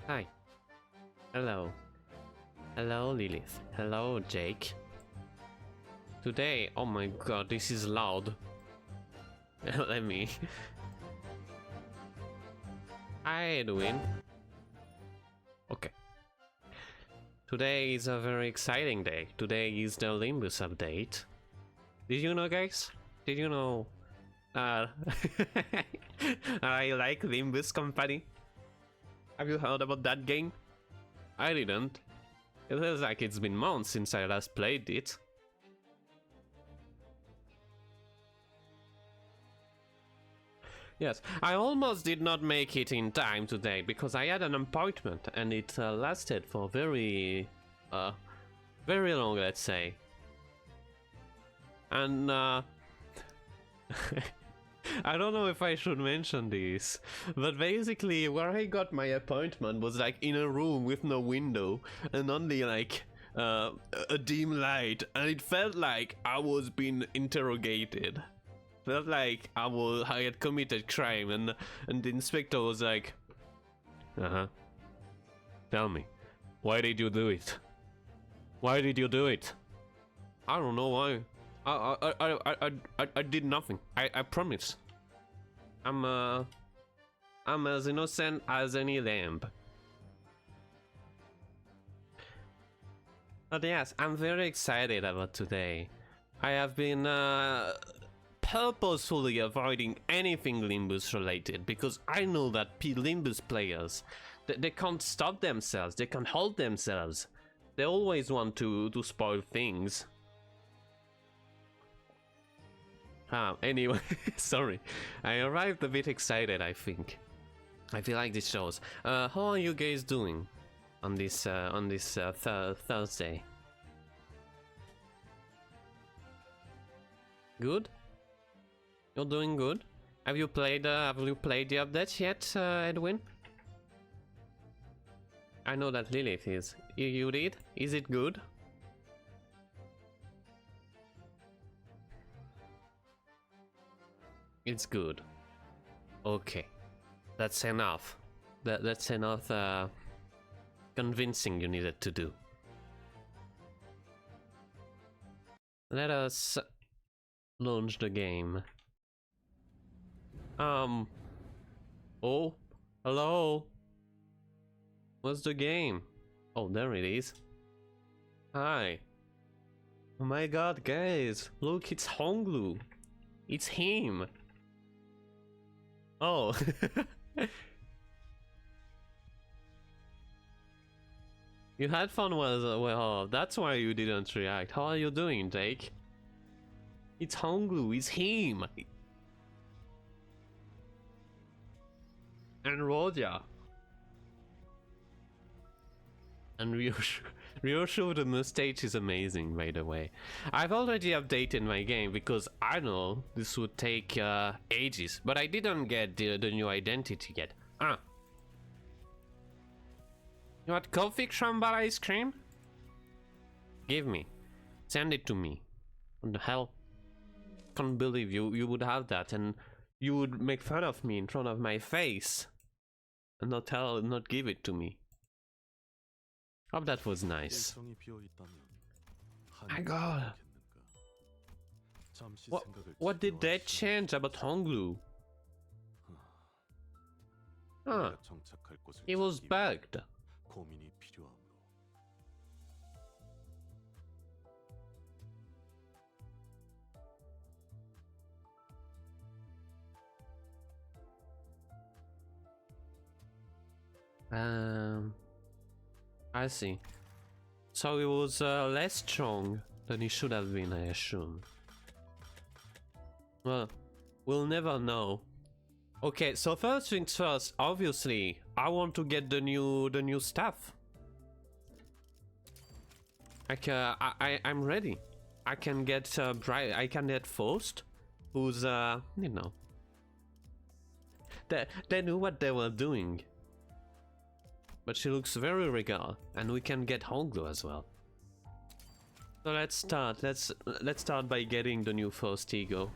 Hi. Hello. Hello, Lilith. Hello, Jake. Today, oh my god, this is loud. Let me. Hi, Edwin. Okay. Today is a very exciting day. Today is the Limbus update. Did you know, guys? Did you know? I like Limbus Company. Have you heard about that game? I didn't. It feels like it's been months since I last played it. Yes, I almost did not make it in time today because I had an appointment and it lasted for very long, let's say. And I don't know if I should mention this, but basically where I got my appointment was like in a room with no window and only like a dim light, and it felt like I was being interrogated. Felt like I had committed crime, and the inspector was like, Tell me, why did you do it? Why did you do it? I don't know why. I did nothing. I promise. I'm as innocent as any lamb. But yes, I'm very excited about today. I have been purposefully avoiding anything Limbus related because I know that Limbus players, they can't stop themselves, they can't hold themselves. They always want to spoil things. Anyway, sorry. I arrived a bit excited, I think. I feel like this shows. How are you guys doing on this Thursday? Good? You're doing good? Have you played the updates yet, Edwin? I know that Lilith is. You did? Is it good? It's good. Okay. That's enough. That's enough convincing you needed to do. Let us launch the game. Oh, hello. What's the game? Oh, there it is. Hi. Oh my god, guys. Look, it's Hong Lu. It's him. Oh. You had fun was well, that's why you didn't react. How are you doing, Jake? It's Hong Lu, it's him. And Roger. And Ryoshu, the mustache is amazing, by the way. I've already updated my game because I know this would take ages, but I didn't get the new identity yet. You want coffee crumble ice cream? Give me. Send it to me. What the hell? Can't believe you would have that and you would make fun of me in front of my face and not give it to me. Hope that was nice. My god. What did that change about Hong Lu? He was bugged. I see. So he was less strong than he should have been, I assume. Well, we'll never know. Okay, so first things first, obviously, I want to get the new stuff. Like, I'm ready. I can get I can get Faust, who's you know, they knew what they were doing. But she looks very regal, and we can get Hong Lu as well. So let's start. Let's start by getting the new Faust ego.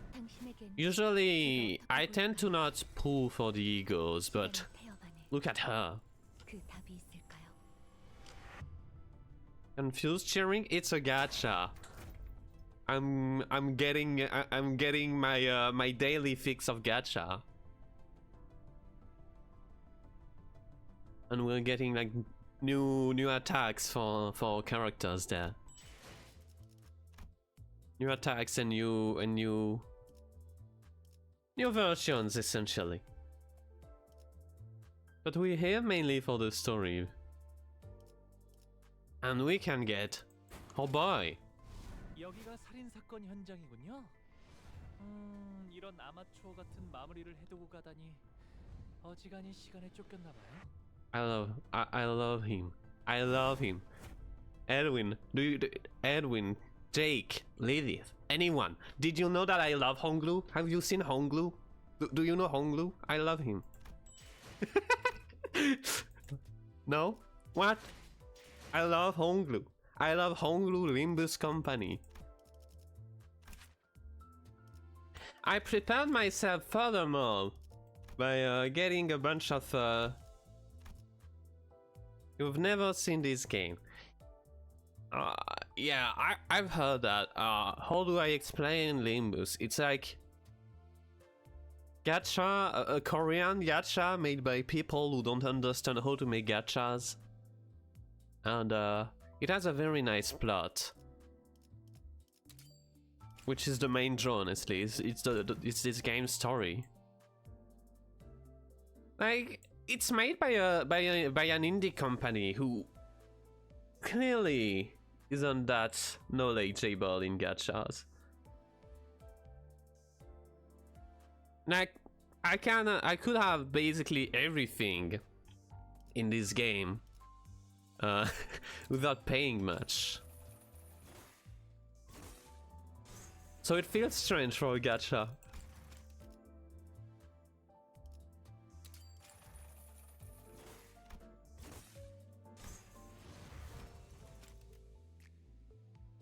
Usually, I tend to not pull for the egos, but look at her. Confused cheering? It's a gacha. I'm getting my my daily fix of gacha. And we're getting like new attacks for characters there. New attacks and new versions essentially. But we're here mainly for the story. And we can get, oh boy. 여기가 살인 사건 현장이군요. 이런 아마추어 같은 마무리를 해두고 가다니 어지간히 시간에 쫓겼나 봐요. I love him. I love him. Edwin, Edwin, Jake, Lilith, anyone. Did you know that I love Hong Lu? Have you seen Hong Lu? Do you know Hong Lu? I love him. No? What? I love Hong Lu. I love Hong Lu Limbus Company. I prepared myself furthermore by getting a bunch of You've never seen this game. Yeah, I've heard that. How do I explain Limbus? It's like gacha, a Korean gacha made by people who don't understand how to make gachas. And it has a very nice plot. Which is the main draw, honestly. It's this game's story. Like, it's made by an indie company who clearly isn't that knowledgeable in gachas. Like, I could have basically everything in this game without paying much. So it feels strange for a gacha.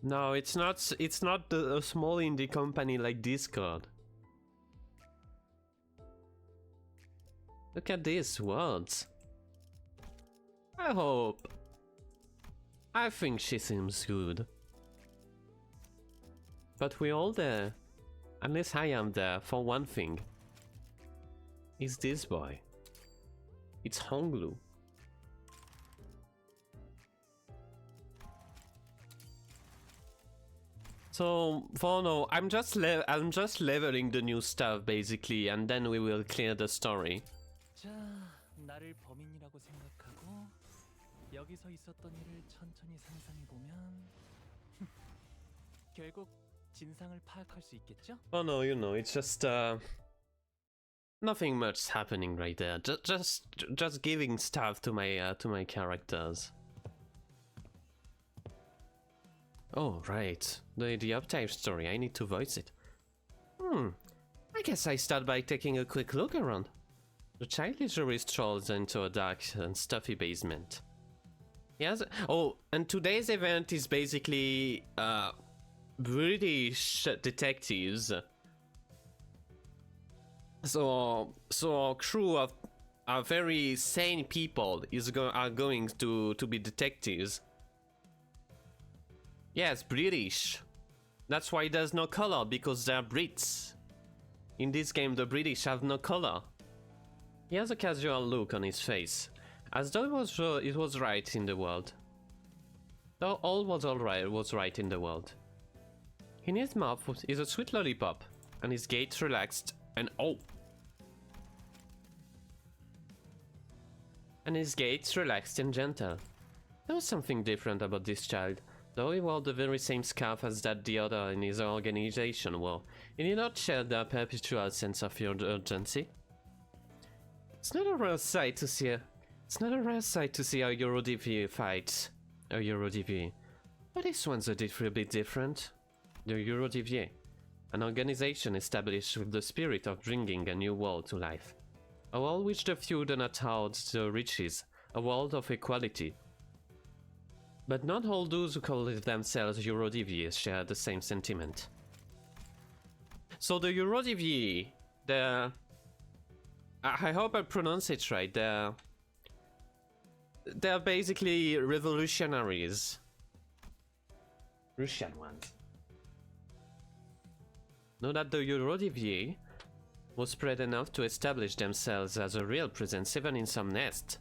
No, it's not a small indie company like Discord. Look at these words. I think she seems good. But we're all there. Unless I am there for one thing. It's this boy. It's Hong Lu. So for now, I'm just leveling the new stuff basically, and then we will clear the story. 자, 나를 범인이라고 생각하고 여기서 있었던 일을 천천히 상상해 보면 결국 진상을 파악할 수 있겠죠? Oh no, you know, it's just nothing much happening right there. Just giving stuff to my characters. Oh right, the uptype story. I need to voice it. I guess I start by taking a quick look around. The child literally strolls into a dark and stuffy basement. Yes. Oh, and today's event is basically British detectives. So a crew of very sane people are going to be detectives. Yes, British. That's why there's no color, because they're Brits. In this game, the British have no color. He has a casual look on his face, as though it was right in the world. Though all was right in the world. In his mouth is a sweet lollipop, and his gait relaxed and his gait relaxed and gentle. There was something different about this child, though he wore the very same scarf as that the other in his organization wore. He did not share their perpetual sense of urgency. It's not a rare sight to see a Eurodivy fight. A Eurodivy. But this one's a bit different. The Eurodivy, an organization established with the spirit of bringing a new world to life. A world which the few do not hoard the riches, a world of equality. But not all those who call themselves Eurodivy share the same sentiment. So the Eurodivy, I hope I pronounce it right, they're basically revolutionaries. Russian ones. Know that the Eurodivy was spread enough to establish themselves as a real presence even in some nests.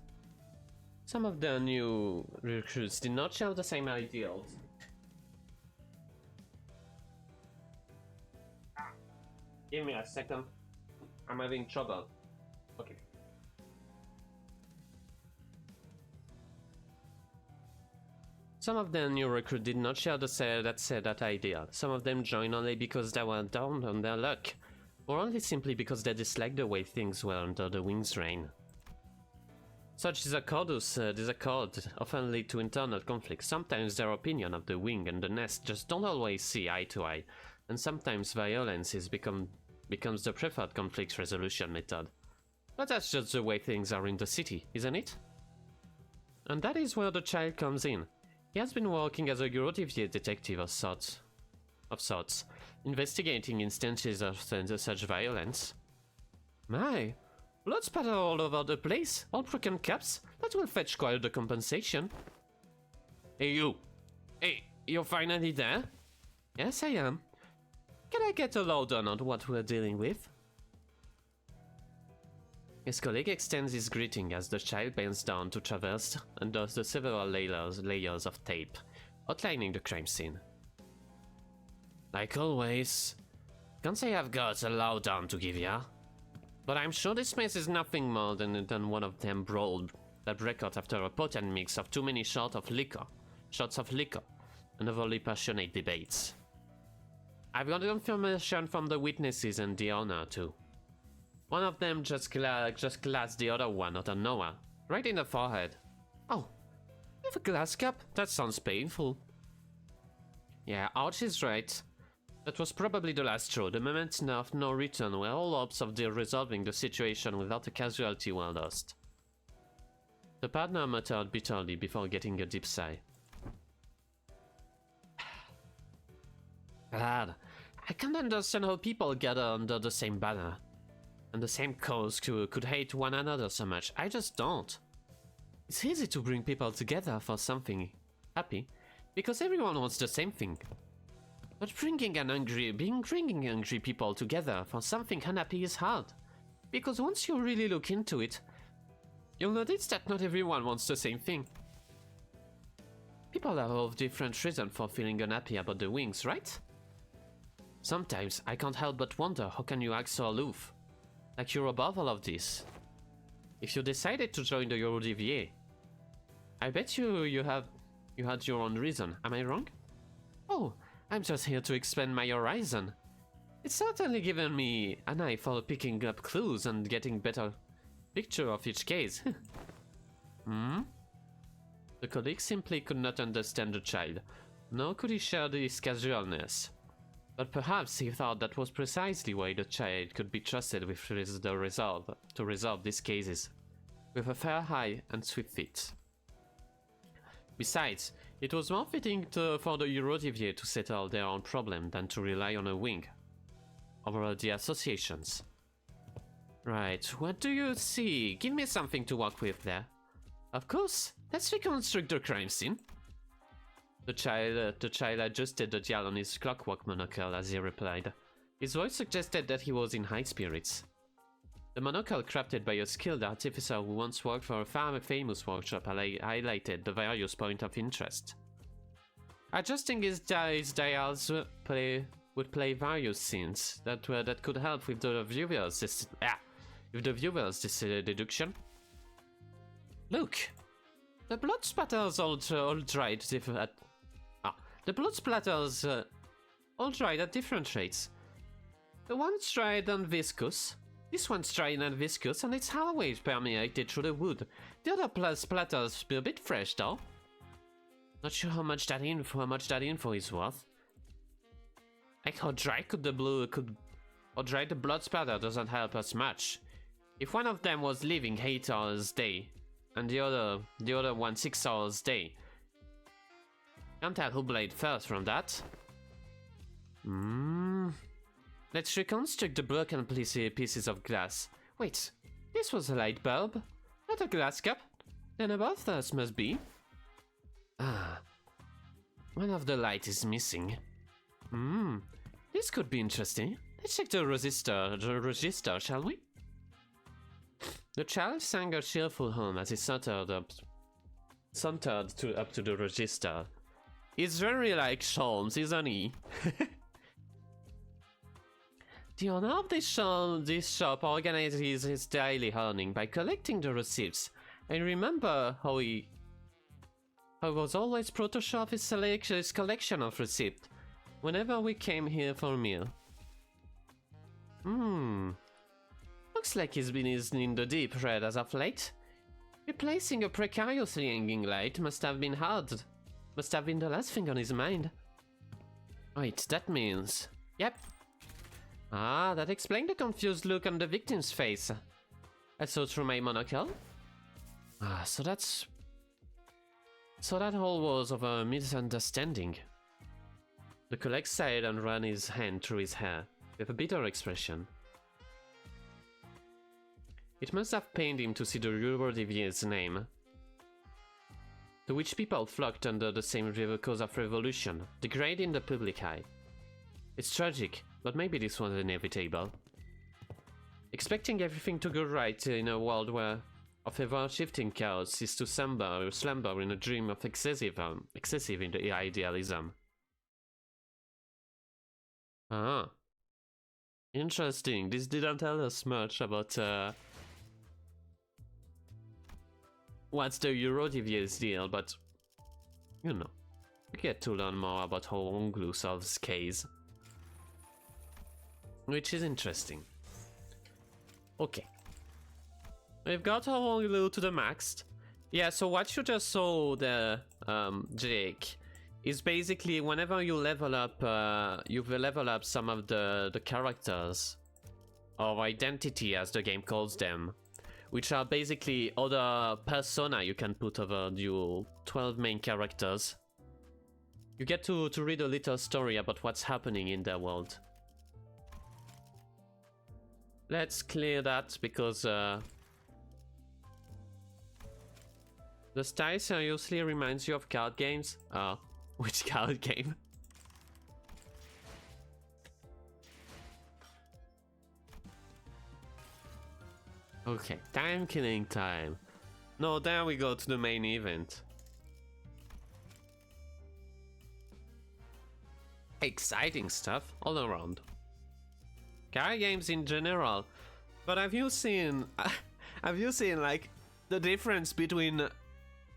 Some of the new recruits did not share the same ideals. Give me a second. I'm having trouble. Okay. Some of the new recruits did not share that idea. Some of them joined only because they were down on their luck, or only simply because they disliked the way things were under the Wing's reign. Such disaccord often lead to internal conflict. Sometimes their opinion of the Wing and the Nest just don't always see eye to eye, and sometimes violence becomes the preferred conflict resolution method. But that's just the way things are in the city, isn't it? And that is where the child comes in. He has been working as a Eurodivy detective of sorts, investigating instances of such violence. My, Blood spatter all over the place, all broken cups. That will fetch quite the compensation. Hey you! Hey, you're finally there? Yes, I am. Can I get a lowdown on what we're dealing with? His colleague extends his greeting as the child bends down to traverse under the several layers of tape, outlining the crime scene. Like always, can't say I've got a lowdown to give ya, but I'm sure this mess is nothing more than one of them brawls that break out after a potent mix of too many shots of liquor, and overly passionate debates. I've got information from the witnesses and the owner too. One of them just glassed the other one out of nowhere, right in the forehead. Oh, you have a glass cup? That sounds painful. Yeah, Arch is right. That was probably the last straw, the moment of no return where all hopes of resolving the situation without a casualty were lost. The partner muttered bitterly before getting a deep sigh. Lad, I can't understand how people gather under the same banner and the same cause could hate one another so much. I just don't. It's easy to bring people together for something happy, because everyone wants the same thing. But bringing angry people together for something unhappy is hard, because once you really look into it, you'll notice that not everyone wants the same thing. People have all different reasons for feeling unhappy about the wings, right? Sometimes I can't help but wonder how can you act so aloof, like you're above all of this. If you decided to join the Eurodivier, I bet you had your own reason, am I wrong? Oh, I'm just here to expand my horizon. It's certainly given me an eye for picking up clues and getting better picture of each case. Hmm? The colleague simply could not understand the child, nor could he share his casualness. But perhaps he thought that was precisely why the child could be trusted with to resolve these cases, with a fair eye and swift feet. Besides, it was more fitting for the Eurodivier to settle their own problem than to rely on a wing over the associations. Right, what do you see? Give me something to work with there. Of course, let's reconstruct the crime scene. The child adjusted the dial on his clockwork monocle as he replied. His voice suggested that he was in high spirits. The monocle, crafted by a skilled artificer who once worked for a famous workshop, highlighted the various points of interest. Adjusting his dials would play various scenes that could help with the viewers' deduction. Look, the blood splatters all dried the blood splatters all dried at different rates. The one's dried and viscous. This one's dried and viscous, and its always permeated through the wood. The other splatters a bit fresh, though. Not sure how much that info is worth. Like how dry the blood splatter doesn't help us much. If one of them was living 8 hours a day, and the other one 6 hours a day, can't tell who played first from that. Let's reconstruct the broken pieces of glass. Wait, this was a light bulb, not a glass cup. Then above those must be. Ah, one of the light is missing. This could be interesting. Let's check the register, shall we? The child sang a cheerful hum as he sauntered up to the register. He's very like Sholmes, isn't he? The owner of this shop organizes his daily earning by collecting the receipts. I remember how he was always proud to show off his collection of receipts whenever we came here for a meal. Looks like he's been in the deep red as of late. Replacing a precariously hanging light must have been hard. Must have been the last thing on his mind. Wait, that means... Yep. Ah, that explained the confused look on the victim's face. I saw through my monocle. Ah, so that all was of a misunderstanding. The colleague sighed and ran his hand through his hair, with a bitter expression. It must have pained him to see the Eurodevier's name, to which people flocked under the same cause of revolution, degrading the public eye. It's tragic, but maybe this was inevitable. Expecting everything to go right in a world where of ever-shifting chaos is to slumber in a dream of excessive idealism. Ah. Interesting. This didn't tell us much about what's the Eurodevier's deal, but you know, we get to learn more about how Hong Lu solves case, which is interesting. Okay, we've got Hong Lu to the max. Yeah, so what you just saw there, Jake, is basically whenever you level up, some of the characters, or identity as the game calls them, which are basically other persona you can put over your 12 main characters. You get to read a little story about what's happening in their world. Let's clear that because the style seriously reminds you of card games. Which card game? Okay, time killing time. No, there we go to the main event. Exciting stuff all around. Card games in general. But have you seen like the difference between,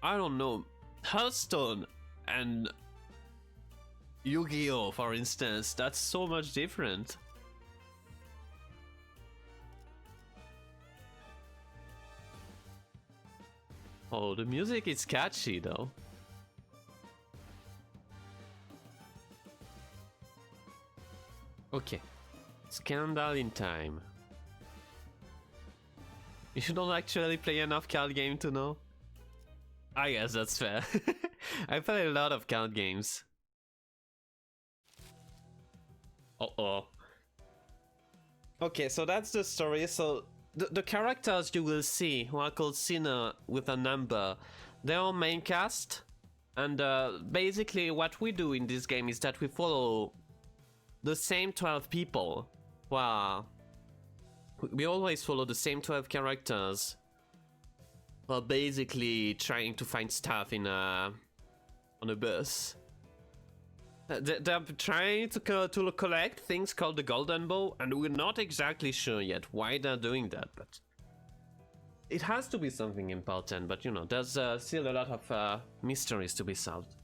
I don't know, Hearthstone and Yu-Gi-Oh, for instance? That's so much different. Oh, the music is catchy though. Okay, scandal in time. You don't actually play enough card game to know? I guess that's fair. I play a lot of card games. Uh-oh. Okay, so that's the story. So the characters you will see, who are called Sinner with a number, they're all main cast. And basically what we do in this game is that we follow the same 12 people. Wow. We always follow the same 12 characters. Well, basically trying to find stuff in on a bus. They're trying to collect things called the Golden Bow, and we're not exactly sure yet why they're doing that, but it has to be something important. But you know, there's still a lot of mysteries to be solved.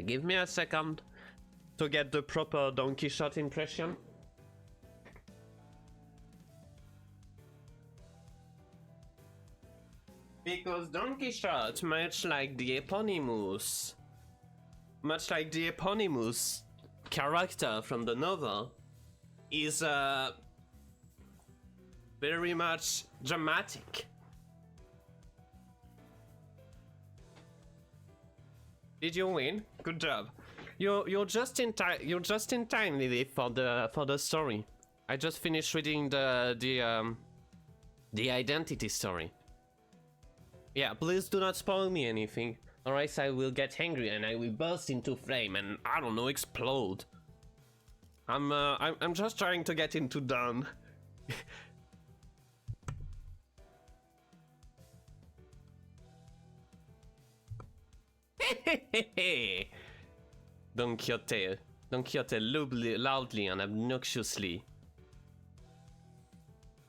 Give me a second to get the proper Don Quixote impression. Because Don Quixote, much like the eponymous character from the novel, is very much dramatic. Did you win? Good job. You're just in time. You're just in time, Lily, for the story. I just finished reading the identity story. Yeah, please do not spoil me anything, or else I will get angry and I will burst into flame and, I don't know, explode. I'm just trying to get into Dawn. Don Quixote loudly and obnoxiously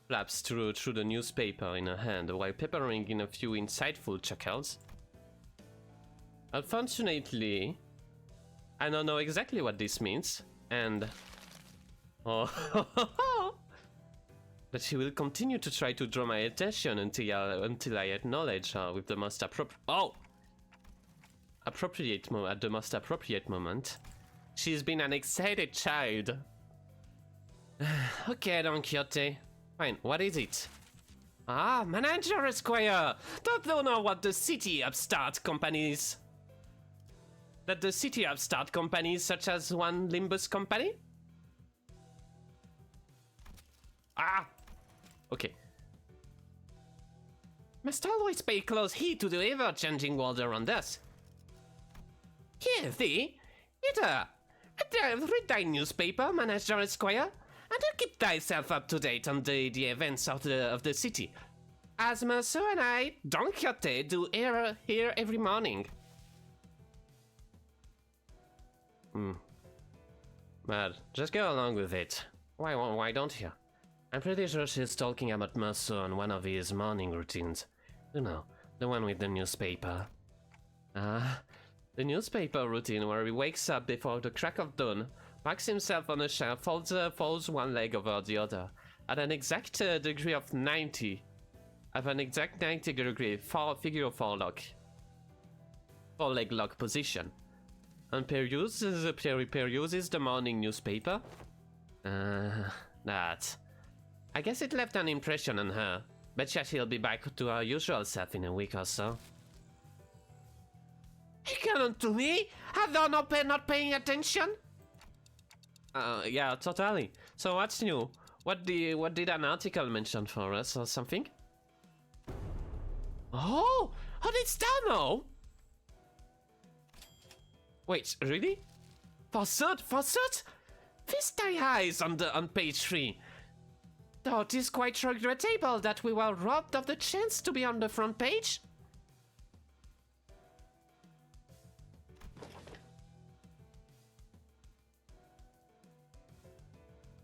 flaps through the newspaper in her hand while peppering in a few insightful chuckles. Unfortunately, I don't know exactly what this means, and but she will continue to try to draw my attention until I acknowledge her with the most appropriate moment. She's been an excited child. Okay, Don Quixote. Fine, what is it? Ah, Manager Esquire! Don't you know what the city upstart companies? That the city upstart companies such as one Limbus Company? Ah, Okay. Must always pay close heed to the ever-changing world around us. Here, thee, read thy newspaper, Manager Esquire, and keep thyself up to date on the events of the city, as Mercer and I, Don Quixote, do here every morning. But just go along with it. Why don't you? I'm pretty sure she's talking about Mercer on one of his morning routines. You know, the one with the newspaper. The newspaper routine where he wakes up before the crack of dawn, parks himself on a shelf, folds one leg over the other, at an exact degree of 90. At an exact 90 degree figure 4 lock. 4-leg lock position. And peruses the morning newspaper. That. I guess it left an impression on her. Betcha she'll be back to her usual self in a week or so. He cannot to me? Have thou not paying attention? Yeah, totally. So what's new? What did an article mention for us or something? Oh, how didst thou know? Wait, really? For cert? Feast thy eyes on page 3. Though it is quite regrettable that we were robbed of the chance to be on the front page.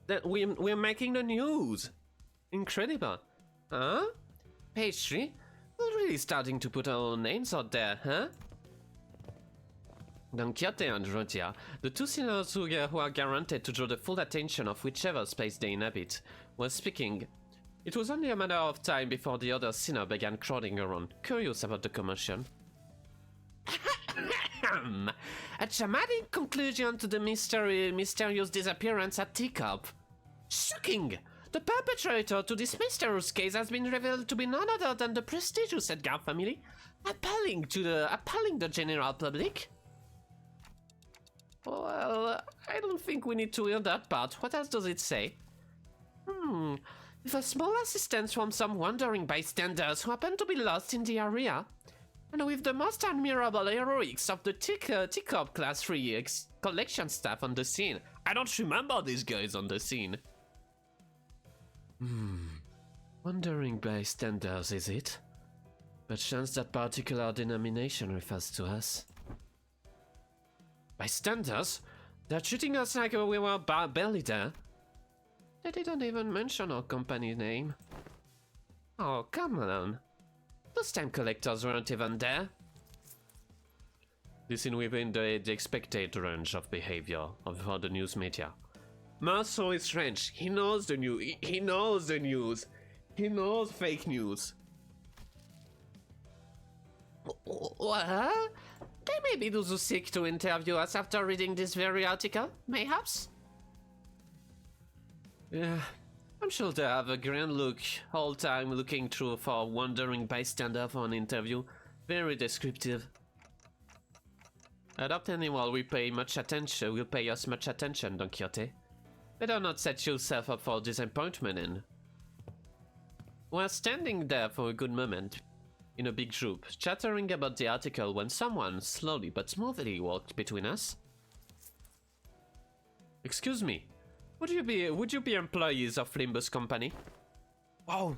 That we're making the news. Incredible. Huh? Page 3? We're really starting to put our own names out there, huh? Don Quixote and Rodia, the two sinners who are guaranteed to draw the full attention of whichever space they inhabit, were speaking. It was only a matter of time before the other sinner began crowding around, curious about the commotion. A dramatic conclusion to the mysterious disappearance at Teacup. Shocking! The perpetrator to this mysterious case has been revealed to be none other than the prestigious Edgar family, appalling the general public. Well, I don't think we need to hear that part. What else does it say? With a small assistance from some wandering bystanders who happen to be lost in the area, and with the most admirable heroics of the Teacup Class 3 collection staff on the scene. I don't remember these guys on the scene. Wandering bystanders, is it? But chance that particular denomination refers to us. Bystanders? They're treating us like we were barely there. They didn't even mention our company name. Oh, come on. Those time collectors weren't even there. This is within the expected range of behavior of the news media. Marceau is French. He knows the news. He knows the news. He knows fake news. What? They may be those who seek to interview us after reading this very article, mayhaps? Yeah, I'm sure they have a grand look, whole time looking through for a wandering bystander for an interview. Very descriptive. I doubt anyone will pay us much attention, Don Quixote. Better not set yourself up for disappointment and... We're standing there for a good moment, in a big group, chattering about the article when someone slowly but smoothly walked between us. Excuse me, would you be employees of Limbus Company? Wow,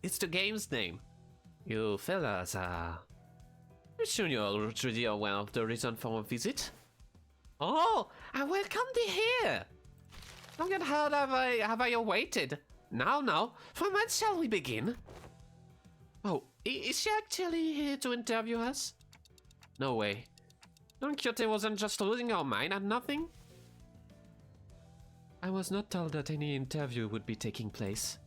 it's the game's name. You fellas are... I'm sure you're already aware of the reason for our visit. Oh, I welcome thee here. Long and hard have I awaited. Now, from when shall we begin? Oh, is she actually here to interview us? No way. Don Quixote wasn't just losing her mind and nothing? I was not told that any interview would be taking place.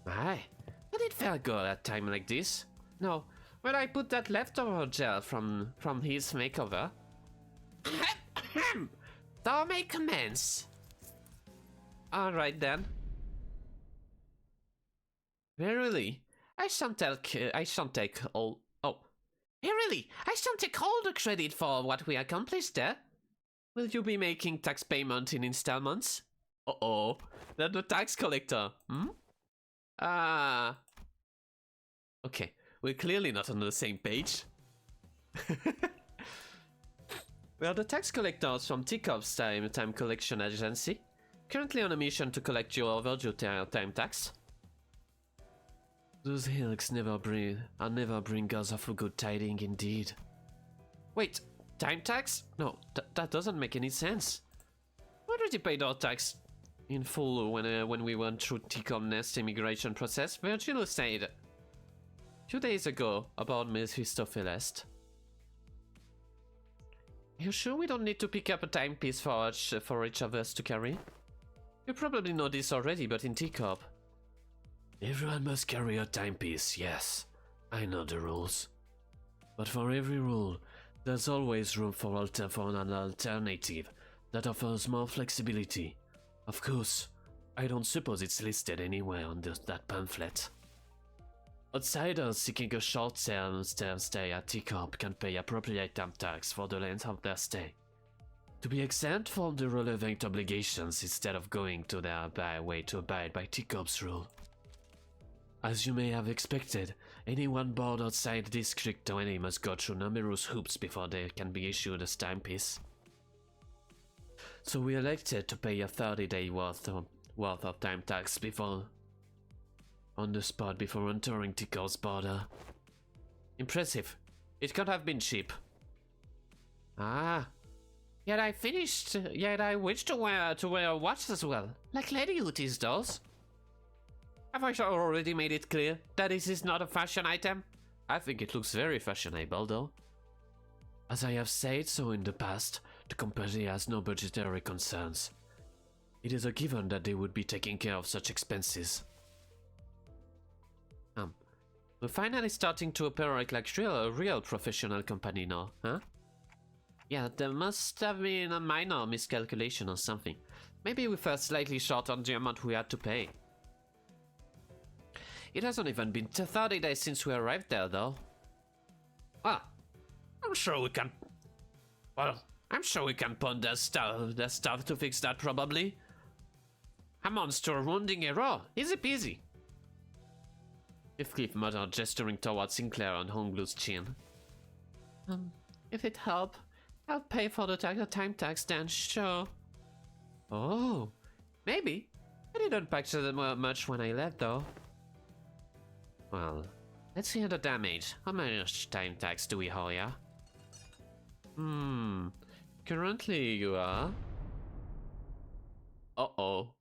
Aye, but it felt good at a time like this. No, when I put that leftover gel from his makeover. Thou may commence. Alright then. Verily, I shan't take all the credit for what we accomplished there. Will you be making tax payment in installments? Uh-oh, that's the tax collector, Ah. Okay, we're clearly not on the same page. We are the tax collectors from Teacop's time collection agency, currently on a mission to collect your overdue time tax. Those hills never bring us of a good tiding indeed. Wait, time tax? No, that doesn't make any sense. We already paid our tax in full when we went through Teacop Nest immigration process. Virgil said 2 days ago about Mephistopheles. You sure we don't need to pick up a timepiece for each of us to carry? You probably know this already, but in Teacop, everyone must carry a timepiece, yes. I know the rules. But for every rule, there's always room for an alternative that offers more flexibility. Of course, I don't suppose it's listed anywhere on that pamphlet. Outsiders seeking a short-term stay at Teacop can pay appropriate time tax for the length of their stay. To be exempt from the relevant obligations instead of going to their way to abide by Teacop's rule. As you may have expected, anyone born outside District 20 must go through numerous hoops before they can be issued a timepiece. So we elected to pay a 30-day worth of time tax on the spot before entering Teacop's border. Impressive. It could have been cheap. Ah. Yet I wish to wear a watch as well, like Lady Utis does. Have I already made it clear that this is not a fashion item? I think it looks very fashionable though. As I have said so in the past, the company has no budgetary concerns. It is a given that they would be taking care of such expenses. We're finally starting to operate like a real professional company now, huh? Yeah, there must have been a minor miscalculation or something. Maybe we fell slightly short on the amount we had to pay. It hasn't even been 30 days since we arrived there, though. Well, I'm sure we can put the stuff to fix that, probably. A monster rounding error, easy peasy. Heathcliff muttered, gesturing toward Sinclair on Hong Lu's chin. If it help, I'll pay for the time tax then, sure. Oh, maybe. I didn't picture that much when I left, though. Well, let's hear the damage. How much time tax do we owe ya? Currently you are... Uh-oh.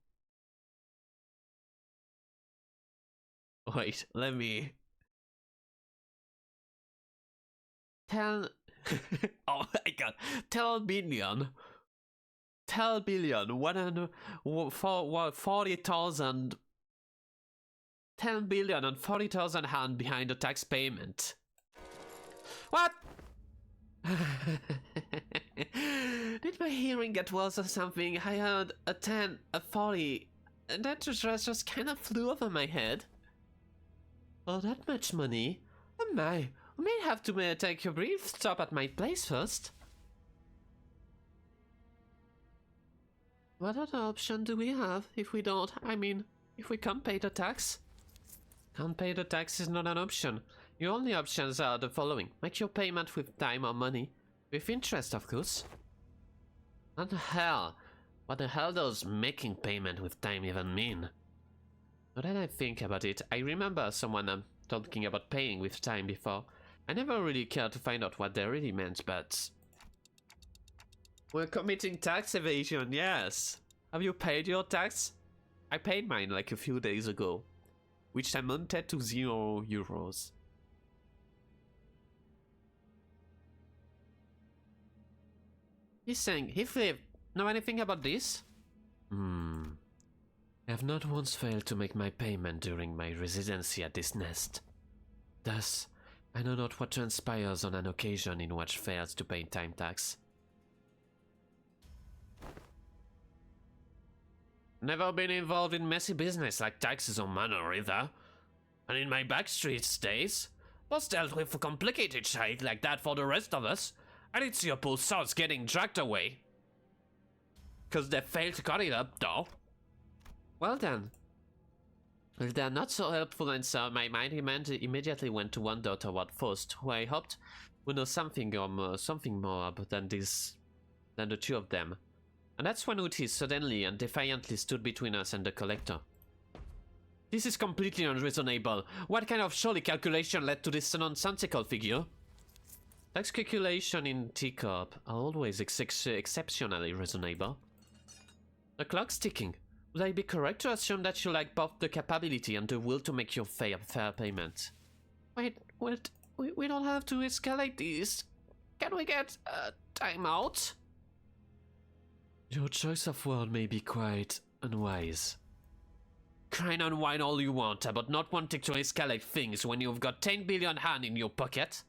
Wait, let me... 10... oh my god. 10 billion. 10 billion. 40,000... 10 billion and 40,000 hand behind the tax payment. What? Did my hearing get worse or something? I heard a 10, a 40, and that just kind of flew over my head. Oh, that much money? Oh my, we may have to take a brief stop at my place first. What other option do we have if we don't, if we can't pay the tax? Can't pay the tax is not an option. Your only options are the following. Make your payment with time or money. With interest, of course. What the hell? What the hell does making payment with time even mean? Now that I think about it, I remember someone talking about paying with time before. I never really cared to find out what they really meant, but... We're committing tax evasion, yes. Have you paid your tax? I paid mine like a few days ago, which amounted to €0. He's saying, Heathcliff, know anything about this? I have not once failed to make my payment during my residency at this nest. Thus, I know not what transpires on an occasion in which fails to pay time tax. Never been involved in messy business like taxes or manor either. And in my backstreets days, was dealt with a complicated shit like that for the rest of us. I did see a poor souls getting dragged away. Cause they failed to cut it up though. Well then. Well, they are not so helpful, and so my mind immediately went to one daughter Toward Faust, who I hoped would know something more than the two of them. And that's when Uti suddenly and defiantly stood between us and the collector. This is completely unreasonable. What kind of surely calculation led to this nonsensical figure? Tax calculation in Teacup are always exceptionally reasonable. The clock's ticking. Would I be correct to assume that you lack both the capability and the will to make your fair payment? Wait, we don't have to escalate this. Can we get a timeout? Your choice of word may be quite unwise. Cry and whine all you want about not wanting to escalate things when you've got 10 billion Han in your pocket.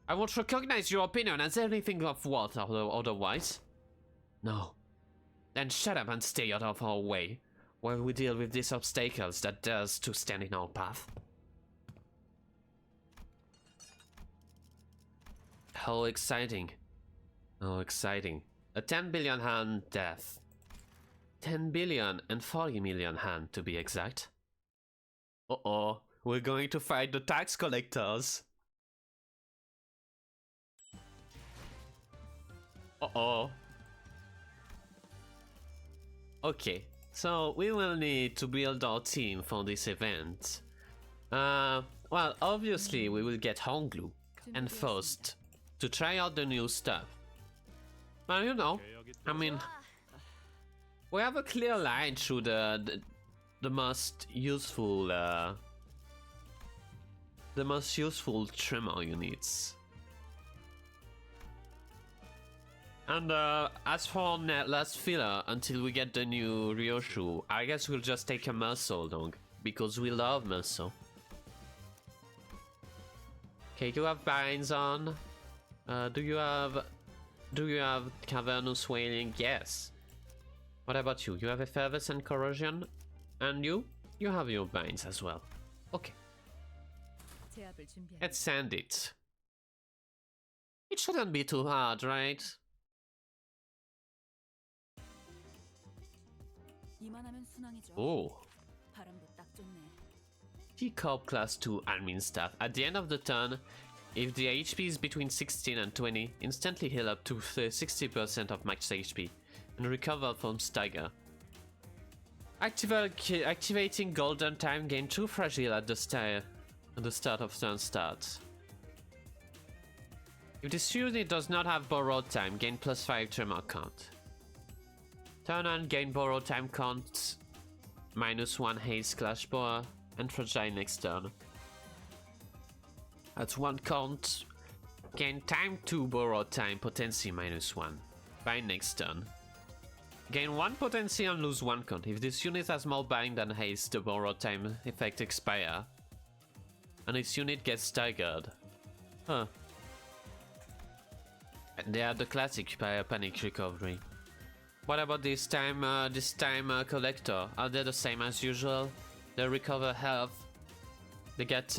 I won't recognize your opinion as anything of worth otherwise. No. Then shut up and stay out of our way, while we deal with these obstacles that dares to stand in our path. How exciting. How exciting. A 10 billion Han death. 10 billion and 40 million Han to be exact. Uh-oh, we're going to fight the tax collectors. Uh-oh. Okay, so we will need to build our team for this event. Well, obviously we will get Hong Lu and Faust to try out the new stuff. Well, you know, I mean, we have a clear line through the most useful trimmer units. And as for last filler, until we get the new Ryoshu, I guess we'll just take a muscle dog, because we love muscle. Okay, you have binds on. Do you have cavernous wailing? Yes. What about you? You have effervescent corrosion, and you have your binds as well. Okay. Let's send it. It shouldn't be too hard, right? Oh. Teacup class 2 admin staff. At the end of the turn, if the HP is between 16 and 20, instantly heal up to 60% of max HP and recover from stagger. Activating golden time, gain 2 fragile at the start of turn start. If this unit does not have borrowed time, gain +5 tremor count. Turn on, gain borrowed time count, -1 haste clash power, and fragile next turn. At 1 count, gain time 2 borrowed time, potency -1. Bind next turn. Gain 1 potency and lose 1 count. If this unit has more bind than haste, the borrowed time effect expire. And this unit gets staggered. Huh. And they are the classic panic recovery. What about this time collector? Are they the same as usual? They recover health. They get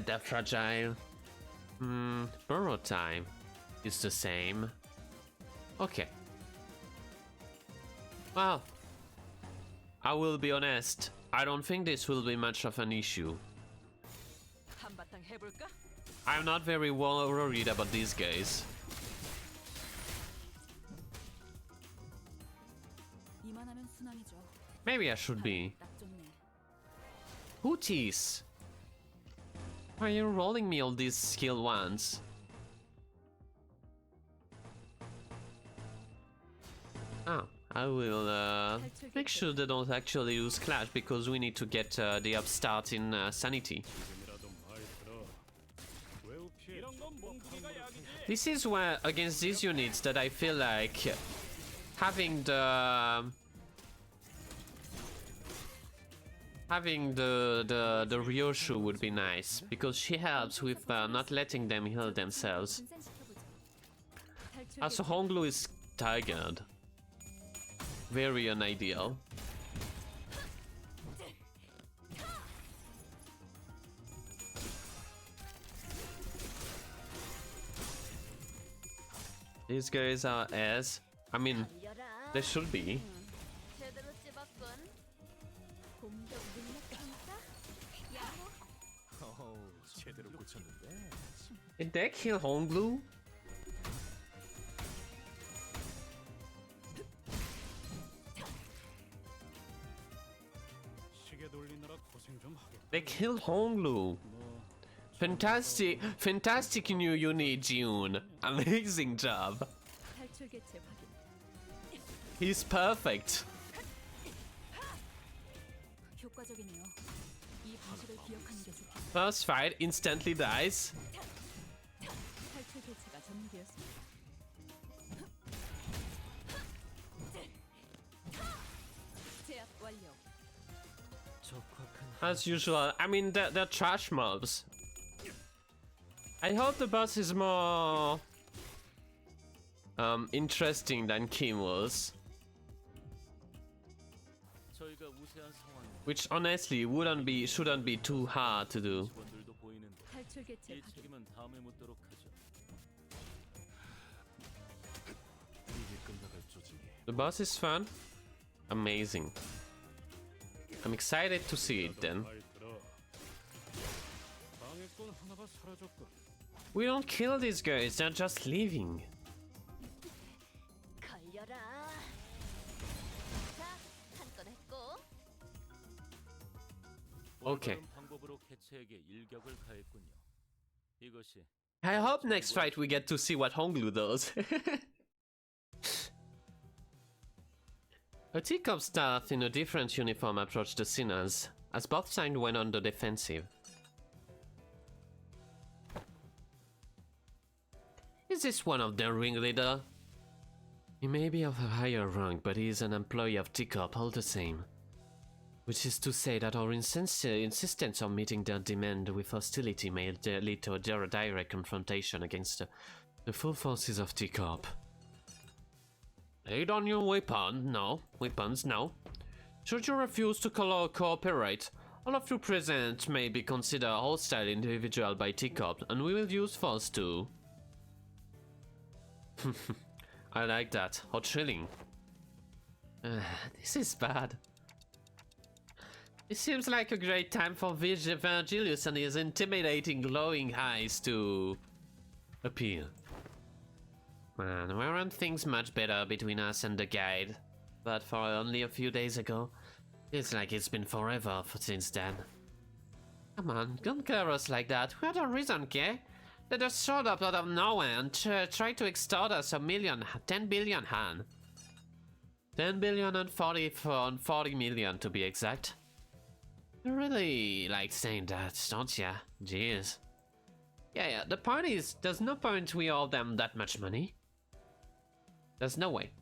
their fragile. Borrow time is the same. Okay. Well, I will be honest. I don't think this will be much of an issue. I'm not very worried about these guys. Maybe I should be. Hooties! Why are you rolling me all these skill ones? Oh, I will make sure they don't actually use Clash, because we need to get the upstart in Sanity. This is where, against these units, that I feel like having the Ryoshu would be nice, because she helps with not letting them heal themselves. Also, Hong Lu is tigered. Very unideal. These guys are as I mean, there should be. 제대로 찝었군. 공격 능력 평가? 야호. 어우, 제대로 꽂혔는데. Did they kill Hong Lu? 시계 돌리느라 고생 좀 하겠다. They killed Hong Lu. Fantastic, fantastic new unit, June. Amazing job. 탈출 개체 확인. He's perfect. 효과적이네요. 이 방식을 기억하는 게 좋겠다. First fight, instantly dies. 탈출 개체가 전개되었습니다. 제압 완료. 적확한 As usual, I mean, they're trash mobs. I hope the boss is more interesting than Kim was. 저희가 우세한 상황. Which honestly shouldn't be too hard to do. 직원들도 보이는데 탈출 개체 이 확인. 책임은 다음에 묻도록 하죠. 이제 끝나갈 조짐이. The boss is fun. Amazing. I'm excited to see it then. 잘 들어. 방해꾼 하나가 사라졌군. We don't kill these guys, they're just leaving. 걸려라. 자, 한 건 했고. Okay. 올바른 방법으로 개체에게 일격을 가했군요. 이것이 I hope next fight we get to see what Hong Lu does. A teacup staff in a different uniform approached the sinners, as both sides went on the defensive. Is this one of their ringleader? He may be of a higher rank, but he is an employee of Teacup all the same. Which is to say that our insistence on meeting their demand with hostility may lead to a direct confrontation against the full forces of Teacup. Aid on your weapons, no. Should you refuse to cooperate, all of you present may be considered a hostile individual by Teacup, and we will use force too. I like that. How chilling. This is bad. It seems like a great time for Virgilius and his intimidating glowing eyes to appear. Man, weren't things much better between us and the guide? But for only a few days ago, it's like it's been forever since then. Come on, don't care us like that. We're the reason, okay? They just showed up out of nowhere and tried to extort us 10 billion Han. 10 billion and 40 million to be exact. You really like saying that, don't ya? Jeez. Yeah, the point is, there's no point we owe them that much money. There's no way.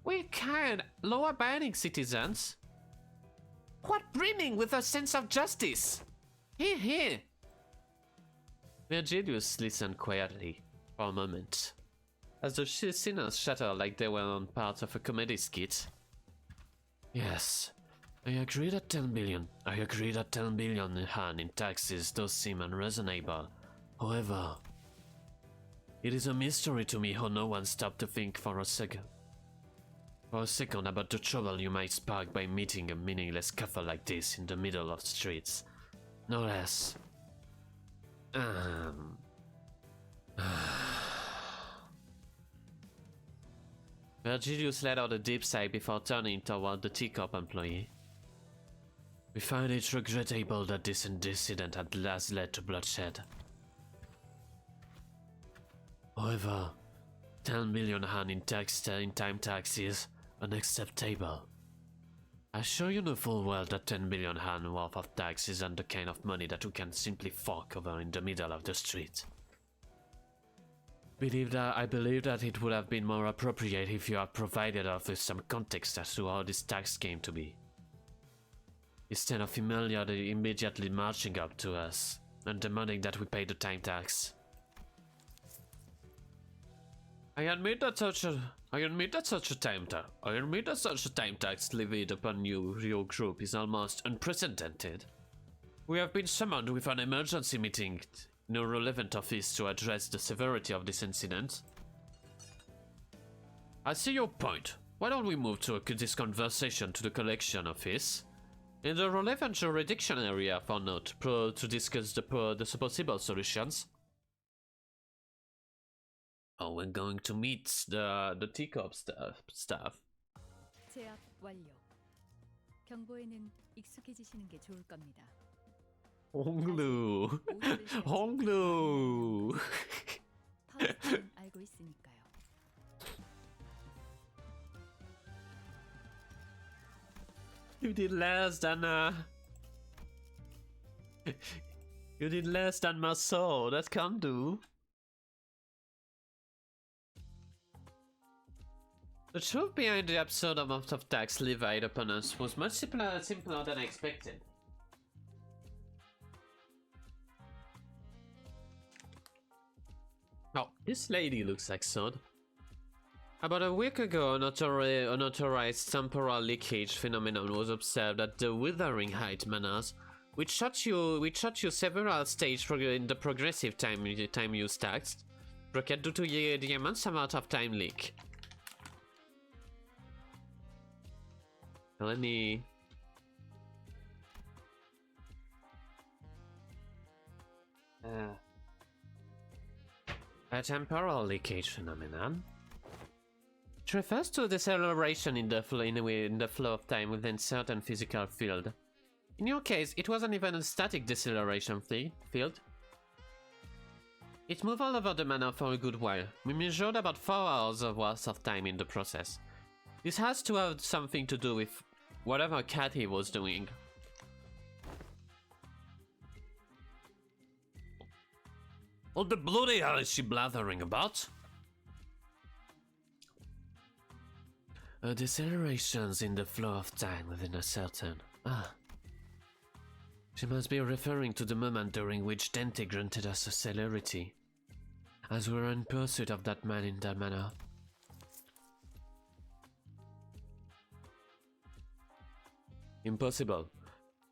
We're kind, law-abiding citizens. What brimming with a sense of justice? Here. Virgilius listened quietly for a moment, as the sinners shuddered like they were on part of a comedy skit. Yes, I agree that 10 billion Han in taxes does seem unreasonable. However, it is a mystery to me how no one stopped to think for a second about the trouble you might spark by meeting a meaningless couple like this in the middle of the streets. No less. Virgilius let out a deep sigh before turning toward the teacup employee. We find it regrettable that this incident had last led to bloodshed. However, 10 billion Han in time tax is unacceptable. I assure you know full well that 10 billion Han worth of tax isn't the kind of money that we can simply fork over in the middle of the street. I believe that it would have been more appropriate if you had provided us with some context as to how this tax came to be, instead of immediately marching up to us and demanding that we pay the time tax. I admit that such a time tax levied upon your group is almost unprecedented. We have been summoned with an emergency meeting in a relevant office to address the severity of this incident. I see your point. Why don't we move to this conversation to the collection office? In the relevant jurisdiction area for note, to discuss the possible solutions. Oh, we're going to meet the teacup staff. 제압 완료. 경보에는 익숙해지시는 게 좋을 겁니다. Hong Lu. 오수를 Hong Lu. 파우스는 알고 있으니까요. You did less than you did less than my soul. That can't do. The truth behind the absurd amount of tax levied upon us was much simpler than expected. Oh, this lady looks like sod. About a week ago, an unauthorized temporal leakage phenomenon was observed at the Wuthering Heights Manors, which shot you several stages in the progressive time use tax bracket due to the immense amount of time leak. Let me... a temporal leakage phenomenon. It refers to a deceleration in the flow of time within certain physical field. In your case, it wasn't even a static deceleration field. It moved all over the manor for a good while. We measured about 4 hours worth of time in the process. This has to have something to do with whatever Cathy was doing. What the bloody hell is she blathering about? Decelerations in the flow of time within a certain... She must be referring to the moment during which Dante granted us a celerity, as we were in pursuit of that man in the manor. Impossible.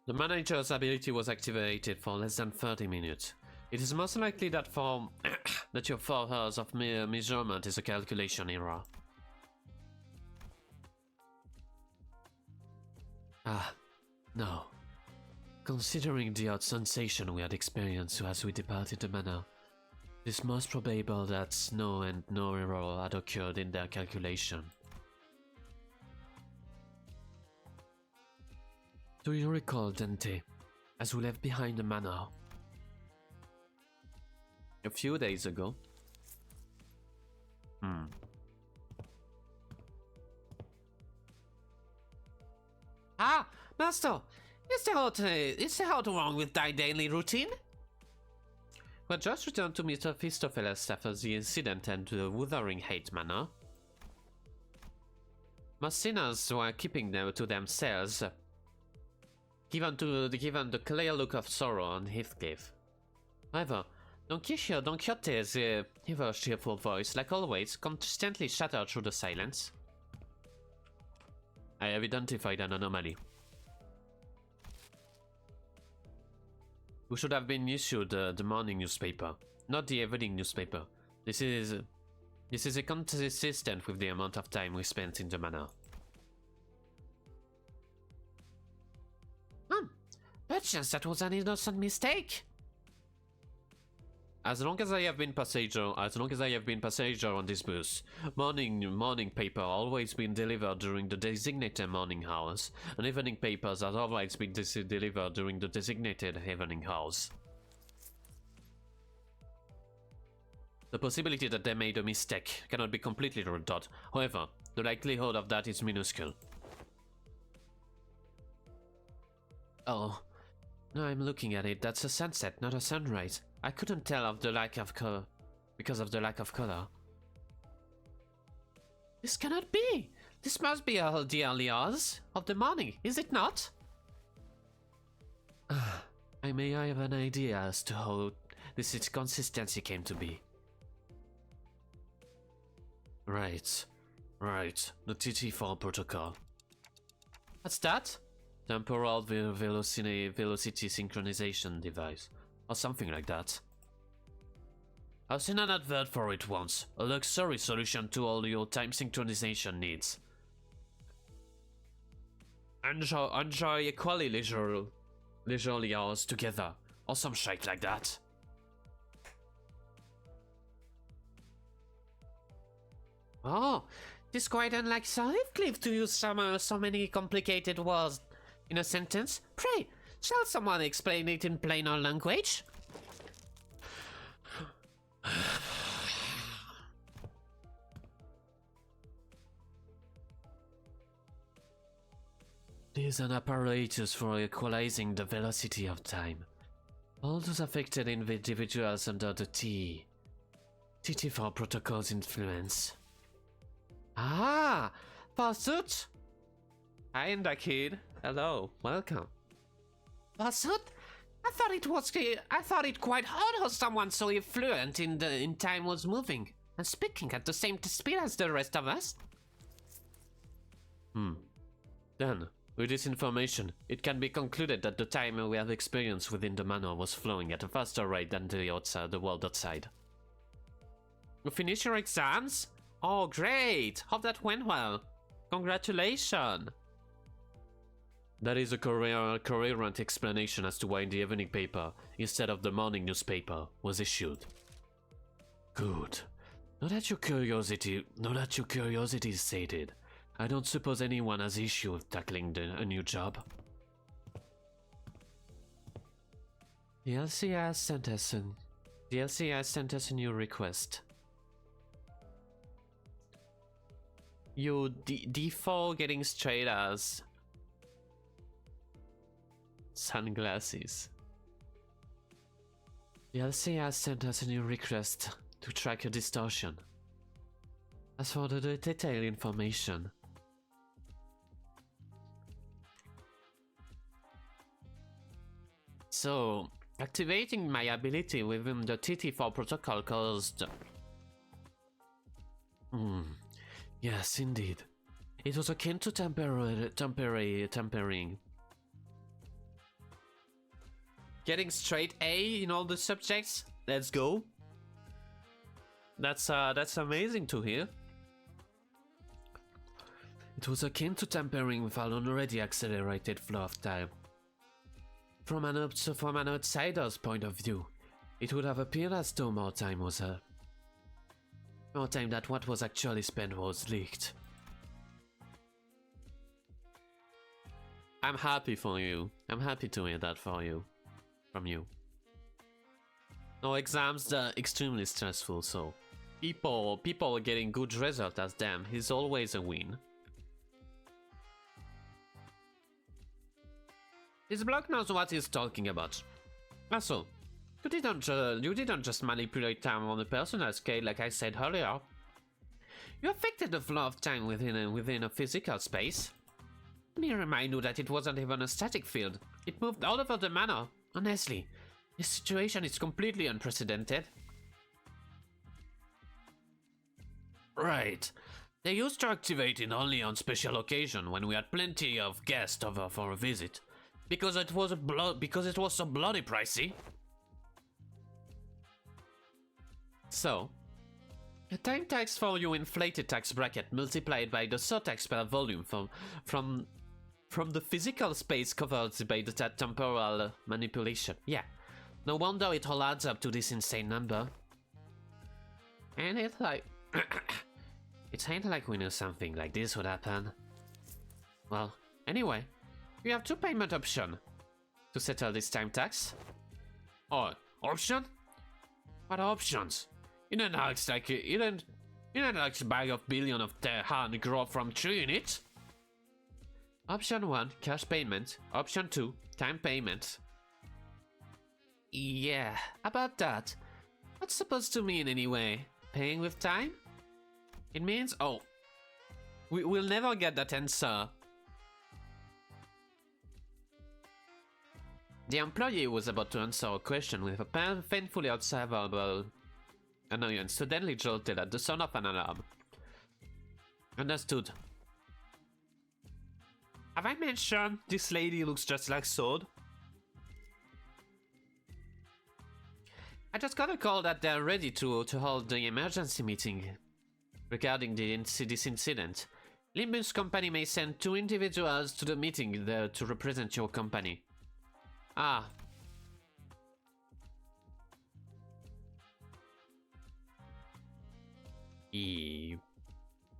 The manager's ability was activated for less than 30 minutes. It is most likely that that your 4 hours of measurement is a calculation error. No. Considering the odd sensation we had experienced as we departed the manor, it is most probable that no error had occurred in their calculation. Do you recall, Dante, as we left behind the manor a few days ago? Master, is there aught wrong with thy daily routine? We just returned to Mr. Fistopheles after the incident at the Wuthering Heights Manor. Most sinners were keeping them to themselves, given the clear look of sorrow on Heathcliff. However, Don Quixote's ever cheerful voice, like always, consistently shattered through the silence. I have identified an anomaly. We should have been issued the morning newspaper, not the evening newspaper. This is inconsistent with the amount of time we spent in the manor. Perchance that was an innocent mistake. As long as I have been passenger on this bus, morning paper always been delivered during the designated morning hours, and evening papers have always been delivered during the designated evening hours. The possibility that they made a mistake cannot be completely ruled out. However, the likelihood of that is minuscule. Oh, no, I'm looking at it. That's a sunset, not a sunrise. I couldn't tell of the lack of color because of the lack of color. This cannot be. This must be the early hours of the morning, is it not? I may have an idea as to how this inconsistency came to be. Right. The TT4 protocol. What's that? Temporal velocity synchronization device. Or something like that. I've seen an advert for it once. A luxury solution to all your time synchronization needs. Enjoy equally leisurely hours together, or some shit like that. Oh, it is quite unlike Sir Heathcliff to use so many complicated words in a sentence. Pray, shall someone explain it in plainer language? It is an apparatus for equalizing the velocity of time. All those affected individuals under the TT4 protocol's influence. Ah, Pursuit! Hi, Kid. Hello, welcome. Pursuit? I thought it quite hard how someone so fluent in time was moving and speaking at the same speed as the rest of us. Then, with this information, it can be concluded that the time we have experienced within the manor was flowing at a faster rate than the world outside. You finish your exams? Oh, great! Hope that went well. Congratulations! That is a coherent explanation as to why the evening paper, instead of the morning newspaper, was issued. Good. Now that your curiosity is sated, I don't suppose anyone has issue with tackling a new job. The LCS sent us a new request. You D4 getting straight as sunglasses. The LCS sent us a new request to track a distortion. As for the detailed information, so activating my ability within the TT4 protocol caused. Yes, indeed. It was akin to tampering. Getting straight A in all the subjects. Let's go. That's amazing to hear. It was akin to tampering with an already accelerated flow of time. From an outsider's point of view, it would have appeared as though more time that what was actually spent was leaked. I'm happy for you. I'm happy to hear that from you. No, exams are extremely stressful, so people getting good results as them is always a win. This bloke knows what he's talking about. Also, you didn't just manipulate time on a personal scale like I said earlier. You affected the flow of time within a physical space. Let me remind you that it wasn't even a static field. It moved all over the manor. Honestly, this situation is completely unprecedented. Right. They used to activate it only on special occasion when we had plenty of guests over for a visit. Because it was so bloody pricey. So, a time tax for your inflated tax bracket multiplied by the surtax per volume from the physical space covered by the temporal manipulation. Yeah, no wonder it all adds up to this insane number. And it's like... it ain't like we knew something like this would happen. Well, anyway, we have two payment options to settle this time tax. Oh, option? What options? You don't act like a bag of billion of hand grow from tree in it. Option 1, cash payment. Option 2, time payment. Yeah, about that. What's supposed to mean anyway? Paying with time? It means, oh, we'll never get that answer. The employee was about to answer a question with a painfully observable annoyance, suddenly jolted at the sound of an alarm. Understood. Have I mentioned this lady looks just like Sword? I just got a call that they're ready to hold the emergency meeting regarding this incident. Limbus Company may send 2 individuals to the meeting there to represent your company. Ah.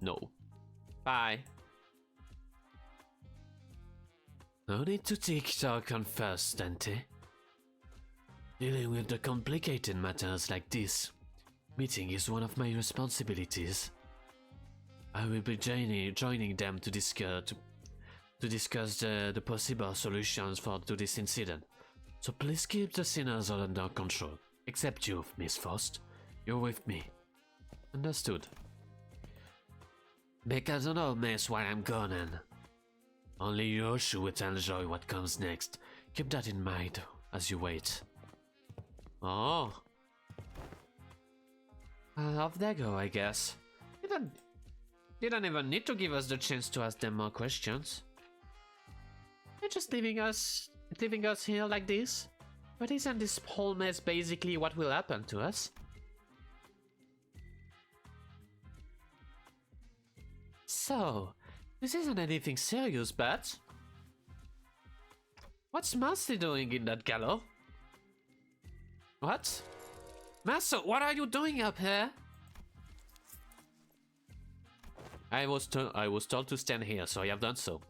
No. Bye. No need to tick-tock on first, Dante. Dealing with the complicated matters like this, meeting is one of my responsibilities. I will be joining them to discuss the possible solutions to this incident. So please keep the sinners all under control. Except you, Miss Faust. You're with me. Understood. Make us no mess while I'm gone, and only Yoshu will enjoy what comes next. Keep that in mind as you wait. Oh. Off they go, I guess. Didn't even need to give us the chance to ask them more questions. They're just leaving us here like this? But isn't this whole mess basically what will happen to us? So, this isn't anything serious, but... What's Marcy doing in that gallows? What? Maso, what are you doing up here? I was told to stand here, so I have done so.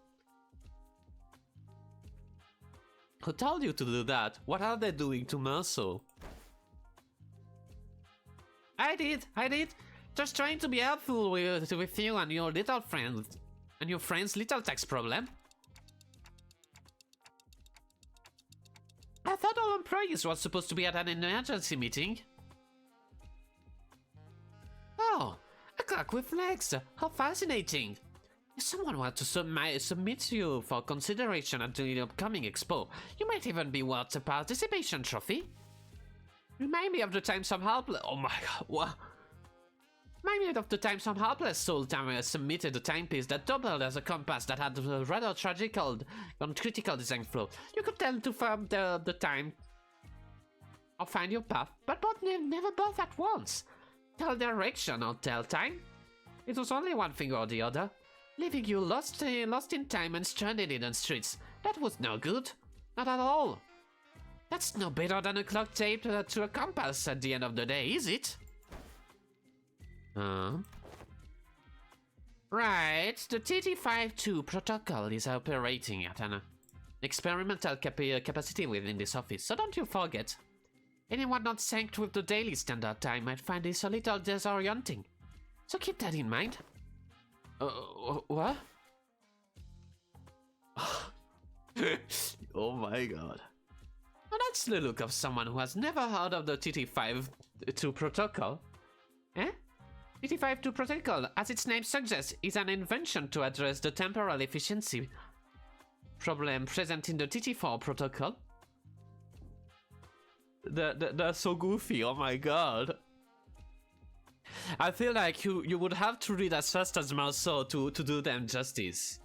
Who told you to do that? What are they doing to Marso? I did. Just trying to be helpful with you and your little friend, and your friend's little tax problem. I thought all employees were supposed to be at an emergency meeting. Oh, a clock with legs. How fascinating. If someone were to submit you for consideration at the upcoming expo, you might even be worth a participation trophy. Remind me of the time some helpless... Oh my god, what? Remind me of the time some helpless soul submitted a timepiece that doubled as a compass that had a rather tragical and critical design flaw. You could tell to firm the time or find your path, but never both at once. Tell direction or tell time. It was only one thing or the other, leaving you lost in time and stranded in the streets. That was no good. Not at all. That's no better than a clock taped to a compass at the end of the day, is it? Right, the TT52 protocol is operating at an experimental capacity within this office, so don't you forget. Anyone not synced with the daily standard time might find this a little disorienting. So keep that in mind. What? Oh my god. Well, that's the look of someone who has never heard of the TT52 protocol. Eh? TT52 protocol, as its name suggests, is an invention to address the temporal efficiency problem present in the TT4 protocol. They're so goofy, oh my god. I feel like you would have to read as fast as Marceau to do them justice.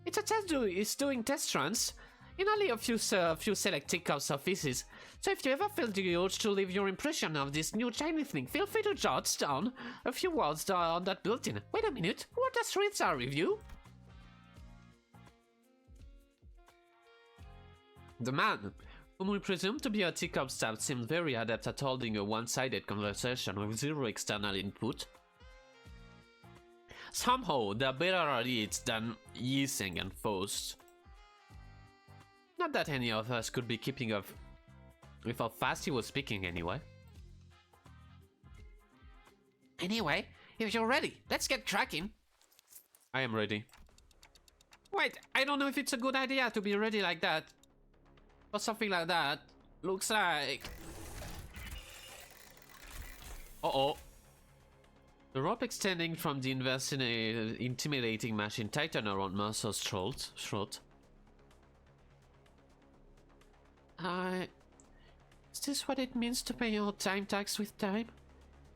It's doing test runs in only a few selected cops offices, so if you ever feel the urge to leave your impression of this new shiny thing, feel free to jot down a few words on that bulletin. Wait a minute, what does reads our review? The man, whom we presume to be a teacup staff, seemed very adept at holding a one-sided conversation with zero external input. Somehow, they're better at it than Yiseng and Faust. Not that any of us could be keeping up with how fast he was speaking anyway. Anyway, if you're ready, let's get cracking. I am ready. Wait, I don't know if it's a good idea to be ready like that. Or something like that. Looks like... Uh-oh. The rope extending from the intimidating machine tightened around Mercer's throat. Is this what it means to pay your time tax with time?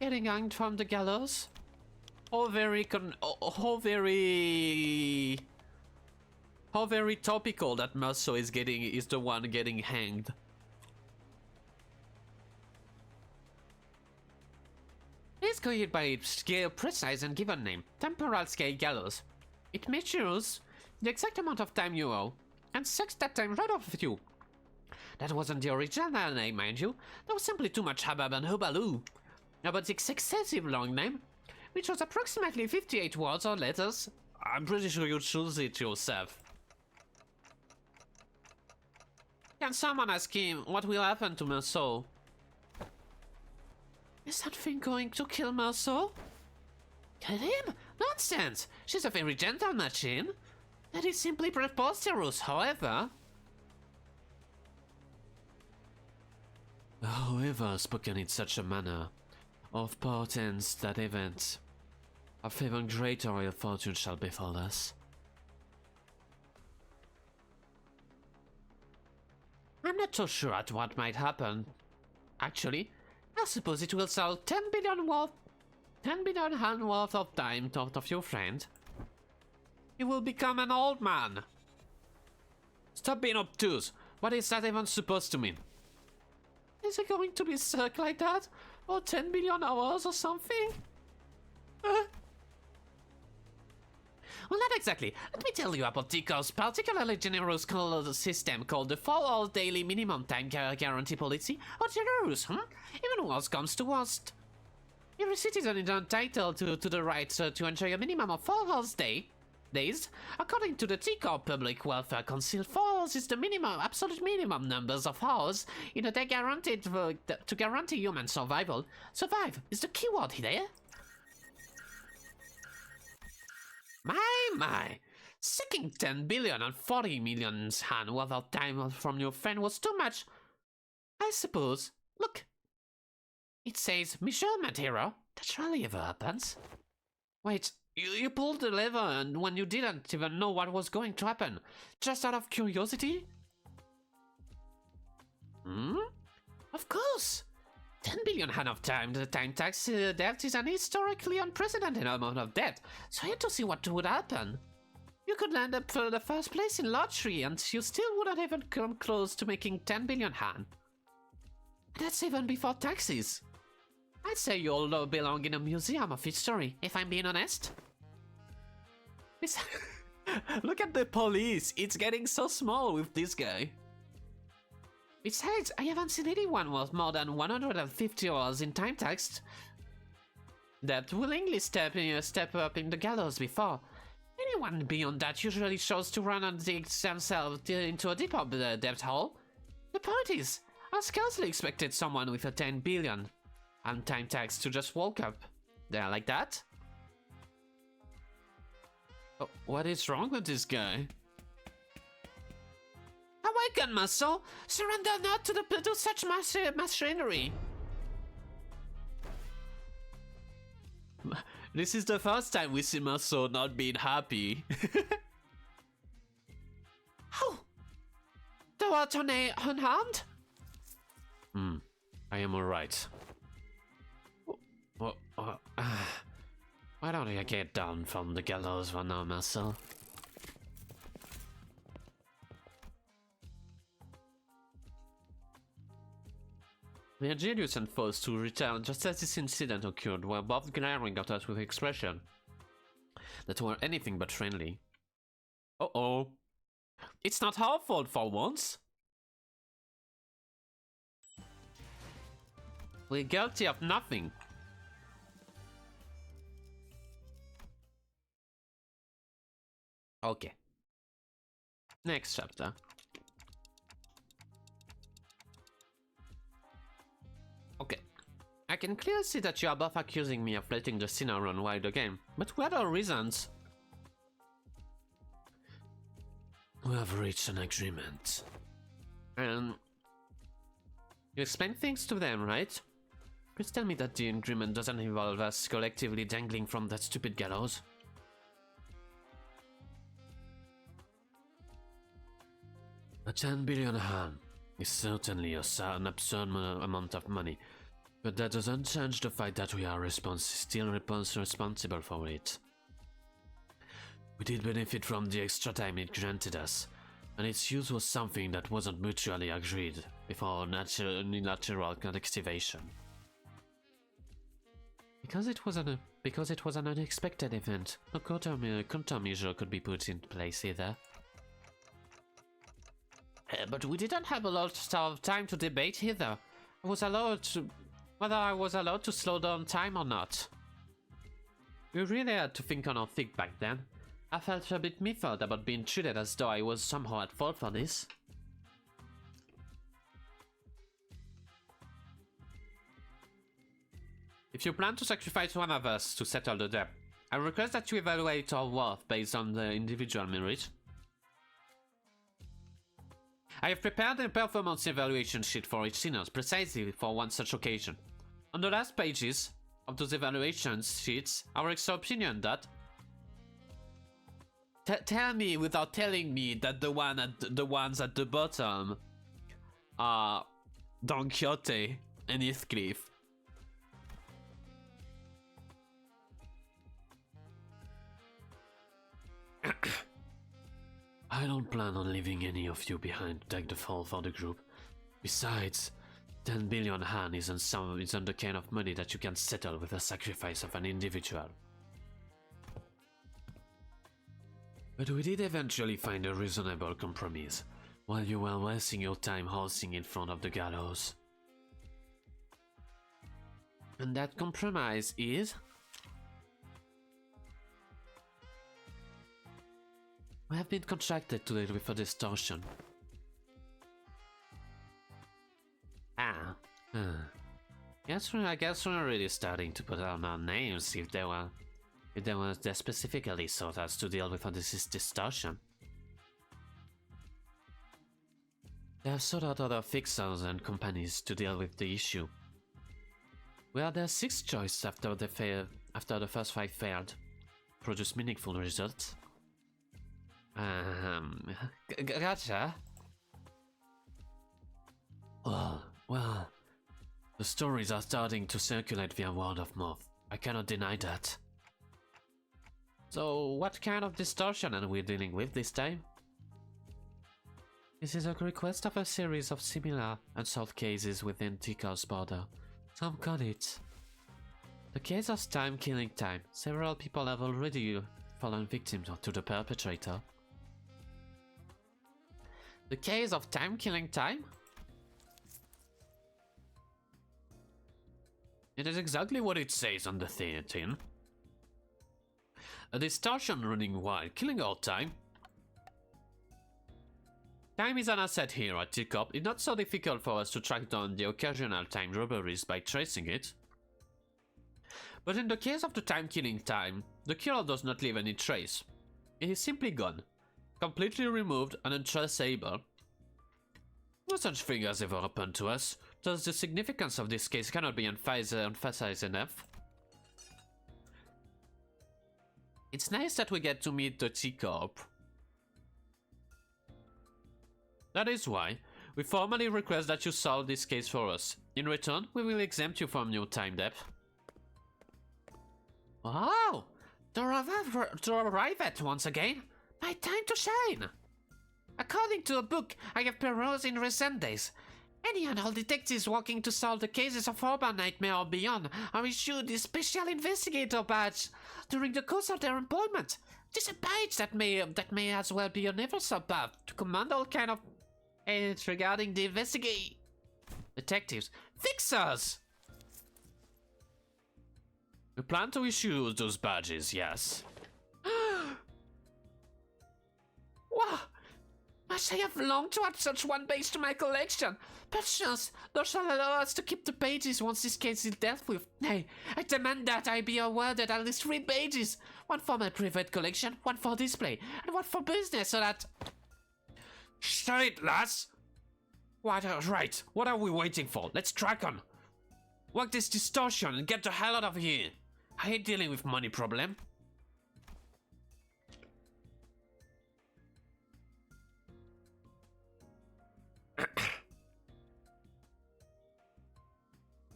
Getting hanged from the gallows? How very topical that Mercer is the one getting hanged. Please go it by its scale precise and given name, temporal scale gallows. It measures the exact amount of time you owe, and sucks that time right off of you. That wasn't the original name, mind you. There was simply too much hubbub and hubaloo about the excessive long name, which was approximately 58 words or letters. I'm pretty sure you chose it yourself. Can someone ask him what will happen to Merceau? Is that thing going to kill Merceau? Kill him? Nonsense! She's a very gentle machine. That is simply preposterous, however. Whoever spoken in such a manner of portents that event of even greater ill fortune shall befall us. I'm not so sure at what might happen. Actually, I suppose it will sell 10 billion Han worth of time out of your friend. He will become an old man. Stop being obtuse. What is that even supposed to mean? Is it going to be stuck like that? Or 10 billion hours or something? Well, not exactly. Let me tell you about Tico's particularly generous system called the 4 hours daily minimum time guarantee policy, or generous, Even worse comes to worst. Every citizen is entitled to the right to enjoy a minimum of 4 hours days. According to the Tico Public Welfare Council, 4 hours is the absolute minimum numbers of hours in a day guaranteed to guarantee human survival. Survive is the keyword here. My! Sucking 10 billion and 40 million Han worth of time from your friend was too much. I suppose. Look. It says measurement hero. That rarely ever happens. Wait, you pulled the lever and when you didn't even know what was going to happen. Just out of curiosity? Of course. 10 billion Han of time, the time tax debt is an historically unprecedented amount of debt, so I had to see what would happen. You could land up for the first place in lottery and you still wouldn't even come close to making 10 billion Han. That's even before taxes. I'd say you all belong in a museum of history, if I'm being honest. Look at the police, it's getting so small with this guy. Besides, I haven't seen anyone with more than 150 hours in time tax that willingly step up in the gallows before. Anyone beyond that usually chose to run and dig themselves into a deeper debt hole. The point is, I scarcely expected someone with a 10 billion and time tax to just walk up there like that. Oh, what is wrong with this guy? Awaken, Merceau! Surrender not to such machinery! This is the first time we see Merceau not being happy. Oh! Thou art unharmed? I am alright. Why don't you get down from the gallows for now, Merceau? We are genius and forced to return just as this incident occurred, while both glaring at us with expression that were anything but friendly. Uh-oh. It's not our fault for once. We're guilty of nothing. Okay. Next chapter. Okay. I can clearly see that you are both accusing me of letting the sinner run wild again, but what are reasons? We have reached an agreement. And you explained things to them, right? Please tell me that the agreement doesn't involve us collectively dangling from that stupid gallows. A 10 billion Han is certainly an absurd amount of money, but that doesn't change the fact that we are still responsible for it. We did benefit from the extra time it granted us, and its use was something that wasn't mutually agreed before natural activation. Because it was an unexpected event. No countermeasure could be put in place either. But we didn't have a lot of time to debate either. Whether I was allowed to slow down time or not. We really had to think on our feet back then. I felt a bit miffed about being treated as though I was somehow at fault for this. If you plan to sacrifice one of us to settle the debt, I request that you evaluate our worth based on the individual merit. I have prepared a performance evaluation sheet for each senior precisely for one such occasion. On the last pages of those evaluation sheets, our extra opinion that tell me without telling me that the ones at the bottom are Don Quixote and Heathcliff. I don't plan on leaving any of you behind to take the fall for the group. Besides, 10 billion Han isn't the kind of money that you can settle with the sacrifice of an individual. But we did eventually find a reasonable compromise, while you were wasting your time horsing in front of the gallows. And that compromise is... we have been contracted to deal with a distortion. I guess we're already starting to put on our names if they were specifically sought as to deal with this distortion. They have sought out other fixers and companies to deal with the issue. We are their sixth choice after the first 5 failed. Produce meaningful results. Gotcha. Well, the stories are starting to circulate via word of mouth. I cannot deny that. So, what kind of distortion are we dealing with this time? This is a request of a series of similar unsolved cases within Tikar's border. Some call it the case of time killing time. Several people have already fallen victim to the perpetrator. The case of time killing time? It is exactly what it says on the tin. A distortion running wild, killing all time. Time is an asset here at T-Corp. It's not so difficult for us to track down the occasional time robberies by tracing it. But in the case of the time killing time, the killer does not leave any trace. It is simply gone. Completely removed and untraceable. No such thing has ever happened to us, thus the significance of this case cannot be emphasized enough. It's nice that we get to meet the T-Corp. That is why we formally request that you solve this case for us. In return, we will exempt you from your time debt. Wow! To arrive at once again, my time to shine! According to a book I have perused in recent days, any and all detectives working to solve the cases of Urban Nightmare or beyond are issued a special investigator badge during the course of their employment. This is a badge that may as well be a universal path to command all kind of aids regarding the detectives. Fixers! We plan to issue those badges, yes. Wow! I have longed to add such one page to my collection. Perchance, thou shalt allow us to keep the pages once this case is dealt with. Nay, I demand that I be awarded at least 3 pages. One for my private collection, one for display, and one for business so that... Shut it, lass! Right, what are we waiting for? Let's track on. Work this distortion and get the hell out of here. I hate dealing with money problem.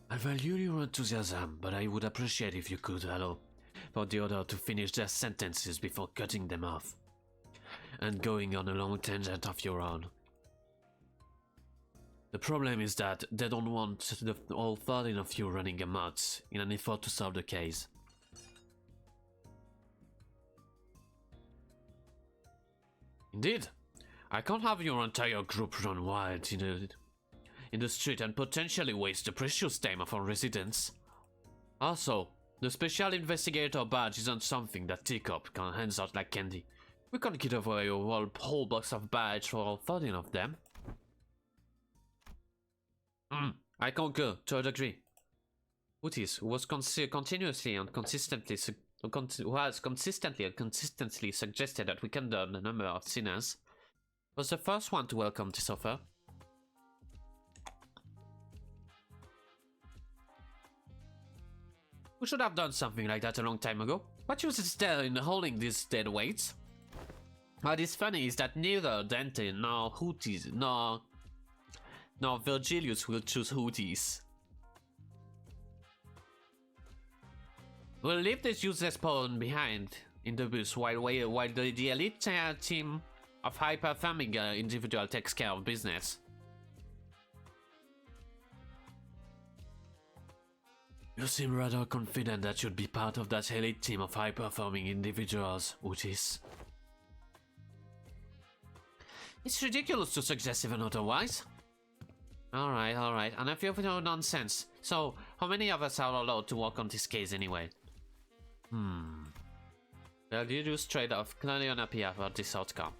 I value your enthusiasm, but I would appreciate if you could allow for the other to finish their sentences before cutting them off and going on a long tangent of your own. The problem is that they don't want all 13 of you running a mod in an effort to solve the case. Indeed, I can't have your entire group run wild in the street and potentially waste the precious time of our residents. Also, the special investigator badge isn't something that Teacup can hands out like candy. We can't give away a whole box of badges for all 13 of them. I concur, to a degree. Hooties, who was continuously and consistently suggested that we condone a number of sinners, was the first one to welcome this offer. We should have done something like that a long time ago. What use is there in holding these dead weights? What is funny is that neither Dante nor Hooties nor Virgilius will choose Hooties. We'll leave this useless pawn behind in the bus while the elite team of high-performing individual takes care of business. You seem rather confident that you'd be part of that elite team of high-performing individuals, Hooties. It's ridiculous to suggest even otherwise. Alright, enough of your nonsense. So, how many of us are allowed to work on this case anyway? Well, you do straight off, clearly unhappy about this outcome.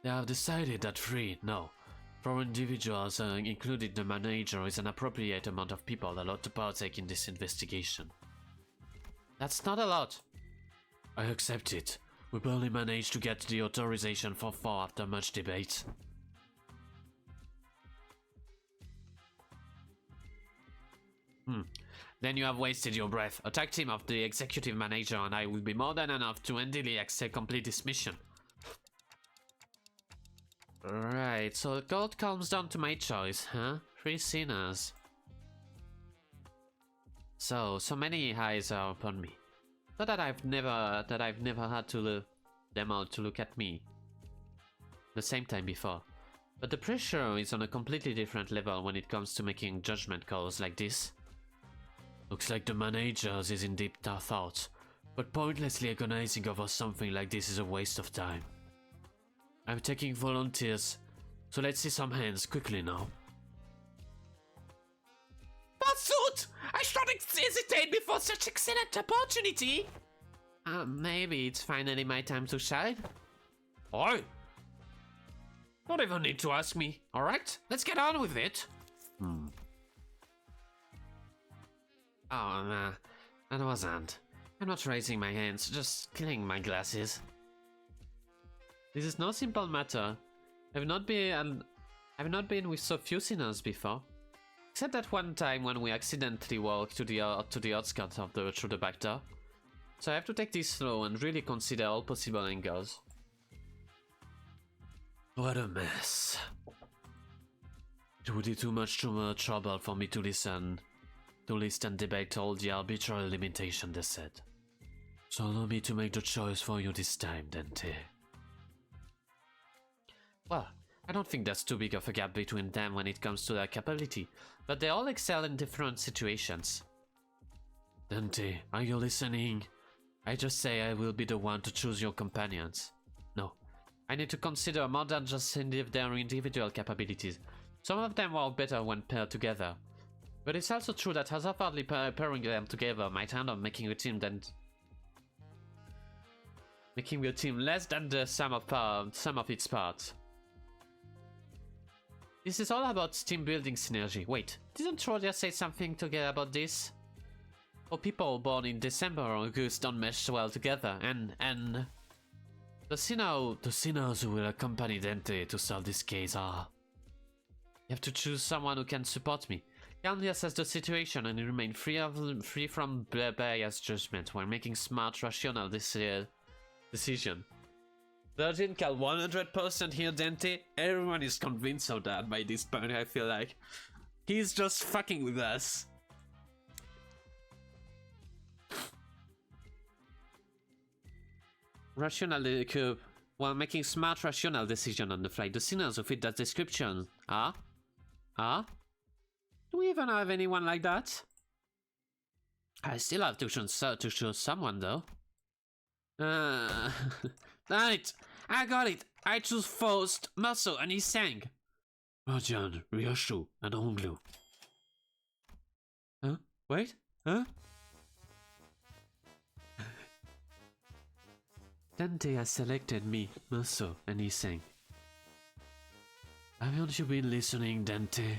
They have decided that 4 individuals, including the manager, is an appropriate amount of people allowed to partake in this investigation. That's not a lot. I accept it. We barely managed to get the authorization for 4 after much debate. Then you have wasted your breath. A tag team of the executive manager and I will be more than enough to endily complete this mission. Right, so the gold comes down to my choice, huh? 3 sinners. So many eyes are upon me. Not that I've never had to them all to look at me the same time before. But the pressure is on a completely different level when it comes to making judgment calls like this. Looks like the managers is in deep thought, but pointlessly agonizing over something like this is a waste of time. I'm taking volunteers, so let's see some hands quickly now. Pursuit! I shouldn't hesitate before such excellent opportunity! Maybe it's finally my time to shine? Oi! Don't even need to ask me, alright? Let's get on with it! Oh, nah, that wasn't. I'm not raising my hands, just cleaning my glasses. This is no simple matter. I've not been with so few sinners before. Except that one time when we accidentally walked to the outskirts of through the back door. So I have to take this slow and really consider all possible angles. What a mess. It would be too much trouble for me to list and debate all the arbitrary limitations they said. So allow me to make the choice for you this time, Dante. Well, I don't think there's too big of a gap between them when it comes to their capability, but they all excel in different situations. Dante, are you listening? I just say I will be the one to choose your companions. No, I need to consider more than just their individual capabilities. Some of them are better when paired together. But it's also true that haphazardly pairing them together might end up making the team less than the sum of its parts. This is all about team building synergy. Wait, didn't Trodia say something together about this? Or people born in December or August don't mesh well together, and the sinners who will accompany Dante to solve this case are. You have to choose someone who can support me. Calmly assess the situation and remain free from biased judgment while making smart, rational decision. Virgin Cal 100% here, Dante. Everyone is convinced of that by this point, I feel like. He's just fucking with us. Rational while making smart, rational decisions on the fly. The sinners who fit that description. Ah? Ah? Do we even have anyone like that? I still have to choose someone, though. Right, I got it. I choose Faust, Maso, and Iseng. Rajan, Ryoshu, and Hong Lu. Huh? Wait? Huh? Dante has selected me, Maso, and Iseng. Haven't you been listening, Dante?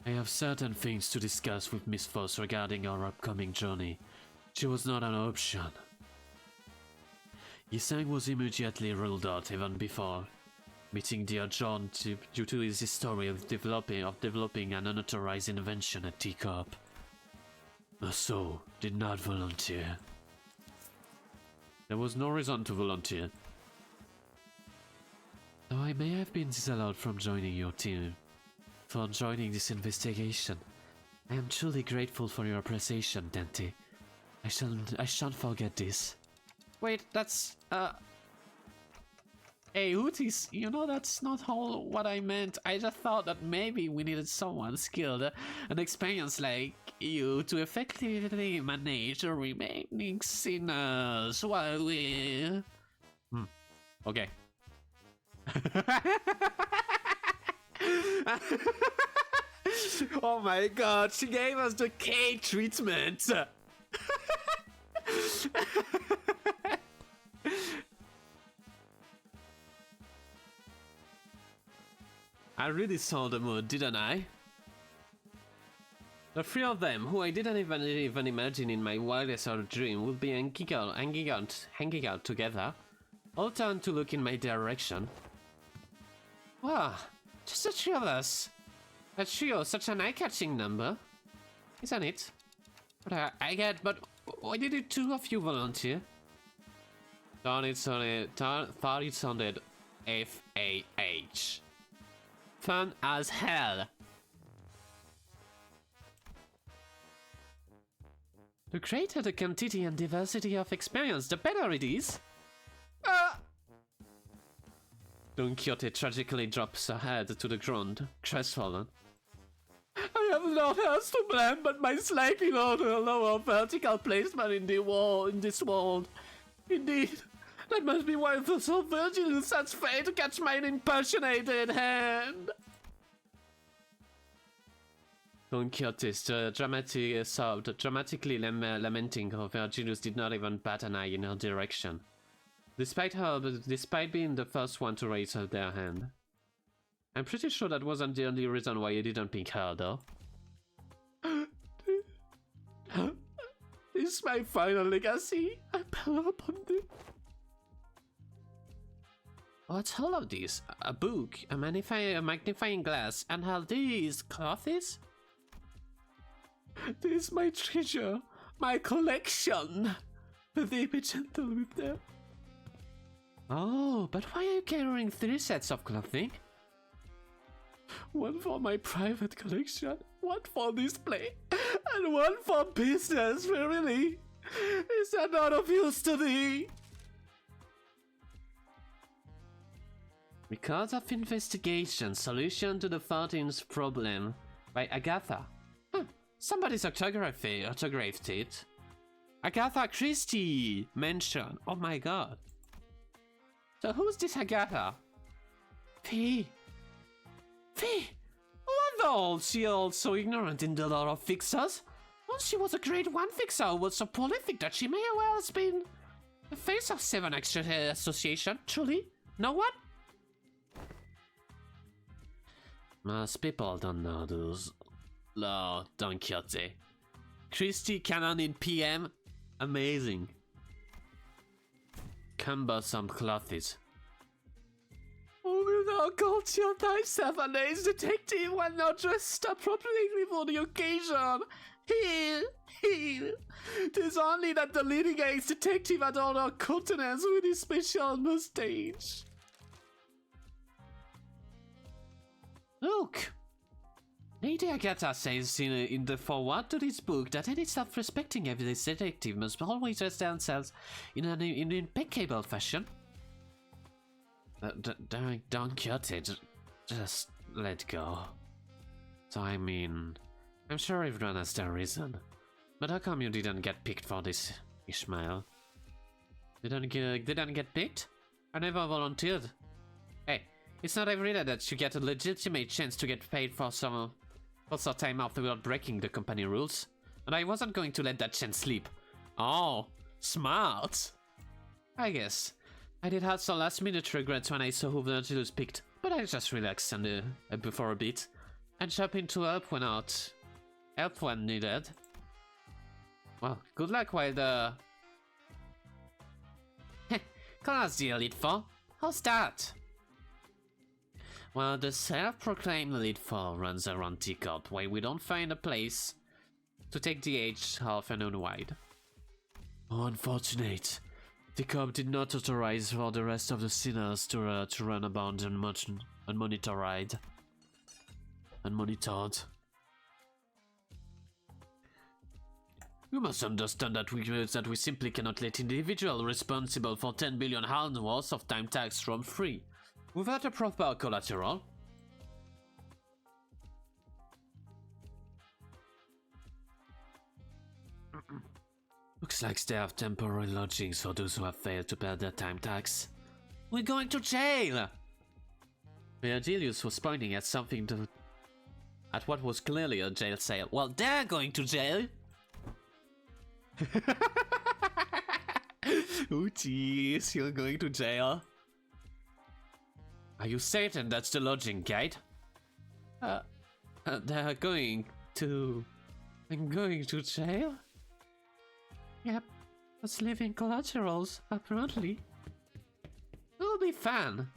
I have certain things to discuss with Miss Foss regarding our upcoming journey. She was not an option. Yisang was immediately ruled out even before meeting dear John due to his history of developing an unauthorized invention at Teacup. Maso did not volunteer. There was no reason to volunteer. Though I may have been disallowed from joining your team, for joining this investigation, I am truly grateful for your appreciation, Dante. I shan't forget this. Wait, that's, Hey, Hooties, you know that's not all what I meant. I just thought that maybe we needed someone skilled and experienced like you to effectively manage the remaining sinners while we... Okay. Oh my god, she gave us the K treatment! I really saw the mood, didn't I? The three of them, who I didn't even imagine in my wildest dream, would be hanging out together, all turned to look in my direction. Wow, just the three of us. A trio, such an eye-catching number, isn't it? But I get, but why did the two of you volunteer? Thought it sounded F-A-H. Fun as hell. The greater the quantity and diversity of experience, the better it is. Don Quixote tragically drops her head to the ground, crestfallen. I have no else to blame but my slightly lower vertical placement in this world. Indeed, that must be why I feel so vigilant such fate to catch my impassionated hand. Don Quixote sobbed, dramatically lamenting how Virgilius did not even bat an eye in her direction, despite being the first one to raise their hand. I'm pretty sure that wasn't the only reason why he didn't pick her, though. This is my final legacy. I bear upon them. What's all of this? A book, a magnifying glass, and all these clothes? This is my treasure, my collection. They be gentle with them. Oh, but why are you carrying 3 sets of clothing? One for my private collection, one for display, and one for business, really? Is that not of use to thee? Records of Investigation, Solution to the 14th Problem by Agatha. Somebody's autographed it. Agatha Christie mentioned. Oh my god. So who's this Agatha? Fee? What the hell? She also ignorant in the lore of fixers? Once she was a grade 1 fixer who was so prolific that she may well have been the face of 7 Extra Association. Truly? No one? Most people don't know those. No, Don Quixote. Christie Cannon in PM? Amazing. Cumbersome clothes. Oh, now called your nice 7 days detective when not dressed appropriately for the occasion. Here. Tis only that the leading ace detective had all her countenance with his special mustache. Look. Lady Agatha says in the foreword to this book that any self-respecting evidence detective must always dress themselves in an impeccable fashion. Don't cut it. Just let go. So I mean, I'm sure everyone has their reason. But how come you didn't get picked for this, Ishmael? Didn't get picked? I never volunteered. Hey, it's not every day that you get a legitimate chance to get paid for some time off without breaking the company rules. And I wasn't going to let that chance slip. Oh, smart. I guess. I did have some last minute regrets when I saw who the Nautilus picked, but I just relaxed for a bit and jumped in to help when needed. Well, good luck while the Class the Elite Four. How's that? Well, the self-proclaimed Elite Four runs around Teacup while we don't find a place to take the edge half and unwide. Oh, unfortunate. Teacup did not authorize for the rest of the sinners to run about unmonitored. You must understand that we simply cannot let individuals responsible for 10 billion pounds worth of time tax roam free without a proper collateral. Looks like they have temporary lodgings for those who have failed to pay their time tax. We're going to jail! Virgilius was pointing at at what was clearly a jail cell. Well, they're going to jail! Oh jeez, you're going to jail? Are you certain that's the lodging guide? They're going to... I'm going to jail? Yep, that's living collaterals, apparently. It'll be fun.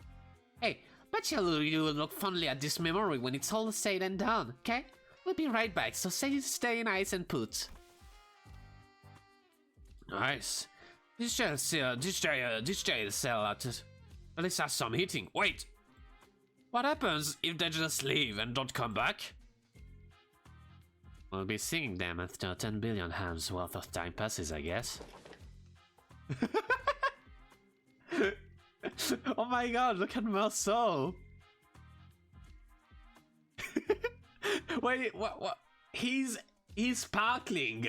Hey, bet you will look fondly at this memory when it's all said and done, okay? We'll be right back, so stay nice and put. Nice. This jail cell at least has some heating. Wait! What happens if they just leave and don't come back? We'll be seeing them after 10 billion hands worth of time passes, I guess. Oh my god, look at Marceau! Wait, what? He's sparkling!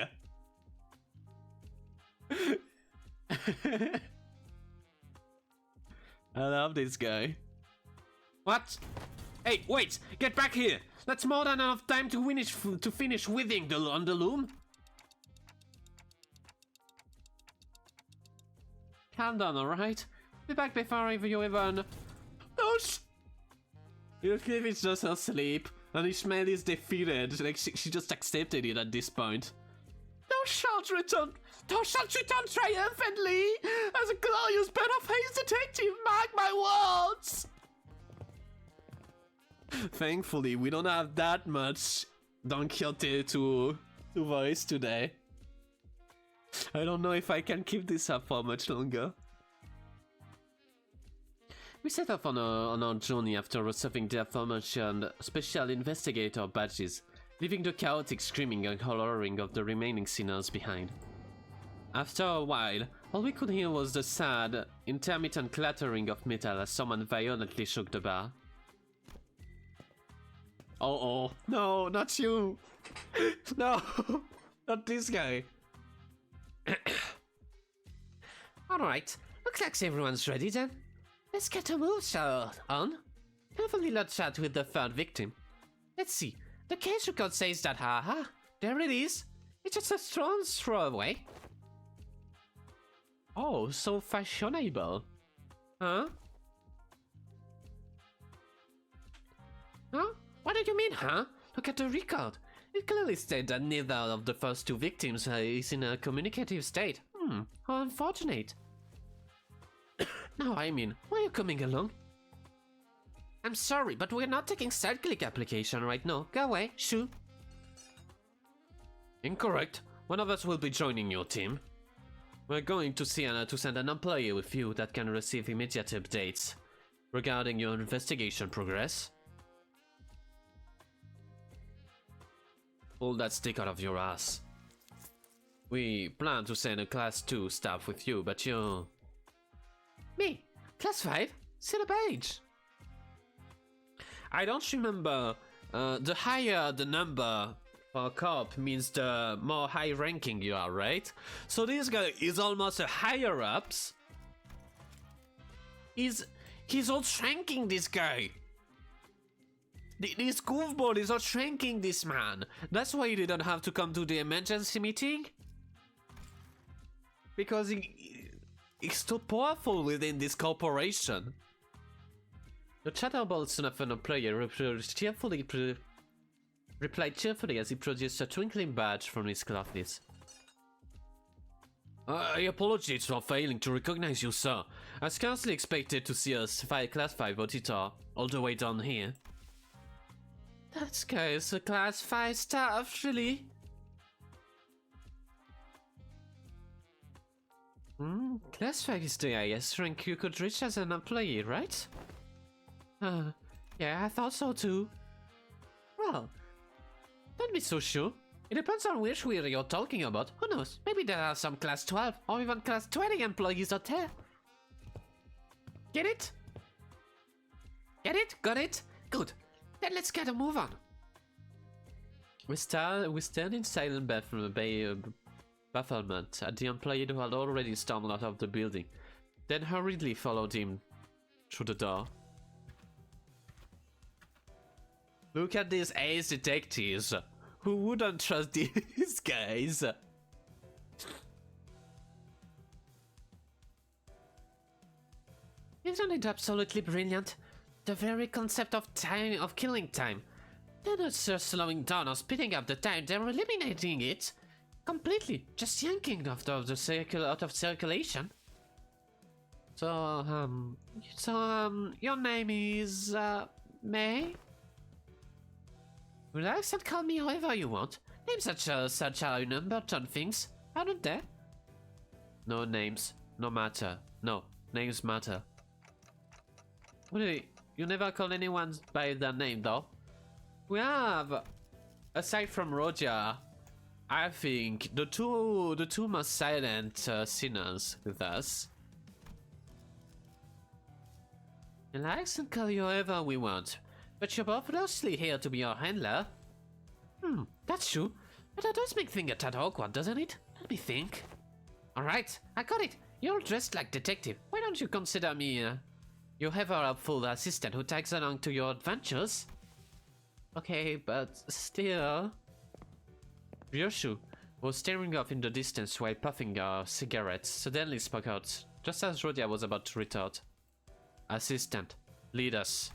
I love this guy. What? Hey, wait! Get back here! That's more than enough time to finish weaving on the loom. Calm down, alright? Be back before you even... Oh You think it's just her sleep, and Ishmael is defeated. Like she just accepted it at this point. Thou shalt return triumphantly as a glorious bird-of-face detective, mark my words! Thankfully, we don't have that much Don Quixote to voice today. I don't know if I can keep this up for much longer. We set off on our journey after receiving the aforementioned special investigator badges, leaving the chaotic screaming and hollering of the remaining sinners behind. After a while, all we could hear was the sad, intermittent clattering of metal as someone violently shook the bar. Oh, no, not you! No, not this guy. Alright, looks like everyone's ready then. Let's get a move on. Have a little chat with the third victim. Let's see, the case record says that, haha, there it is. It's just a stone's throw away. Oh, so fashionable. Huh? Huh? What do you mean, huh? Look at the record. It clearly states that neither of the first two victims is in a communicative state. How unfortunate. Now, I mean, why are you coming along? I'm sorry, but we're not taking side-click application right now. Go away, shoo. Incorrect. One of us will be joining your team. We're going to send an employee with you that can receive immediate updates regarding your investigation progress. Pull that stick out of your ass. We plan to send a Class 2 staff with you, but you... Me? Class 5? See the page. I don't remember. The higher the number for a cop means the more high ranking you are, right? So this guy is almost a higher ups. He's outranking this guy. This goofball is outranking this man. That's why he didn't have to come to the emergency meeting. Because he's too powerful within this corporation. The chatterball son of an employee replied cheerfully as he produced a twinkling badge from his clothes. I apologize for failing to recognize you, sir. I scarcely expected to see a class 5 auditor all the way down here. That guy is a class 5 staff, really? Class 5 is the highest rank you could reach as an employee, right? Yeah, I thought so too. Well, don't be so sure. It depends on which weird you're talking about. Who knows? Maybe there are some class 12 or even class 20 employees out there. Get it? Get it? Got it? Good. Then let's get a move on. We stand in silent bafflement at the employee who had already stormed out of the building, then hurriedly followed him through the door. Look at these ace detectives. Who wouldn't trust these guys? Isn't it absolutely brilliant? The very concept of time, of killing time. They're not just slowing down or speeding up the time, they're eliminating it completely, just yanking out of circulation. So, your name is, May? Relax and call me however you want. Names such are numbered on things, aren't they? No names, no matter. No, names matter. Really, you never call anyone by their name, though? We have, aside from Roger, I think the two most silent sinners with us. Relax and call you however we want. But you're both mostly here to be our handler. That's true. But that does make things a tad awkward, doesn't it? Let me think. Alright, I got it. You're dressed like detective. Why don't you consider me your ever-helpful assistant who tags along to your adventures? Okay, but still... Ryoshu was staring off in the distance while puffing a cigarette, suddenly spoke out, just as Rodia was about to retort. Assistant, lead us.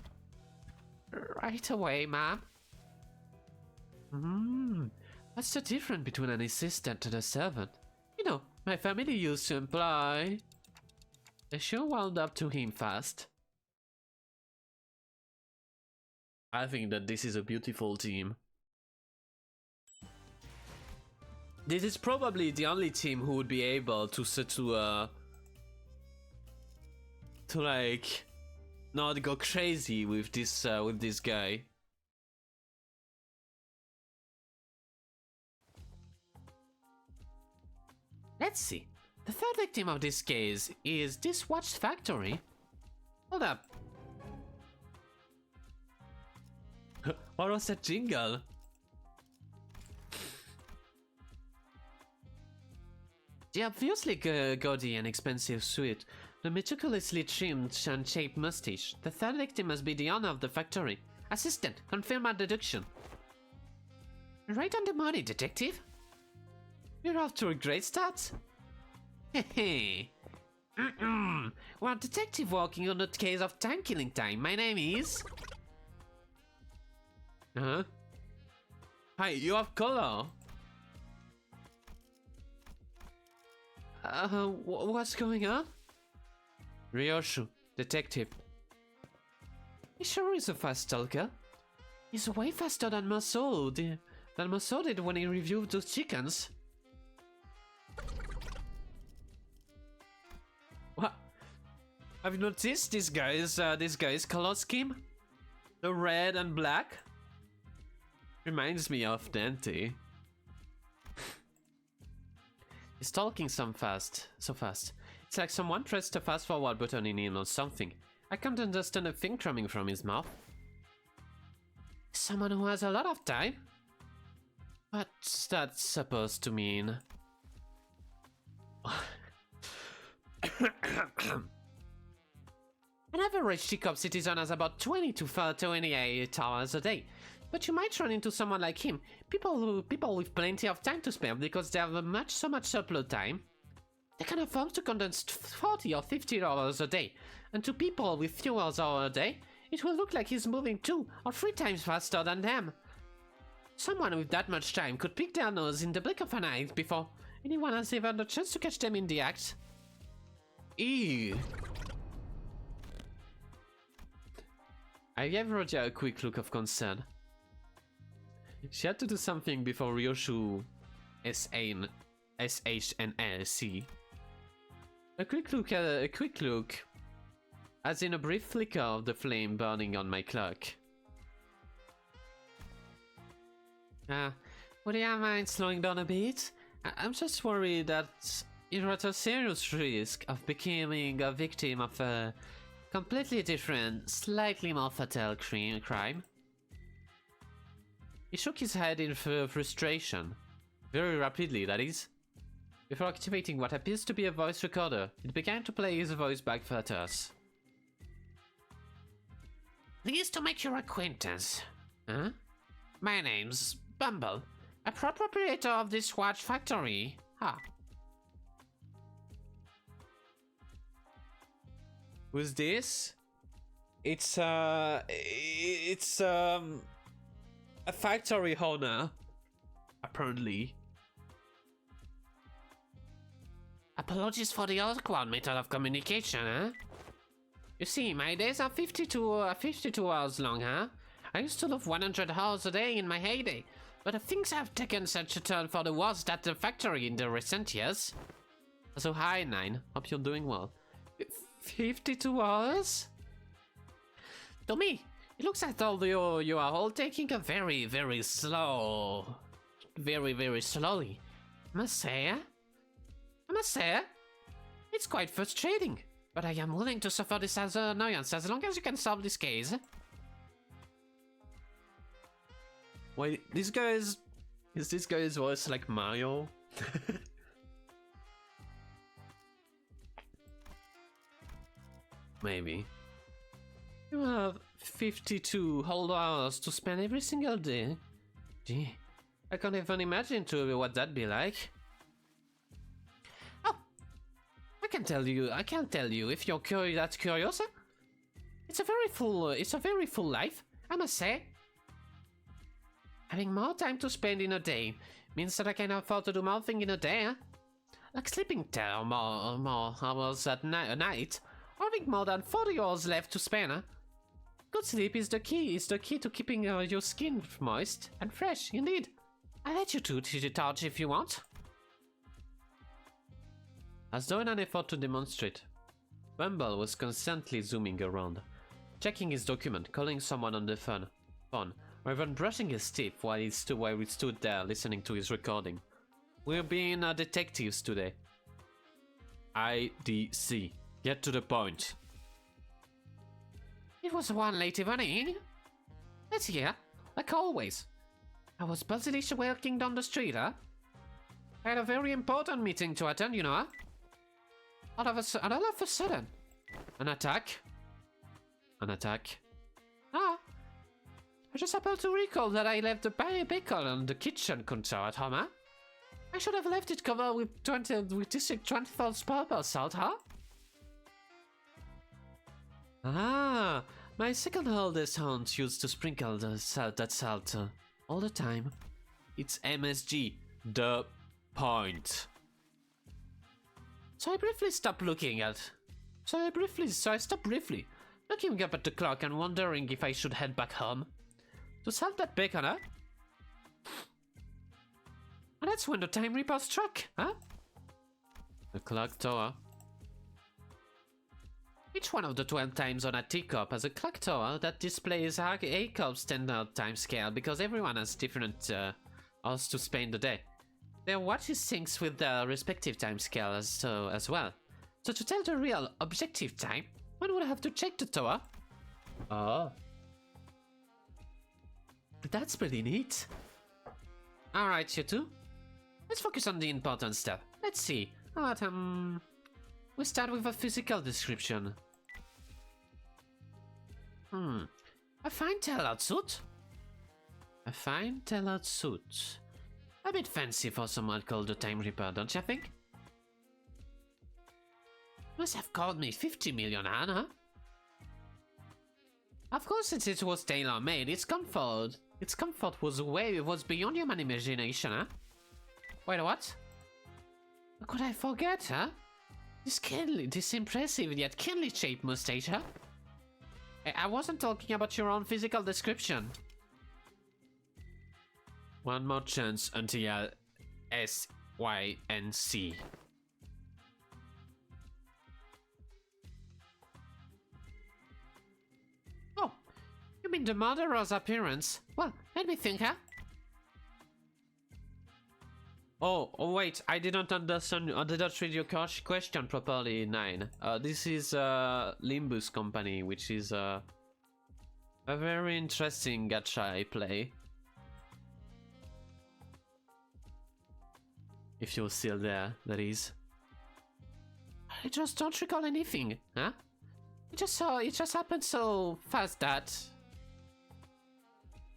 Right away, ma'am. What's the difference between an assistant and a servant? You know, my family used to imply... They sure wound up to him fast. I think that this is a beautiful team. This is probably the only team who would be able to like not go crazy with this guy. Let's see. The third victim of this case is this watch factory. Hold up. What was that jingle? The obviously gaudy and expensive suit, the meticulously trimmed and shaped mustache. The third victim must be the owner of the factory. Assistant, confirm my deduction. Right on the money, detective. You're off to a great start. Hehe. We're a detective working on the case of time killing time. My name is... Hi, you have color. What's going on? Ryoshu, detective. He sure is a fast stalker. He's way faster than Maso did when he reviewed those chickens. What? Have you noticed this guy's color scheme? The red and black? Reminds me of Dante. He's talking so fast. It's like someone pressed the fast forward button in him or something. I can't understand a thing coming from his mouth. Someone who has a lot of time? What's that supposed to mean? An average teacup citizen has about 20 to 28 hours a day. But you might run into someone like him. People with plenty of time to spare because they have so much surplus time. They can afford to condense 40 or 50 hours a day. And to people with few hours a day, it will look like he's moving 2 or 3 times faster than them. Someone with that much time could pick their nose in the blink of an eye before anyone has even the chance to catch them in the act. Ew. I gave Roger a quick look of concern. She had to do something before Ryoshu SHNLC. A quick look, as in a brief flicker of the flame burning on my clock. Would you mind slowing down a bit? I'm just worried that you're at a serious risk of becoming a victim of a completely different, slightly more fatal crime. He shook his head in frustration. Very rapidly, that is. Before activating what appears to be a voice recorder, it began to play his voice back at us. Pleased to make your acquaintance. Huh? My name's Bumble, a proprietor of this watch factory. Who's this? It's a factory owner, apparently. Apologies for the awkward method of communication, huh? You see, my days are 52 hours long, huh? I used to love 100 hours a day in my heyday, but things have taken such a turn for the worse at the factory in the recent years. So hi, Nine. Hope you're doing well. 52 hours? To me, it looks as though you are all taking a very, very slowly. I must say, it's quite frustrating, but I am willing to suffer this as an annoyance as long as you can solve this case. Wait, is this guy's voice like Mario? Maybe. You have 52 whole hours to spend every single day. Gee, I can't even imagine what that'd be like. Oh, I can tell you if you're that curious. It's a very full life, I must say. Having more time to spend in a day means that I can afford to do more things in a day, like sleeping 10 or more hours a night, or having more than 40 hours left to spend. Good sleep is the key to keeping your skin moist and fresh, indeed. I'll let you toot it out if you want. As though in an effort to demonstrate, Bumble was constantly zooming around, checking his document, calling someone on the phone, or even brushing his teeth while he stood there listening to his recording. We're being detectives today. IDC. Get to the point. It was one late evening. Let's hear, like always. I was busily walking down the street, I had a very important meeting to attend, you know. All of a sudden, an attack. I just happened to recall that I left the bacon on the kitchen counter at home, I should have left it covered with District 24's purple salt, My second oldest aunt used to sprinkle that salt all the time. It's MSG, the point. So I stopped briefly looking up at the clock and wondering if I should head back home. To salt that bacon, And that's when the time reaper struck, The clock tower. Each one of the 12 times on a teacup has a clock tower that displays a cup standard time scale because everyone has different hours to spend the day. Their watches syncs with their respective time scale as well. So to tell the real objective time, One would have to check the tower. Oh. That's pretty neat. Alright, you two. Let's focus on the important stuff. Let's see. What, we start with a physical description. A fine tailored suit? A fine tailored suit. A bit fancy for someone called the Time Reaper, don't you think? Must have cost me 50 million, huh? Of course, since it was tailor-made, its comfort was beyond human imagination, huh? Wait, what? How could I forget, huh? This impressive yet keenly shaped mustache, huh? I wasn't talking about your own physical description. One more chance until S, Y, and C. Oh, you mean the murderer's appearance? Well, let me think, huh? Oh, wait, I didn't understand. I didn't read your question properly, 9. This is Limbus Company, which is a very interesting gacha I play. If you're still there, that is. I just don't recall anything, huh? It just happened so fast that.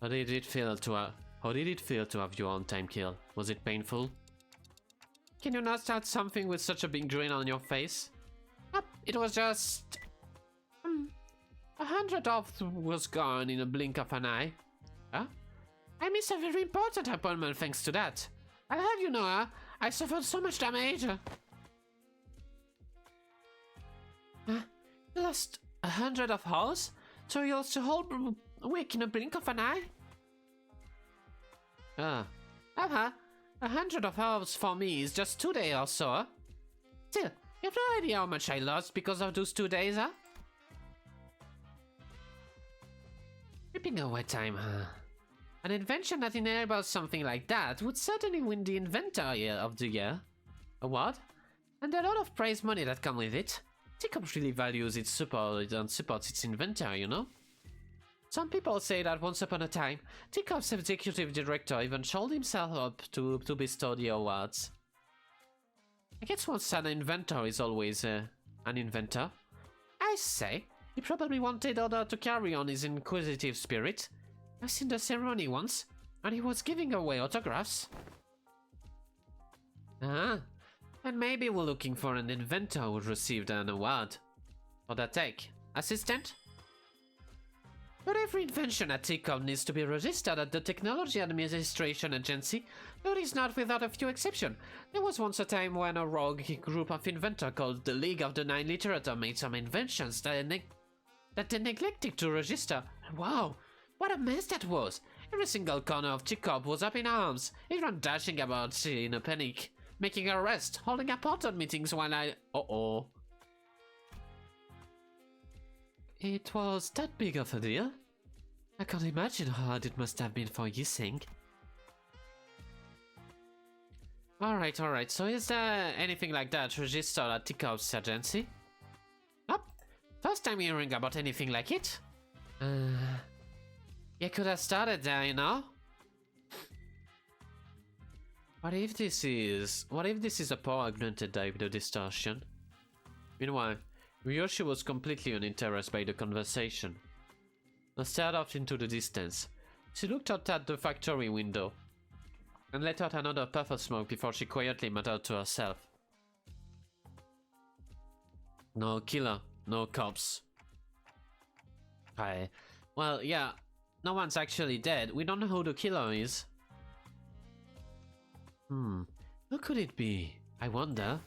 How did it feel to have your own time kill? Was it painful? Can you not start something with such a big grin on your face? Nope, it was just 100 off was gone in a blink of an eye. Huh? I missed a very important appointment thanks to that. I heard you know, I suffered so much damage. You lost 100 of hours? So you lost a whole week in a blink of an eye? 100 of hours for me is just 2 days or so. Still, you have no idea how much I lost because of those 2 days, huh? Ripping away time, huh? An invention that enables something like that would certainly win the Inventor of the Year award, and a lot of prize money that comes with it. Teacup really values its support and supports its inventor, you know? Some people say that once upon a time, Teacup's executive director even showed himself up to bestow the awards. I guess once an inventor is always an inventor. I say, he probably wanted Oda to carry on his inquisitive spirit. I've seen the ceremony once, and he was giving away autographs. And maybe we're looking for an inventor who received an award. For that tech. Assistant? But every invention at Teacup needs to be registered at the Technology Administration Agency, though it is not without a few exceptions. There was once a time when a rogue group of inventors called the League of the Nine Literature made some inventions that they neglected to register. Wow, what a mess that was! Every single corner of Teacup was up in arms, everyone dashing about in a panic, making arrests, holding important meetings while I... It was that big of a deal? I can't imagine how hard it must have been for Yising. Alright, so is there anything like that registered at Teacup's agency? Nope. First time hearing about anything like it. You could have started there, you know? What if this is a power-augmented diode distortion? Meanwhile, Ryoshi was completely uninterested by the conversation. I stared off into the distance. She looked out at the factory window and let out another puff of smoke before she quietly muttered to herself. No killer, no cops. Well, yeah, no one's actually dead. We don't know who the killer is. Who could it be? I wonder.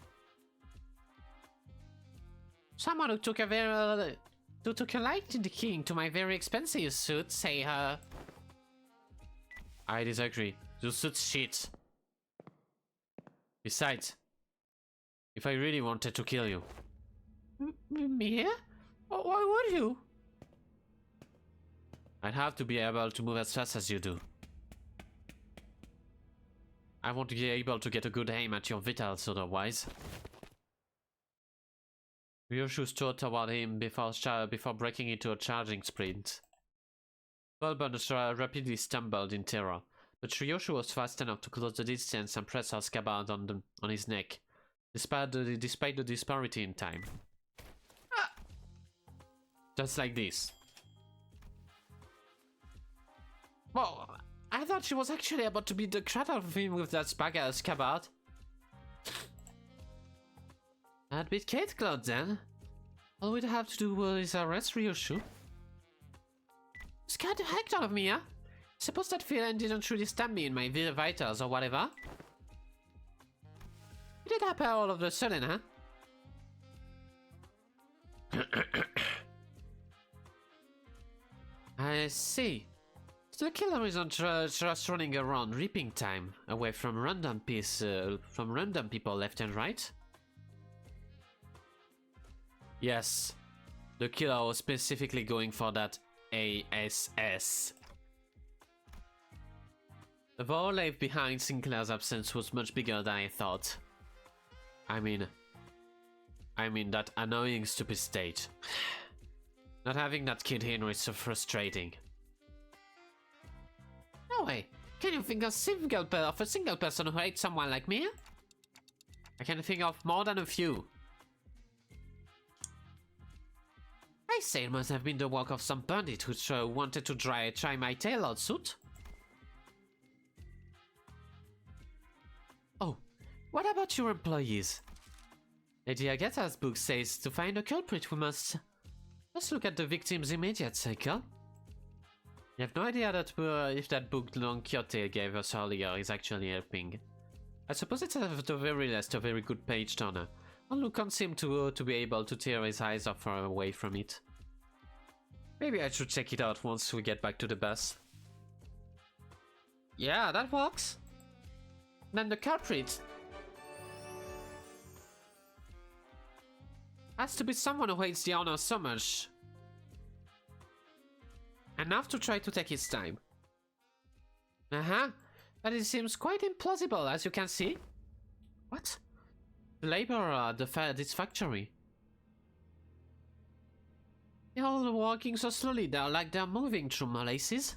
Someone who took a liking to my very expensive suit, say her. I disagree. The suit's shit. Besides, if I really wanted to kill you. Me? Why would you? I'd have to be able to move as fast as you do. I want to be able to get a good aim at your vitals otherwise. Ryoshu strode toward him before breaking into a charging sprint. Bulbun rapidly stumbled in terror, but Ryoshu was fast enough to close the distance and press her scabbard on his neck, despite the disparity in time. Just like this. Well, I thought she was actually about to beat the crap out of him with that scabbard. I'd beat Kate Cloud then. All we'd have to do is arrest Ryoshu. Scared the heck out of me, huh? Suppose that feeling didn't really stab me in my vitals or whatever. It did happen all of a sudden, huh? I see. So the killer isn't just running around reaping time away from random people left and right. Yes, the killer was specifically going for that ASS. The vow left behind Sinclair's absence was much bigger than I thought. I mean that annoying stupid state. Not having that kid here is so frustrating. No way! Can you think of a single person who hates someone like me? I can think of more than a few. I say it must have been the work of some bandit who wanted to try my tailor suit. Oh, what about your employees? Lady Agatha's book says to find a culprit we must look at the victim's immediate cycle. You have no idea that if that book Don Quixote gave us earlier is actually helping. I suppose it's at the very least a very good page turner. Hong Lu can't seem to be able to tear his eyes off or away from it. Maybe I should check it out once we get back to the bus. Yeah, that works. Then the culprit has to be someone who hates the honor so much. Enough to try to take his time. But it seems quite implausible, as you can see. What? The laborer at this factory. They're all walking so slowly, they're moving through molasses.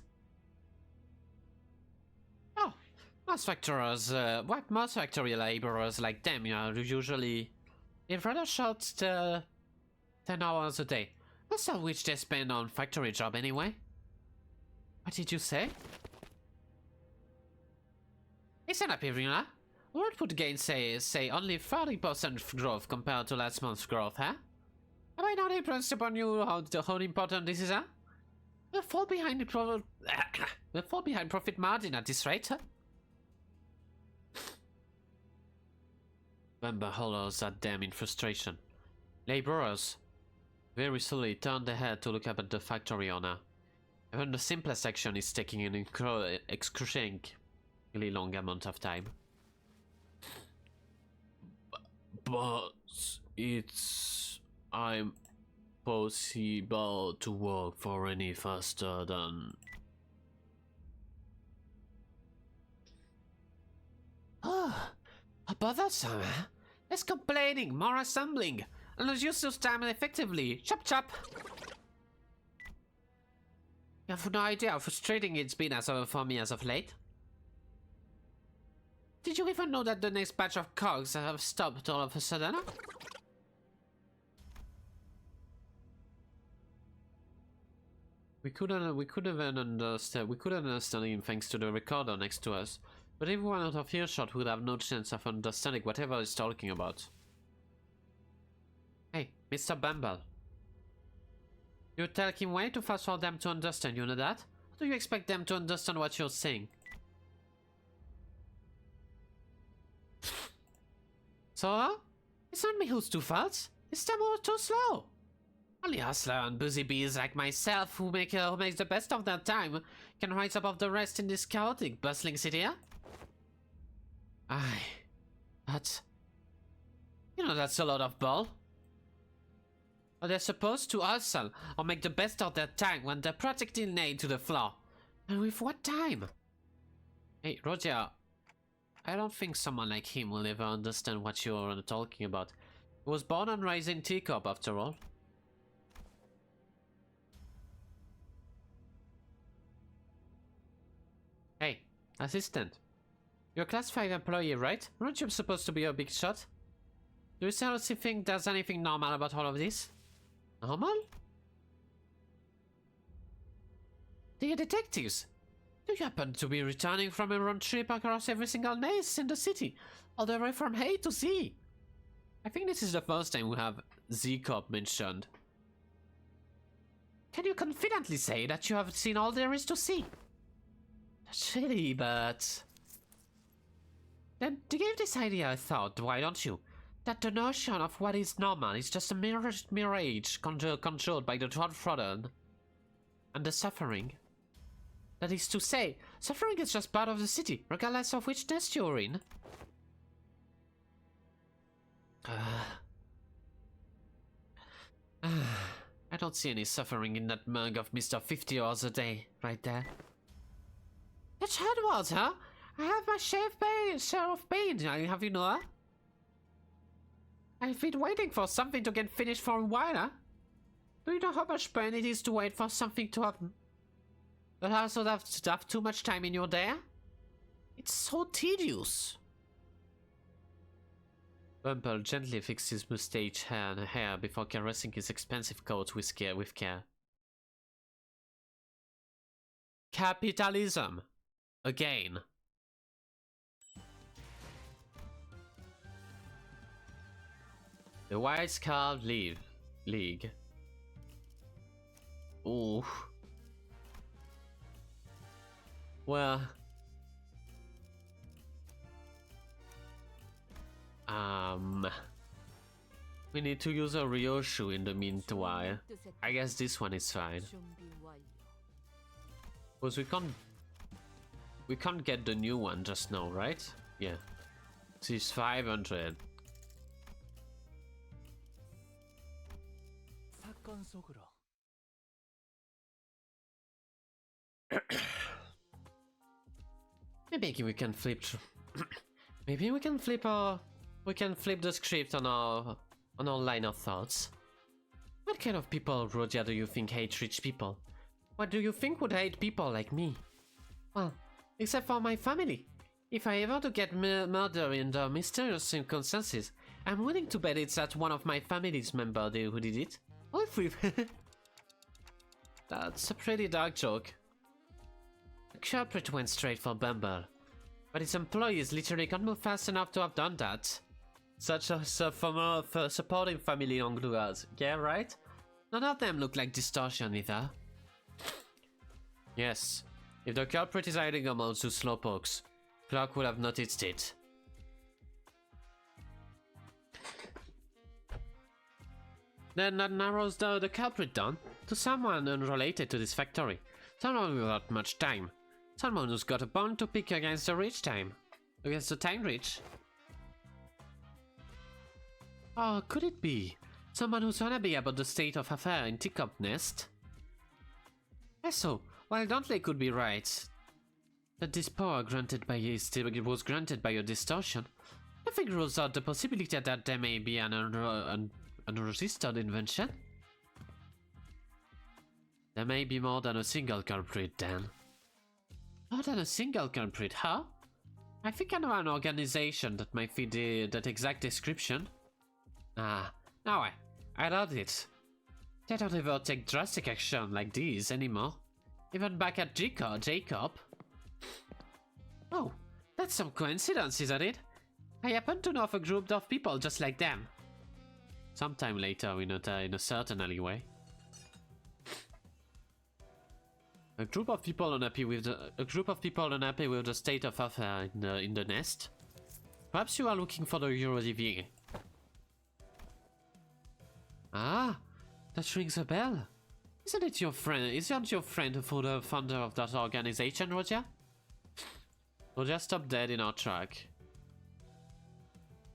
Oh, most factory laborers like them are usually in rather short 10 hours a day. Most of which they spend on factory job anyway. What did you say? Listen up, everyone. What would gain say only 30% growth compared to last month's growth, huh? Have I not impressed upon you how important this is, huh? We'll fall behind profit margin at this rate, huh? Member hollers at them in frustration. Laborers very slowly turned their head to look up at the factory owner. Even the simplest action is taking an excruciatingly long amount of time. But it's impossible to walk for any faster than... Oh, bothersome, huh? Less complaining, more assembling. And let's use this time effectively. Chop chop! You have no idea how frustrating it's been for me as of late. Did you even know that the next batch of cogs have stopped all of a sudden? We couldn't understand him thanks to the recorder next to us, but everyone out of earshot would have no chance of understanding whatever he's talking about. Hey, Mr. Bumble. You're talking way too fast for them to understand, you know that? How do you expect them to understand what you're saying? So, it's not me who's too fast, it's them who's too slow. Only hustler and busy bees like myself who makes the best of their time can rise above the rest in this chaotic, bustling city, huh? Aye, but... you know that's a lot of bull. Or they're supposed to hustle or make the best of their time when they're practically nailed to the floor. And with what time? Hey, Roger, I don't think someone like him will ever understand what you're talking about. He was born and raised in Teacup, after all. Hey, assistant. You're a Class 5 employee, right? Aren't you supposed to be a big shot? Do you seriously think there's anything normal about all of this? Normal? Dear detectives, do you happen to be returning from a road trip across every single maze in the city, all the way from A to Z? I think this is the first time we have Z-Cop mentioned. Can you confidently say that you have seen all there is to see? That's really, but... Then, to give this idea a thought, why don't you? That the notion of what is normal is just a mirage controlled by the downtrodden and the suffering. That is to say, suffering is just part of the city, regardless of which nest you're in. I don't see any suffering in that mug of Mr. 50 hours a day, right there. That's hard words, huh? I have my share of pain, have you know? I've been waiting for something to get finished for a while, huh? Do you know how much pain it is to wait for something to happen? But also have too much time in your day? It's so tedious. Bumble gently fixed his mustache hair before caressing his expensive coat with care. Capitalism. Again. The White Scarf League. Ooh. Well. We need to use a Ryoshu in the meanwhile. I guess this one is fine. Because we can't get the new one just now, right? Yeah. This is 500. 사건 속으로. Maybe we can flip. Maybe we can flip the script on our line of thoughts. What kind of people, Rodia, do you think hate rich people? What do you think would hate people like me? Well, except for my family. If I ever do get murdered in mysterious circumstances, I'm willing to bet it's that one of my family's members who did it. Or if we... That's a pretty dark joke. The culprit went straight for Bumble, but his employees literally can't move fast enough to have done that. Such as a former supporting family Hong Lu has. Yeah, right? None of them look like distortion either. Yes, if the culprit is hiding amongst the slowpokes, Clark would have noticed it. Then that narrows the culprit down to someone unrelated to this factory. Someone without much time. Someone who's got a bone to pick against the time rich. Oh, could it be someone who's unhappy about the state of affairs in Teacup Nest? So, while Dantley could be right that this power was granted by a distortion, nothing rules out the possibility that there may be an unregistered invention. There may be more than a single culprit then. More than a single culprit, huh? I think I know an organization that might fit that exact description. Ah, now I doubt it. They don't ever take drastic action like these anymore. Even back at Jacob. Oh, that's some coincidence, isn't it? I happen to know of a group of people just like them. Sometime later in a certain alleyway. A group of people unhappy with the state of affairs in the nest. Perhaps you are looking for the Eurodiving. Ah, that rings a bell. Isn't it your friend? Isn't your friend the founder of that organization, Roger? Roger stopped dead in our track.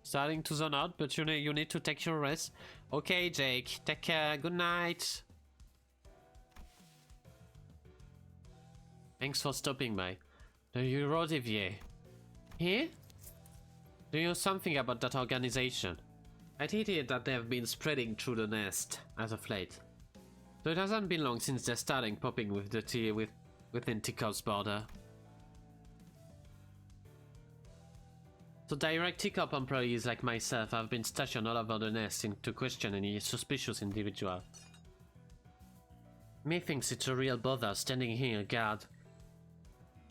Starting to zone out, but you need to take your rest. Okay, Jake. Take care. Good night. Thanks for stopping by. The Eurodivier. Here? Do you know something about that organization? I hear that they have been spreading through the nest as of late. So it hasn't been long since they're starting popping with the tea within Tikov's border. So direct Tikop employees like myself have been stationed all over the nest to question any suspicious individual. Methinks it's a real bother standing here, guard.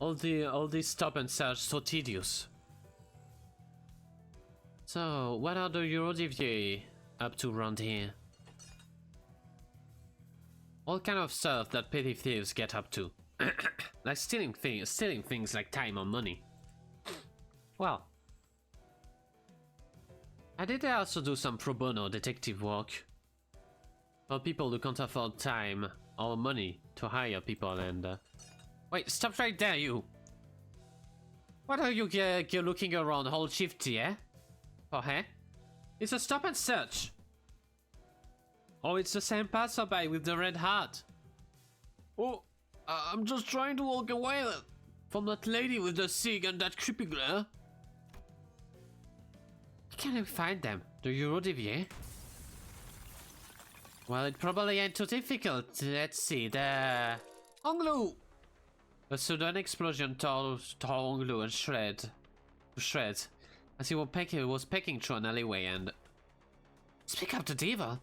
All this stop and search so tedious. So, what are the Eurodivier up to around here? All kind of stuff that petty thieves get up to. Like stealing things like time or money. Well, I did also do some pro bono detective work. For people who can't afford time or money to hire people and... Wait, stop right there, you! What are you looking around all shifty, eh? Oh, eh? It's a stop and search! Oh, it's the same passerby with the red hat. Oh, I'm just trying to walk away from that lady with the cig and that creepy glare. Can we find them? The Eurodivier? Well, it probably ain't too difficult. Let's see, the... Hong Lu! A sudden explosion tore Hong Lu to shreds as he was pecking through an alleyway and... Speak up to devil.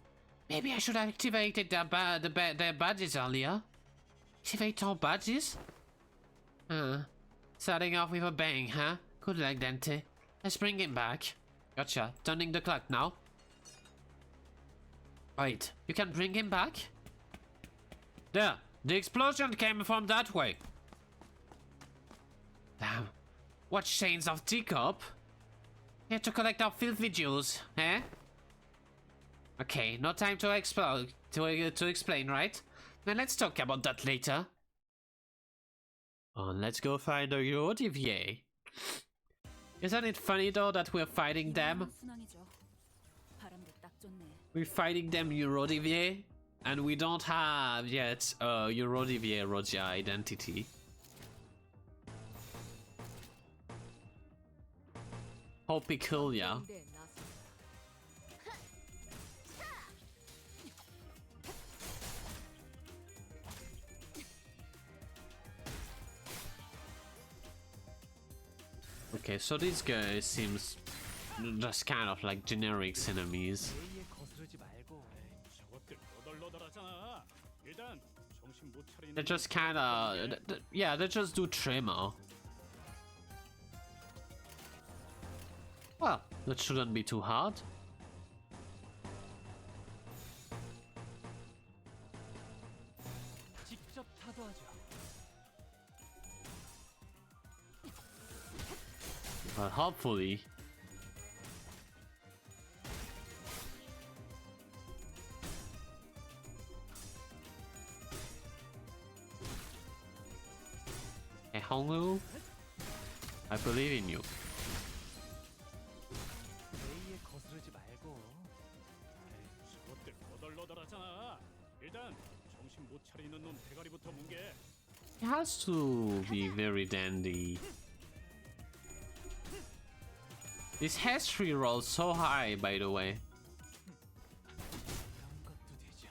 Maybe I should have activated their badges earlier. Activate all badges? Starting off with a bang, huh? Good luck, Dante. Let's bring him back. Gotcha. Turning the clock now. Wait, you can bring him back? There. The explosion came from that way. Damn. What chains of teacup? Here to collect our filthy jewels, eh? Okay, no time to explain, right? Then let's talk about that later. Oh, let's go find the Eurodivier. Isn't it funny though that we're fighting them? 순환이죠. 바람도 딱 좋네. We're fighting them Eurodivier, and we don't have yet a Eurodivier Roger identity. How peculiar. 네, 나섰다. Okay, so these guys seems just kind of like generic enemies. 예의에 거스르지 말고. 저것들 너덜너덜하잖아. 일단 정신 못 차리는. They just kind of, yeah, they just do tremor. Well, that shouldn't be too hard. 직접 타도하죠. Well, hopefully. Hey, Hong Lu, I believe in you. 예의에 거스르지 말고. 저것들 너덜너덜하잖아. 일단 정신 못 차리는 놈 대가리부터 뭉개. He has to be very dandy. This history rolls so high, by the way. 그런 것도 되죠.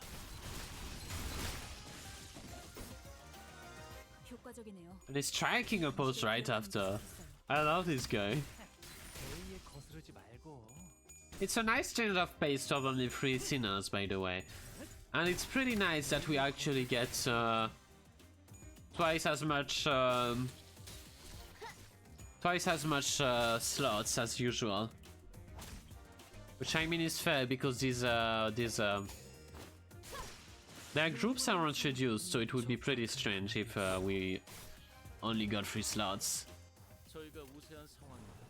효과적이네요. And he's striking a pose right after. I love this guy. 예의에 거스르지 말고. It's a nice change of pace of only 3 sinners, by the way. And it's pretty nice that we actually get twice as much slots as usual, which I mean is fair because their groups aren't reduced, so it would be pretty strange if we only got 3 slots. 저희가 우세한 상황입니다.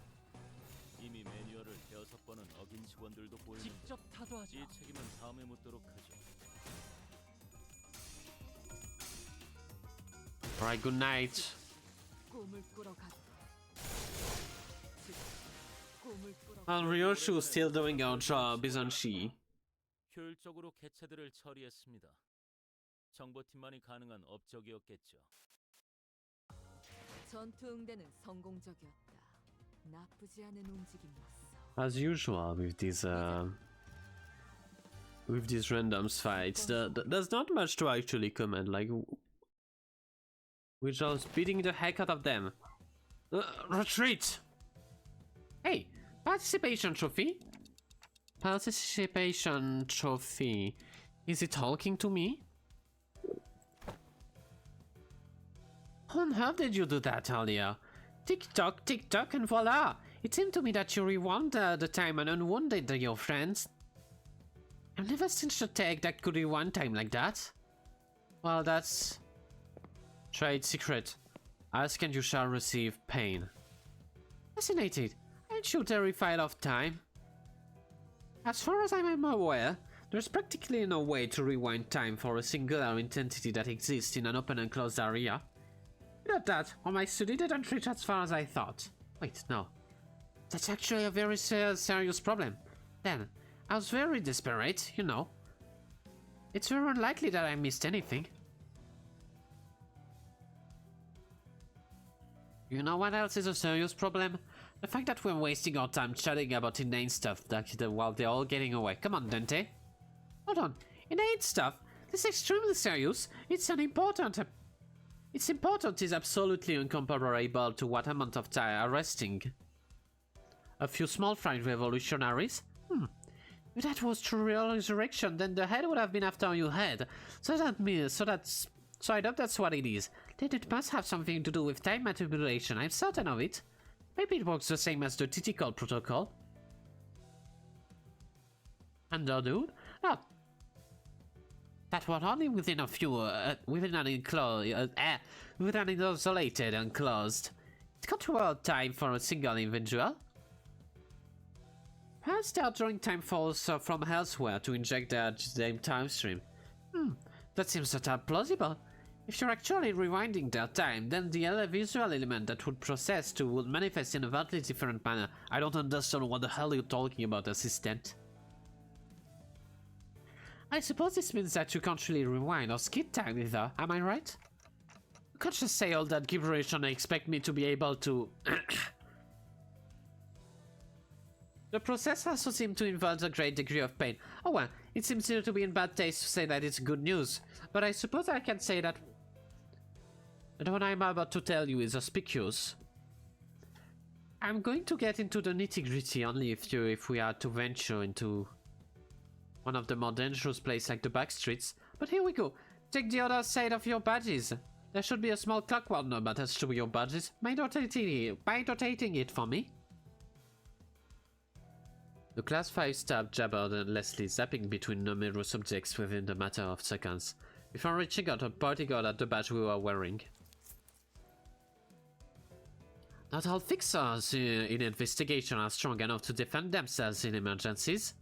이미 매뉴얼을 6번은 어긴 직원들도 보이는 직접 타도하죠. 이 책임은 다음에 묻도록 하죠. Alright, good night. 꿈을 꾸러 갔다. 꿈을 꾸러. And Ryoshu's still doing our job, isn't she? 효율적으로 개체들을 처리했습니다. 정보팀만이 가능한 업적이었겠죠. 전투 응대는 성공적이었다. 나쁘지 않은 움직임이었어. As usual with these with these random fights. There's not much to actually comment. Like, we're just beating the heck out of them. Retreat! Hey, participation trophy? Participation trophy. Is it talking to me? How did you do that earlier? Tick tock, and voila! It seemed to me that you rewound the time and unwounded your friends. I've never seen a tag that could rewind time like that. Well, that's... trade secret. Ask and you shall receive pain. Fascinated. Aren't you terrified of time? As far as I'm aware, there's practically no way to rewind time for a singular entity that exists in an open and closed area. Without that, well, my study didn't reach as far as I thought. Wait, no. That's actually a very serious problem. Then, I was very desperate, you know. It's very unlikely that I missed anything. You know what else is a serious problem? The fact that we're wasting our time chatting about inane stuff while they're all getting away. Come on, Dante. Hold on. Inane stuff? This is extremely serious. It's important is absolutely incomparable to what amount of time arresting a few small fried revolutionaries? If that was true real resurrection, then the head would have been after your head. So I doubt that's what it is. Then it must have something to do with time manipulation. I'm certain of it. Maybe it works the same as the TT protocol. Understood? No. That was only within a few, within an isolated and closed. It can't work time for a single individual. Perhaps they are drawing time falls from elsewhere to inject their time stream. That seems plausible. If you're actually rewinding their time, then the visual element that would process to would manifest in a vastly different manner. I don't understand what the hell you're talking about, assistant. I suppose this means that you can't really rewind or skip time either, am I right? You can't just say all that gibberish and expect me to be able to... The process also seems to involve a great degree of pain. Oh well, it seems to be in bad taste to say that it's good news, but I suppose I can say that what I'm about to tell you is auspicious. I'm going to get into the nitty-gritty only if we are to venture into one of the more dangerous places like the back streets, but here we go. Take the other side of your badges. There should be a small clockwork number attached to your badges. Mind rotating it for me? The Class 5 staff jabbered endlessly, zapping between numerous objects within the matter of seconds, before reaching out a particle at the badge we were wearing. Not all fixers in investigation are strong enough to defend themselves in emergencies.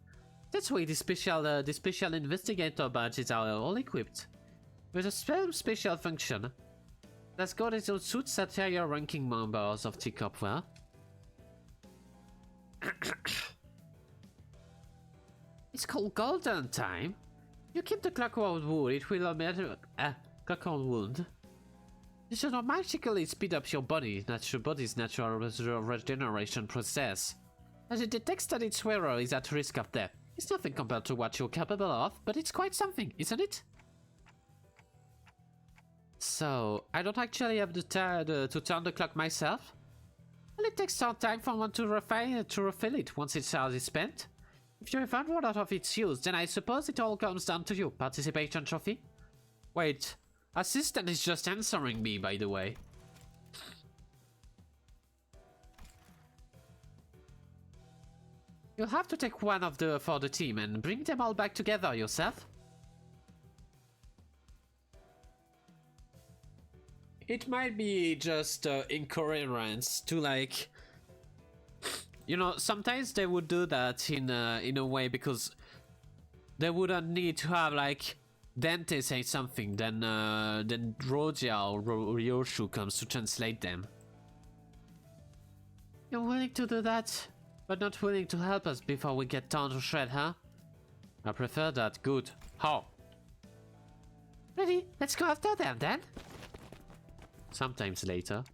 That's why the special investigator badges are all equipped with a special function that's got its own suits that higher ranking members of the corps wear. It's called Golden Time. You keep the clockwork wound, it will clockwork wound. This should automatically speed up your body's natural regeneration process, as it detects that its wearer is at risk of death. It's nothing compared to what you're capable of, but it's quite something, isn't it? So, I don't actually have the time to turn the clock myself. Well, it takes some time for one to refill it once its charge is spent. If you have run out of its use, then I suppose it all comes down to you. Participation trophy? Wait, assistant is just answering me, by the way. You'll have to take one of for the team and bring them all back together yourself. It might be just incoherence to like... You know, sometimes they would do that in a way because they wouldn't need to have like Dante say something, then Rodia or Ryoshu comes to translate them. You're willing to do that, but not willing to help us before we get torn to shred, huh? I prefer that. Good. How? Ready? Let's go after them then. Sometimes later.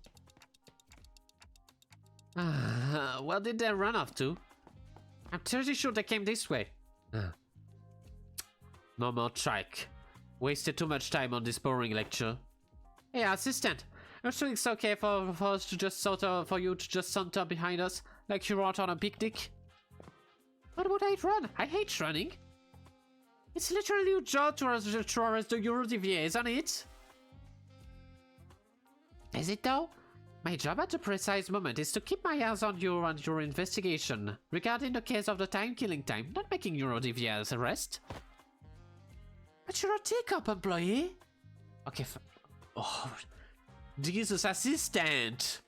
Where did they run off to? I'm pretty sure they came this way. No more track. Wasted too much time on this boring lecture. Hey, assistant. Are sure it's okay for us to just for you to just saunter behind us like you're out on a picnic? Why would I run? I hate running. It's literally your job to arrest the Eurodevier, isn't it? Is it though? My job at the precise moment is to keep my eyes on you and your investigation regarding the case of the time-killing time, not making Eurodevier's arrest. But you're a teacup employee. Okay, oh, Jesus, assistant.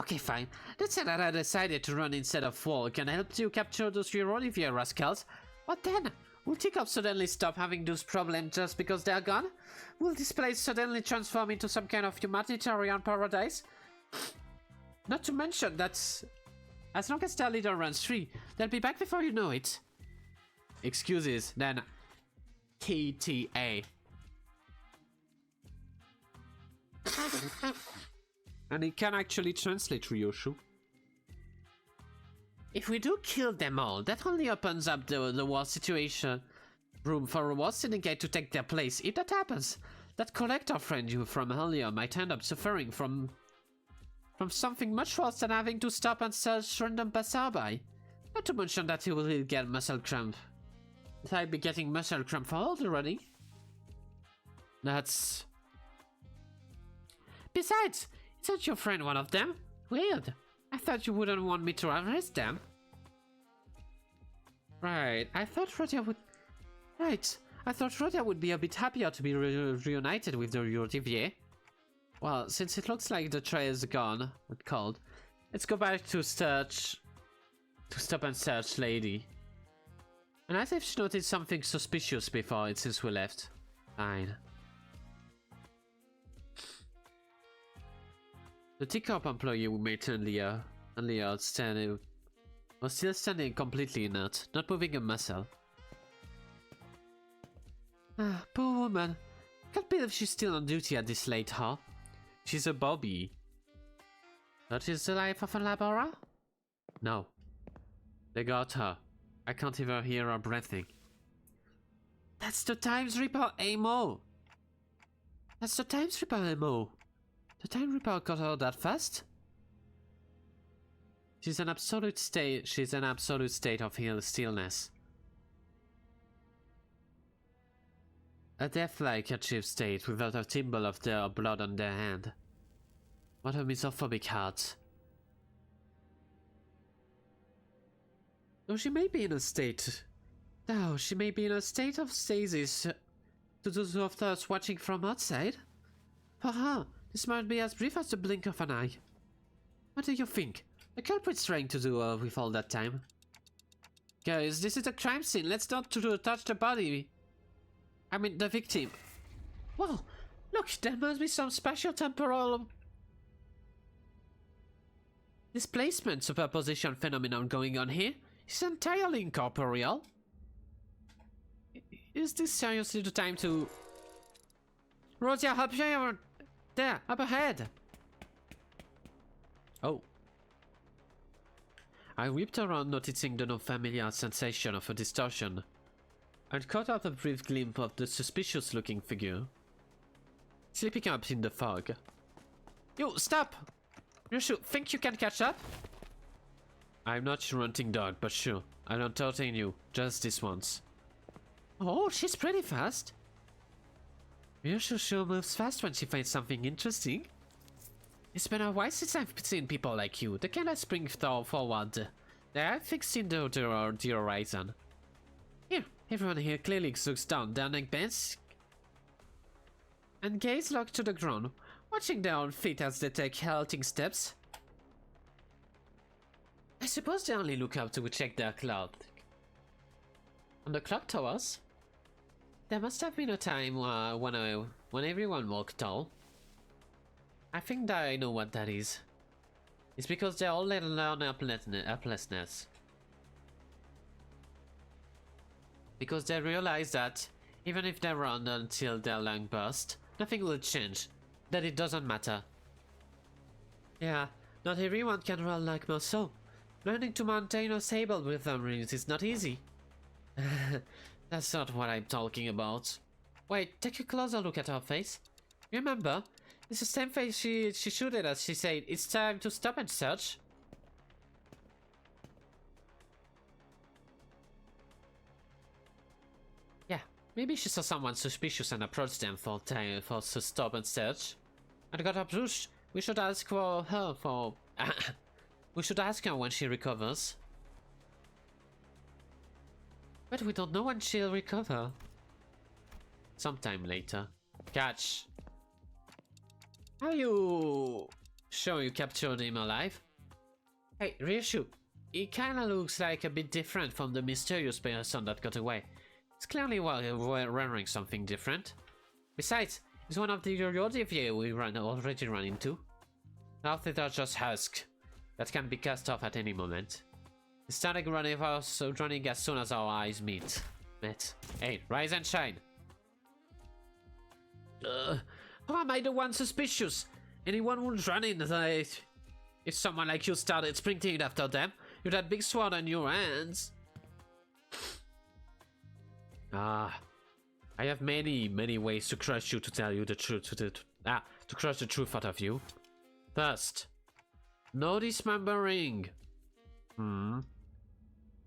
Okay, fine. Let's say that I decided to run instead of walk and help you capture those Eurolivier rascals. What then? Will teacups suddenly stop having those problems just because they're gone? Will this place suddenly transform into some kind of humanitarian paradise? Not to mention that as long as their leader runs free, they'll be back before you know it. Excuses, then KTA. And it can actually translate Ryoshu. If we do kill them all, that only opens up the war situation room for a war syndicate to take their place. If that happens, that collector friend you from earlier might end up suffering from something much worse than having to stop and search random passerby. Not to mention that he will get muscle cramp. That I'd be getting muscle cramp for all the running. That's... Besides, isn't your friend one of them? Weird. I thought you wouldn't want me to arrest them. Right, I thought Rodia would be a bit happier to be reunited with the Eurodevier. Well, since it looks like the tray is gone, but cold, let's go back to search... to stop and search Lady. And as if she noticed something suspicious before it since we left. Fine. The teacup employee we met earlier was still standing completely inert, not moving a muscle. Ah, poor woman. Can't believe she's still on duty at this late hour. She's a Bobby. That is the life of a laborer? No. They got her. I can't even hear her breathing. That's the Times Reaper Amo! That's the Times Reaper Amo! The Time Reaper got her that fast? She's in an absolute state of stillness. A death-like achieved state without a thimble of their blood on their hand. What a misophobic heart. Though she may be in a state of stasis to those of us watching from outside. For her, this might be as brief as the blink of an eye. What do you think? The culprit's trying to do with all that time? Guys, this is a crime scene. Let's not touch the body. I mean, the victim. Whoa! Look, there must be some special temporal displacement superposition phenomenon going on here. It's entirely incorporeal. Is this seriously the time to... Rosia, up here! There, up ahead! Oh. I whipped around, noticing the no-familiar sensation of a distortion, and caught out a brief glimpse of the suspicious-looking figure, slipping up in the fog. You, stop! You think you can catch up? I'm not your hunting dog, but sure, I don't entertain you, just this once. Oh, she's pretty fast. Ryoshu sure moves fast when she finds something interesting. It's been a while since I've seen people like you, the kind of spring forward. They are fixed in the horizon. Here, everyone here clearly looks down their neck bends and gaze locked to the ground, watching their own feet as they take halting steps. I suppose they only look up to check their clock. On the clock towers? There must have been a time when everyone walked tall. I think that I know what that is. It's because they all learn helplessness. Because they realize that, even if they run until their lung burst, nothing will change. That it doesn't matter. Yeah, not everyone can run like Marceau. Learning to maintain a stable rhythm rings is not easy. That's not what I'm talking about. Wait, take a closer look at her face. Remember? It's the same face she showed as she said, "It's time to stop and search." Yeah, maybe she saw someone suspicious and approached them for to stop and search. And got approached. We should ask for her for... we should ask her when she recovers. But we don't know when she'll recover. Sometime later. Catch. Are you sure you captured him alive? Hey, reassure. He kinda looks like a bit different from the mysterious person that got away. He's clearly wearing something different. Besides, he's one of the Eurodivier we already run into. Now they're just husks that can be cast off at any moment. He started running as soon as our eyes met. Hey, rise and shine. How am I the one suspicious? Anyone would run in if someone like you started sprinting after them. You had big sword in your hands. I have many ways to crush you, to tell you the truth, to crush the truth out of you. First, no dismembering.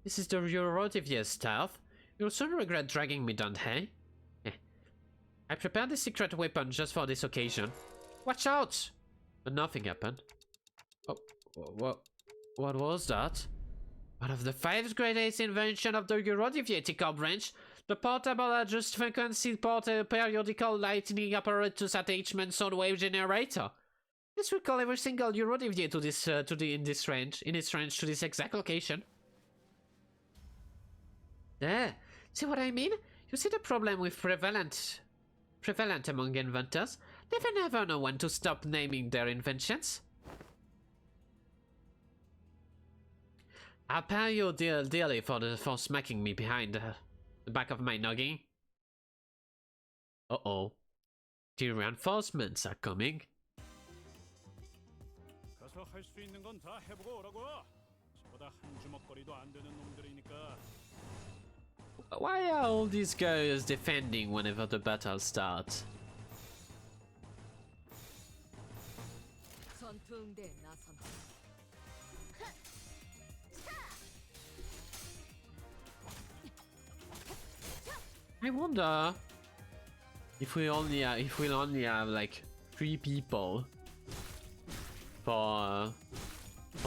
This is the Eurodivier stealth. You'll soon regret dragging me down, hey? I prepared a secret weapon just for this occasion. Watch out! But nothing happened. Oh, what was that? One of the 5 greatest inventions of the Eurodivier branch, the portable adjust frequency periodical lightning apparatus attachment sound wave generator. This will call every single Eurodivier to this in its range to this exact location. There, see what I mean? You see the problem with prevalent among inventors? They never know when to stop naming their inventions. I'll pay you dearly for smacking me behind the back of my noggin. Uh-oh. The reinforcements are coming. 가서 할 수 있는 건 다 해보고 오라고. 저보다 한 주먹거리도 안 되는 놈들이니까. Why are all these guys defending whenever the battle starts? 전투응대에 나선다. I wonder if we'll only have like 3 people for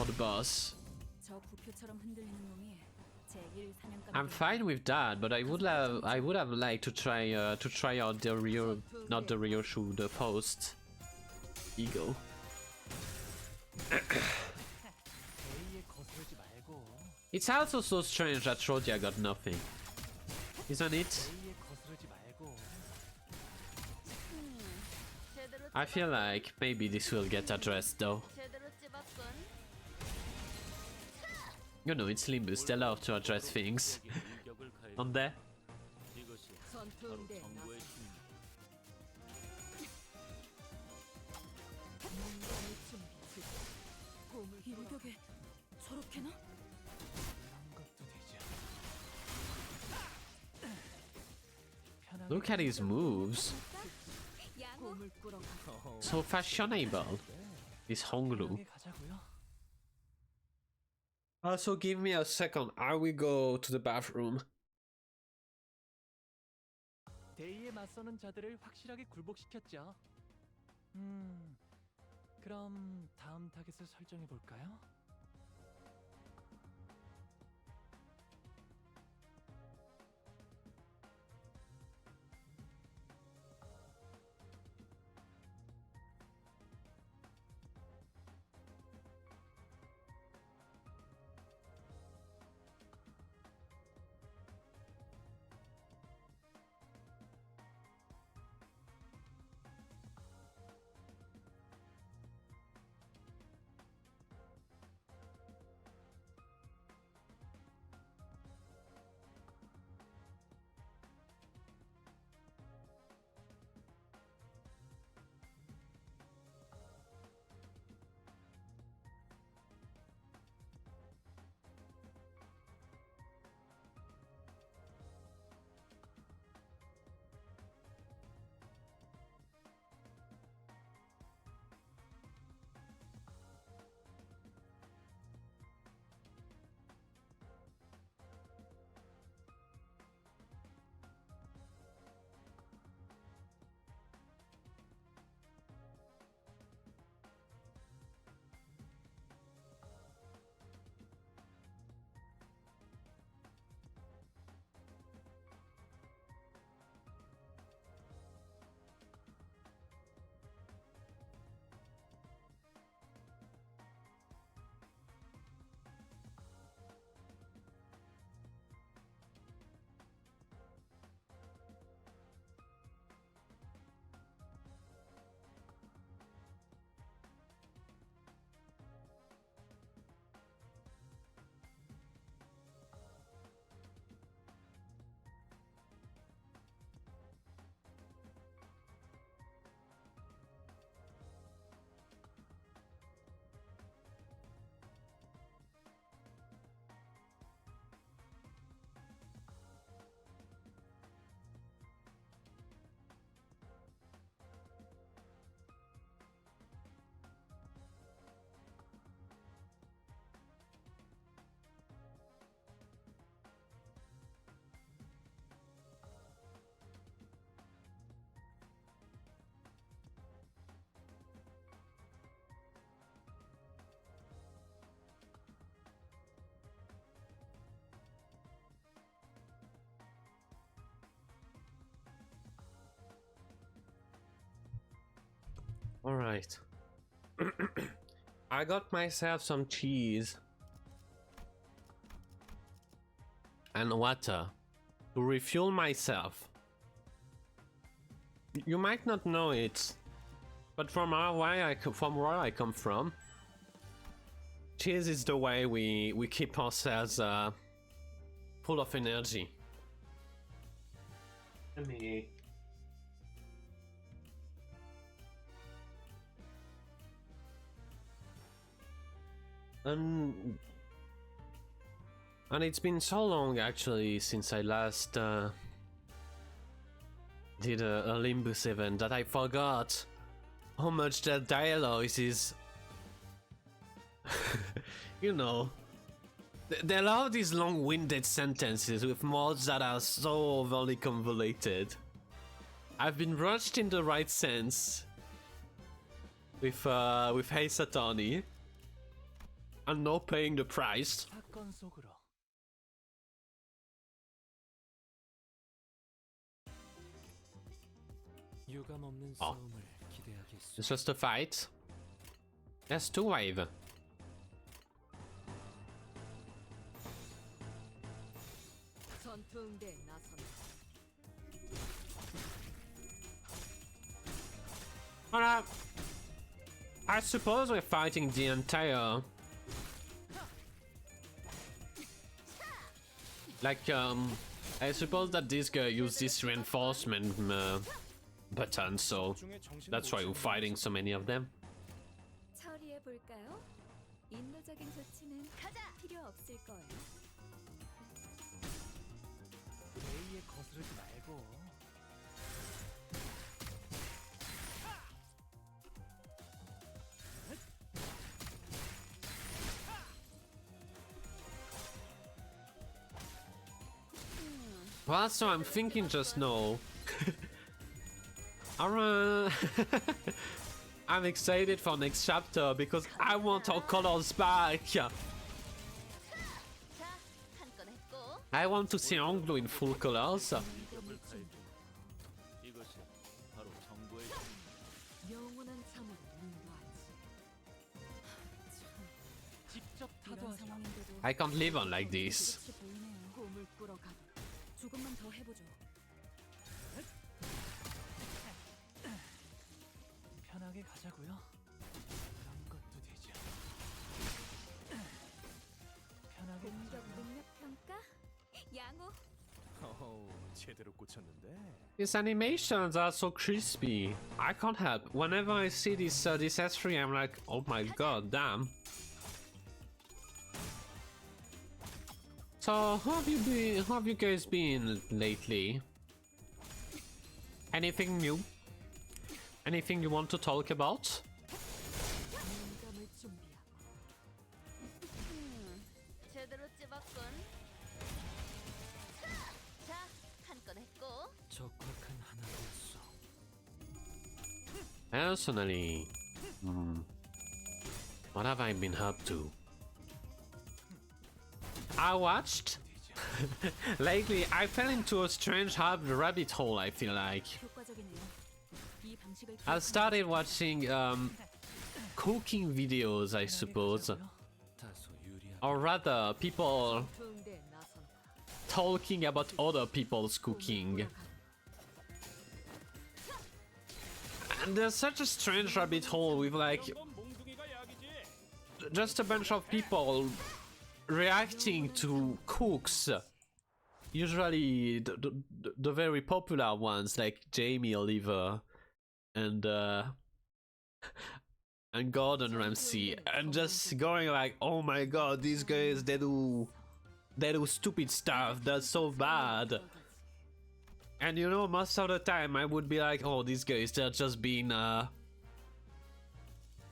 the boss. 저 부표처럼 흔들리는 놈이 제1 사냥감. I'm fine with that, but I would have liked to try out the real, not the real shoe, the post eagle. It's also so strange that Rodia got nothing, isn't it? I feel like maybe this will get addressed though. You know, it's Limbus, they love to address things. On there. 이것이 전투응대에 바로 정보의 힘. 나선다. 준비. 고물 일격에 저렇게나? Look at his moves. 고물 꾸러가. So fashionable. This Hong Lu. Also, give me a second. I will go to the bathroom. 대의에 맞서는 자들을 확실하게 굴복시켰죠. 그럼 다음 타겟을 설정해 볼까요? All right. I got myself some cheese and water to refuel myself. You might not know it, but from where I come from, cheese is the way we keep ourselves full of energy. Let me. And it's been so long actually since I last did a Limbus event that I forgot how much that dialogue is. You know, they love these long-winded sentences with mods that are so overly convoluted. I've been rushed in the right sense with Ace Attorney and not paying the price. 사건 속으로. 유감 없는 Oh. 싸움을 기대하겠소. It's just a fight. There's two wave. 전투응대에 나선다. Alright. I suppose we're fighting the entire. Like, I suppose that this guy used this reinforcement button, so that's why we're fighting so many of them. 처리해 볼까요? 인도적인 조치는 필요 없을 거예요. A에 거스르지 말고. Well, so I'm thinking just now. I'm excited for next chapter because I want our colors back. I want to see Hong Lu in full colors. 더블 타입. 이것이 바로 정보의 영원한 참으로 인도하지. 직접 이런 타도하자. 상황인데도 I can't live on like this. 끝이 보이네요. 꿈을 꾸러 가도 조금만 더 해보죠. 편하게 가자고요. 그런 것도 되죠. 편하게 공격 가자고요. 능력 평가? 양호. 제대로 꽂혔는데. These animations are so crispy. I can't help. Whenever I see this this S3, I'm like, oh my god, damn. So how have you been? How have you guys been lately? Anything new? Anything you want to talk about? 공감을 준비하고. 제대로 찝었군. 자, 한 건 했고. 적확한 하나였어. Personally, what have I been up to? I watched. Lately, I fell into a strange rabbit hole. I feel like 효과적이네요. 이 방식을 I started watching cooking videos, I suppose, 다소 유리한. or rather, people 전투응대에 나선다. talking about other people's cooking. And there's such a strange rabbit hole with like 건 몽둥이가 약이지. just a bunch of people reacting to cooks. Usually the very popular ones like Jamie Oliver and Gordon Ramsay, and just going like, oh my god, these guys, they do stupid stuff that's so bad. And you know, most of the time I would be like, oh, these guys, they're just being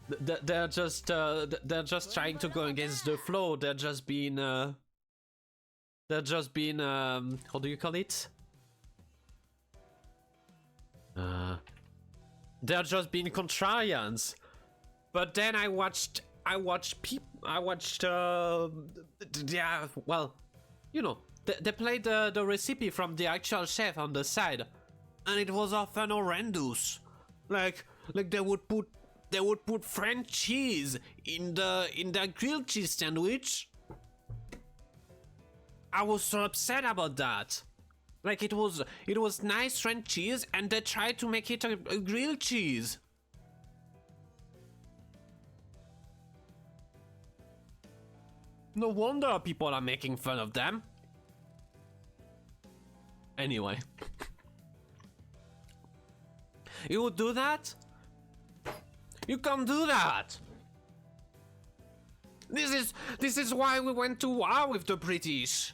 they're just trying to go against the flow. They're just being how do you call it? They're just being contrarians. But then I watched yeah, well, you know, they played the recipe from the actual chef on the side, and it was often horrendous. Like they would put they would put French cheese in the grilled cheese sandwich. I was so upset about that. Like it was nice French cheese, and they tried to make it a grilled cheese. No wonder people are making fun of them. Anyway. You would do that? You can't do that! This is why we went to war with the British.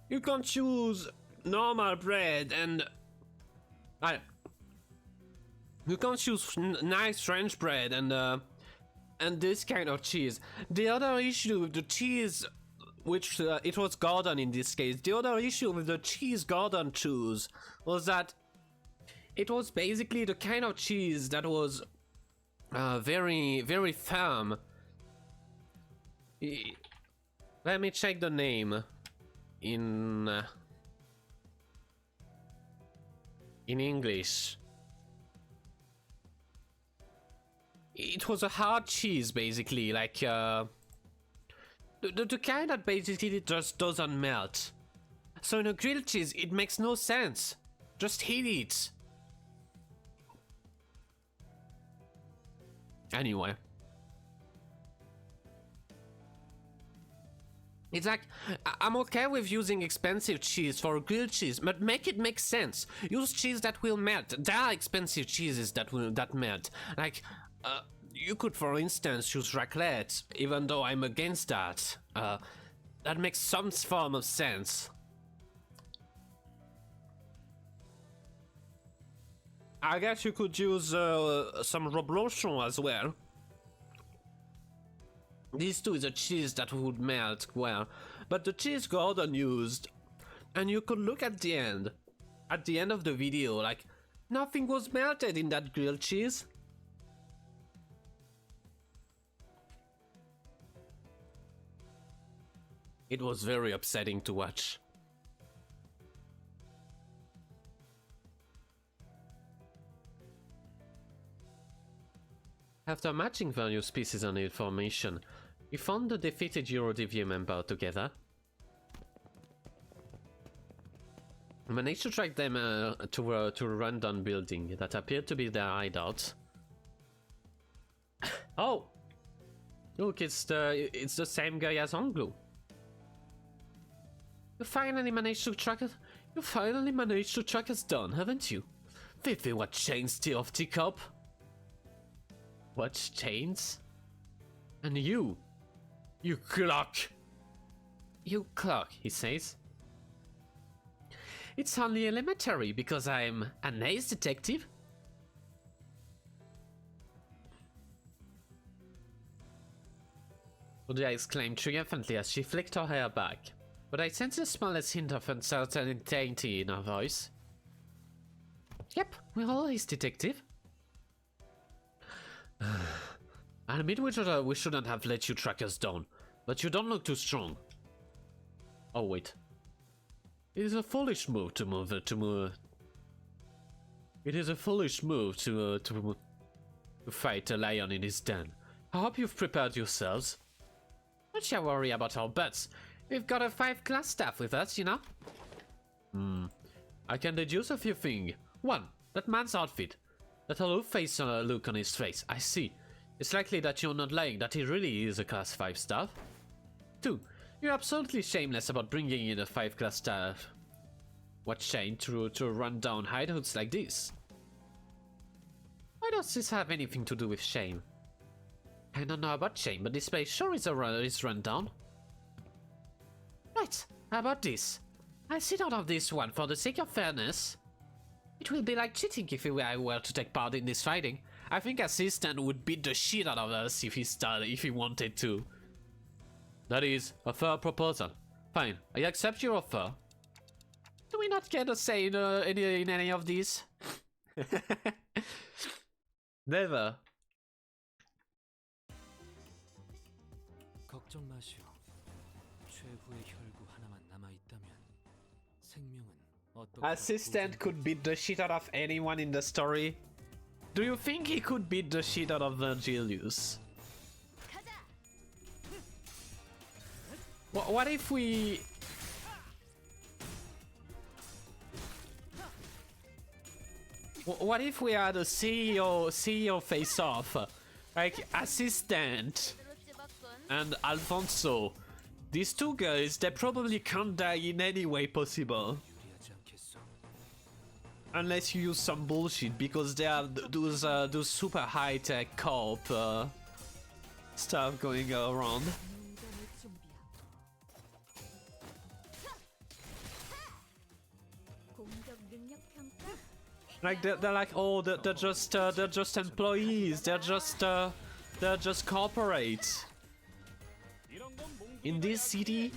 You can't choose normal bread and you can't choose nice French bread and this kind of cheese. The other issue with the cheese, which it was Gordon in this case, the other issue with the cheese Gordon chose was that it was basically the kind of cheese that was very, very firm. Let me check the name in English. It was a hard cheese, basically, like the kind that basically just doesn't melt. So in a grilled cheese, it makes no sense. Just eat it. Anyway. It's like, I'm okay with using expensive cheese for grilled cheese, but make it make sense. Use cheese that will melt. There are expensive cheeses that melt. Like, you could, for instance, use raclette, even though I'm against that. That makes some form of sense. I guess you could use some reblochon as well. This too is a cheese that would melt well, but the cheese Gordon used, and you could look at the end of the video, like nothing was melted in that grilled cheese. It was very upsetting to watch. After matching various pieces on information, we found the defeated Eurodivia member together. We managed to track them to a rundown building that appeared to be their hideout. Oh! Look, it's the same guy as Hong Lu. You finally managed to track us down, haven't you? Vivi, what chains the off teacup? What chains? And you clock! You clock, he says. It's only elementary because I'm an ace detective. Udia exclaimed triumphantly as she flicked her hair back, but I sensed the smallest hint of uncertainty in her voice. Yep, we're all ace detective. I admit we shouldn't have let you track us down, but you don't look too strong. Oh wait. It is a foolish move to fight a lion in his den. I hope you've prepared yourselves. Don't you worry about our butts. We've got a 5-class staff with us, you know? I can deduce a few things. 1. That man's outfit. That aloof face look on his face. I see. It's likely that you're not lying, that he really is a class 5 staff. 2. You're absolutely shameless about bringing in a 5-class staff. What shame to run down hideouts like this? Why does this have anything to do with shame? I don't know about shame, but this place sure is run down. Right, how about this? I'll sit out of this one for the sake of fairness. It will be like cheating if I were to take part in this fighting. I think Assistant would beat the shit out of us if he wanted to. That is a fair proposal. Fine, I accept your offer. Do we not get a say in any of these? Never. 걱정 마시오. 최후의 혈구 하나만 남아 있다면 생명은 어떻게 Assistant could beat the shit out of anyone in the story. Do you think he could beat the shit out of Virgilius? What if we... What if we had a CEO face-off? Like, assistant 제대로 찝었군. and Alfonso. These two guys, they probably can't die in any way possible. 유리하지 않겠어? Unless you use some bullshit, because they are those super high-tech co-op stuff going around. 농담을 준비하고. 공격 능력 평가. Like they're like, oh, they're just employees. They're just corporate. 이런 건 몽둥이가 In this city,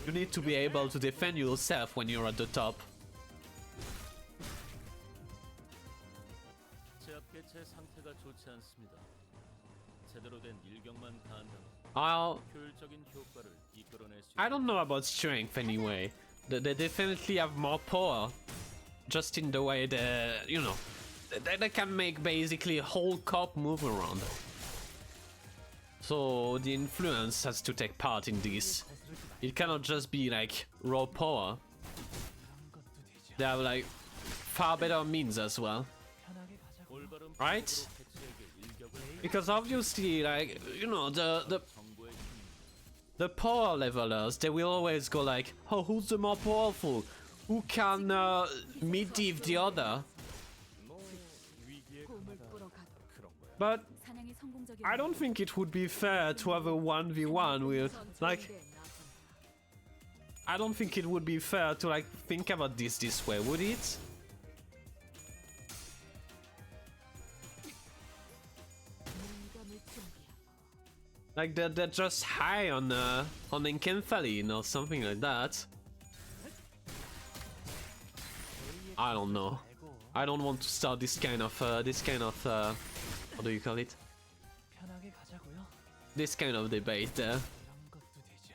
you need to be able to defend yourself when you're at the top. 제 앞개체 상태가 좋지 않습니다. 제대로 된 일격만 가한다면 효율적인 효과를 이끌어낼 수 I don't know about strength anyway. They definitely have more power. Just in the way that, you know, they can make basically a whole corp move around. So the influence has to take part in this. It cannot just be like raw power. They have like far better means as well. 올바른 Right? 개체에게 일격을 Because obviously, like, you know, 정보의 힘 the power levelers, they will always go like, oh, who's the more powerful? Who can mid-div the other? 꿈을 꾸러 가도. But 사냥이 성공적이었는데 I don't think it would be fair to have a 1v1 with, like, 전투에 나선다. I don't think it would be fair to, like, think about this way, would it? 농담을 준비하고. Like, they're just high on enkephaline or something like that. I don't know. I don't want to start this kind of what do you call it? 편하게 가자고요. This kind of debate there. 이런 것도 되지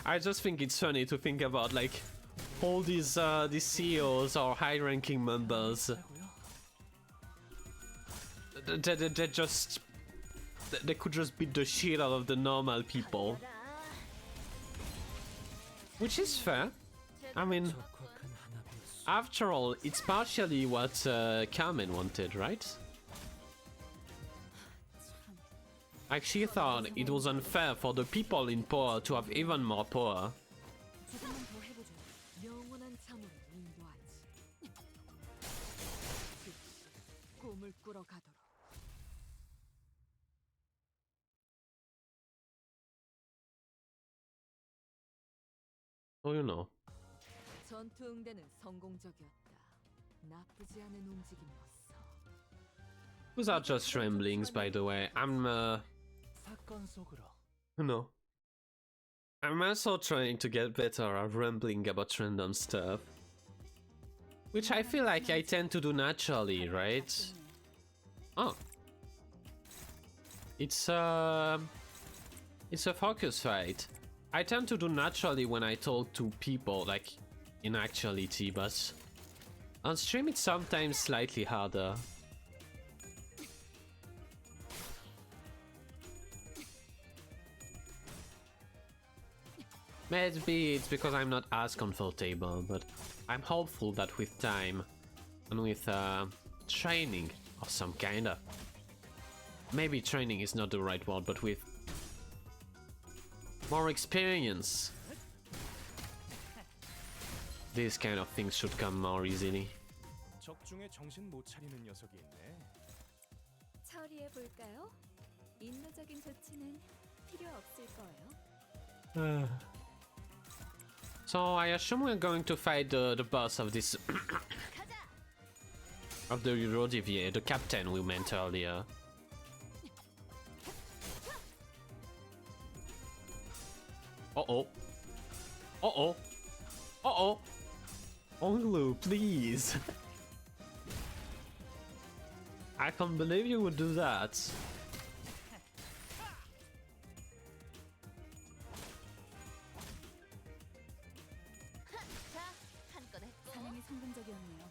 않아. I just think it's funny to think about like all these CEOs or high-ranking members. They could just beat the shit out of the normal people, which is fair. I mean, 적확한 하나비였어. after all, it's partially what Carmen wanted, right? Like, she thought it was unfair for the people in power to have even more power. 조금만 더 해보죠. 영원한 잠으로 인도하지. 꿈을 꾸러 가도록. Oh, you know. 전투 응대는 성공적이었다. 나쁘지 않은 움직임이었어. Those are just ramblings, by the way. 사건 속으로. No. I'm also trying to get better at rambling about random stuff. Which I feel like I tend to do naturally, right? Oh. It's a focus fight. I tend to do naturally when I talk to people, like in actuality, but on stream it's sometimes slightly harder. Maybe it's because I'm not as comfortable, but I'm hopeful that with time and with training of some kind, maybe training is not the right word, but with more experience, these kind of things should come more easily. 적중에 정신 못 차리는 녀석이 있네. 처리해 볼까요? 인도적인 조치는 필요 없을 거예요. So I assume we're going to fight the boss of this of the Eurodivier, the captain we met earlier. Uh-oh. Uh-oh. Uh-oh. Hong Lu, please. I can't believe you would do that. 자, 한 건 했고. 사냥이 성공적이었네요.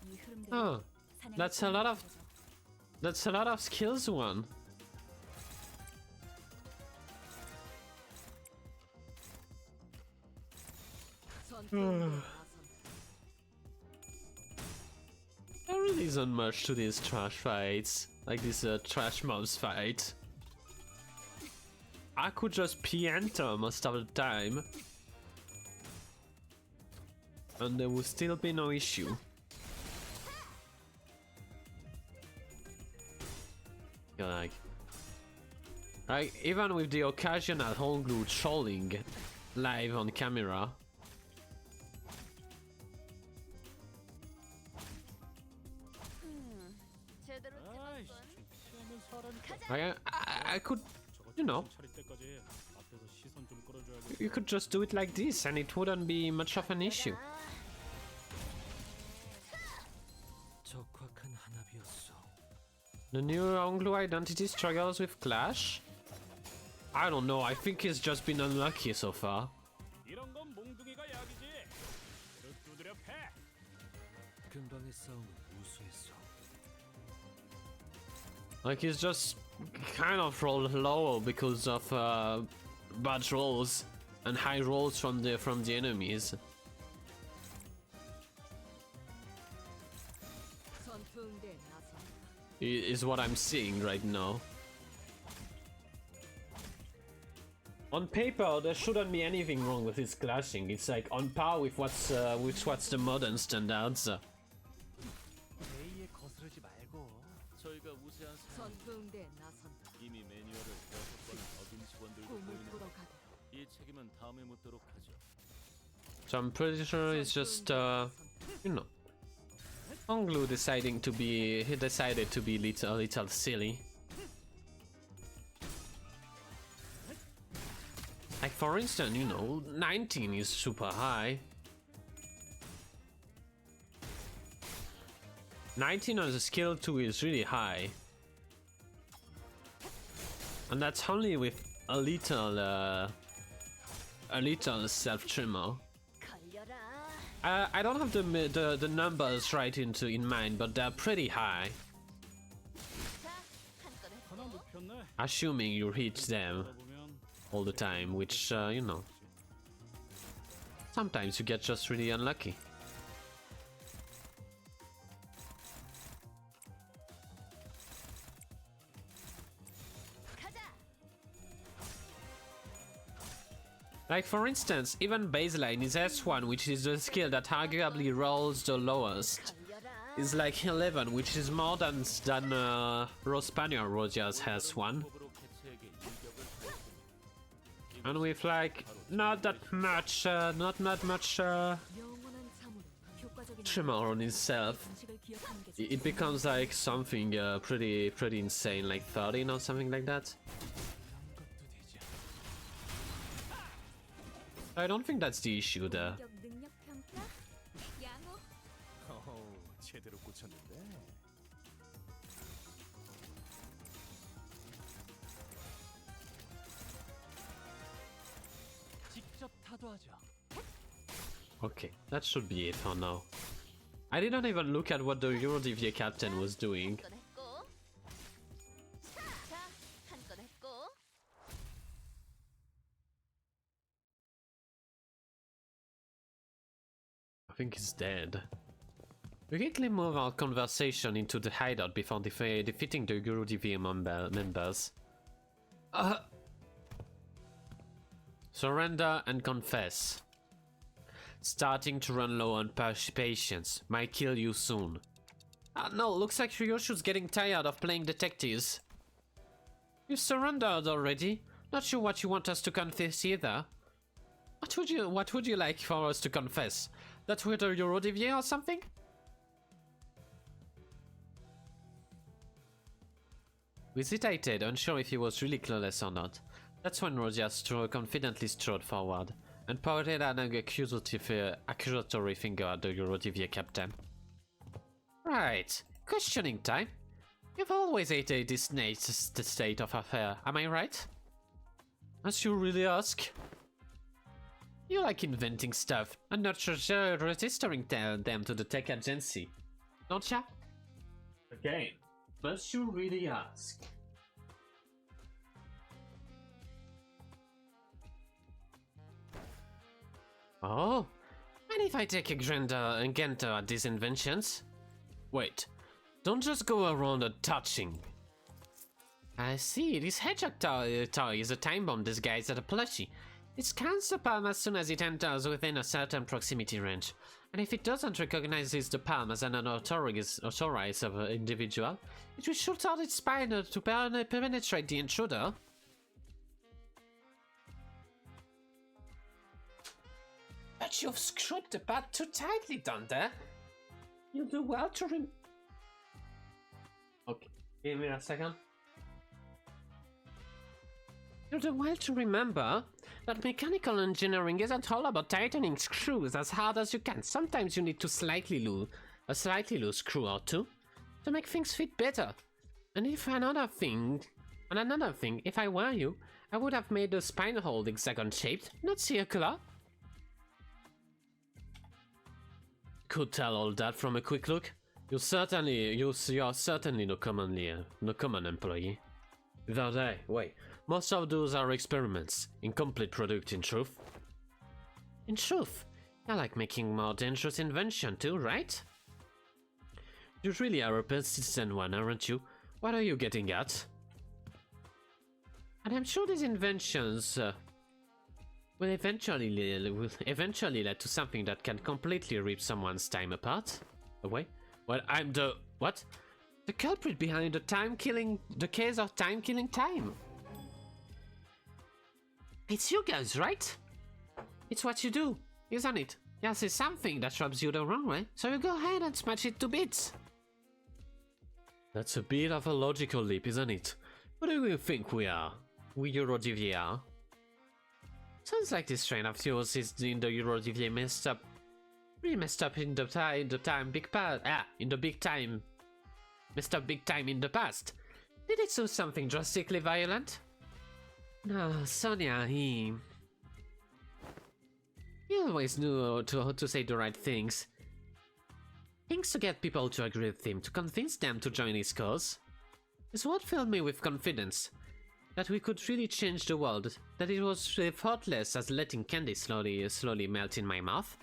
이 흐름을 Oh, that's a lot of skills one. There really isn't much to these trash fights, like this trash mobs fight. I could just P-enter most of the time, and there would still be no issue. Yeah, like even with the occasional Hong Lu trolling live on camera. 제대로 아이씨, 찍었군. 좀 피하면서 하라니까. I could, you know, 차릴 때까지 앞에서 시선 좀 끌어줘야겠어. you could just do it like this and it wouldn't be much of an issue. 적확한 한압이었어. The new Hong Lu identity struggles with Clash? I don't know, I think he's just been unlucky so far. 이런 건 몽둥이가 약이지. 그릇 두드려 패. 근방의 싸움은 우수했어. Like he's just kind of rolled low because of bad rolls and high rolls from the enemies. 전투응대에 나선. Is what I'm seeing right now. On paper, there shouldn't be anything wrong with his clashing. It's like on par with what's the modern standards. A에 거스르지 말고. 저희가 우세한 사람 전투응대에 나선. 이미 매뉴얼을 6번 얻은 직원들도 꿈을 보이는 꾸러 가도. 이 책임은 다음에 묻도록 하죠. So I'm pretty sure it's just you know, Hong Lu decided to be a little silly. Like for instance, you know, 19 is super high. 19 on the skill 2 is really high. And that's only with a little self-trimmer. 걸려라. I don't have the numbers right in mind, but they're pretty high. 자, 한건 하나 했고. 눕혔네. Assuming you hit them 보면 all the time, which, you know, sometimes you get just really unlucky. 가자. Like for instance, even baseline is S1, which is the skill that arguably rolls the lowest, 걸려라. is like 11, which is more than Rospania Rosia's S1. 호불호 캐치에게 일격을 하였으니 And with like not that much 영원한 참으로 효과적인 trimmer on itself, 방식을 기억하는 게 it becomes like something pretty insane, like 13 or something like that. I don't think that's the issue there. 공격 능력 평가. 양호. 어우, 제대로 꽂혔는데. 직접 타도하자. Okay, that should be it for now. I didn't even look at what the Eurodivier captain was doing. 한건 했고. 자, 한건 했고. I think he's dead. We quickly move our conversation into the hideout before defeating the Eurodivier members. Surrender and confess. Starting to run low on patience. Might kill you soon. No, looks like Ryoshu's getting tired of playing detectives. You surrendered already? Not sure what you want us to confess either. What would you like for us to confess? That we're the Eurodivier or something? We hesitated, unsure if he was really clueless or not. That's when Rosia confidently strode forward and pointed an accusatory finger at the Eurodivier captain. Right, questioning time. You've always hated this state of affair, am I right? As you really ask? You like inventing stuff and not registering them to the tech agency. don't ya? Okay, must you really ask? Oh, and if I take a gander at these inventions? Wait, don't just go around touching. I see, this hedgehog toy is a time bomb disguised as a plushie. It scans the palm as soon as it enters within a certain proximity range. And if it doesn't recognize the palm as an unauthorized individual, it will shoot out its spine to penetrate the intruder. But you've screwed the pad too tightly, Dante. You do well to Okay, give me a second. You do well to remember that mechanical engineering isn't all about tightening screws as hard as you can. Sometimes you need to slightly loose screw or two to make things fit better. And another thing, if I were you, I would have made the spine hole hexagon shaped, not circular. Could tell all that from a quick look. You are certainly no common employee. Without wait. Most of those are experiments, incomplete product in truth. In truth, you like making more dangerous invention too, right? You really are a persistent one, aren't you? What are you getting at? And I'm sure these inventions will eventually lead to something that can completely rip someone's time apart. Away? Well, I'm the... what? The culprit behind the case of time-killing time. It's you guys, right? It's what you do, isn't it? Yes, it's something that rubs you the wrong way, so you go ahead and smash it to bits. That's a bit of a logical leap, isn't it? What do you think we are? We Eurodivier are? Sounds like this train of yours is in the Eurodivier messed up. Really messed up in the big time. Messed up big time in the past. Did it do something drastically violent? No, Sonia, he always knew how to say the right things. Things to get people to agree with him, to convince them to join his cause. It's what filled me with confidence. That we could really change the world. That it was thoughtless as letting candy slowly melt in my mouth.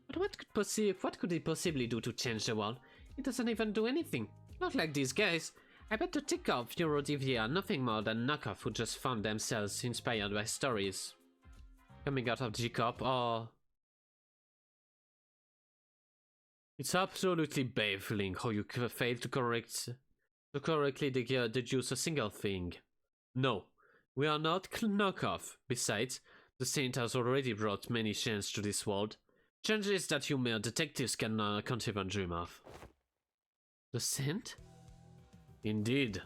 But what could he possibly do to change the world? He doesn't even do anything. Not like these guys. I bet the tick-off Eurodivier are nothing more than knockoff who just found themselves inspired by stories coming out of G-Corp, or... It's absolutely baffling how you failed to correctly deduce a single thing. No, we are not knockoff. Besides, the Saint has already brought many changes to this world. Changes that you mere detectives can't even dream of. The Saint? Indeed.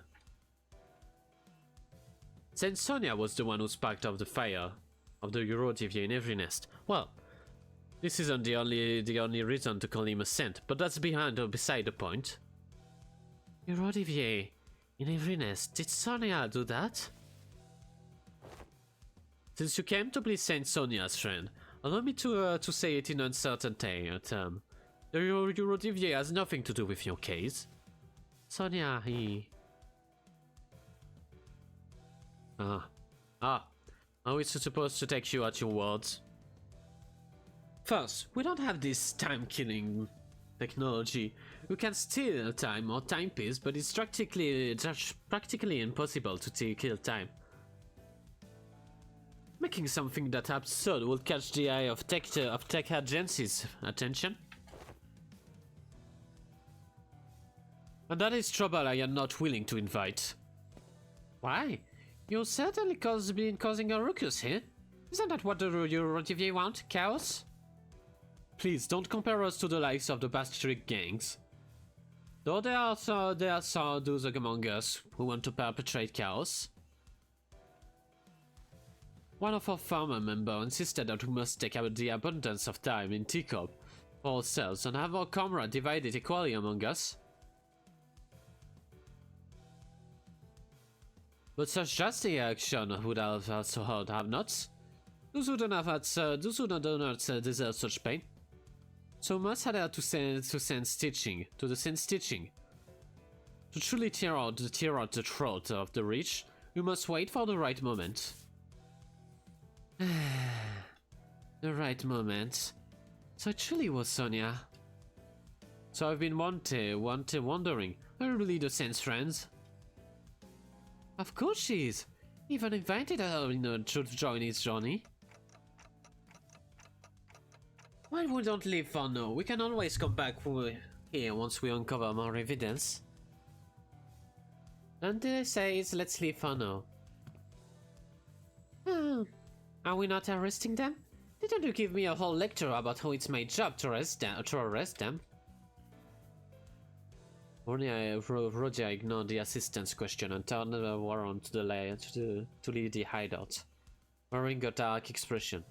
Saint Sonia was the one who sparked off the fire of the Eurodivier in every nest. Well, this isn't the only reason to call him a saint, but that's beside the point. Eurodivier in every nest. Did Sonia do that? Since you came to be Saint Sonia's friend, allow me to say it in uncertain term. The Eurodivier has nothing to do with your case. Sonia, how is it supposed to take you at your words? First, we don't have this time-killing technology. We can steal time or timepiece, but it's practically impossible to kill time. Making something that absurd will catch the eye of tech agencies' attention. And that is trouble I am not willing to invite. Why? You certainly been causing a ruckus here. Isn't that what the Eurodivier want? Chaos? Please don't compare us to the likes of the Bastard gangs. Though there are those among us who want to perpetrate chaos. One of our former members insisted that we must take out the abundance of time in Teacup for ourselves and have our comrade divided equally among us. But such drastic action would have also hurt have-nots. Those who do not deserve such pain. So we must adhere to send stitching, to the send stitching. To truly tear out the throat of the rich, we must wait for the right moment. The right moment. So it truly was Sonia. So I've been wondering, are really the Saint's friends? Of course she is. Even invited her to join his journey. Why we don't leave for now? We can always come back here once we uncover more evidence. Dante says, let's leave for now. Are we not arresting them? Didn't you give me a whole lecture about how it's my job to arrest them? Roger ignored the assistant's question and turned around to leave the hideout, wearing a dark expression.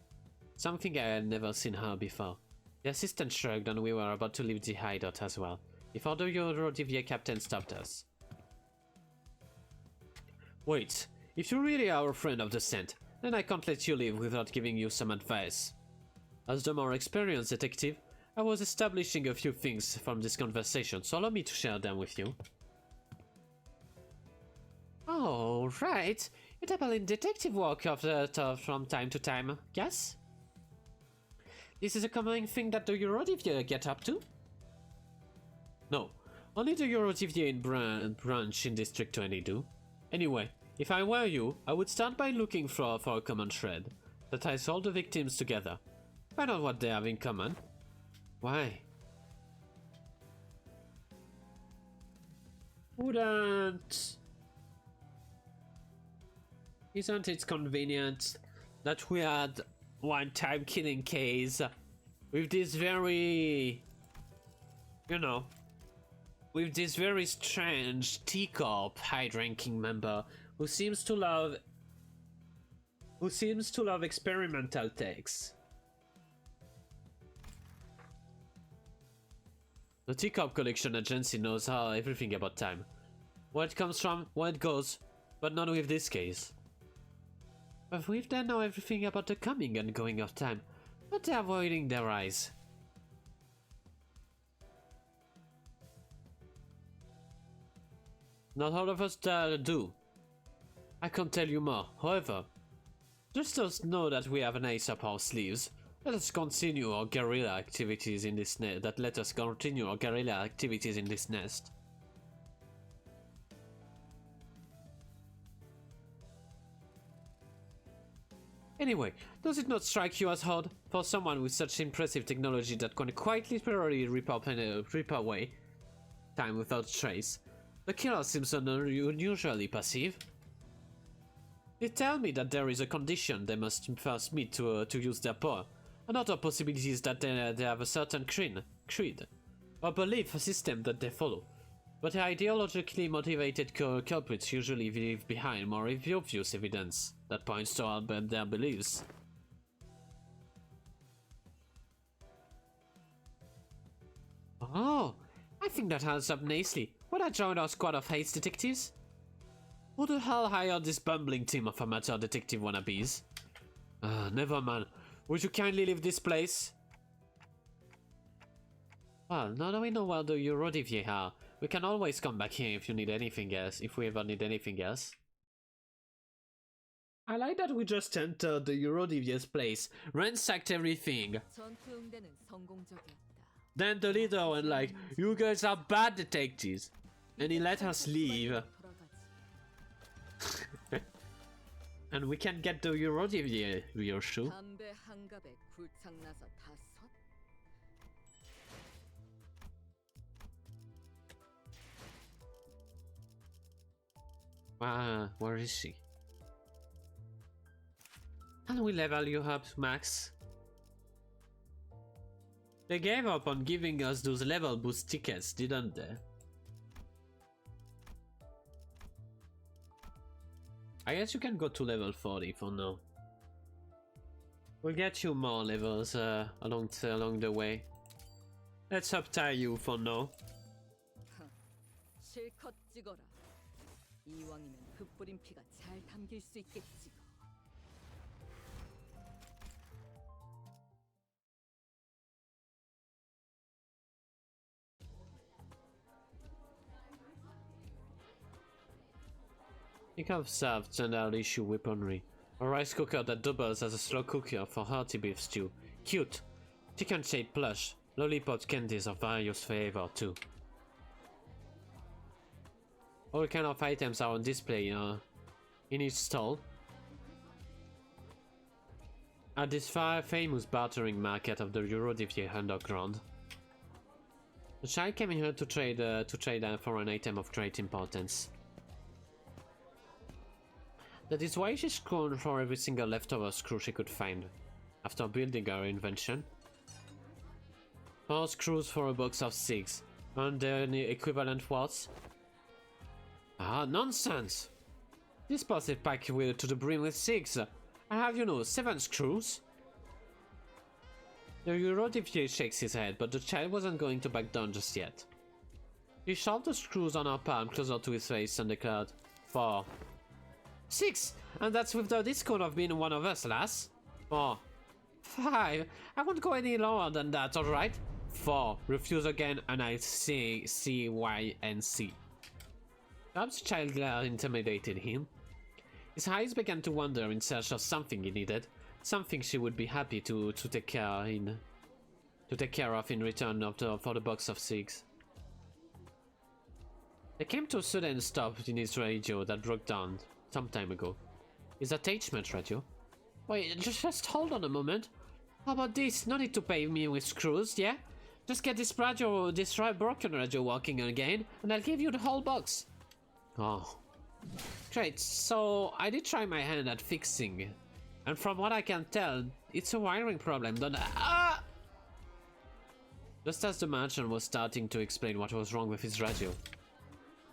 Something I had never seen her before. The assistant shrugged and we were about to leave the hideout as well, before the Eurodivier captain stopped us. Wait, if you really are a friend of the Saint, then I can't let you leave without giving you some advice. As the more experienced detective, I was establishing a few things from this conversation, so allow me to share them with you. Oh, right. You dabble in detective work from time to time, yes? This is a common thing that the Eurodivier get up to? No, only the Eurodivier branch in District 22. Anyway, if I were you, I would start by looking for a common thread that ties all the victims together. Find out what they have in common. Why? Isn't it convenient that we had one-time killing case with this very, with this very strange T-Corp high-ranking member who seems to love experimental takes. The T-Corp collection agency knows everything about time. Where it comes from, where it goes, but not with this case. But we then know everything about the coming and going of time, but they're avoiding their eyes. Not all of us do. I can't tell you more, however. Just know that we have an ace up our sleeves. Let us continue our guerrilla activities in this nest. Anyway, does it not strike you as odd for someone with such impressive technology that can quite literally rip away time without trace? The killer seems unusually passive. They tell me that there is a condition they must first meet to use their power. Another possibility is that they have a certain creed, or belief system that they follow. But the ideologically motivated culprits usually leave behind more obvious evidence that points to their beliefs. Oh, I think that adds up nicely. Would I join our squad of haste detectives? Who the hell hired this bumbling team of amateur detective wannabes? Never mind. Would you kindly leave this place? Well, now that we know where the Eurodivier are, we can always come back here if you need anything else, if we ever need anything else. I like that we just entered the Eurodivier's place, ransacked everything. Then the leader went like, you guys are bad detectives. And he let us leave. And we can get the Eurodivier, your shoe. Where is she? Can we level you up, Max? They gave up on giving us those level boost tickets, didn't they? I guess you can go to level 40 for now. We'll get you more levels along the way. Let's uptie you for now. 실컷 찍어라. 이왕이면 흩뿌린 피가 잘 담길 수 있겠지. Think of soft standard issue weaponry. A rice cooker that doubles as a slow cooker for hearty beef stew. Cute. Chicken shaped plush. Lollipop candies of various flavor too. All kind of items are on display in each stall. At this famous bartering market of the Eurodivier underground. The child came here to trade for an item of great importance. That is why she scrolled for every single leftover screw she could find, after building her invention. 4 screws for a box of 6, and the equivalent was? Ah, nonsense! This box is packed to the brim with 6. I have, 7 screws. The Eurodivier shakes his head, but the child wasn't going to back down just yet. He shoved the screws on her palm closer to his face and declared, 4. 6! And that's with the discount of being one of us, lass. 4. 5. I won't go any lower than that, alright? 4. Refuse again, and I'll say C, Y, and C. Perhaps the child intimidated him. His eyes began to wander in search of something he needed, something she would be happy to take care of in return for the box of 6. They came to a sudden stop in his radio that broke down some time ago. His attachment radio? Wait, just hold on a moment. How about this? No need to pay me with screws, yeah? Just get this broken radio working again, and I'll give you the whole box. Oh. Great, so I did try my hand at fixing. And from what I can tell, it's a wiring problem, Just as the merchant was starting to explain what was wrong with his radio,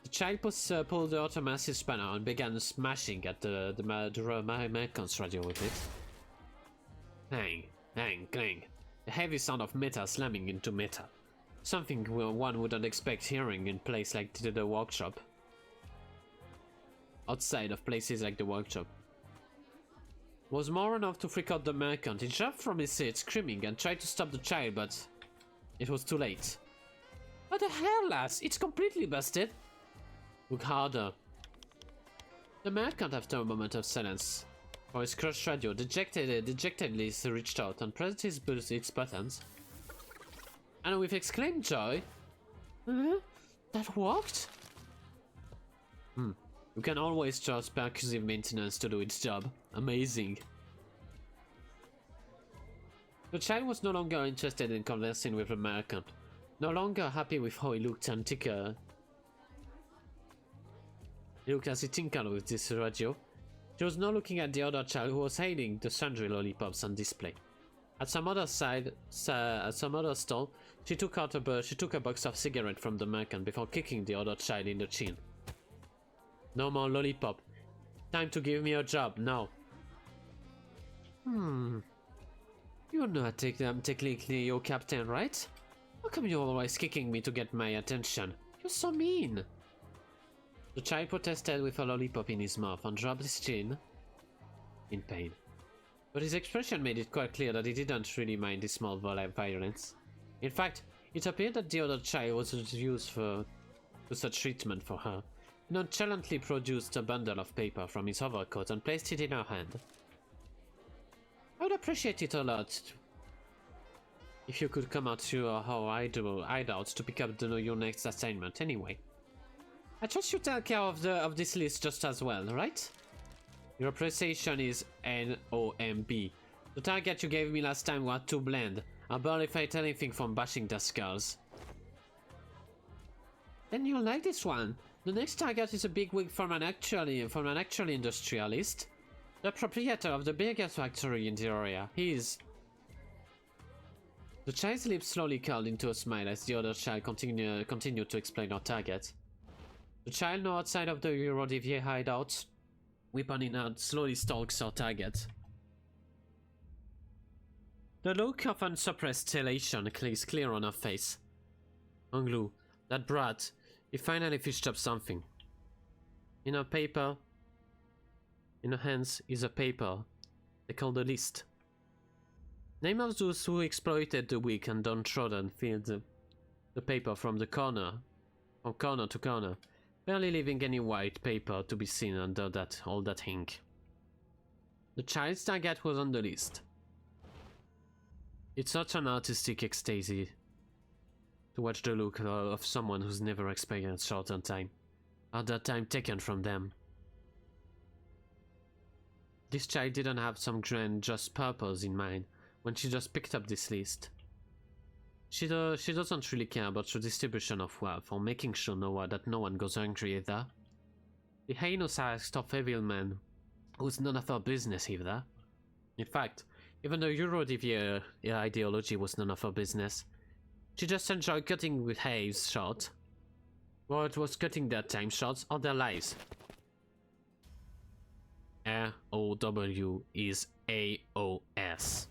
the child pulled out a massive spanner and began smashing at the merchant's radio with it. Clang, clang, clang. The heavy sound of metal slamming into metal. Something one wouldn't expect hearing in place like the workshop. Outside of places like the workshop. Was more enough to freak out the merchant. He jumped from his seat screaming and tried to stop the child, but it was too late. What the hell, lass? It's completely busted. Look harder. The merchant, after a moment of silence for his crushed radio, dejectedly reached out and pressed its buttons. And with exclaimed joy, that worked? You can always trust percussive maintenance to do its job. Amazing. The child was no longer interested in conversing with the merchant, no longer happy with how he looked and he looked as he tinkered with this radio. She was now looking at the other child who was hailing the sundry lollipops on display. At some other stall, she took a box of cigarettes from the merchant before kicking the other child in the chin. No more lollipop. Time to give me a job, now. You're not technically your captain, right? How come you're always kicking me to get my attention? You're so mean. The child protested with a lollipop in his mouth and dropped his chin in pain. But his expression made it quite clear that he didn't really mind this small violence. In fact, it appeared that the other child was used to such treatment for her. He nonchalantly produced a bundle of paper from his overcoat and placed it in her hand. I would appreciate it a lot if you could come out to our hideout to pick up your next assignment anyway. I trust you take care of this list just as well, right? Your appreciation is NOMB. The target you gave me last time was too bland. I barely felt anything from bashing their skulls. Then you'll like this one. The next target is a big wig from an actual industrialist. The proprietor of the biggest factory in the area. He's... The child's lips slowly curled into a smile as the other child continued to explain our target. The child now outside of the Eurodivier hideout, weapon in hand, slowly stalks our target. The look of unsuppressed elation is clear on her face. Hong Lu, that brat, he finally fished up something. In her hands is a paper they call the list. Name of those who exploited the weak and downtrodden filled the paper from corner to corner. barely leaving any white paper to be seen under all that ink. The child's target was on the list. It's such an artistic ecstasy to watch the look of someone who's never experienced shorter time, or that time taken from them. This child didn't have some grand just purpose in mind when she just picked up this list. She doesn't really care about the distribution of wealth or making sure that no one goes hungry either. The heinous act of evil men was none of her business either. In fact, even the Euro ideology was none of her business. She just enjoyed cutting with haves short. Or it was cutting their time short or their lives. ROW is AOS.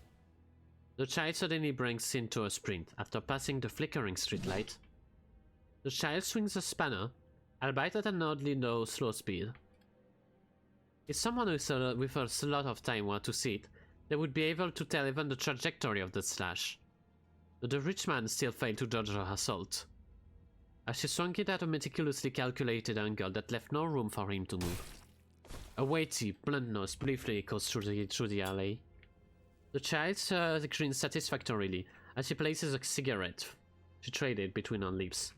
The child suddenly breaks into a sprint after passing the flickering streetlight. The child swings a spanner, albeit at an oddly slow speed. If someone with a lot of time were to see it, they would be able to tell even the trajectory of the slash. But the rich man still failed to dodge her assault, as she swung it at a meticulously calculated angle that left no room for him to move. A weighty, blunt nose briefly echoes through the alley. The child grins satisfactorily as she places a cigarette she traded between her lips.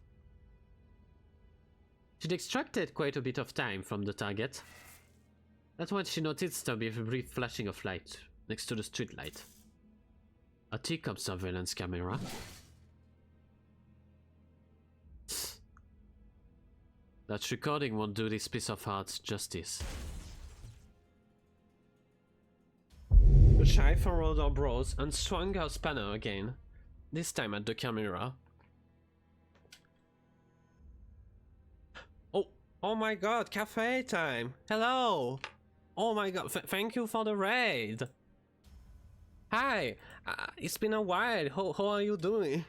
She'd extracted quite a bit of time from the target. That's when she noticed there be a brief flashing of light next to the streetlight. A teacup surveillance camera. That recording won't do this piece of art justice. The child furrowed her brows and swung her spanner again, this time at the camera. Oh my god, cafe time! Hello! Oh my god, thank you for the raid! Hi! It's been a while, how are you doing?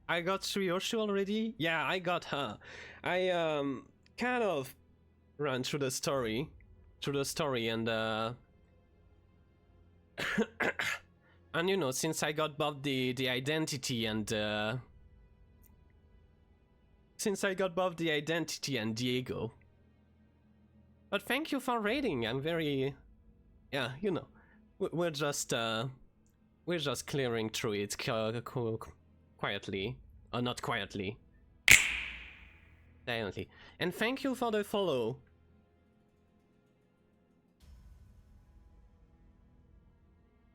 I got Shuyoshu already? Yeah, I got her. I kind of ran through the story and and you know, since I got both the identity and Diego. But thank you for raiding. I'm very, yeah, you know, we're just clearing through it quietly, or not quietly, silently. And thank you for the follow.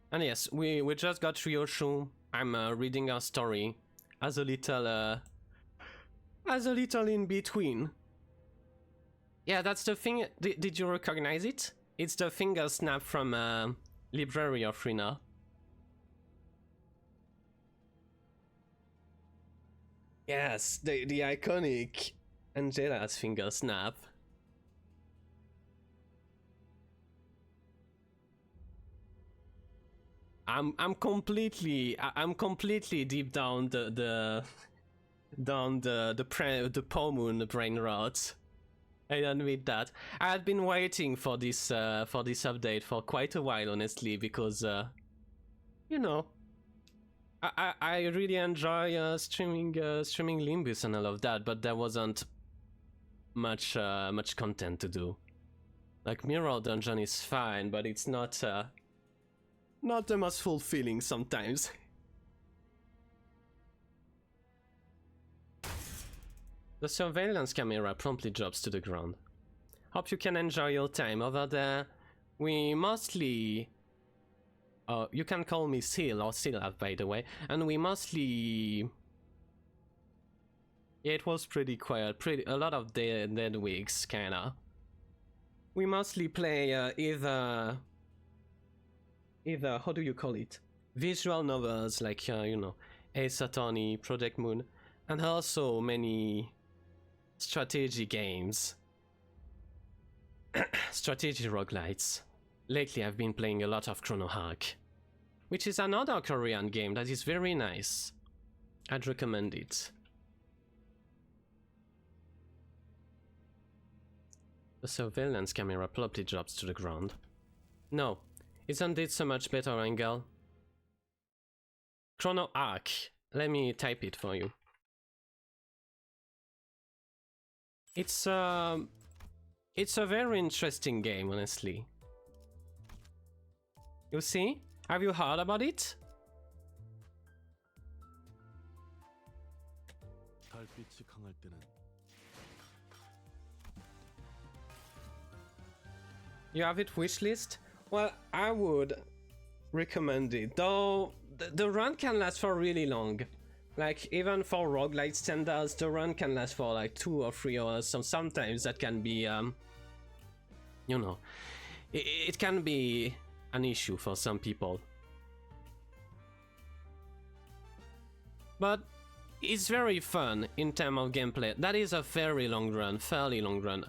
And yes, we just got Ryoshu. I'm reading our story as a little in between. Yeah, that's the thing. Did you recognize it? It's the finger snap from Library of Rina. Yes, the iconic Angela's finger snap. I'm completely deep down the Pomun brain rot. I admit that. I had been waiting for this update for quite a while, honestly, because you know, I really enjoy streaming Limbus and all of that, but there wasn't much content to do. Like Mirror Dungeon is fine, but it's not the most fulfilling sometimes. The surveillance camera promptly drops to the ground. Hope you can enjoy your time over there. We mostly... you can call me Seal or Silaf, by the way. And we mostly... Yeah, it was pretty quiet. A lot of dead weeks, kinda. We mostly play either... how do you call it? Visual novels like, you know, Ace Attorney, Project Moon, and also many strategy games. Strategy roguelites. Lately I've been playing a lot of Chrono Hack, which is another Korean game that is very nice. I'd recommend it. The surveillance camera ploppily drops to the ground. No, isn't it so much better angle? Chrono Arc Let me type it for you. It's a very interesting game, honestly. You see? Have you heard about it? 달빛이 강할 때는 You have it wishlist? Well, I would recommend it. Though the run can last for really long. Like, even for roguelite standards, the run can last for like 2 or 3 hours. So sometimes that can be, you know, it can be an issue for some people. But it's very fun in terms of gameplay. That is a very long run, fairly long run.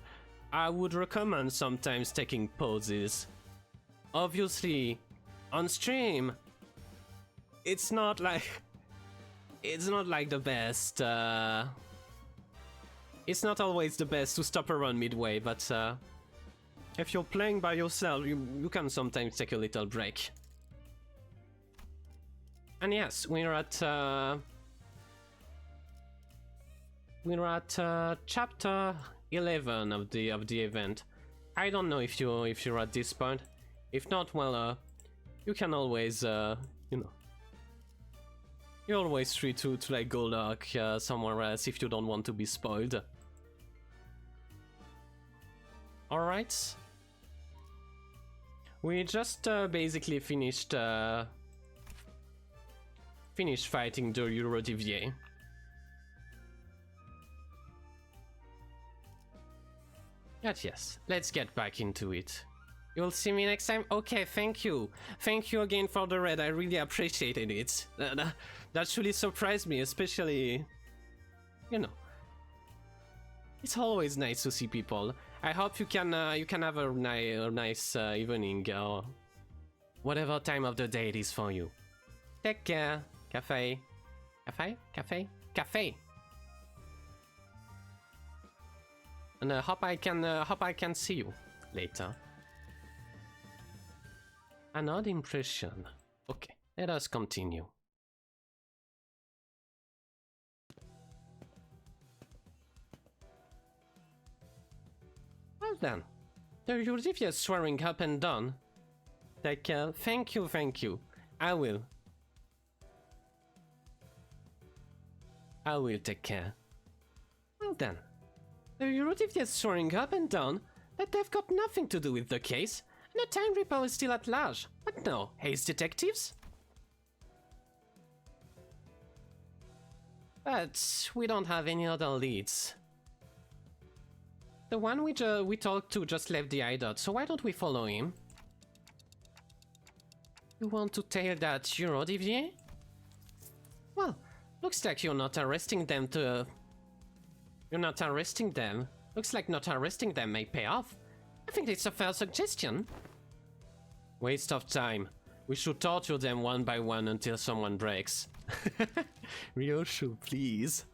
I would recommend sometimes taking pauses. Obviously, on stream, it's not like the best. It's not always the best to stop around midway, but if you're playing by yourself, you can sometimes take a little break. And yes, we're at chapter 11 of the event. I don't know if you're at this point. If not, well, you can always you know, you're always free to like go lurk somewhere else if you don't want to be spoiled. All right. We just basically finished fighting the Eurodivier. But yes, let's get back into it. You'll see me next time? Okay, thank you. Thank you again for the raid, I really appreciated it. That really surprised me, especially, you know. It's always nice to see people. I hope you can have a nice evening or whatever time of the day it is for you. Take care. Cafe. Cafe? Cafe? Cafe! And I hope I can see you later. An odd impression. Okay, let us continue. Well then, the Eurodivier swearing up and down. Take care. Thank you, thank you. I will take care. Well then, the Eurodivier swearing up and down that they've got nothing to do with the case, and the Time Reaper is still at large. But no, haste detectives? But we don't have any other leads. The one we talked to just left the hideout, so why don't we follow him? You want to tail that Eurodivier? Well, looks like you're not arresting them to... You're not arresting them. Looks like not arresting them may pay off. I think it's a fair suggestion. Waste of time. We should torture them one by one until someone breaks. Ryoshu, please.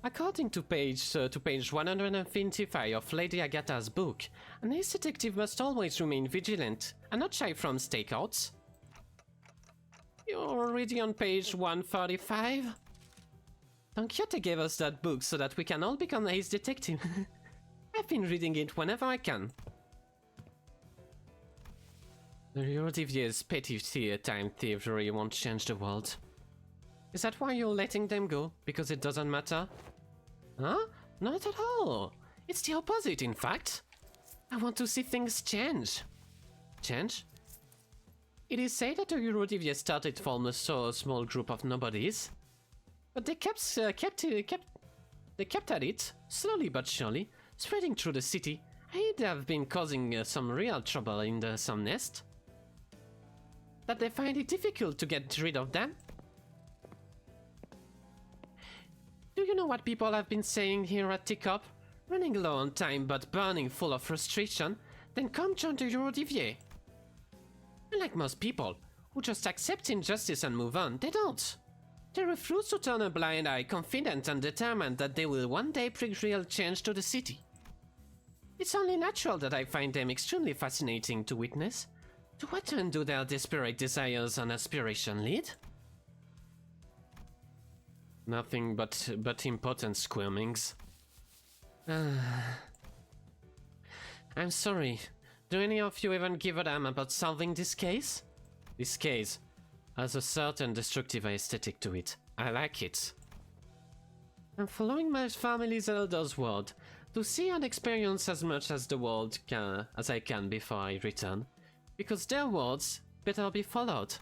According to page 155 of Lady Agatha's book, an ace detective must always remain vigilant and not shy from stakeouts. You're already on page 135? Don Quixote gave us that book so that we can all become ace detective. I've been reading it whenever I can. The Eurodivier's petty time thievery won't change the world. Is that why you're letting them go? Because it doesn't matter? Huh? Not at all. It's the opposite, in fact. I want to see things change. Change? It is said that the Eurodivier started from a so small group of nobodies, but they kept at it, slowly but surely, spreading through the city. They have been causing some real trouble in some nest. That they find it difficult to get rid of them. Do you know what people have been saying here at Teacup? Running low on time but burning full of frustration, then come join the Eurodivier. Unlike most people, who just accept injustice and move on, they don't. They refuse to turn a blind eye, confident and determined that they will one day bring real change to the city. It's only natural that I find them extremely fascinating to witness. To what end do their desperate desires and aspiration lead? Nothing but impotent squirmings. I'm sorry. Do any of you even give a damn about solving this case? This case has a certain destructive aesthetic to it. I like it. I'm following my family's elders' word to see and experience as much as the world as I can before I return, because their words better be followed.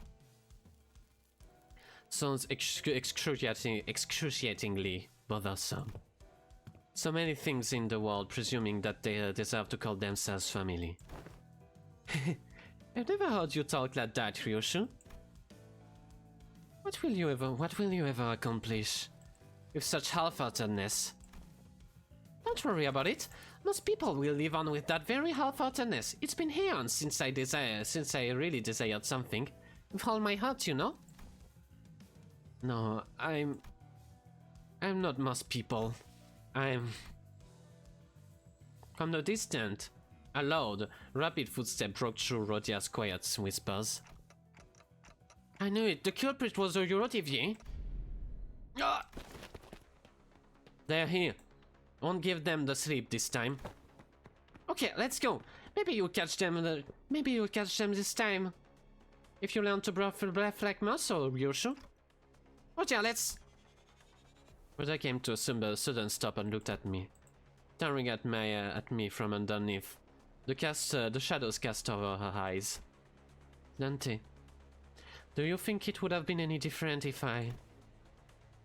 Sounds excruciatingly bothersome. So many things in the world presuming that they deserve to call themselves family. I've never heard you talk like that, Ryoshu. What will you ever accomplish with such half-heartedness? Don't worry about it. Most people will live on with that very half-heartedness. It's been eons since I really desired something. With all my heart, you know? No, I'm not most people. From the distance, a loud, rapid footstep broke through Rodia's quiet whispers. I knew it. The culprit was a Eurodivier. Ah! They're here. Won't give them the sleep this time. Okay, let's go. Maybe you'll catch them. Maybe you'll catch them this time. If you learn to breath like muscle, Ryoshu. Rodia, let's. Rodia came to a sudden stop and looked at me, staring at me from underneath. The shadows cast over her eyes. Dante, do you think it would have been any different if I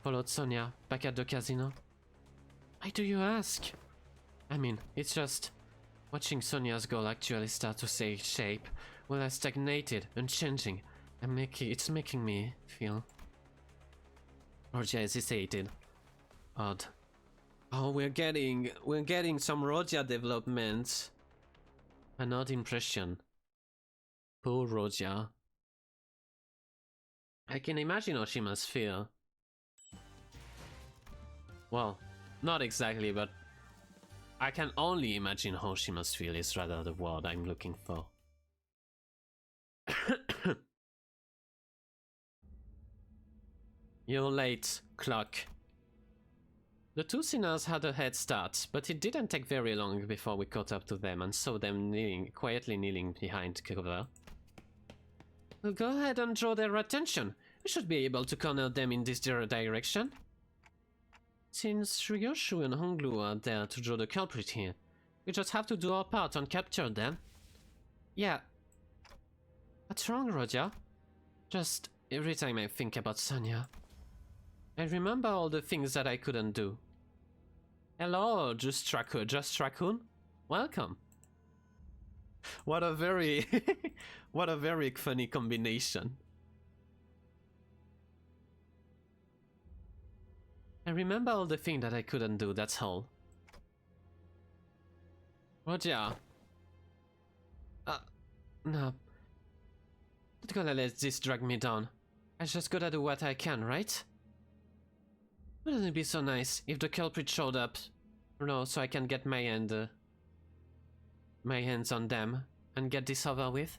followed Sonia back at the casino? Why do you ask? I mean, it's just watching Sonia's goal actually start to take shape while I stagnated and changing. It's making me feel. Rodia hesitated. Odd. Oh, we're getting some Rodia development. An odd impression. Poor Rodia. I can imagine how she must feel. Well, not exactly, but I can only imagine how she must feel is rather the word I'm looking for. You're late, clock. The two sinners had a head start, but it didn't take very long before we caught up to them and saw them quietly kneeling behind cover. Well, go ahead and draw their attention. We should be able to corner them in this direction. Since Ryoshu and Hong Lu are there to draw the culprit here, we just have to do our part and capture them. Yeah. What's wrong, Rodia? Just every time I think about Sonia, I remember all the things that I couldn't do. Hello, Just Raccoon. Welcome. What a very what a very funny combination. I remember all the things that I couldn't do, that's all. Rodia. No. Not gonna let this drag me down. I just gotta do what I can, right? Wouldn't it be so nice if the culprit showed up? No, so I can get my hands on them and get this over with?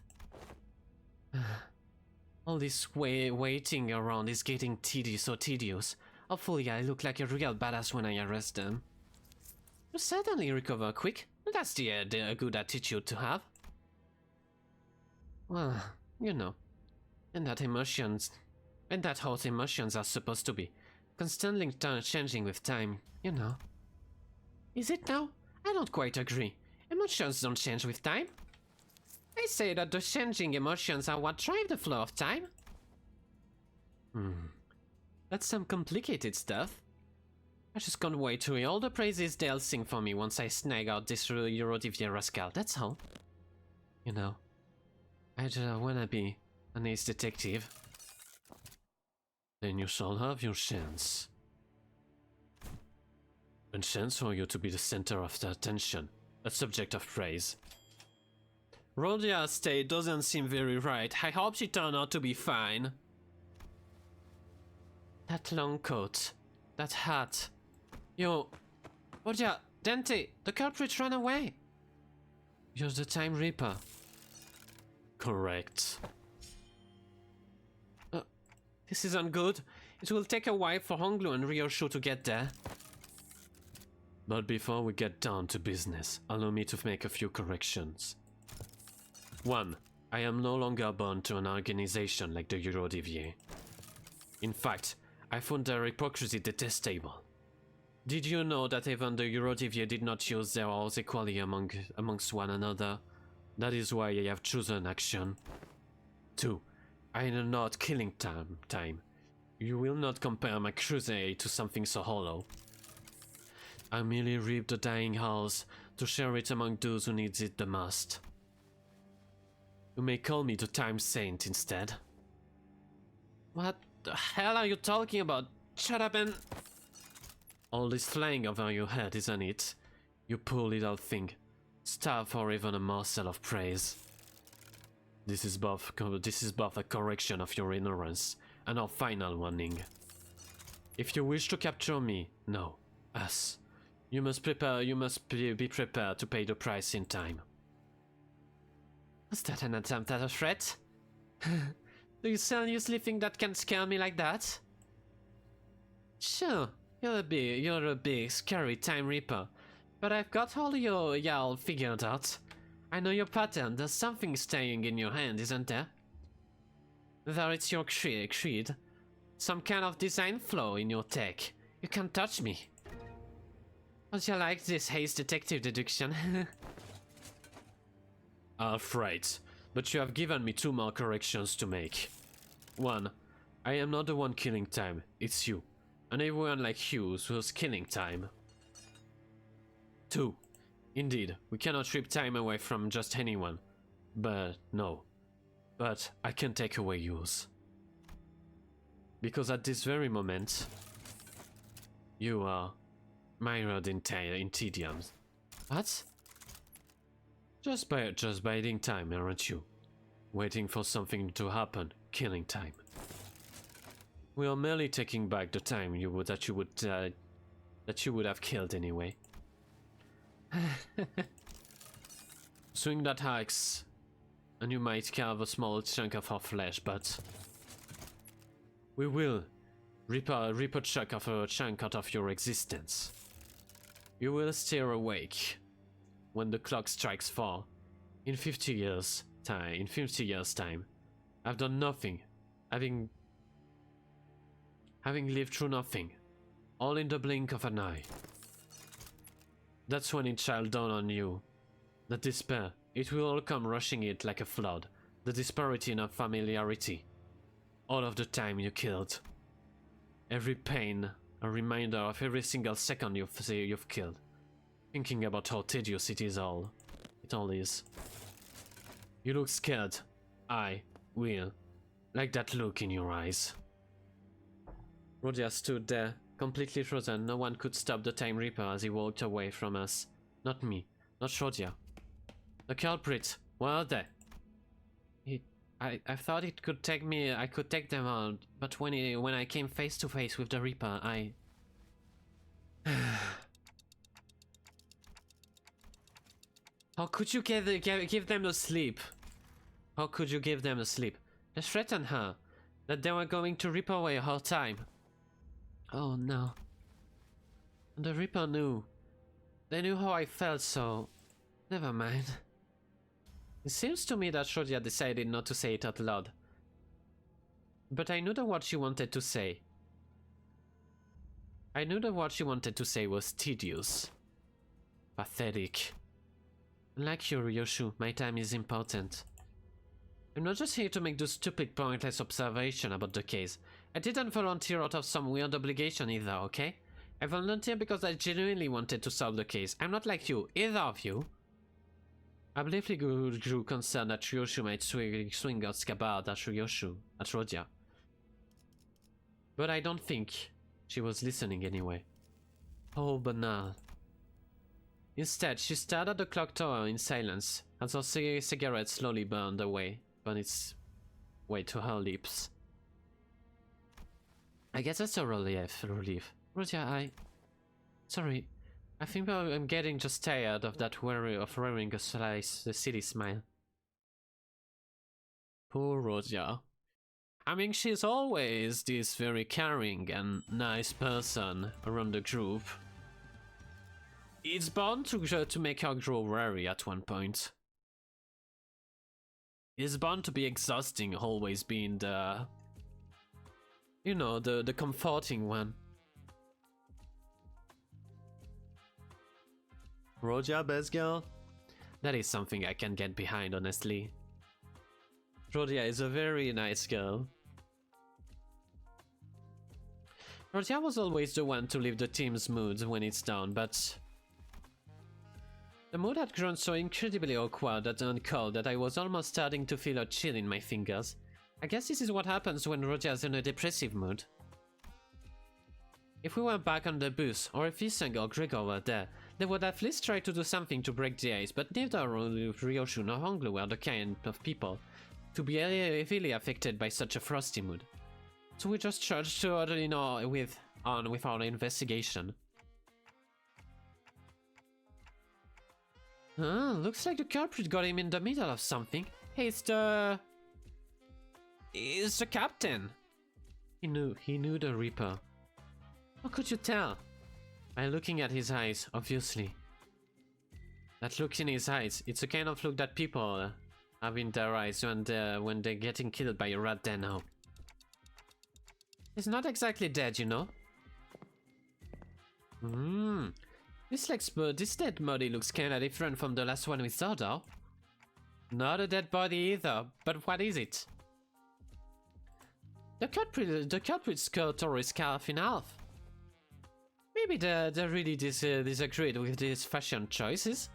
All this waiting around is getting tedious. Hopefully I look like a real badass when I arrest them. You certainly recover quick. That's the good attitude to have. Well, you know, and that how emotions are supposed to be. Constantly changing with time, you know. Is it now? I don't quite agree. Emotions don't change with time. I say that the changing emotions are what drive the flow of time. That's some complicated stuff. I just can't wait to hear all the praises they'll sing for me once I snag out this Eurodivier rascal, that's all. You know, I just wanna be an ace detective. Then you shall have your chance. A chance for you to be the center of the attention, a subject of praise. Rodia's state doesn't seem very right. I hope she turned out to be fine. That long coat, that hat. Yo, Rodia, Dante, the culprit ran away. You're the Time Reaper. Correct. This isn't good. It will take a while for Hong Lu and Ryoshu to get there. But before we get down to business, allow me to make a few corrections. 1. I am no longer bound to an organization like the Eurodivier. In fact, I found their hypocrisy detestable. Did you know that even the Eurodivier did not use their oaths equally amongst one another? That is why I have chosen action. 2. I am not killing time. You will not compare my crusade to something so hollow. I merely reap the dying halls to share it among those who need it the most. You may call me the Time Saint instead. What the hell are you talking about? Shut up and... All this flying over your head, isn't it? You poor little thing. Starved for even a morsel of praise. This is both a correction of your ignorance and our final warning. If you wish to capture me, no, us, you must be prepared to pay the price in time. Was that an attempt at a threat? Do you seriously think that can scare me like that? Sure, you're a big, scary Time Reaper, but I've got all your y'all figured out. I know your pattern. There's something staying in your hand, isn't there? Whether it's your creed, some kind of design flaw in your tech. You can't touch me. Would you like this haze detective deduction? Right, but you have given me 2 more corrections to make. 1. I am not the one killing time, it's you. And everyone like you who's killing time. 2. Indeed, we cannot rip time away from just anyone. But I can take away yours. Because at this very moment, you are mired in tedium. What? Just biding time, aren't you? Waiting for something to happen, killing time. We are merely taking back the time that you would have killed anyway. Swing that axe, and you might carve a small chunk of our flesh, but we will rip a chunk out of your existence. You will stay awake when the clock strikes 4 in 50 years time. I've done nothing, having lived through nothing, all in the blink of an eye. That's when it shall dawn on you. The despair, it will all come rushing it like a flood. The disparity and unfamiliarity. All of the time you killed. Every pain, a reminder of every single second you've killed. Thinking about how tedious it all is. You look scared. I will. Like that look in your eyes. Rodia stood there, completely frozen. No one could stop the Time Reaper as he walked away from us. Not me, not Rodia. The culprit, where are they? I thought it could take me, I could take them out, but when I came face to face with the Reaper, How could you give them the sleep? How could you give them the sleep? They threatened her, that they were going to rip away her time. Oh no. And the Reaper knew. They knew how I felt, so... Never mind. It seems to me that Rodia decided not to say it out loud. But I knew that what she wanted to say. I knew that what she wanted to say was tedious. Pathetic. Like you, Ryoshu, my time is important. I'm not just here to make those stupid, pointless observations about the case. I didn't volunteer out of some weird obligation either, okay? I volunteered because I genuinely wanted to solve the case. I'm not like you, either of you. I briefly grew concerned that Ryoshu might swing her scabbard at Rodia. But I don't think she was listening anyway. Oh, banal. Instead, she stared at the clock tower in silence as her cigarette slowly burned its way to her lips. I guess that's a relief. Rodia, sorry. I think I'm getting just tired of that worry of wearing a silly smile. Poor Rodia. I mean, she's always this very caring and nice person around the group. It's bound to make her grow weary at one point. It's bound to be exhausting always being the... you know, the comforting one. Rodia, best girl? That is something I can get behind, honestly. Rodia is a very nice girl. Rodia was always the one to lift the team's mood when it's down, but... the mood had grown so incredibly awkward and cold that I was almost starting to feel a chill in my fingers. I guess this is what happens when Rodia's in a depressive mood. If we were back on the bus, or if Iseng or Gregor were there, they would at least try to do something to break the ice, but neither Ryoshu nor Hong Lu were the kind of people to be heavily affected by such a frosty mood. So we just trudged on with our investigation. Looks like the culprit got him in the middle of something. Hey, it's the captain. He knew the Reaper. How could you tell? By looking at his eyes, obviously. That look in his eyes, it's the kind of look that people have in their eyes when they're getting killed by a rat den now. He's not exactly dead, you know. This dead body looks kinda different from the last one we saw though. Not a dead body either, but what is it? The culprit's cut or his scarf in half. Maybe they really disagreed with his fashion choices.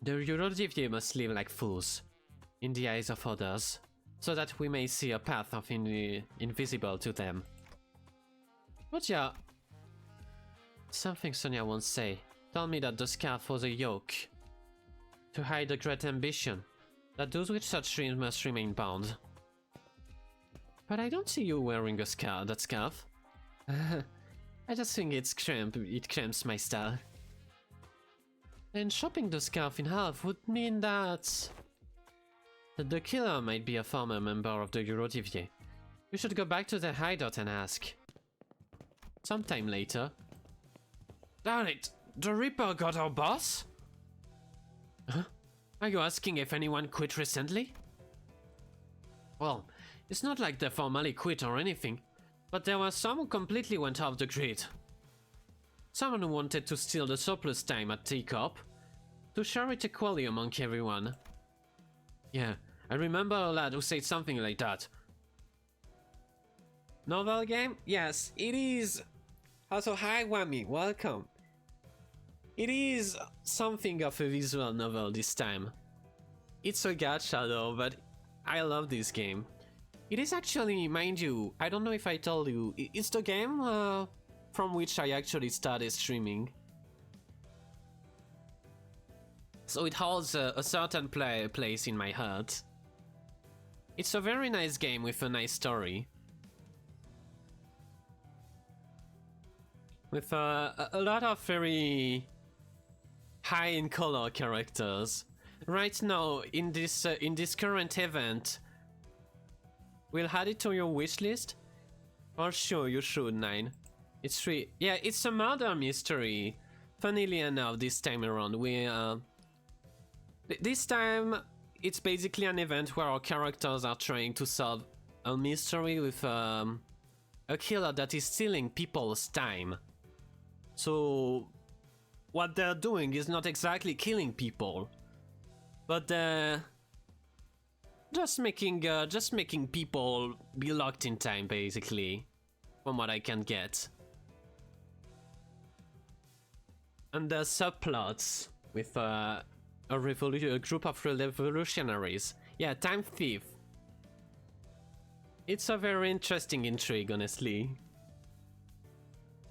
The Eurodivier must live like fools, in the eyes of others, so that we may see a path of invisible to them. But yeah, something Sonia once said told me that the scarf was a yoke, to hide a great ambition, that those with such dreams must remain bound. But I don't see you wearing that scarf. I just think it cramps my style. And chopping the scarf in half would mean that the killer might be a former member of the Eurodivier. We should go back to the hideout and ask. Sometime later. Darn it! The Reaper got our boss? Huh? Are you asking if anyone quit recently? Well, it's not like they formally quit or anything, but there were some who completely went off the grid. Someone who wanted to steal the surplus time at T-Corp, to share it equally among everyone. Yeah, I remember a lad who said something like that. Novel game? Yes, it is. Also, hi Whammy, welcome. It is something of a visual novel this time. It's a gacha though, but I love this game. It is actually, mind you, I don't know if I told you, it's the game from which I actually started streaming. So it holds a certain place in my heart. It's a very nice game with a nice story. With a lot of very high in color characters. Right now, in this current event, we'll add it to your wish list. Or sure, you should, 9. It's free. Yeah, it's a murder mystery. Funnily enough, this time around, this time it's basically an event where our characters are trying to solve a mystery with a killer that is stealing people's time. So what they're doing is not exactly killing people, but just making people be locked in time, basically, from what I can get. And there's subplots with a group of revolutionaries. Yeah, time thief. It's a very interesting intrigue, honestly.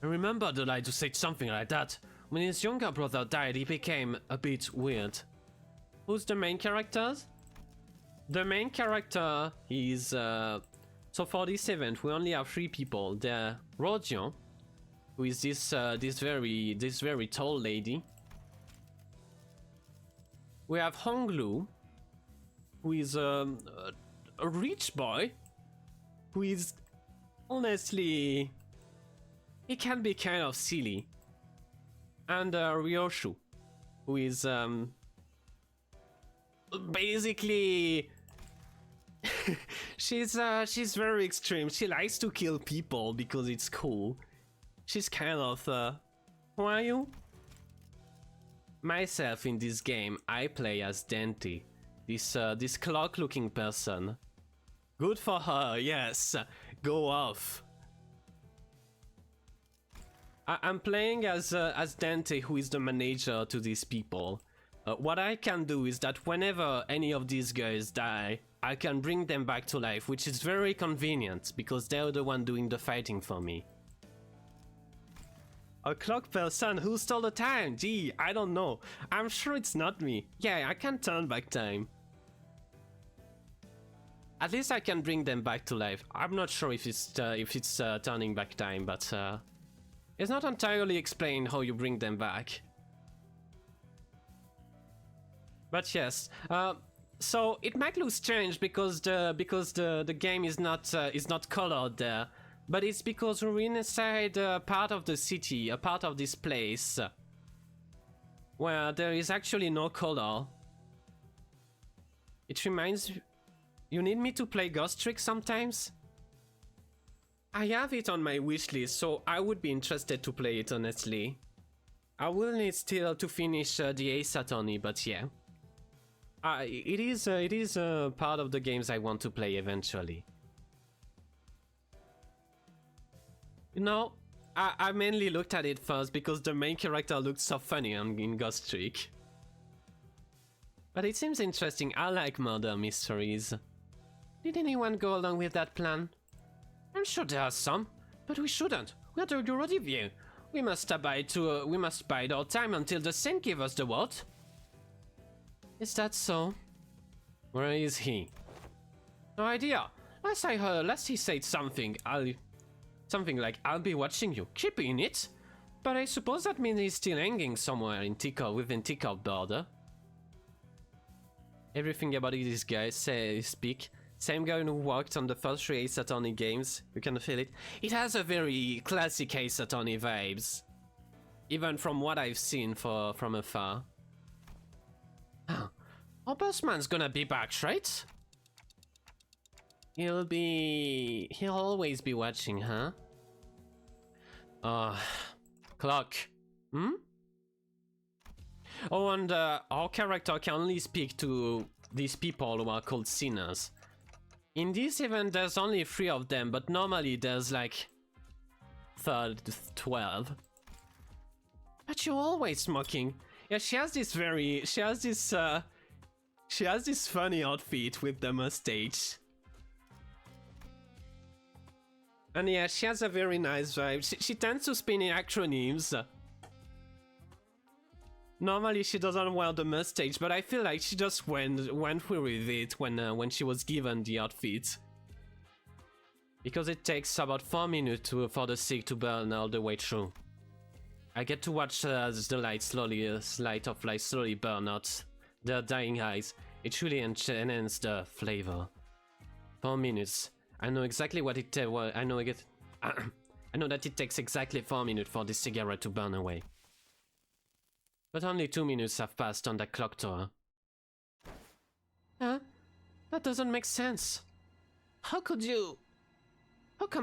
I remember the lad who said something like that. When his younger brother died, he became a bit weird. Who's the main characters? The main character is... so for this event, we only have 3 people. They're Rodion, who is this very tall lady. we have Hong Lu, who is a rich boy, who is honestly, he can be kind of silly, and Ryoshu, who is basically she's very extreme. She likes to kill people because it's cool. She's kind of who are you? Myself in this game, I play as Dante, this clock-looking person. Good for her, yes. Go off. I'm playing as Dante, who is the manager to these people. What I can do is that whenever any of these guys die, I can bring them back to life, which is very convenient because they're the one doing the fighting for me. A clock person who stole the time? Gee, I don't know. I'm sure it's not me. Yeah, I can turn back time. At least I can bring them back to life. I'm not sure if it's turning back time, but it's not entirely explained how you bring them back. But yes, so it might look strange because the game is not colored there, but it's because we're inside a part of the city, a part of this place where there is actually no color. It reminds you need me to play Ghost Trick sometimes? I have it on my wish list, so I would be interested to play it honestly. I will need still to finish the Ace Attorney, but yeah. It is part of the games I want to play eventually. You know, I mainly looked at it first because the main character looked so funny in Ghost Trick. But it seems interesting. I like murder mysteries. Did anyone go along with that plan? I'm sure there are some, but we shouldn't. We're the Eurodiview. We must bide our time until the Saint gives us the word. Is that so? Where is he? No idea. Last he said something. Something like, I'll be watching you. Keeping it? But I suppose that means he's still hanging somewhere in within Tikal border. Everything about this guy speak. Same guy who worked on the first 3 Ace Attorney games. You can feel it. It has a very classic Ace Attorney vibes. Even from what I've seen from afar. Our bossman's gonna be back, right? He'll always be watching, huh? Clock. Oh, and our character can only speak to these people who are called sinners. In this event, there's only 3 of them, but normally there's like 12. But you're always smoking. Yeah, she has this funny outfit with the mustache. And yeah, she has a very nice vibe. She tends to spin in acronyms. Normally she doesn't wear the mustache, but I feel like she just went through with it when she was given the outfit. Because it takes about 4 minutes for the stick to burn all the way through. I get to watch the light slowly burn out their dying eyes. It really enhances the flavor. 4 minutes. I know exactly what it I know that it takes exactly 4 minutes for this cigarette to burn away. But only 2 minutes have passed on that clock tower. Huh? That doesn't make sense. How come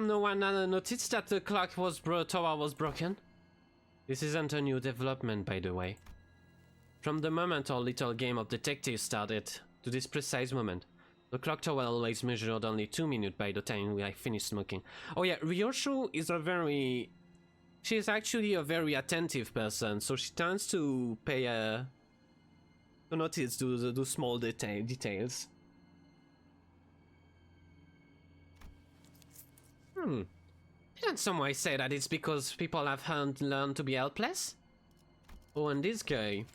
no one noticed that the tower was broken? This isn't a new development, by the way. From the moment our little game of detective started, to this precise moment, the clock tower always measured only 2 minutes by the time I finished smoking. Oh yeah, Ryoshu is she's actually a very attentive person, so she tends to to notice those small details. Didn't someone say that it's because people have learned to be helpless? Oh, and this guy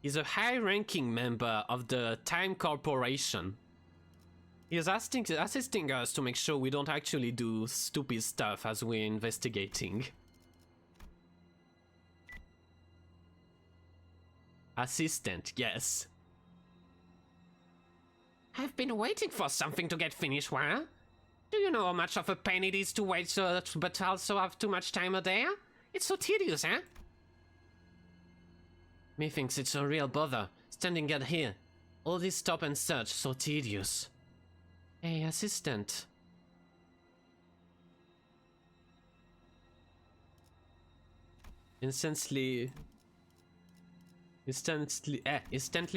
is a high-ranking member of the Time Corporation. He is assisting us to make sure we don't actually do stupid stuff as we're investigating. Assistant, yes. I've been waiting for something to get finished, why? Do you know how much of a pain it is to wait but also have too much time a day? It's so tedious, eh? Methinks it's a real bother, standing out here. All this stop and search, so tedious. Hey, assistant. Instantly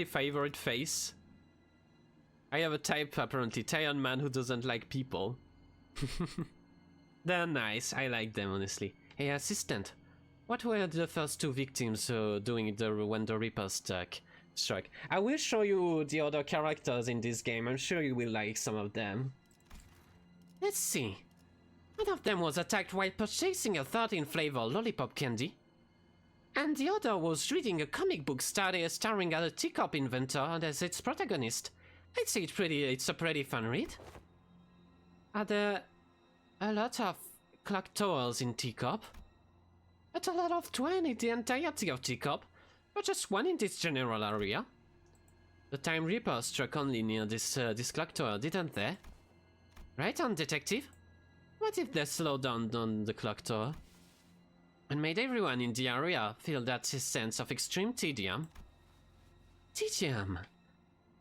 favorite face. I have a type, apparently, Taiwan man who doesn't like people. They're nice, I like them, honestly. Hey, assistant, what were the first two victims doing when the Reaper struck? I will show you the other characters in this game, I'm sure you will like some of them. Let's see. One of them was attacked while purchasing a 13-flavor lollipop candy. And the other was reading a comic book starring at a teacup inventor as its protagonist. I'd say it's a pretty fun read. Are there a lot of clock towers in Teacup? But a lot of 20 in the entirety of Teacup, but just one in this general area. The Time Reaper struck only near this clock tower, didn't they? Right on, detective? What if they slowed down on the clock tower? And made everyone in the area feel that sense of extreme tedium? Tedium?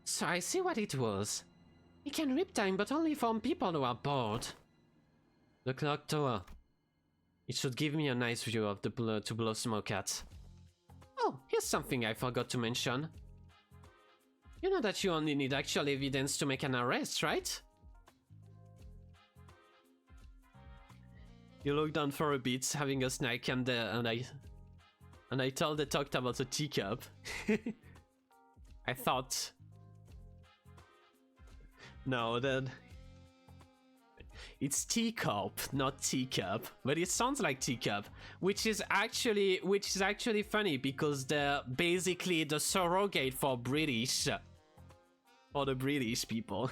So I see what it was. It can rip time, but only from people who are bored. The clock tower. It should give me a nice view of the to blow smoke at. Oh, here's something I forgot to mention. You know that you only need actual evidence to make an arrest, right? You look down for a bit, having a snack, and I thought they talked about a teacup. I thought. No, then it's teacup, not teacup, but it sounds like teacup, which is actually funny because they're basically the surrogate for British, for the British people.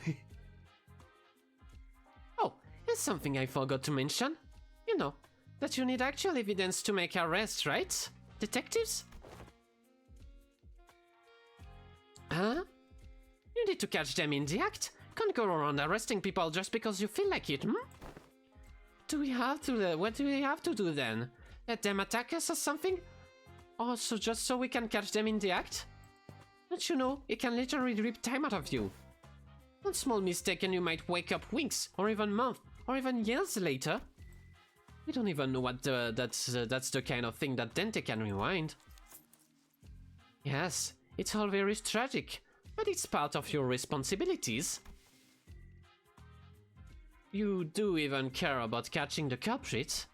Oh, here's something I forgot to mention. You know, that you need actual evidence to make arrests, right? Detectives? Huh? You need to catch them in the act. Can't go around arresting people just because you feel like it, hmm? Do we have to, what do we have to do then? Let them attack us or something? Or so just so we can catch them in the act? Don't you know, it can literally rip time out of you. One small mistake and you might wake up weeks, or even months, or even years later. We don't even know what that's the kind of thing that Dente can rewind. Yes, it's all very tragic, but it's part of your responsibilities. You do even care about catching the culprit?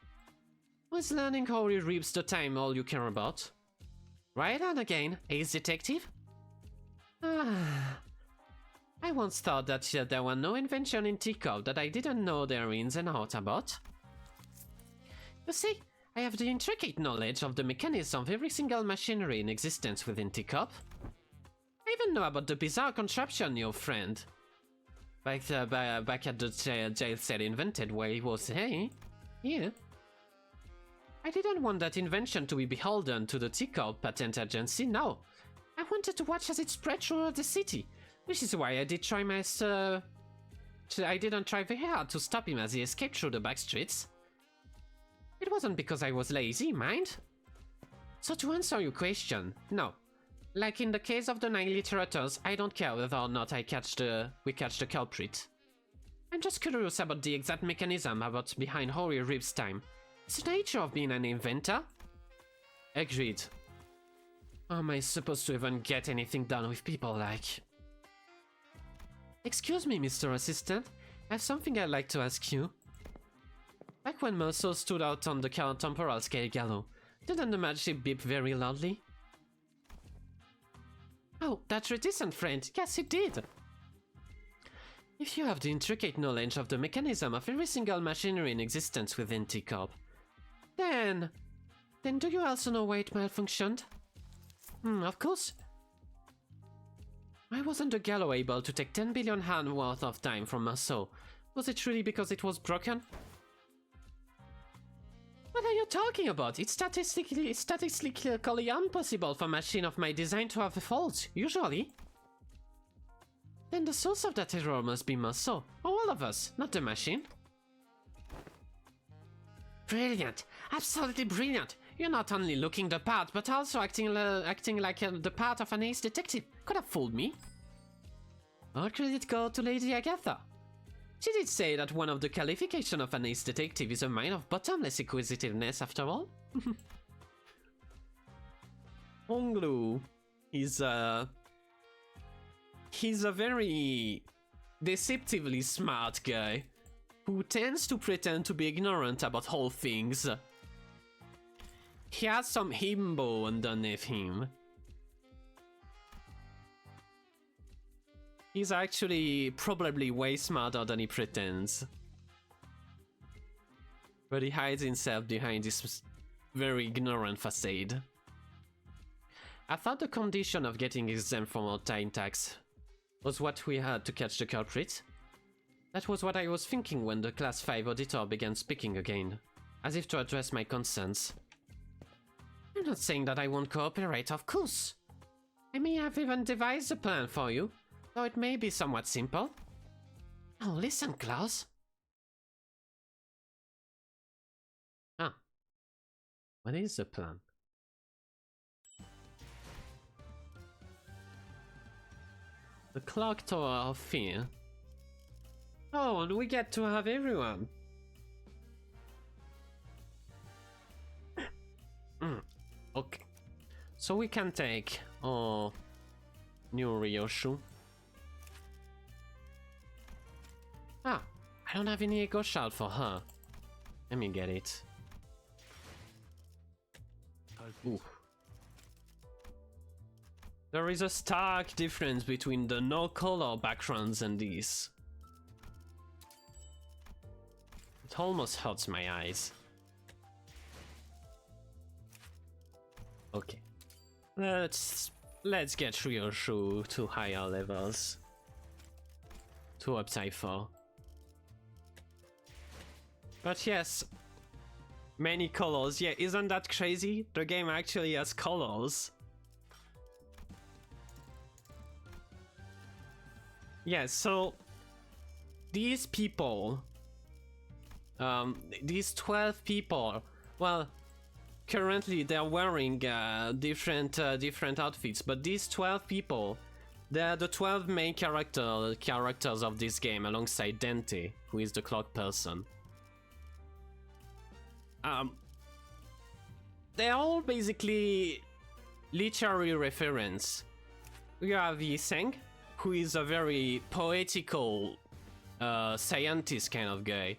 Was learning how he rips the time all you care about? Right on again, ace detective? Ah, I once thought that there were no invention in Teacup that I didn't know their ins and outs about. You see, I have the intricate knowledge of the mechanism of every single machinery in existence within Teacup. I even know about the bizarre contraption your friend back at the jail cell invented while he was here. I didn't want that invention to be beholden to the Teacup Patent Agency, no. I wanted to watch as it spread through the city, which is why I didn't try very hard to stop him as he escaped through the back streets. It wasn't because I was lazy, mind? So to answer your question, no. Like in the case of the 9 literators, I don't care whether or not we catch the culprit. I'm just curious about the exact mechanism behind how he rips time. It's the nature of being an inventor. Agreed. How am I supposed to even get anything done with people like? Excuse me, Mr. Assistant. I have something I'd like to ask you. Back when Merceau stood out on the temporal scale gallows, didn't the magic beep very loudly? Oh, that reticent friend, yes it did! If you have the intricate knowledge of the mechanism of every single machinery in existence within Teacup, then do you also know why it malfunctioned? Of course. Why wasn't the gallows able to take 10 billion Han worth of time from Merceau? Was it really because it was broken? What are you talking about? It's statistically impossible for a machine of my design to have faults, usually. Then the source of that error must be Muscle, or all of us, not the machine. Brilliant! Absolutely brilliant! You're not only looking the part, but also acting like the part of an ace detective. Could have fooled me. All credit go to Lady Agatha. She did say that one of the qualifications of an ace detective is a mind of bottomless inquisitiveness, after all. Hong Lu is he's a very deceptively smart guy who tends to pretend to be ignorant about whole things. He has some himbo underneath him. He's actually probably way smarter than he pretends. But he hides himself behind this very ignorant facade. I thought the condition of getting exempt from our time tax was what we had to catch the culprit. That was what I was thinking when the Class 5 auditor began speaking again, as if to address my concerns. I'm not saying that I won't cooperate, of course. I may have even devised a plan for you, though it may be somewhat simple. Oh, listen, Klaus. Ah. What is the plan? The Clock Tower of Fear. Oh, and we get to have everyone. Okay. So we can take our new Ryoshu. Ah, I don't have any Echo Shard for her. Let me get it. Ooh. There is a stark difference between the no color backgrounds and these. It almost hurts my eyes. Okay. Let's get Ryoshu to higher levels. To up Cypher. But yes, many colors. Yeah, isn't that crazy? The game actually has colors. Yeah, so these people, these 12 people, well, currently they're wearing different outfits, but these 12 people, they're the 12 main characters of this game, alongside Dante, who is the clock person. They're all basically literary reference. We have Yiseng, who is a very poetical scientist kind of guy.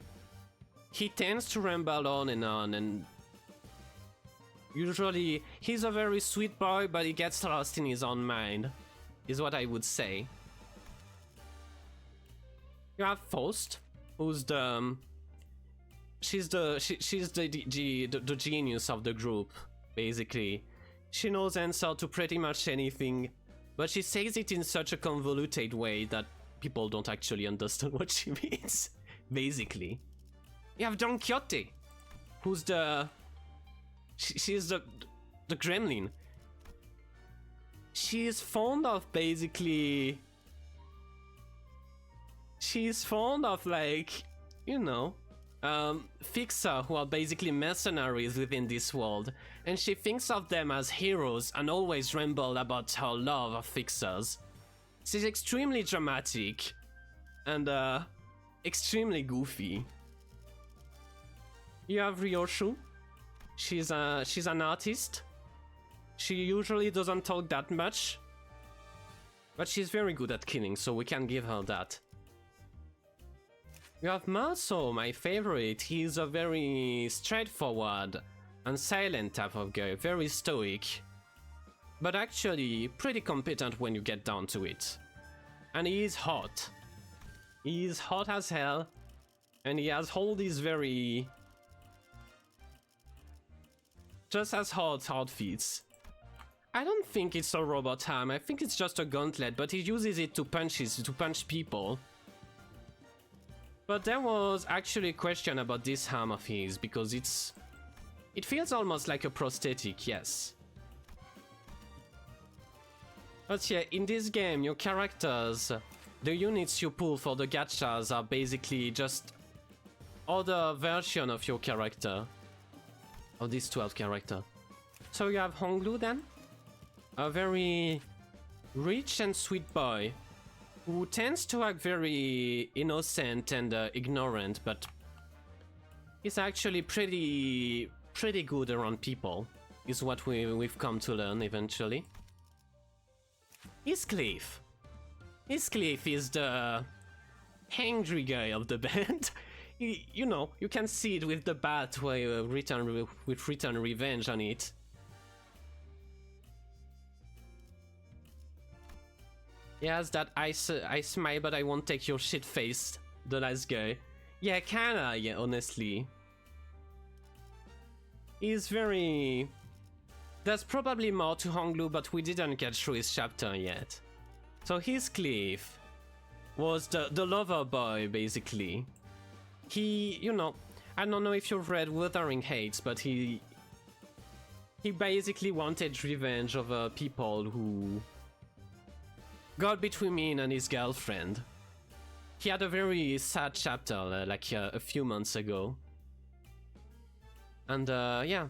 He tends to ramble on, and usually he's a very sweet boy, but he gets lost in his own mind, is what I would say. You have Faust, who's the she's the genius of the group, basically. She knows answer to pretty much anything, but she says it in such a convoluted way that people don't actually understand what she means, basically. You have Don Quixote, who's she's the gremlin. She's fond of basically... She's fond of, like, you know, fixer who are basically mercenaries within this world, and she thinks of them as heroes and always ramble about her love of fixers. She's extremely dramatic and extremely goofy. You have Ryoshu. She's an artist. She usually doesn't talk that much, but she's very good at killing, so we can give her that. You have Maso, my favorite. He's a very straightforward and silent type of guy, very stoic, but actually pretty competent when you get down to it. And he is hot. He is hot as hell, and he has all these very... just as hot outfits. I don't think it's a robot arm, I think it's just a gauntlet, but he uses it to punch people. But there was actually a question about this arm of his, because it feels almost like a prosthetic, yes. But yeah, in this game, your characters the units you pull for the gachas are basically just other version of your character, of this 12 character. So you have Hong Lu then, a very rich and sweet boy who tends to act very innocent and ignorant, but he's actually pretty good around people, is what we've come to learn eventually. Heathcliff. Heathcliff is the angry guy of the band. You know, you can see it with the bat where return revenge on it. Yes, that I smile, but I won't take your shit face. The last guy. Yeah, kinda, yeah, honestly. He's very... There's probably more to Hong Lu, but we didn't get through his chapter yet. So Heathcliff was the lover boy, basically. He, you know, I don't know if you've read Wuthering Heights, but he basically wanted revenge over people who got between him and his girlfriend. He had a very sad chapter, like a few months ago. And yeah,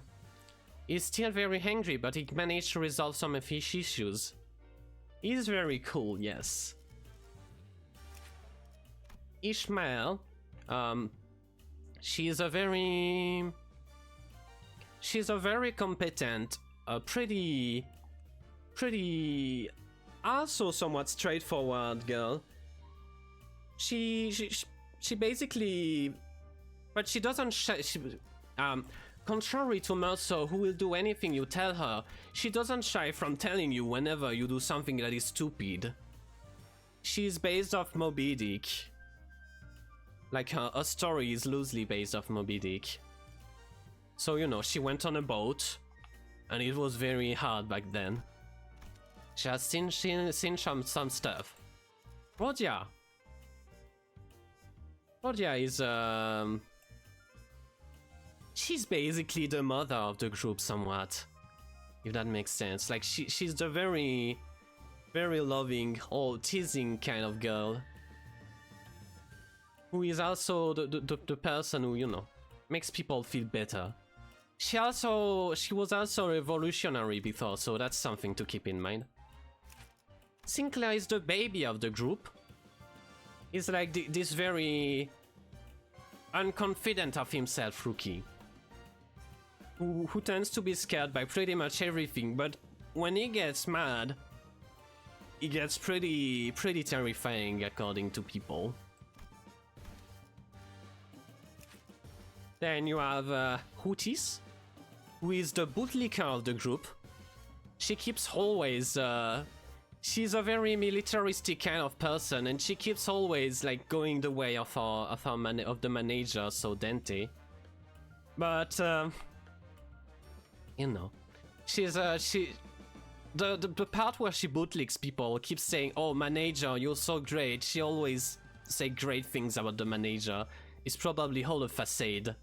he's still very angry, but he managed to resolve some of his issues. He's very cool, yes. Ishmael, she's a very competent, pretty also somewhat straightforward girl. She basically, but she doesn't contrary to Mercer, who will do anything you tell her, she doesn't shy from telling you whenever you do something that is stupid. She's based off Moby Dick. Like her story is loosely based off Moby Dick. So, you know, she went on a boat, and it was very hard back then. She has seen some stuff. Rodia. Rodia is, she's basically the mother of the group somewhat, if that makes sense. Like, she's the very loving, all teasing kind of girl, who is also the person who, you know, makes people feel better. She was also revolutionary before, so that's something to keep in mind. Sinclair is the baby of the group. He's like this very unconfident of himself rookie, who tends to be scared by pretty much everything, but when he gets mad, he gets pretty terrifying according to people. Then you have Hootis, who is the bootlicker of the group. She keeps always she's a very militaristic kind of person, and she keeps always like going the way of the manager, so Dente. But you know, she's the part where she bootlicks people keeps saying, "Oh, manager, you're so great." She always say great things about the manager. It's probably all a facade.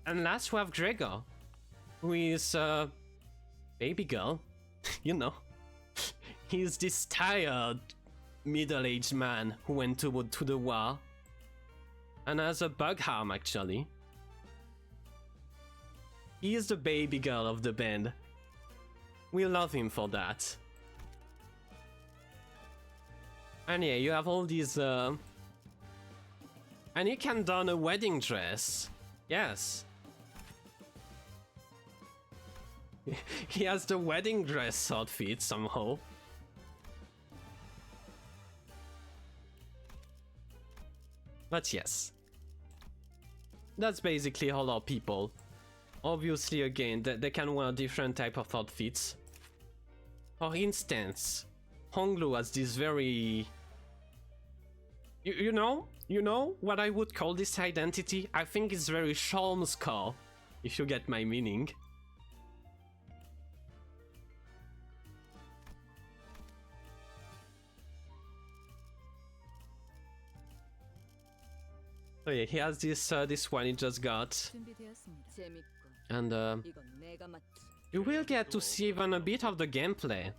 And last we have Gregor, who is baby girl. You know, he's this tired middle-aged man who went to the war and has a bug arm, actually. He is the baby girl of the band. We love him for that. And yeah, you have all these and he can don a wedding dress. Yes. He has the wedding dress outfit somehow. But yes, that's basically all our people. Obviously, again, they can wear different type of outfits. For instance, Hong Lu has this very... You know what I would call this identity? I think it's very Shalmscar, if you get my meaning. So yeah, he has this one he just got, 준비되었습니다. 재밌군. and 이건 내가 맡. you will get to see even a bit of the gameplay.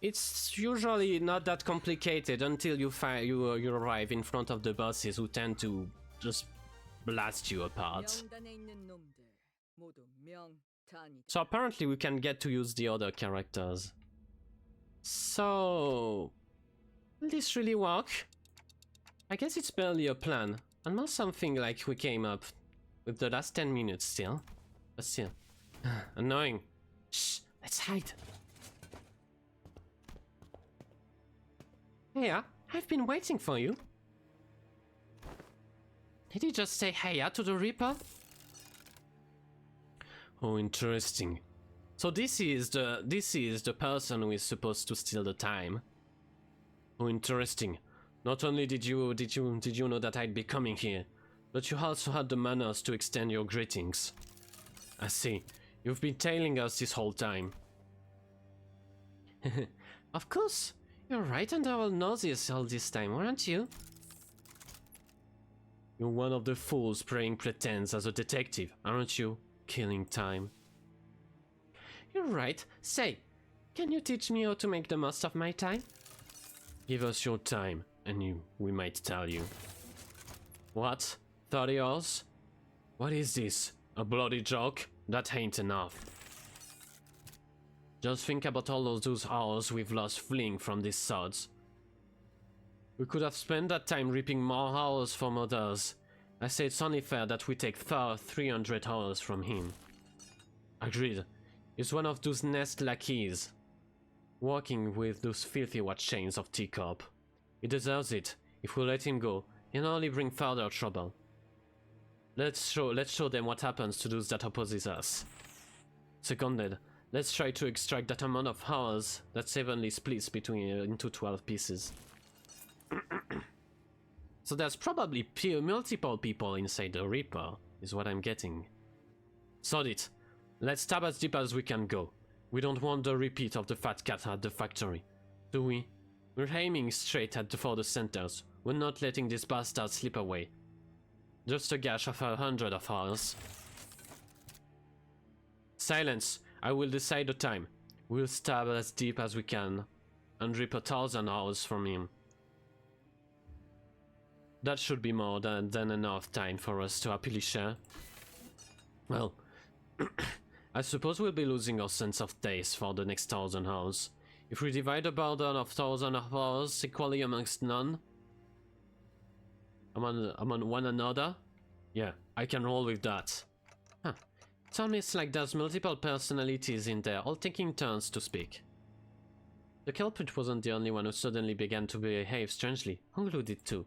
it's usually not that complicated until you arrive in front of the bosses who tend to just blast you apart. 명단에 있는 놈들 모두 명단이다. So apparently we can get to use the other characters. So will this really work? I guess it's barely a plan, and not something like we came up with the last 10 minutes still. But still. Annoying. Shh, let's hide. Heya, I've been waiting for you. Did he just say Heya to the Reaper? Oh, interesting. So this is the person who is supposed to steal the time. Oh, interesting. Not only did you know that I'd be coming here, but you also had the manners to extend your greetings. I see. You've been tailing us this whole time. Of course. You're right under our noses all this time, weren't you? You're one of the fools playing pretense as a detective, aren't you? Killing time. You're right. Say, can you teach me how to make the most of my time? Give us your time, and we might tell you. What? 30 hours? What is this? A bloody joke? That ain't enough. Just think about all of those hours we've lost fleeing from these sods. We could have spent that time reaping more hours from others. I say it's only fair that we take 300 hours from him. Agreed. He's one of those nest lackeys, working with those filthy watch chains of Teacup. He deserves it. If we let him go, he'll only bring further trouble. Let's show them what happens to those that opposes us. Seconded. Let's try to extract that amount of hours that's evenly split into 12 pieces. So there's probably multiple people inside the Reaper, is what I'm getting. Sod it. Let's stab as deep as we can go. We don't want the repeat of the fat cat at the factory, do we? We're aiming straight for the centers. We're not letting this bastard slip away. Just a gash of 100 of hours. Silence. I will decide the time. We'll stab as deep as we can and rip 1,000 hours from him. That should be more than enough time for us to happily share. Well, I suppose we'll be losing our sense of taste for the next 1,000 hours. If we divide the burden of 1,000 hours equally amongst none, among one another, yeah, I can roll with that. Huh. It's almost like there's multiple personalities in there, all taking turns to speak. The culprit wasn't the only one who suddenly began to behave strangely. Hong Lu did too.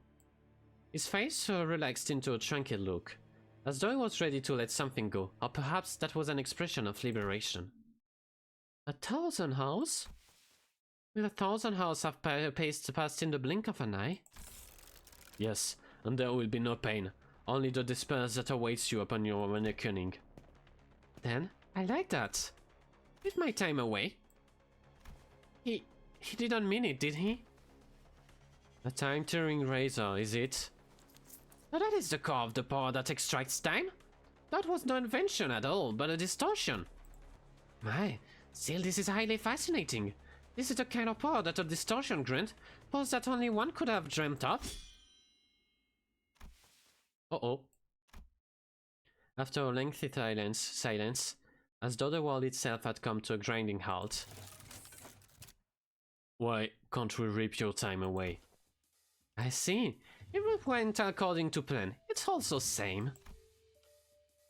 His face relaxed into a tranquil look, as though he was ready to let something go, or perhaps that was an expression of liberation. 1,000 hours? Will 1,000 hours have passed in the blink of an eye? Yes, and there will be no pain, only the despair that awaits you upon your awakening. Then, I like that. Give my time away. He didn't mean it, did he? A time-tearing razor, is it? But that is the core of the power that extracts time. That was no invention at all, but a distortion. My, still this is highly fascinating. This is the kind of power that a distortion grant, power that only one could have dreamt up. Uh-oh. After a lengthy silence, as though the world itself had come to a grinding halt. Why can't we rip your time away? I see. It went according to plan. It's also same.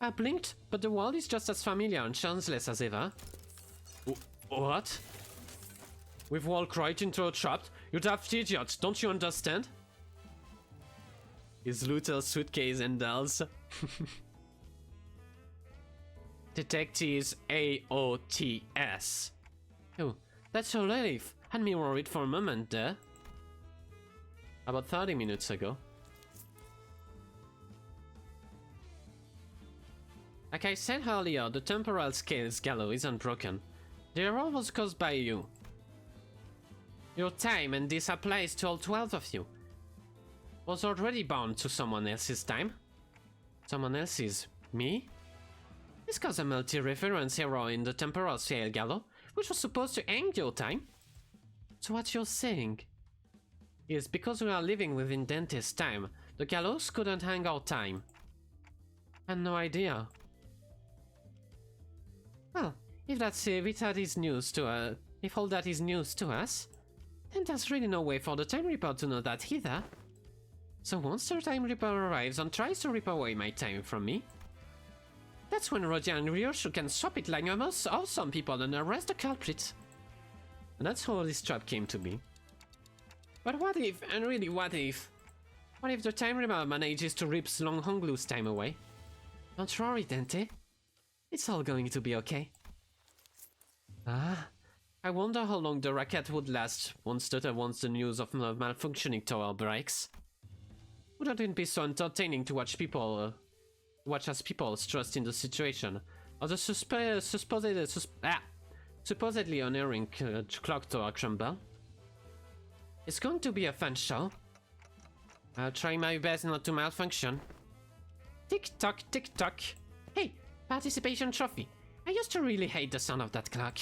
I blinked, but the world is just as familiar and chanceless as ever. What? We've walked right into a trap. You daft idiot, don't you understand? His little suitcase and dolls. Detectives AOTS. Oh, that's a relief. Had me worried for a moment there. About 30 minutes ago. Like I said earlier, the temporal scales gallows isn't broken. The error was caused by you. Your time, and this applies to all 12 of you, was already bound to someone else's time. Someone else's? Me? This caused a multi-reference error in the temporal scale gallows, which was supposed to end your time. So what you're saying is because we are living within Dante's time, the gallows couldn't hang our time. I had no idea. Well, if that is news to if all that is news to us, then there's really no way for the Time Reaper to know that either. So once the Time Reaper arrives and tries to rip away my time from me, that's when Rodia and Ryoshu can stop it like most awesome people and arrest the culprit. And that's how this trap came to be. But what if, and really what if the Time Reaper manages to rip Shelock Hong Lu's time away? Don't worry, Dante. It's all going to be okay. I wonder how long the racket would last once the news of malfunctioning tower breaks. Wouldn't it be so entertaining to watch as people stressed in the situation of the supposedly unerring clock tower crumble? It's going to be a fun show. I'll try my best not to malfunction. Tick tock, tick tock. Hey, participation trophy. I used to really hate the sound of that clock.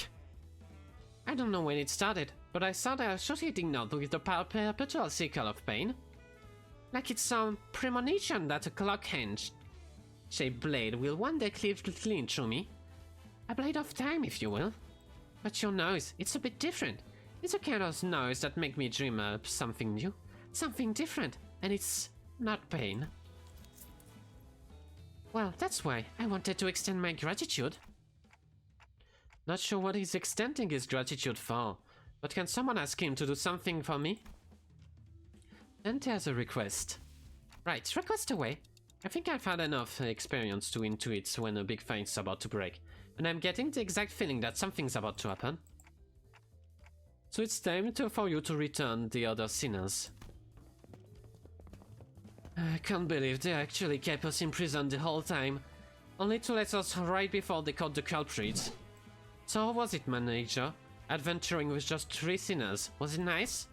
I don't know when it started, but I started associating that with the perpetual cycle of pain. Like it's some premonition that a clock hand-shaped blade will one day clean through me. A blade of time, if you will. But your noise, it's a bit different. It's a kind of noise that makes me dream up something new, something different, and it's not pain. Well, that's why I wanted to extend my gratitude. Not sure what he's extending his gratitude for, but can someone ask him to do something for me? And there's a request. Right, request away. I think I've had enough experience to intuit when a big fight's about to break, and I'm getting the exact feeling that something's about to happen. So it's time for you to return the other sinners. I can't believe they actually kept us imprisoned the whole time, only to let us right before they caught the culprits. So how was it, manager? Adventuring with just 3 sinners, was it nice?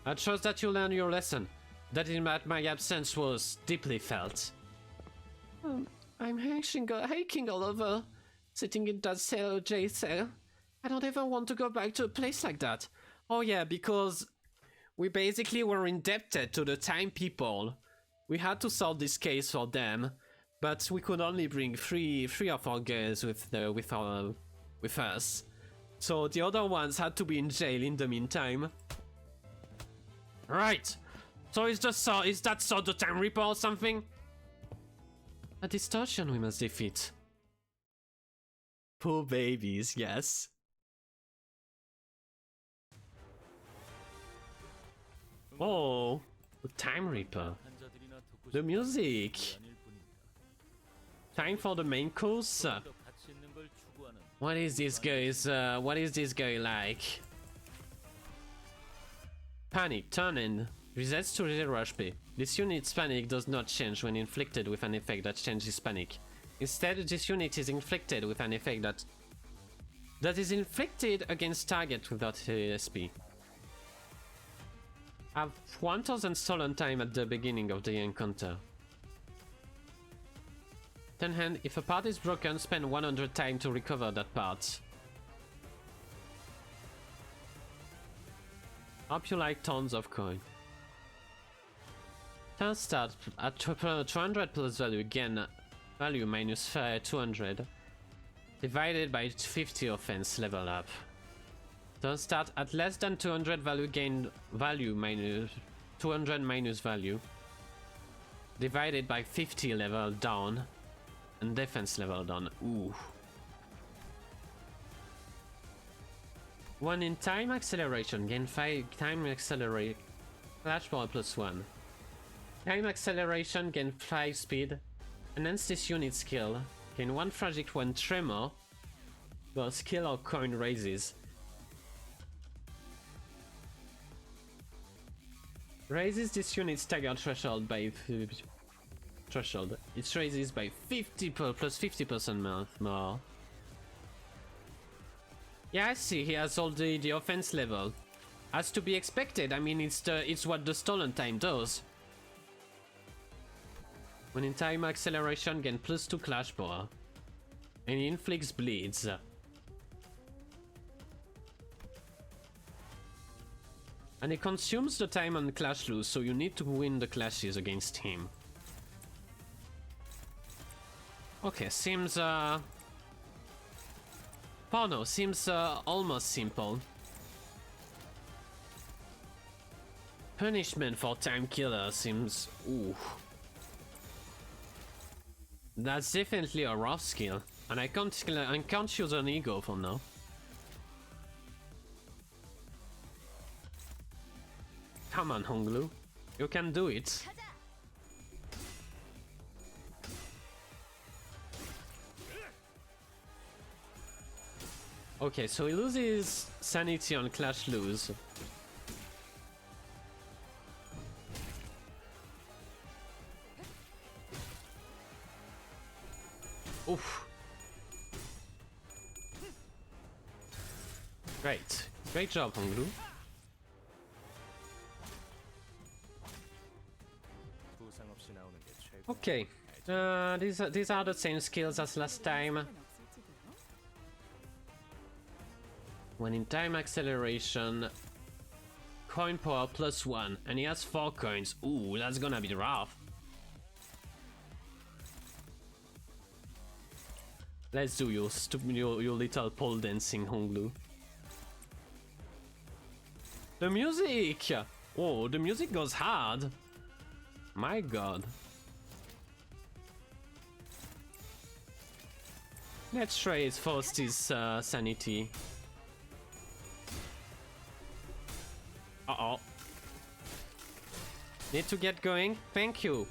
I trust that you learned your lesson, that my absence was deeply felt. I'm aching all over, sitting in that jail cell. I don't ever want to go back to a place like that. Oh yeah, because we basically were indebted to the Time People. We had to solve this case for them, but we could only bring three of our girls with us. So the other ones had to be in jail in the meantime. Right. So is that so the Time Reaper or something? A distortion we must defeat. Poor babies, yes. Oh, the Time Reaper. The music. Time for the main course. What is this guy like? Panic, turn in. Resets to the rush B. This unit's panic does not change when inflicted with an effect that changes panic. Instead, this unit is inflicted with an effect that is inflicted against target without SP. Have 1000 stolen time at the beginning of the encounter. Then hand, if a part is broken, spend 100 time to recover that part. Hope you like tons of coin. Turn start at 200 plus value, gain value minus 200. Divided by 50 offense level up. Turn start at less than 200 value, gain value minus 200 minus value. Divided by 50 level down. And defense level down. Ooh. One in time acceleration. Gain 5 time accelerate. Flash power plus 1. Time acceleration. Gain 5 speed. Enhance this unit skill. Gain 1 fragile 1 tremor. While skill or coin raises. Raises this unit's stagger threshold by threshold. It raises by 50 plus 50% more. Yeah, I see. He has all the offense level. As to be expected. I mean, it's what the stolen time does. When in time acceleration, gain plus 2 clash power, and inflicts bleeds. And he consumes the time on Clash Lose, so you need to win the clashes against him. Okay, seems Porno seems almost simple. Punishment for Time Killer seems... ooh. That's definitely a rough skill. And I can't use an ego for now. Come on, Hong Lu. You can do it. Okay, so he loses sanity on Clash Lose. Oof. Great. Great job, Hong Lu. Okay. These are the same skills as last time. When in time acceleration, coin power +1, and he has 4 coins. Ooh, that's gonna be rough. Let's do your little pole dancing, Hong Lu. The music! Oh, the music goes hard. My god. Let's try it first his sanity. Uh-oh. Need to get going? Thank you.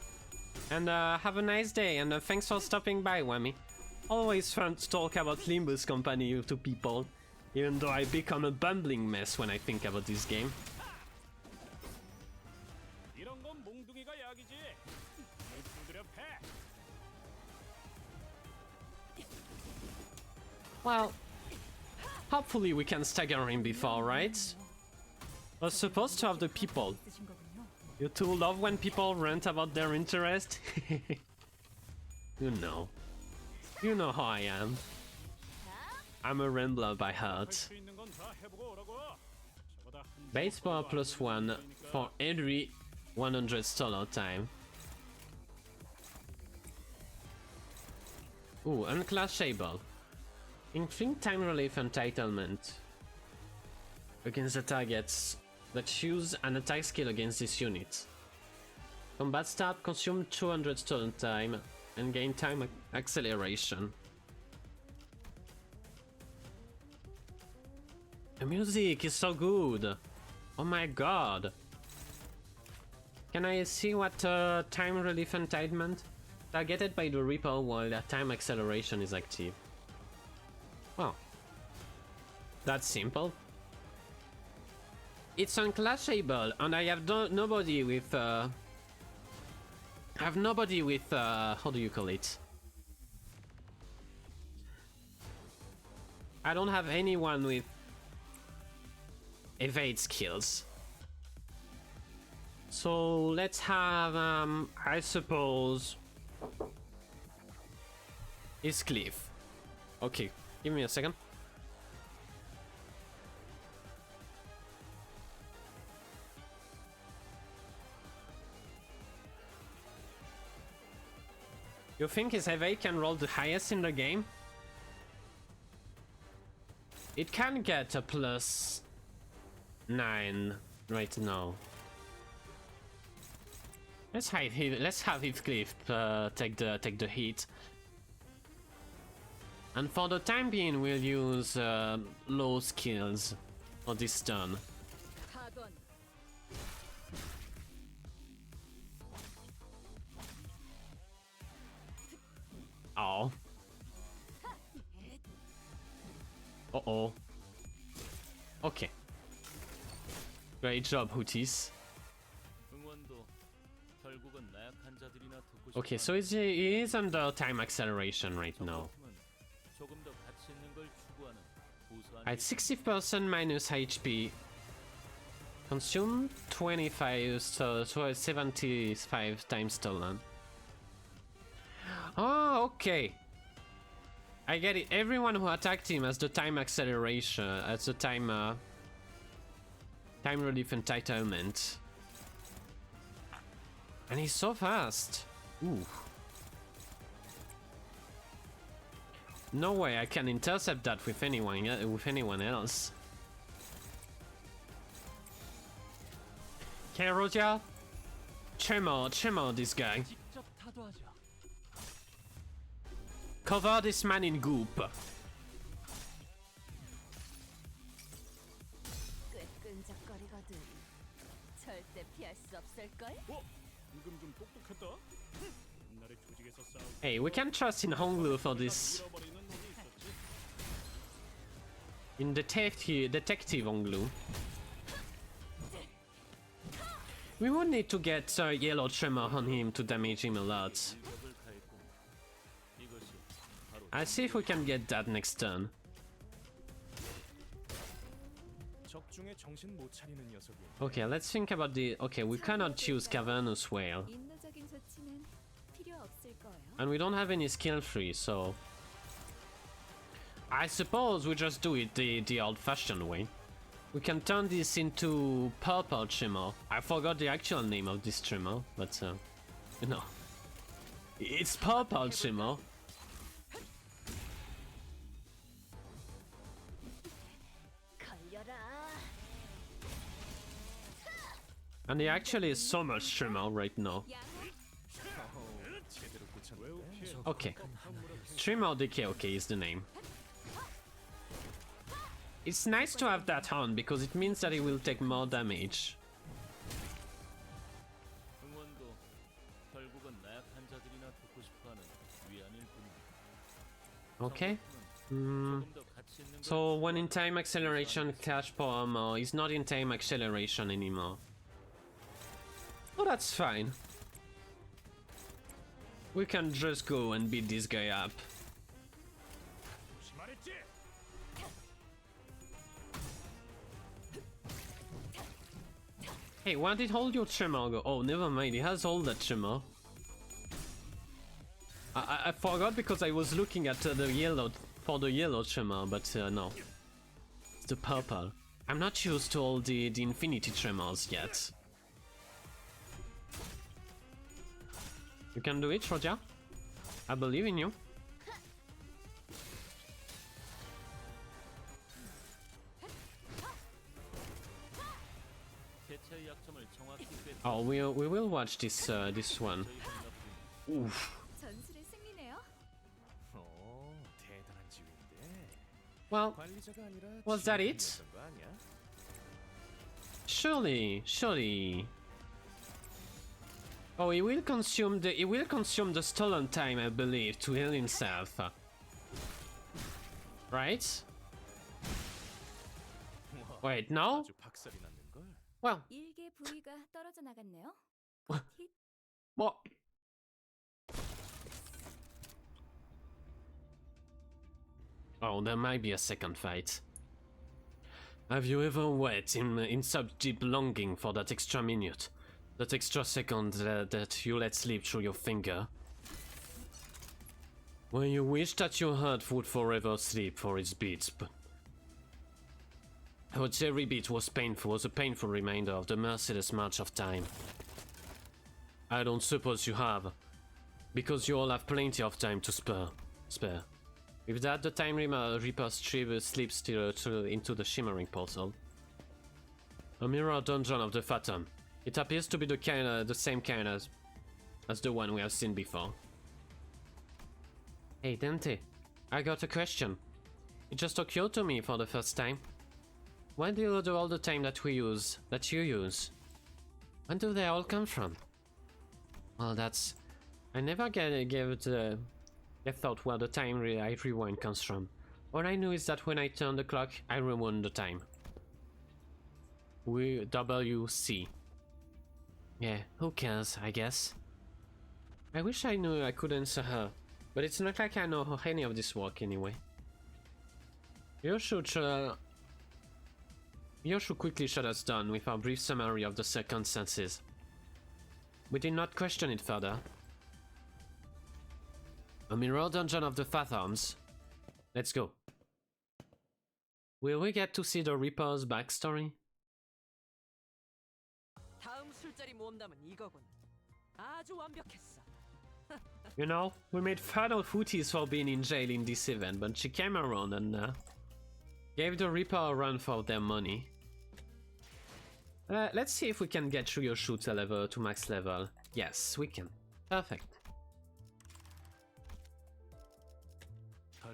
And have a nice day, and thanks for stopping by, Whammy. Always fun to talk about Limbus Company to people, even though I become a bumbling mess when I think about this game. Well, hopefully we can stagger him before, right? We're supposed to have the people. You two love when people rant about their interest? You know. You know how I am. I'm a rambler by heart. Base power +1 for every 100 solar time. Ooh, unclashable. Inflict time relief entitlement against the targets that use an attack skill against this unit. Combat start, consume 200 stolen time and gain time acceleration. The music is so good. Oh my god. Can I see what time relief entitlement? Targeted by the Reaper while their time acceleration is active. Well, that's simple. It's unclashable, and I have nobody with how do you call it? I don't have anyone with evade skills. So let's have I suppose is Cliff. Okay, give me a second. You think his evade can roll the highest in the game? It can get a +9 right now. Let's have Heathcliff take the hit. And for the time being, we'll use low skills for this turn. Oh. Uh-oh. Okay. Great job, Hooties. Okay, so he is under time acceleration right now. At 60% minus HP. Consume 25, so 75 times stolen. Oh, okay. I get it. Everyone who attacked him has the time acceleration, has the time Time relief entitlement. And he's so fast. Ooh. No way I can intercept that with anyone else. Okay, Roger. Tremor this guy. 직접 타도하죠. Cover this man in goop. 꽤 끈적거리거든. 절대 피할 수 없을걸? 방금 좀 똑똑했다. 옛날에 조직에서 싸우. Hey, we can trust in Hong Lu for this. 잃어버리는 놈이 있었지. In Detective Hong Lu. We would need to get yellow tremor on him to damage him a lot. 일격을 가했고 이것이 바로 I'll see if we can get that next turn. 적중에 정신 못 차리는 녀석이. Okay, let's think about the... Okay, we cannot choose Cavernous Whale. 인노적인 조치는 필요 없을 거예요. And we don't have any skill free, so... I suppose we just do it the old-fashioned way. We can turn this into purple tremor. I forgot the actual name of this tremor, but you know. It's purple tremor. 걸려라. And there actually is so much tremor right now. 제대로 꽂혔네. Okay. Tremor Decay, okay, is the name. It's nice to have that on because it means that it will take more damage. 응원도 결국은 나약한 자들이나 듣고 싶어하는 위안일 뿐이다. Okay. 조금 더 가치 있는 So when in time acceleration clash power armor is not in time acceleration anymore. Oh, that's fine. We can just go and beat this guy up. 말했지. Hey, where did all your tremor go? Oh, never mind, he has all that tremor. I forgot because I was looking at the yellow, for the yellow tremor, but no. It's the purple. I'm not used to all the infinity tremors yet. You can do it, Roger. I believe in you. 개체의 약점을 정확히 꿰뚫어 Oh, we will watch this this one. Oof. 전술의 승리네요. 대단한 지위인데. Well, 관리자가 아니라 was that it? 거 아니야? Surely. Oh, he will consume the stolen time, I believe, to heal himself. Right? Wait, no? 아주 박살이 났는 걸. Well, 일개 부위가 떨어져 나갔네요. 힛. what? Oh, there might be a second fight. Have you ever wait in such deep longing for that extra minute? That extra second that you let slip through your finger? When you wish that your heart would forever sleep for its beats, but every beat was a painful reminder of the merciless march of time. I don't suppose you have, because you all have plenty of time to spare. With that, the Time Reaper slips into the shimmering portal. A mirror dungeon of the Phantom. It appears to be the same kind as the one we have seen before. Hey Dante, I got a question. It just occurred to me for the first time. Why do all the time that you use? When do they all come from? Well, that's... I never gave it a thought where the time I rewind comes from. All I knew is that when I turn the clock, I rewind the time. WC. Yeah, who cares, I guess. I wish I knew I could answer her, but it's not like I know any of this work anyway. You should quickly shut us down with our brief summary of the circumstances. We did not question it further. A mirror dungeon of the Phantoms. Let's go. Will we get to see the Reaper's backstory? 모험담은 이거군. 아주 완벽했어. You know, we made fun of Houthis for being in jail in this event, but she came around and gave the Reaper a run for their money. Let's see if we can get through your shooter level to max level. Yes, we can. Perfect.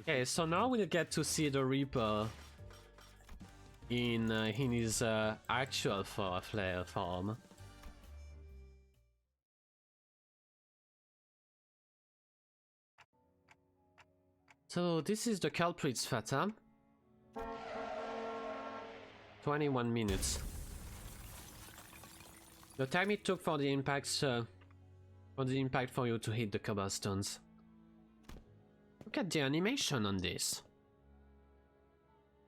Okay, so now we'll get to see the Reaper in his actual form. So this is the culprit's fata. 21 minutes. The time it took for the impacts, for you to hit the cobblestones. Look at the animation on this.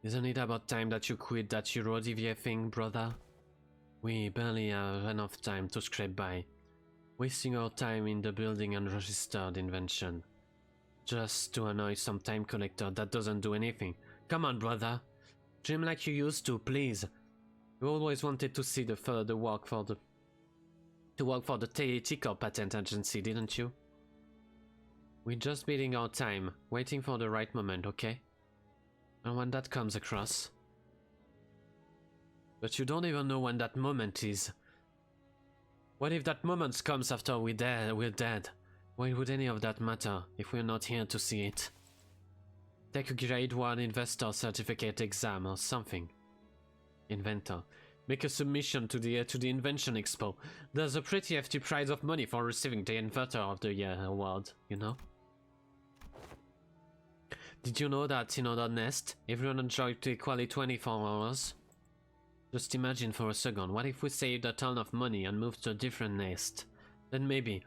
Isn't it about time that you quit that Eurodivie thing, brother? We barely have enough time to scrape by, wasting our time in the building unregistered invention, just to annoy some time collector that doesn't do anything. Come on, brother. Dream like you used to, please. You always wanted to see the work for the Tico patent agency, didn't you? We're just beating our time, waiting for the right moment, okay? And when that comes across... But you don't even know when that moment is. What if that moment comes after we're dead? Why would any of that matter if we're not here to see it? Take a grade 1 investor certificate exam or something. Inventor. Make a submission to the Invention Expo. There's a pretty hefty prize of money for receiving the Inventor of the Year award, you know? Did you know that in other nest, everyone enjoyed equally 24 hours? Just imagine for a second, what if we saved a ton of money and moved to a different nest? Then maybe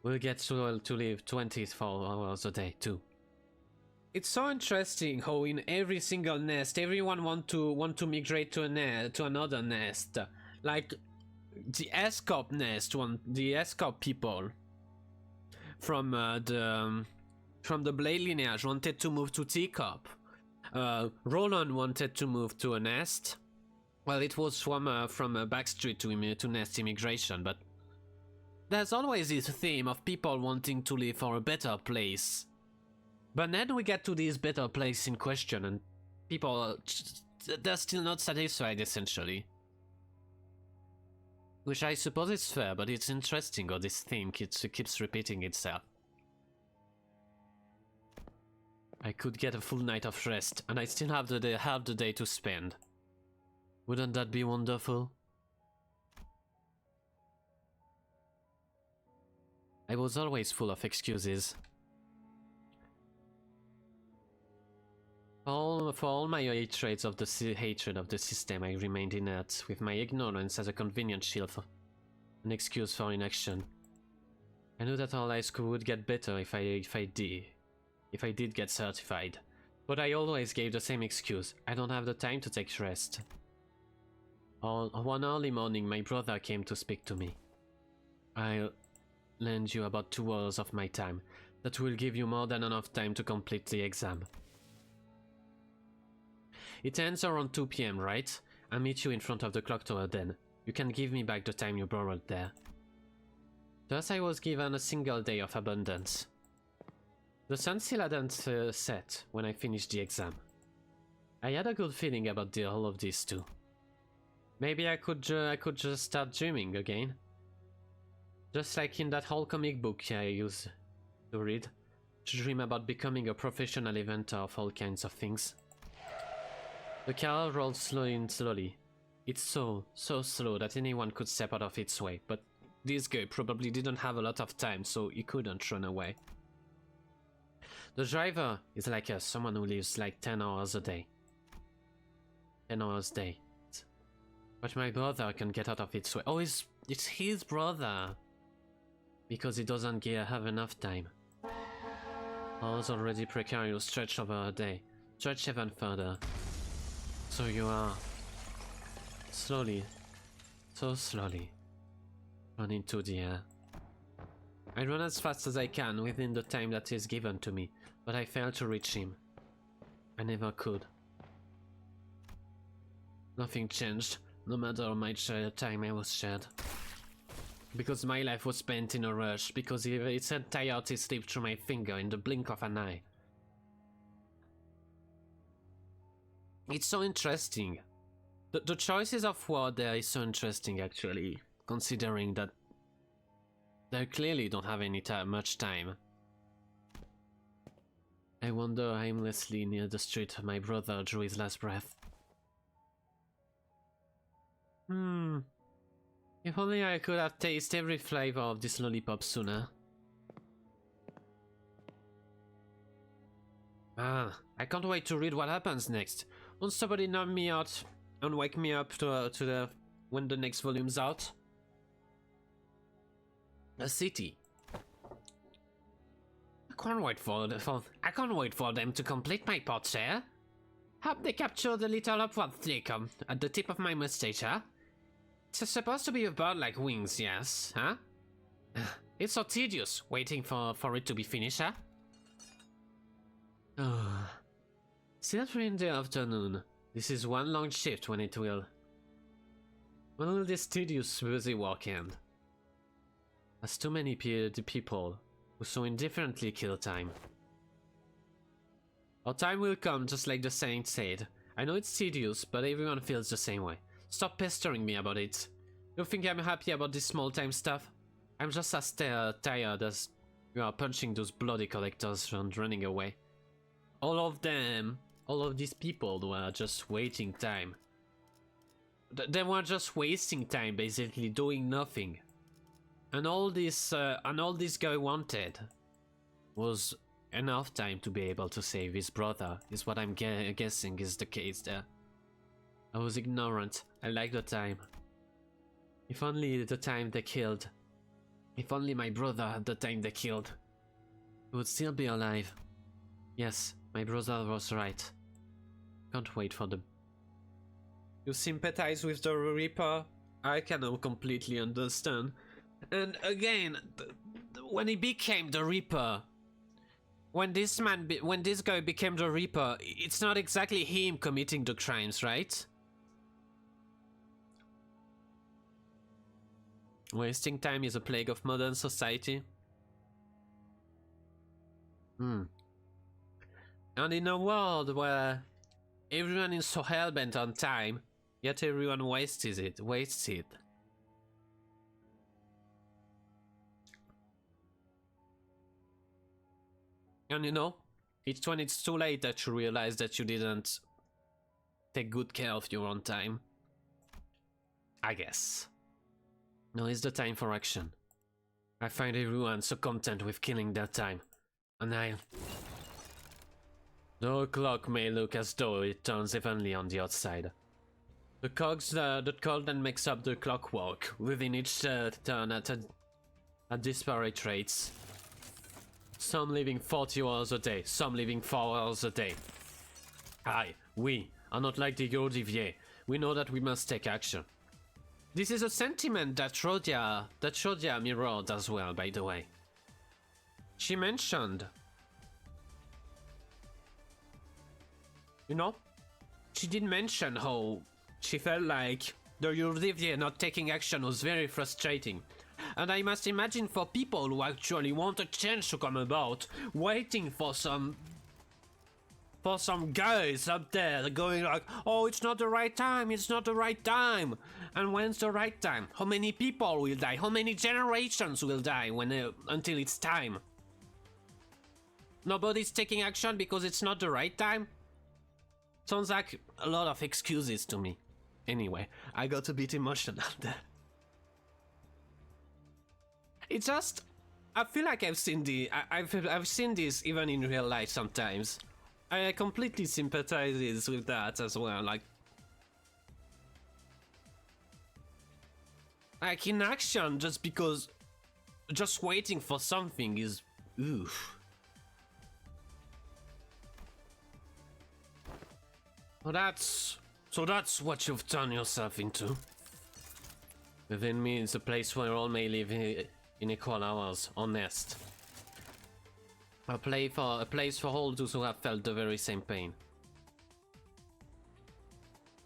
we'll get to live 24 hours a day too. It's so interesting how in every single nest, everyone want to migrate to another nest. Like the Escop nest, the Escop people from the Blade lineage wanted to move to Teacup. Roland wanted to move to a nest. Well, it was from Backstreet to nest immigration, but there's always this theme of people wanting to live for a better place. But then we get to this better place in question and people, they're still not satisfied essentially. Which I suppose is fair, but it's interesting how this theme keeps repeating itself. I could get a full night of rest and I still have half the day to spend. Wouldn't that be wonderful? I was always full of excuses. For all my hatred of the system, I remained inert, with my ignorance as a convenient shield for an excuse for inaction. I knew that our lives would get better if I did get certified, but I always gave the same excuse: I don't have the time to take rest. One early morning, my brother came to speak to me. I'll lend you about 2 hours of my time. That will give you more than enough time to complete the exam. It ends around 2 PM, right? I'll meet you in front of the clock tower then. You can give me back the time you borrowed there. Thus I was given a single day of abundance. The sun still hadn't set when I finished the exam. I had a good feeling about all of this too. Maybe I could just start dreaming again. Just like in that whole comic book I used to read. To dream about becoming a professional inventor of all kinds of things. The car rolled slowly. It's so slow that anyone could step out of its way, but this guy probably didn't have a lot of time, so he couldn't run away. The driver is like us, someone who lives like 10 hours a day. 10 hours a day. But my brother can get out of its way. Oh, it's his brother! Because he doesn't have enough time. Hours already precarious stretch over a day. Stretch even further. So you are slowly, so slowly, running to the air. I run as fast as I can within the time that is given to me, but I fail to reach him. I never could. Nothing changed, no matter how much time I was shared. Because my life was spent in a rush, because its entirety slipped through my finger in the blink of an eye. It's so interesting. The choices of word there is so interesting, actually, considering that they clearly don't have any much time. I wander aimlessly near the street my brother drew his last breath. If only I could have tasted every flavor of this lollipop sooner. I can't wait to read what happens next. Won't somebody knock me out and wake me up to when the next volume's out? A city. I can't wait for them to complete my portrait. Hope they capture the little upward flick at the tip of my mustache, huh? It's supposed to be a bird like wings, yes, huh? It's so tedious waiting for it to be finished, huh? Oh. Still 3 in the afternoon. This is one long shift when will this tedious busy work end? As too many people who so indifferently kill time. Our time will come, just like the saint said. I know it's tedious, but everyone feels the same way. Stop pestering me about it. You think I'm happy about this small-time stuff? I'm just as tired as you are punching those bloody collectors and running away. All of them, all of these people were just waiting time. They were just wasting time, basically doing nothing. And all this guy wanted was enough time to be able to save his brother, is what I'm guessing is the case there. I was ignorant. I like the time. If only the time they killed. If only my brother had the time they killed. He would still be alive. Yes, my brother was right. Can't wait for the... You sympathize with the Reaper? I cannot completely understand. And again, when he became the Reaper... When this guy became the Reaper, it's not exactly him committing the crimes, right? Wasting time is a plague of modern society. And in a world where everyone is so hellbent on time, yet everyone wastes it. And you know, it's when it's too late that you realize that you didn't take good care of your own time. I guess. Now is the time for action. I find everyone so content with killing their time. And the clock may look as though it turns evenly on the outside. The cogs that makes up the clockwork within each turn at disparate rates. Some living 40 hours a day, some living 4 hours a day. We are not like the Gordivier. We know that we must take action. This is a sentiment that Shodia mirrored as well, by the way. She mentioned... You know? She did mention how she felt like the Gordivier not taking action was very frustrating. And I must imagine for people who actually want a change to come about, waiting for some guys up there going like, oh, it's not the right time, it's not the right time. And when's the right time? How many people will die? How many generations will die until it's time? Nobody's taking action because it's not the right time? Sounds like a lot of excuses to me. Anyway, I got a bit emotional there. It's just, I feel like I've seen this even in real life sometimes. I completely sympathize with that as well. Like inaction just waiting for something is oof. So that's what you've turned yourself into. Within me is a place where all may live in equal hours, honest. A place for all those who have felt the very same pain.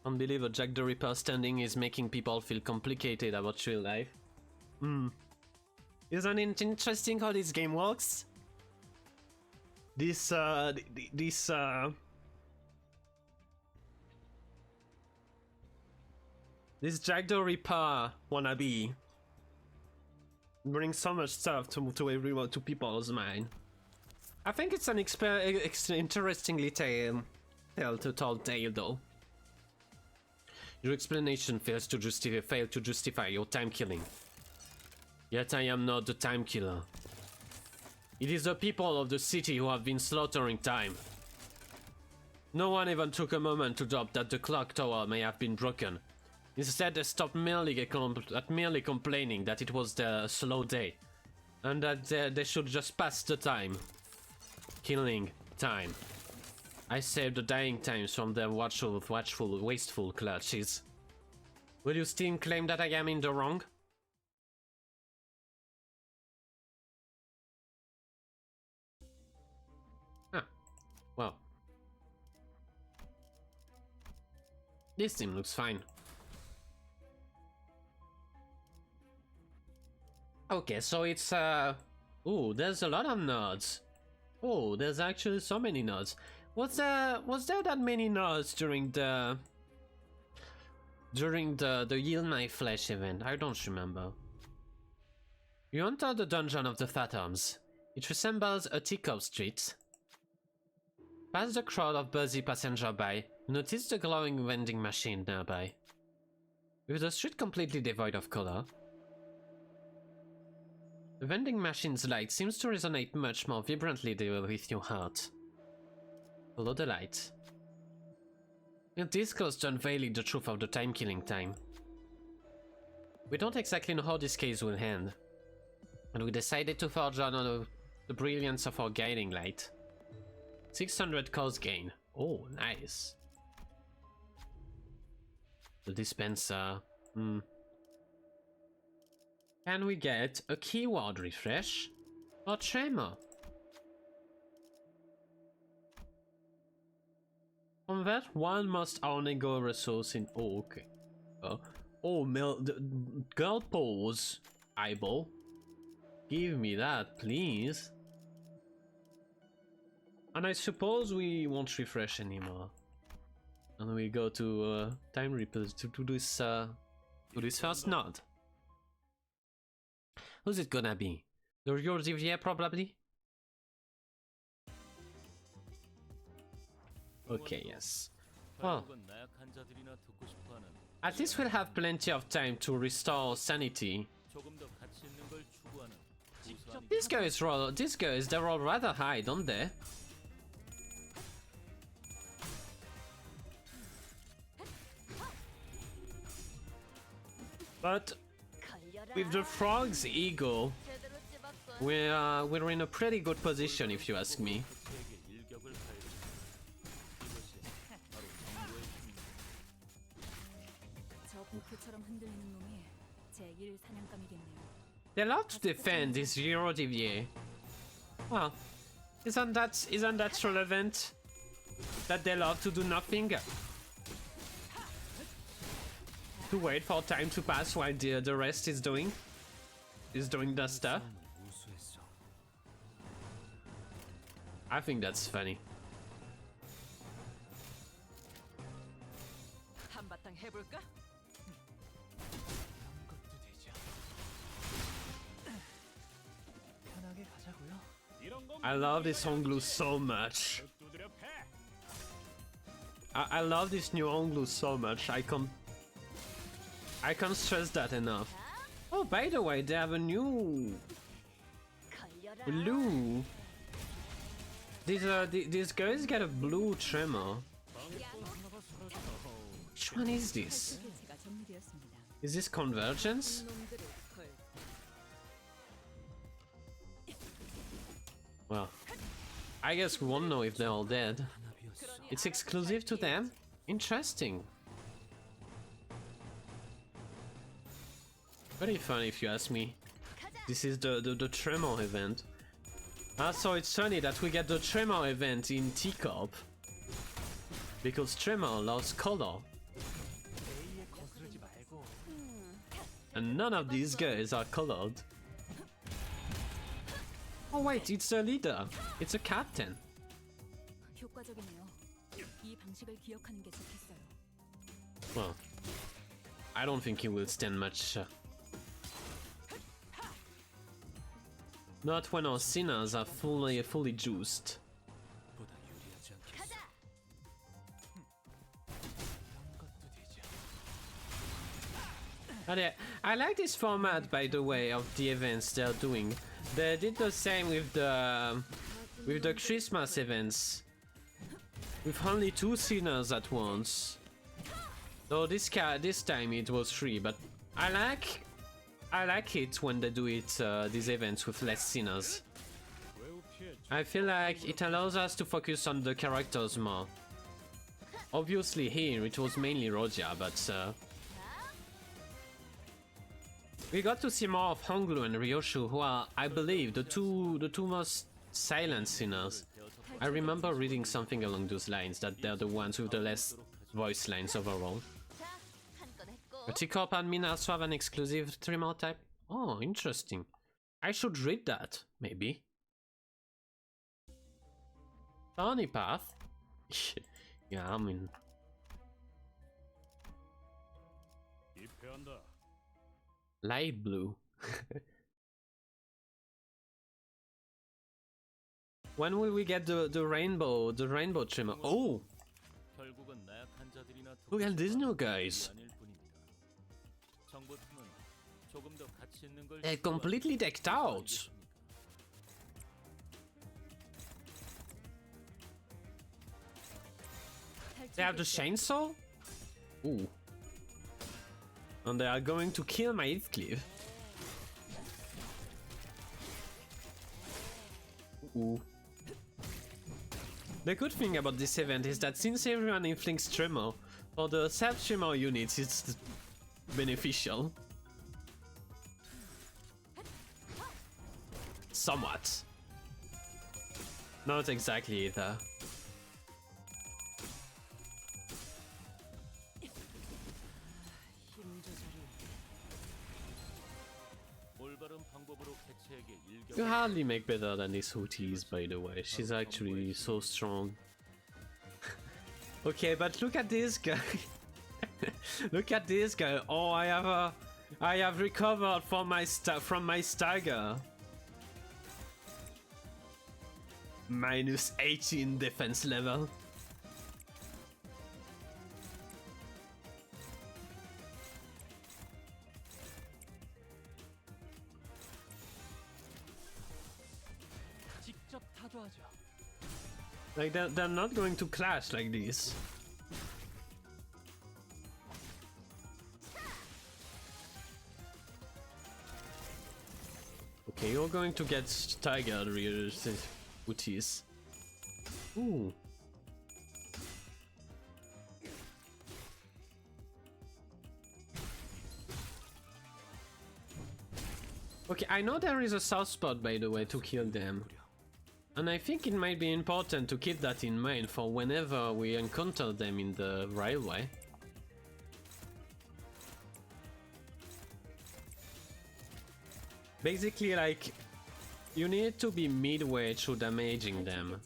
Unbeliever Jack the Ripper standing is making people feel complicated about real life. Isn't it interesting how this game works? This Jack the Ripper wannabe brings so much stuff to everyone, to people's mind. I think it's an interestingly told tale though. Your explanation fails to justify your time killing. Yet I am not the time killer. It is the people of the city who have been slaughtering time. No one even took a moment to doubt that the clock tower may have been broken. Instead, they stopped merely complaining that it was the slow day, and that they should just pass the time. Killing time. I saved the dying times from their watchful, wasteful clutches. Will you still claim that I am in the wrong? Ah, well. This team looks fine. Okay, so it's ooh, there's a lot of nods. Oh, there's actually so many nods. Was there that many nods during the Yield My Flesh event? I don't remember. You enter the dungeon of the Phantoms. It resembles a teacup street. Past the crowd of busy passengers by, you notice the glowing vending machine nearby. With the street completely devoid of color, the vending machine's light seems to resonate much more vibrantly with your heart. Follow the light. It is close to unveiling the truth of the time-killing time. We don't exactly know how this case will end, and we decided to forge on the brilliance of our guiding light. 600 cost gain. Oh, nice. The dispenser. Can we get a keyword refresh or tremor? Convert one must undergo resource in. Oh, okay. Girl pose eyeball. Give me that, please. And I suppose we won't refresh anymore. And we go to time reapers to do this first node. Who's it gonna be? The Your Divier probably? Okay, yes. Well, at least we'll have plenty of time to restore sanity. These guys, they're all rather high, don't they? But with the frog's ego, we're in a pretty good position, if you ask me. They love to defend this Giro Divier. Well, isn't that relevant? That they love to do nothing? To wait for time to pass while the rest is doing the stuff. I think that's funny. I love this Hong Lu so much. I love this new Hong Lu so much. I can't stress that enough. Oh, by the way, they have a new blue. These guys get a blue tremor. Which one is this? Is this Convergence? Well, I guess we won't know if they're all dead. It's exclusive to them? Interesting. Very fun if you ask me. This is the Tremor event. So it's funny that we get the Tremor event in Teacup. Because Tremor loves color. And none of these guys are colored. Oh wait, it's a leader. It's a captain. 효과적이네요. 이 방식을 기억하는 게 좋겠어요. Well, I don't think he will stand much. Not when our sinners are fully juiced. 보다 유리하지 않겠어. 이런 것도 되지 않나? And I like this format, by the way, of the events they're doing. They did the same with the Christmas events, with only 2 sinners at once. So this time it was 3, but I like it when they do it these events with less sinners. I feel like it allows us to focus on the characters more. Obviously here it was mainly Roja, but we got to see more of Hong Lu and Ryoshu, who are, I believe, the two most silent sinners. I remember reading something along those lines, that they're the ones with the less voice lines overall. Verticorp and Mina also have an exclusive streamer type. Oh, interesting. I should read that, maybe. Thorny Path? Yeah, I mean... Light blue. When will we get the rainbow trimmer? Oh! 결국은 나약한 자들이나 Look at these new guys. 아닐 뿐입니다. 정보팀은 조금 더 가치 있는 걸 They're completely decked out. They have the chainsaw? Ooh. And they are going to kill my Heathcliff. Ooh. The good thing about this event is that since everyone inflicts tremor, for the self-tremor units it's beneficial. Somewhat. Not exactly either. You hardly make better than this Houthis, by the way. She's actually so strong. Okay, but look at this guy. Look at this guy. Oh, I have recovered from my stagger. Minus 18 defense level. Like they're not going to clash like this. Okay, you're going to get staggered, real Houthis. Ooh. Okay, I know there is a soft spot, by the way, to kill them. And I think it might be important to keep that in mind for whenever we encounter them in the railway. Basically, like, you need to be midway through damaging them.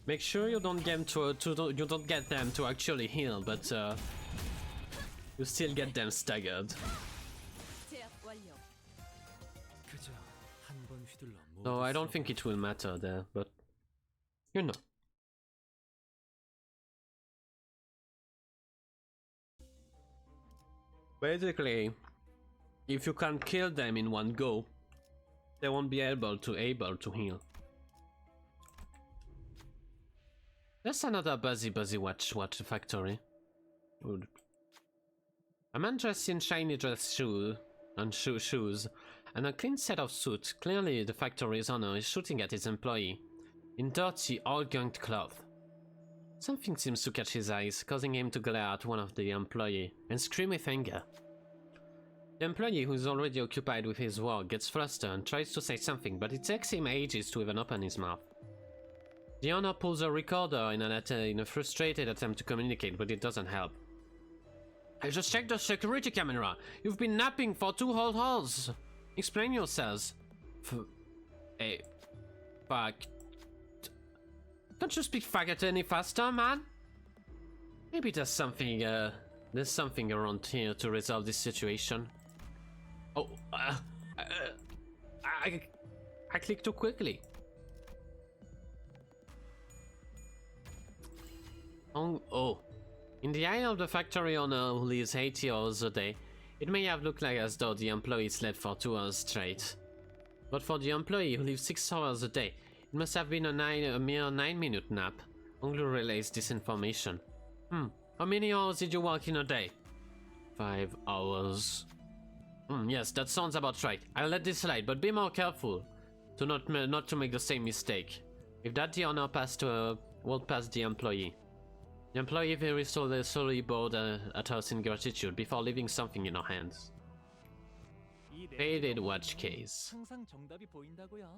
Make sure you don't get them to actually heal, but you still get them staggered. No, I don't think it will matter there, but you know. Basically, if you can kill them in one go, they won't be able to heal. That's another buzzy watch factory. Good. A man dressed in shiny dress shoes and a clean set of suits. Clearly the factory's owner is shooting at his employee in dirty, all-gunked cloth. Something seems to catch his eyes, causing him to glare at one of the employee and scream with anger. The employee, who is already occupied with his work, gets flustered and tries to say something, but it takes him ages to even open his mouth. The owner pulls a recorder in a frustrated attempt to communicate, but it doesn't help. I just checked the security camera. You've been napping for 2 whole hours. Explain yourselves. Hey, fuck. Can't you speak faggot any faster, man? Maybe there's something around here to resolve this situation. Oh, I clicked too quickly. Oh. In the eye of the factory owner who lives 80 hours a day, it may have looked like as though the employee slept for 2 hours straight. But for the employee who lives 6 hours a day, it must have been a mere 9-minute nap. Hong Lu relays this information. How many hours did you work in a day? 5 hours. Yes, that sounds about right. I'll let this slide, but be more careful to not to make the same mistake. If that the owner won't pass the employee. The employee very slowly bowed at us in gratitude before leaving something in our hands. Faded watch case.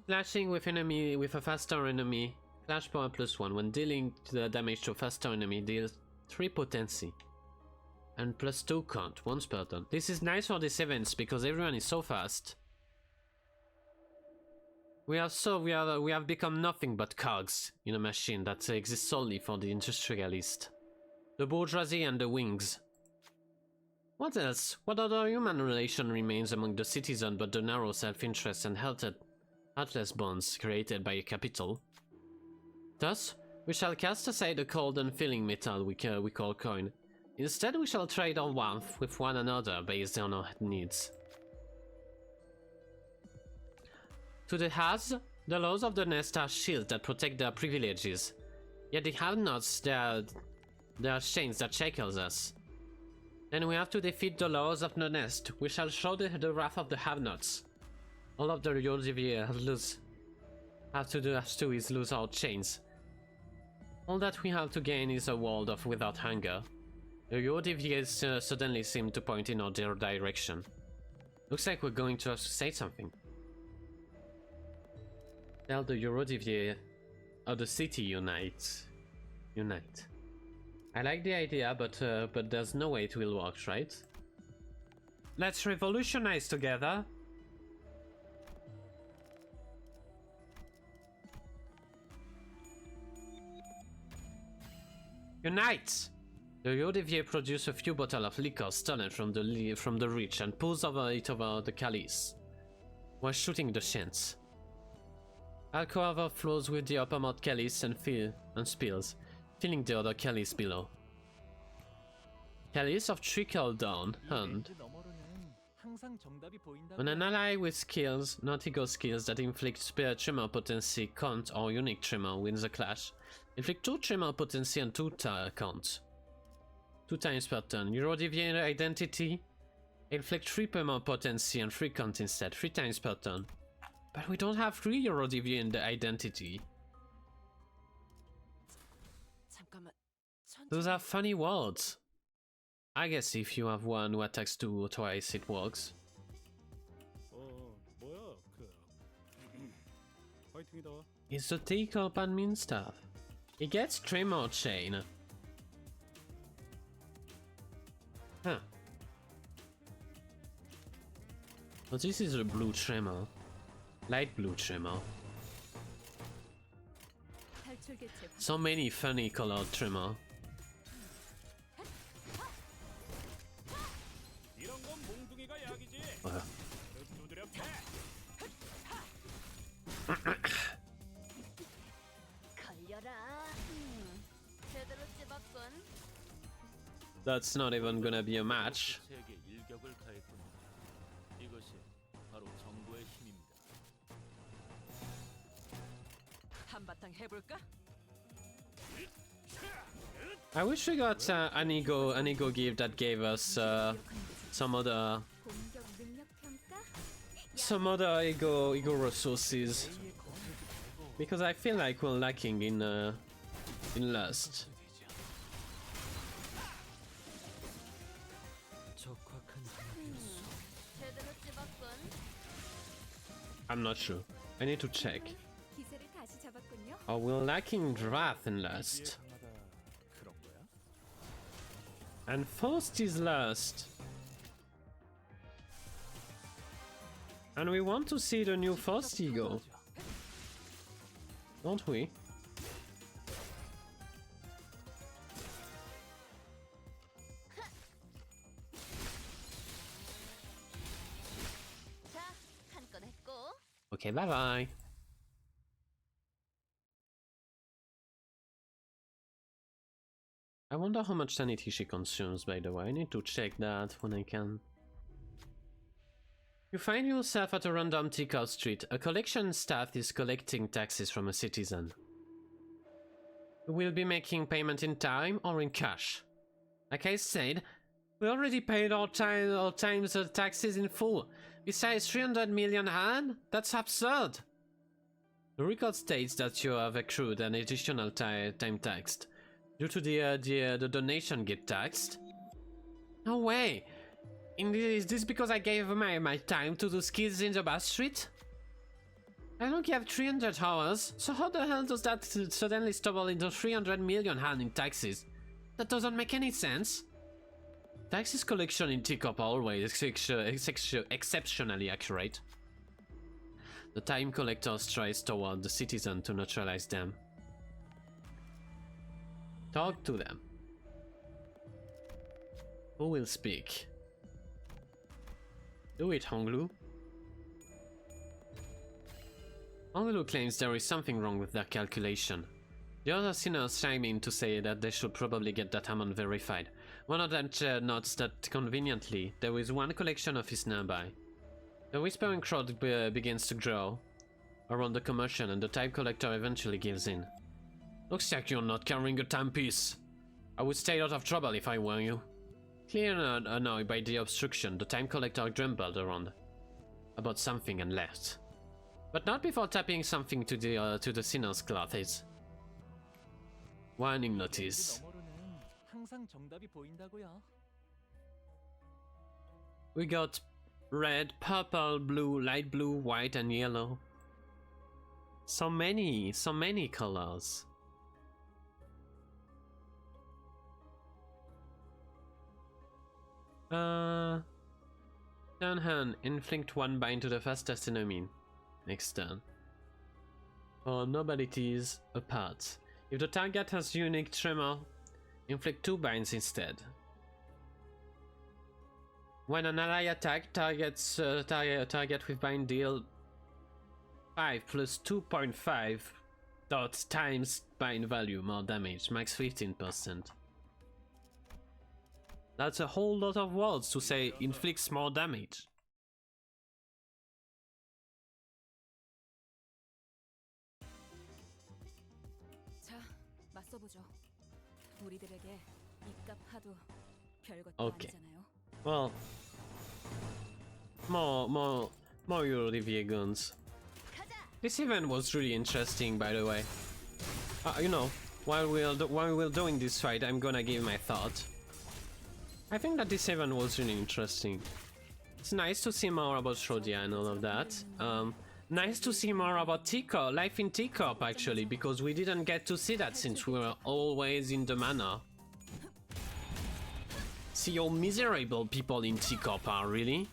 Clashing with a faster enemy. Clash power +1. When dealing the damage to a faster enemy, deals 3 potency. And +2 count, once per turn. This is nice for these events because everyone is so fast. We have become nothing but cogs in a machine that exists solely for the industrialist, the bourgeoisie and the wings. What else? What other human relation remains among the citizens but the narrow self-interest and heartless bonds created by a capital? Thus, we shall cast aside the cold and feeling metal we call coin. Instead, we shall trade our warmth with one another based on our needs. To the haves, the laws of the nest are shields that protect their privileges. Yet the have-nots, they are chains that shackles us. Then we have to defeat the laws of the nest. We shall show the wrath of the have-nots. All of the Yodivier have to do is lose our chains. All that we have to gain is a world of without hunger. The Yodiviers suddenly seem to point in our direction. Looks like we're going to have to say something. Tell the Eurodivier of the city unite. I like the idea, but there's no way it will work, right? Let's revolutionize together. Unite! The Eurodivier produce a few bottles of liquor stolen from the rich and pulls it over the calice, while shooting the shins. Alcohol overflows with the uppermost calice and spills, filling the other calice below. Calice of trickle-down hand. When an ally with skills, not ego skills, that inflict spare tremor potency count or unique tremor wins a clash, inflict 2 tremor potency and 2 count. 2 times per turn. Eurodivier identity, inflict 3 tremor potency and 3 count instead, 3 times per turn. But we don't have 3 Eurodivier in the identity. Those are funny words. I guess if you have one who attacks 2 twice, it works. It's the take-up admin stuff. He gets tremor chain. Huh. But this is a blue tremor. Light blue tremor. So many funny colored tremor. That's not even gonna be a match. I wish we got an ego gift that gave us some other ego resources, because I feel like we're lacking in lust. I'm not sure. I need to check. Oh, we're lacking wrath and lust. And first is last. And we want to see the new first ego. Don't we? 자, 한 건 했고. Okay, bye bye. I wonder how much sanity she consumes, by the way. I need to check that when I can. You find yourself at a random Tikal street. A collection staff is collecting taxes from a citizen. You will be making payment in time or in cash. Like I said, we already paid our times taxes in full. Besides 300 million Han? That's absurd! The record states that you have accrued an additional time taxed. Due to the donation get taxed? No way! Is this because I gave my time to those kids in the back street? I don't have 300 hours, so how the hell does that suddenly stumble into 300 million Han in taxes? That doesn't make any sense. Taxes collection in Teacup are always exceptionally accurate. The time collector strides toward the citizen to neutralize them. Talk to them. Who will speak? Do it, Hong Lu. Hong Lu claims there is something wrong with their calculation. The other sinners chime in to say that they should probably get that amount verified. One of them notes that conveniently, there is one collection office nearby. The whispering crowd begins to grow around the commotion, and the time collector eventually gives in. Looks like you're not carrying a timepiece. I would stay out of trouble if I were you. Clearly annoyed by the obstruction, the time collector grumbled around about something and left. But not before tapping something to the sinner's clothes. Warning notice. We got red, purple, blue, light blue, white and yellow. So many colors. Turn hand, inflict one bind to the fastest enemy. Next turn. For nobodities apart. If the target has unique tremor, inflict 2 binds instead. When an ally attack targets target with bind, deal 5 plus 2.5 dots times bind value more damage, max 15%. That's a whole lot of words to say inflicts more damage. Okay. Well, more Olivier guns. This event was really interesting, by the way. You know, while we're doing this fight, I'm gonna give my thought. I think that this event was really interesting. It's nice to see more about Shrodia and all of that. Nice to see more about Teacup, life in Teacup actually, because we didn't get to see that since we were always in the manor. See how miserable people in Teacup are, really?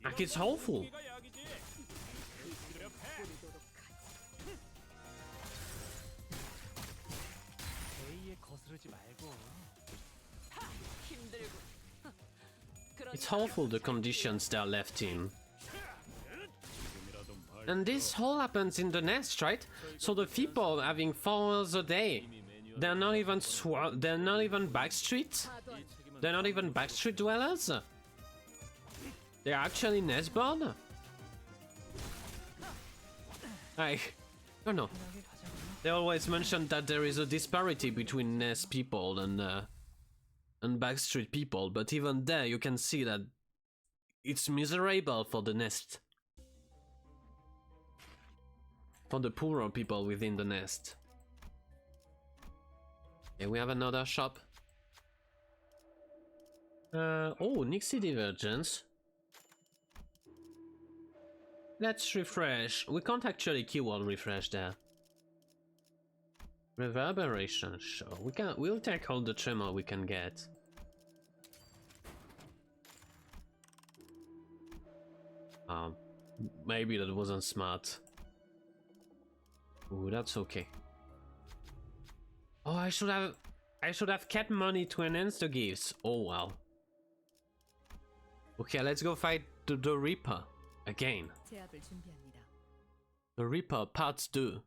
Like, it's awful. It's awful the conditions they're left in. And this all happens in the nest, right? So the people having 4 hours a day, they're not even backstreet? They're not even backstreet dwellers? They're actually nestborn? I don't know. They always mention that there is a disparity between nest people and backstreet people, but even there you can see that it's miserable for the nest. For the poorer people within the nest. Okay, we have another shop. Oh, Nixie Divergence. Let's refresh. We can't actually keyword refresh there. Reverberation, sure. We'll take all the tremor we can get. maybe that wasn't smart. Ooh, that's okay. Oh, I should have kept money to enhance the gifts. Oh well. Okay, let's go fight the Reaper again. 제압을 준비합니다. The Reaper Part 2.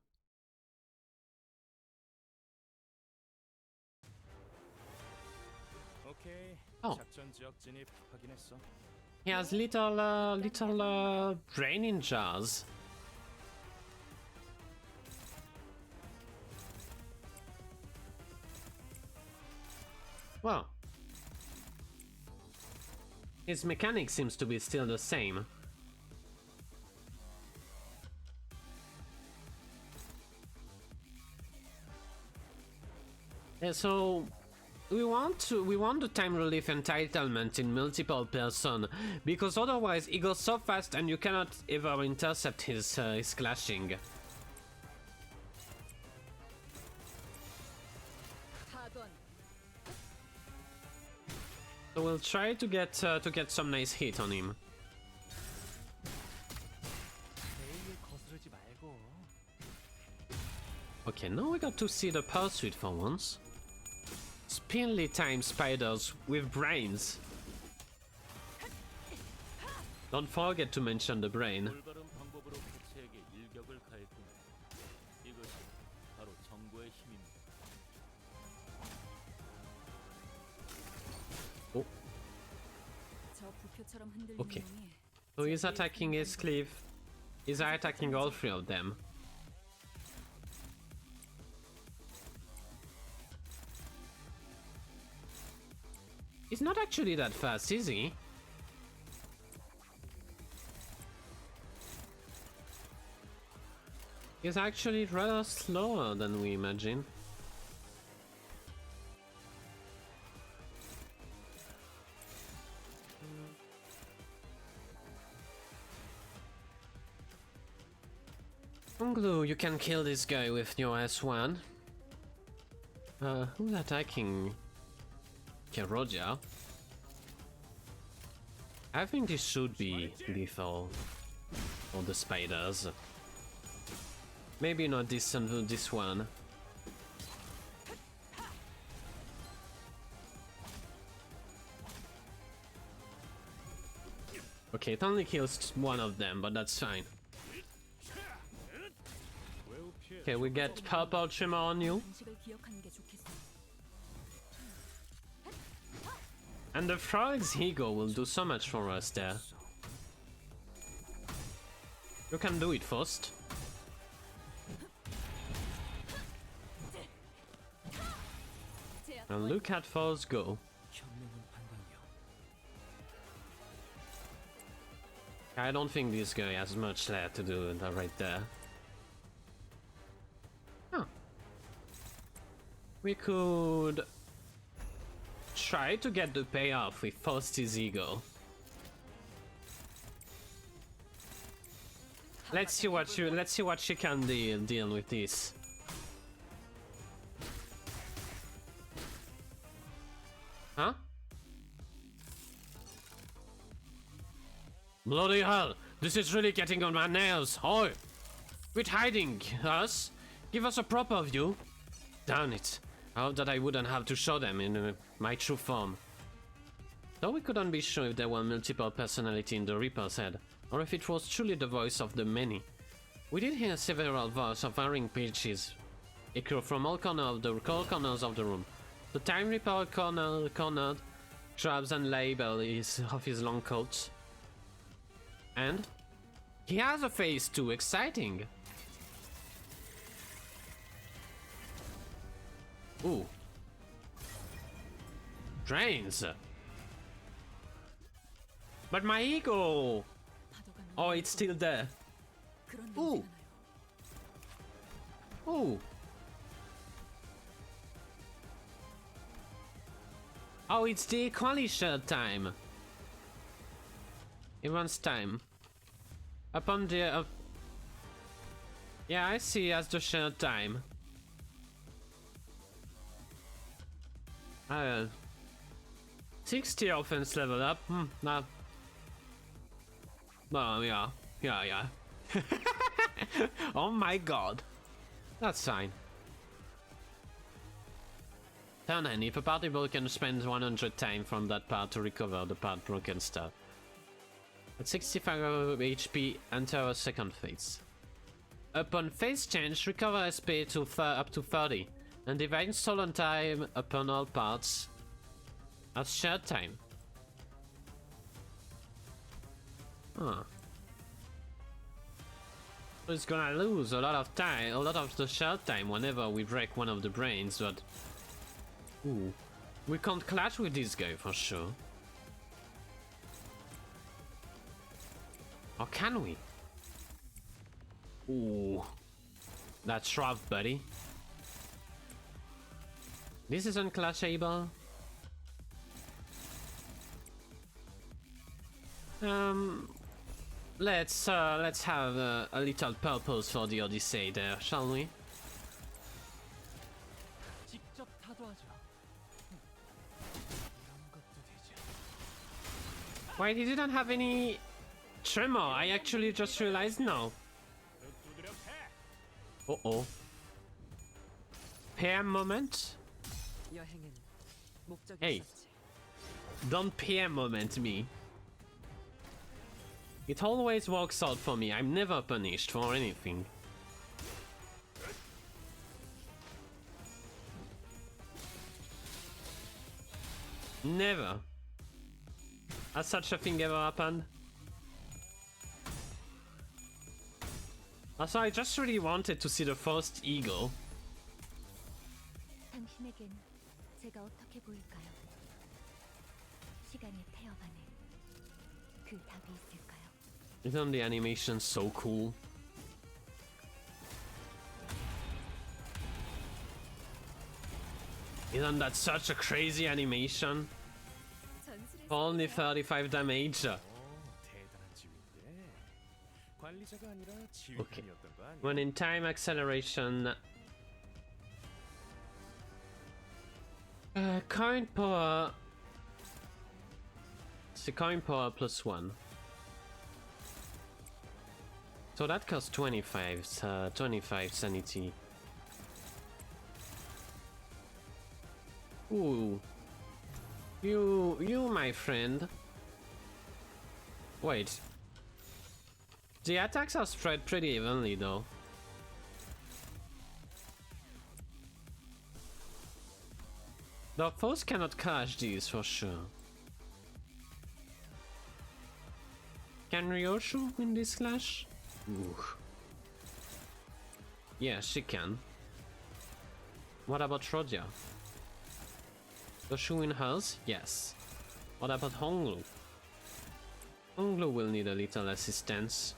오케이. Oh. 작전 지역 진입 확인했어. He has little brain jars. Well, his mechanic seems to be still the same. Yeah, so we want the time relief entitlement in multiple person, because otherwise he goes so fast and you cannot ever intercept his clashing. 파돈. So we'll try to get some nice hit on him. 내일 거스르지 말고. Okay, now we got to see the pursuit for once. Spindly time spiders with brains. Don't forget to mention the brain. 올바른 방법으로 개체에게 일격을 가했군. 이것이 바로 정보의 힘입니다. 저 부표처럼 흔들리는 Okay. 놈이 So he's attacking his cleave. He's attacking all three of them. He's not actually that fast, is he? He's actually rather slower than we imagine. Hong Lu, you can kill this guy with your S1. Who's attacking? Roger. I think this should be lethal for the spiders. Maybe not this one. Okay, it only kills one of them, but that's fine. Okay, we get purple trimmer on you. 방식을 기억하는 게 좋겠어. And the frog's ego will do so much for us there. You can do it first. And look at foes go. 현명한 판단이요. I don't think this guy has much left to do right there. Huh. We could try to get the payoff with Fausti's ego. Let's see what she can deal with this. Huh? Bloody hell! This is really getting on my nerves. Oi! Quit hiding us! Give us a proper view! Damn it! I hope that I wouldn't have to show them in my true form. Though we couldn't be sure if there were multiple personality in the Reaper's head, or if it was truly the voice of the many. We did hear several voices of varying pitches echo from all corners of the room. The Time Reaper cornered, grabs and label of his long coat. And he has a face too, exciting! Ooh. Drains! But my ego! 파도가 Oh, it's still there. 그런 Ooh. 냄새가 나요. Ooh. Oh, it's the equally shared time. Everyone's time. Upon the... yeah, I see as the shared time. 60 offense level up. Nah. Well, yeah. Yeah. Oh my god. That's fine. Turn 9. If a party broken, spend 100 time from that part to recover the part broken stuff. At 65 HP, enter a second phase. Upon phase change, recover SP to up to 30, and divide stolen time upon all parts as shared time. Huh. So it's gonna lose a lot of time, a lot of the shared time whenever we break one of the brains, but... Ooh. We can't clash with this guy for sure. Or can we? Ooh. That's rough, buddy. This isn't clashable. Let's have a little purpose for the Odyssey there, shall we? 직접 타도하죠. 이런 것도 되지. Wait, he didn't have any tremor. I actually just realized now. 두드려 패. Uh-oh. PM moment? 여행엔 목적이 Hey. 있었지. Don't PM moment me. It always works out for me. I'm never punished for anything. Never. Has such a thing ever happened? Also, I just really wanted to see the first eagle. 당신에겐 제가 어떻게 보일까요? 시간의 태엽 안에 그 답이 있을까요? Isn't the animation so cool? Isn't that such a crazy animation? 전술의 Only 35 damage. 대단한 지휘인데 관리자가 아니라 지휘관이었던 거 아니야? When in time acceleration. Coin power. It's a coin power +1. So that costs 25, 25 sanity. Ooh. You, my friend. Wait. The attacks are spread pretty evenly, though. The foes cannot catch these for sure. Can Ryoshu win this clash? Ooh. Yeah, she can. What about Rodya? Does she win hers? Yes. What about Hong Lu? Hong Lu will need a little assistance.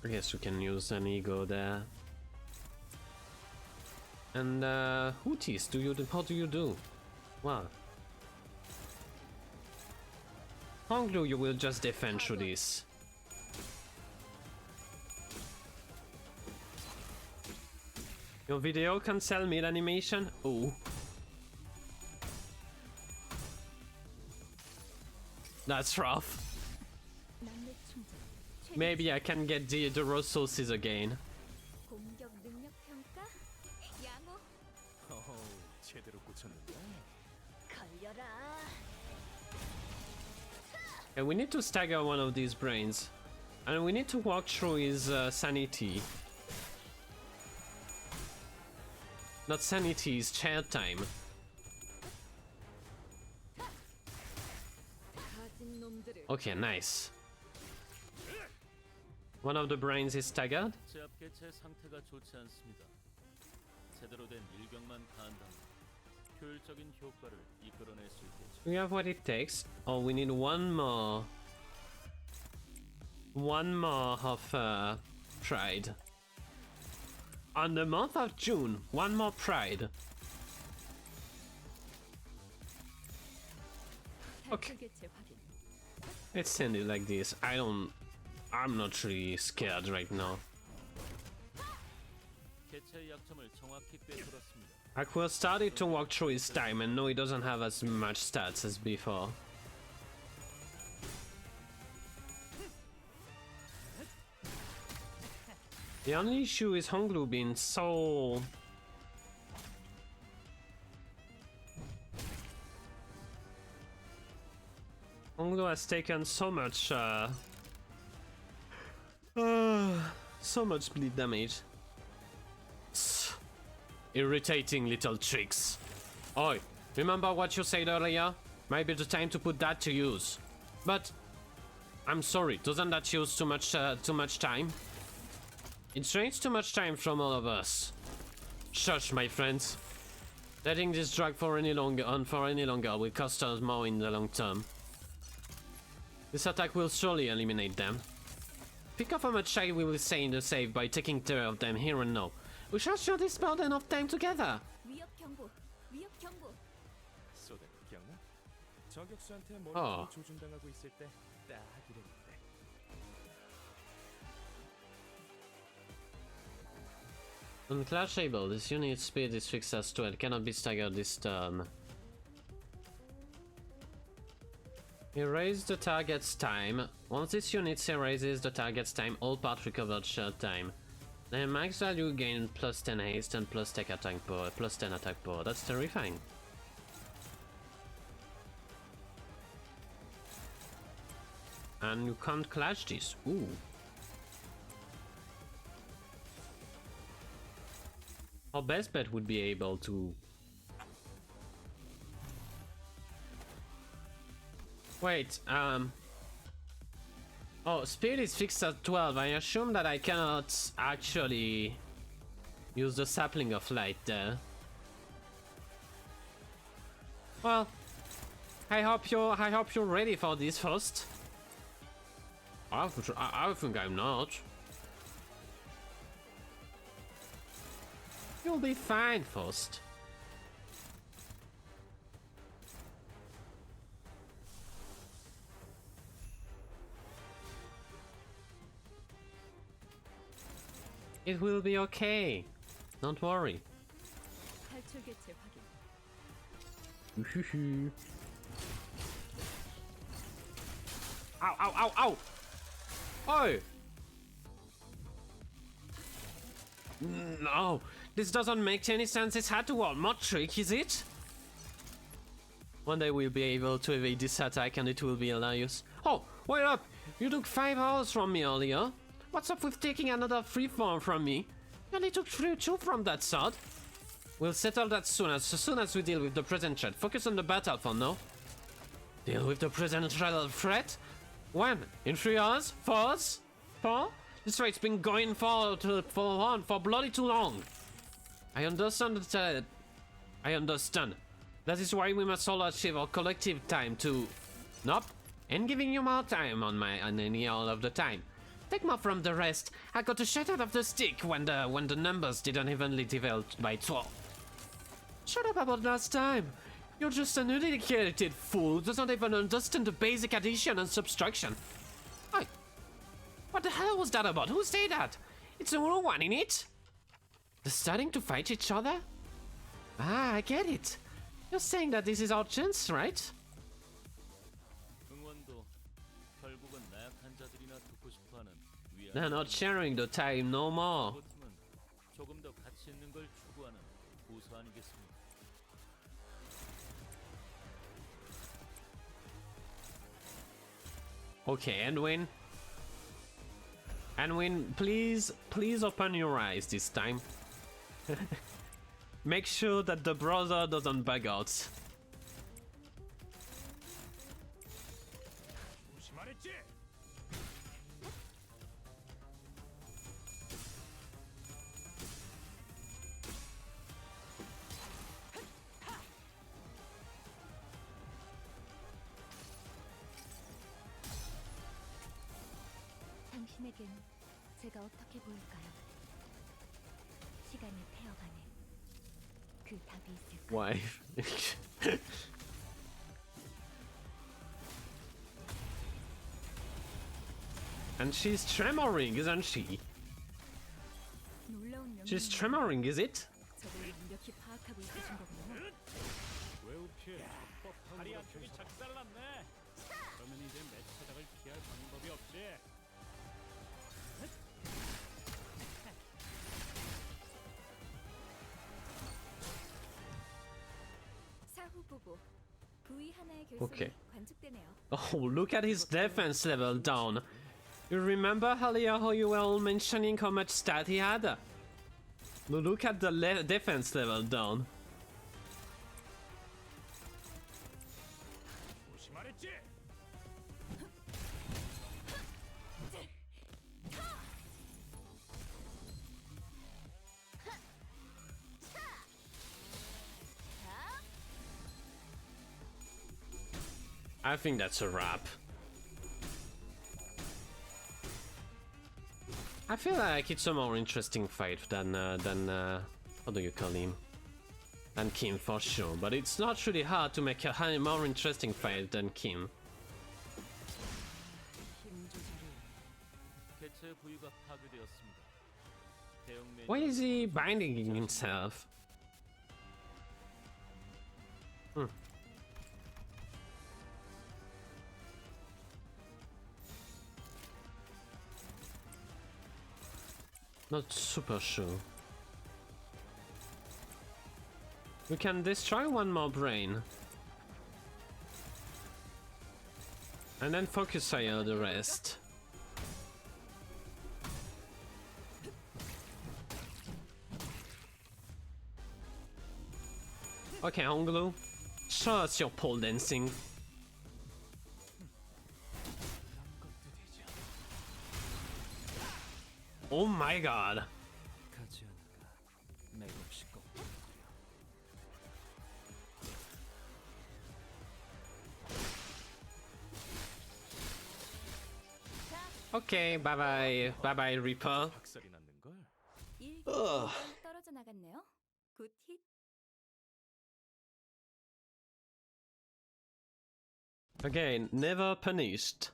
I guess we can use an ego there. And Hooties, how do you do? Wow. Hong Lu, you will just defend through this. Your video cancel mid animation? Ooh. That's rough. 남매 충전. Maybe I can get the resources again. 공격 능력 평가. 양호. 제대로 꽂혔는데. 걸려라. And we need to stagger one of these brains. And we need to walk through his sanity. Not sanity, his chair time. 가진 놈들을 Okay, nice. One of the brains is staggered. 제 앞에 제 상태가 좋지 않습니다. 제대로 된 일격만 가한다면 효율적인 효과를 이끌어낼 수 있겠죠. We have what it takes. Oh, we need one more. One more of pride. On the month of June, one more pride. Okay. 개체 확인. Let's send it like this. I'm not really scared right now. 상대의 약점을 정확히 꿰뚫었습니다. Aqua started to walk through his time and no, he doesn't have as much stats as before. The only issue is Hong Lu being so... Hong Lu has taken so much so much bleed damage. Irritating little tricks. Oi, remember what you said earlier? Might be the time to put that to use. But I'm sorry, doesn't that use too much time? It drains too much time from all of us. Shush, my friends. Letting this drag for any longer will cost us more in the long term. This attack will surely eliminate them. Think of how much time we will save in the save by taking care of them here and now. We shall share this burden of time together. 위협 경보. 위협 경보. 소대 기억나? 저격수한테 어. 머리를 조준당하고 있을 때 딱 이랬는데. Unclashable, this unit's speed is fixed as 12, cannot be staggered this turn. Erase the target's time. Once this unit erases the target's time, all parts recovered shared time. The max value gain plus 10 haste and plus 10 attack power, plus 10 attack power. That's terrifying. And you can't clash this. Ooh. Our best bet would be able to... Wait, oh, speed is fixed at 12. I assume that I cannot actually use the sapling of light there. Well, I hope you're ready for this first. I think I'm not. You'll be fine first. It will be okay. Don't worry. 탈출 개체 확인. Ow, ow, ow, ow! Oh! No, this doesn't make any sense. This had to work more trick, is it? One day we'll be able to evade this attack and it will be hilarious. Oh, wait up! You took 5 hours from me earlier. What's up with taking another freeform from me? You only took 2 from that sword. We'll settle that soon as we deal with the present threat. Focus on the battle for now. Deal with the present threat? When? In 3 hours? 4 hours? 4? This fight's been going for bloody too long. I understand that. I understand. That is why we must all achieve our collective time to... Nope. And giving you more time on any all of the time. Take more from the rest. I got a shot out of the stick when the numbers didn't evenly divide by 12. Shut up about last time. You're just an uneducated fool who doesn't even understand the basic addition and subtraction. Hey, what the hell was that about? Who said that? It's a real one in it. They're starting to fight each other? Ah, I get it. You're saying that this is our chance, right? 응원도 결국은 나약한 자들이나 듣고 싶어하는 They're not sharing the time no more. 로봇은 조금 더 가치 있는 걸 추구하는 고수 아니겠습니까? Okay, Edwin. Edwin, please open your eyes this time. Make sure that the brother doesn't bug out. 조심하랬지? 당신에겐 제가 어떻게 보일까요? 시간을 태워가네. 그 답이 있을까? Why? And she's tremoring, isn't she? 놀라운 She's tremoring, is it? 저를 완벽히 파악하고 있으신 거군요. 외우필 다리 한쪽이 작살났네. 그러면 이제 매차닥을 피할 방법이 없지. 사후 보고 부위 하나의 결손이 Okay. 관측되네요. Oh, look at his defense level down. You remember earlier how you were all mentioning how much stat he had? Look at the defense level down. 조심하랬지. I think that's a wrap. I feel like it's a more interesting fight than how do you call him? Than Kim for sure, but it's not really hard to make a more interesting fight than Kim. 힘 조절이 개체 부위가 파괴되었습니다. 대형 Why is he binding himself? Not super sure. We can destroy one more brain. And then focus fire the rest. Okay, Hong Lu, show us your pole dancing. Oh my god. 가지 않아가 맥없이 꺾. Okay, bye bye. Bye bye, Reaper. 박살이 났는 걸. 일기 떨어져 나갔네요. 굿 힛. Again, never punished.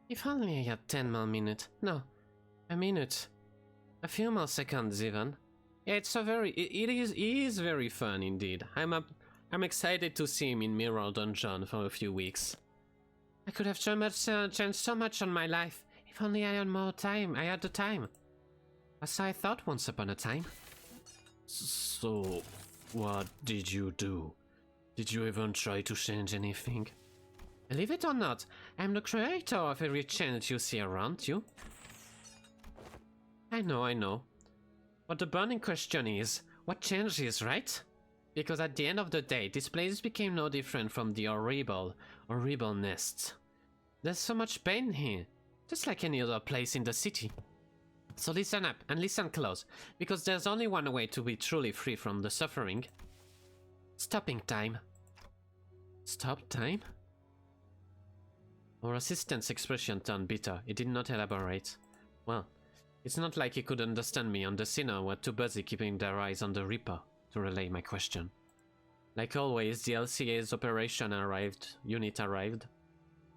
If only I had 10 more minutes. No, a minute. A few more seconds even. Yeah, it's a very... It is very fun indeed. I'm excited to see him in Mirror Dungeon for a few weeks. I could have changed so much on my life. If only I had more time. I had the time. So I thought once upon a time. So, what did you do? Did you even try to change anything? Believe it or not, I'm the creator of every change you see around you. I know. But the burning question is, what changes, right? Because at the end of the day, this place became no different from the horrible nests. There's so much pain here, just like any other place in the city. So listen up and listen close, because there's only one way to be truly free from the suffering. Stopping time. Stop time? Our assistant's expression turned bitter. He did not elaborate. Well, it's not like he could understand me, and the sinner were too busy keeping their eyes on the Reaper to relay my question. Like always, the LCA's unit arrived,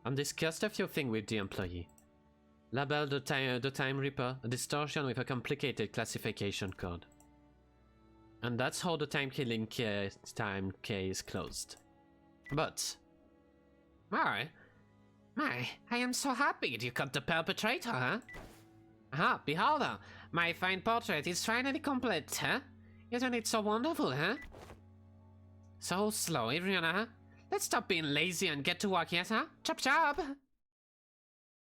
and discussed a few things with the employee. Labeled the Time Reaper, a distortion with a complicated classification code. And that's how the time K is closed. But... My, I am so happy you caught the perpetrator, huh? Aha, beholder, my fine portrait is finally complete, huh? Isn't it so wonderful, huh? So slow, everyone, huh? Let's stop being lazy and get to work, yes, huh? Chop chop!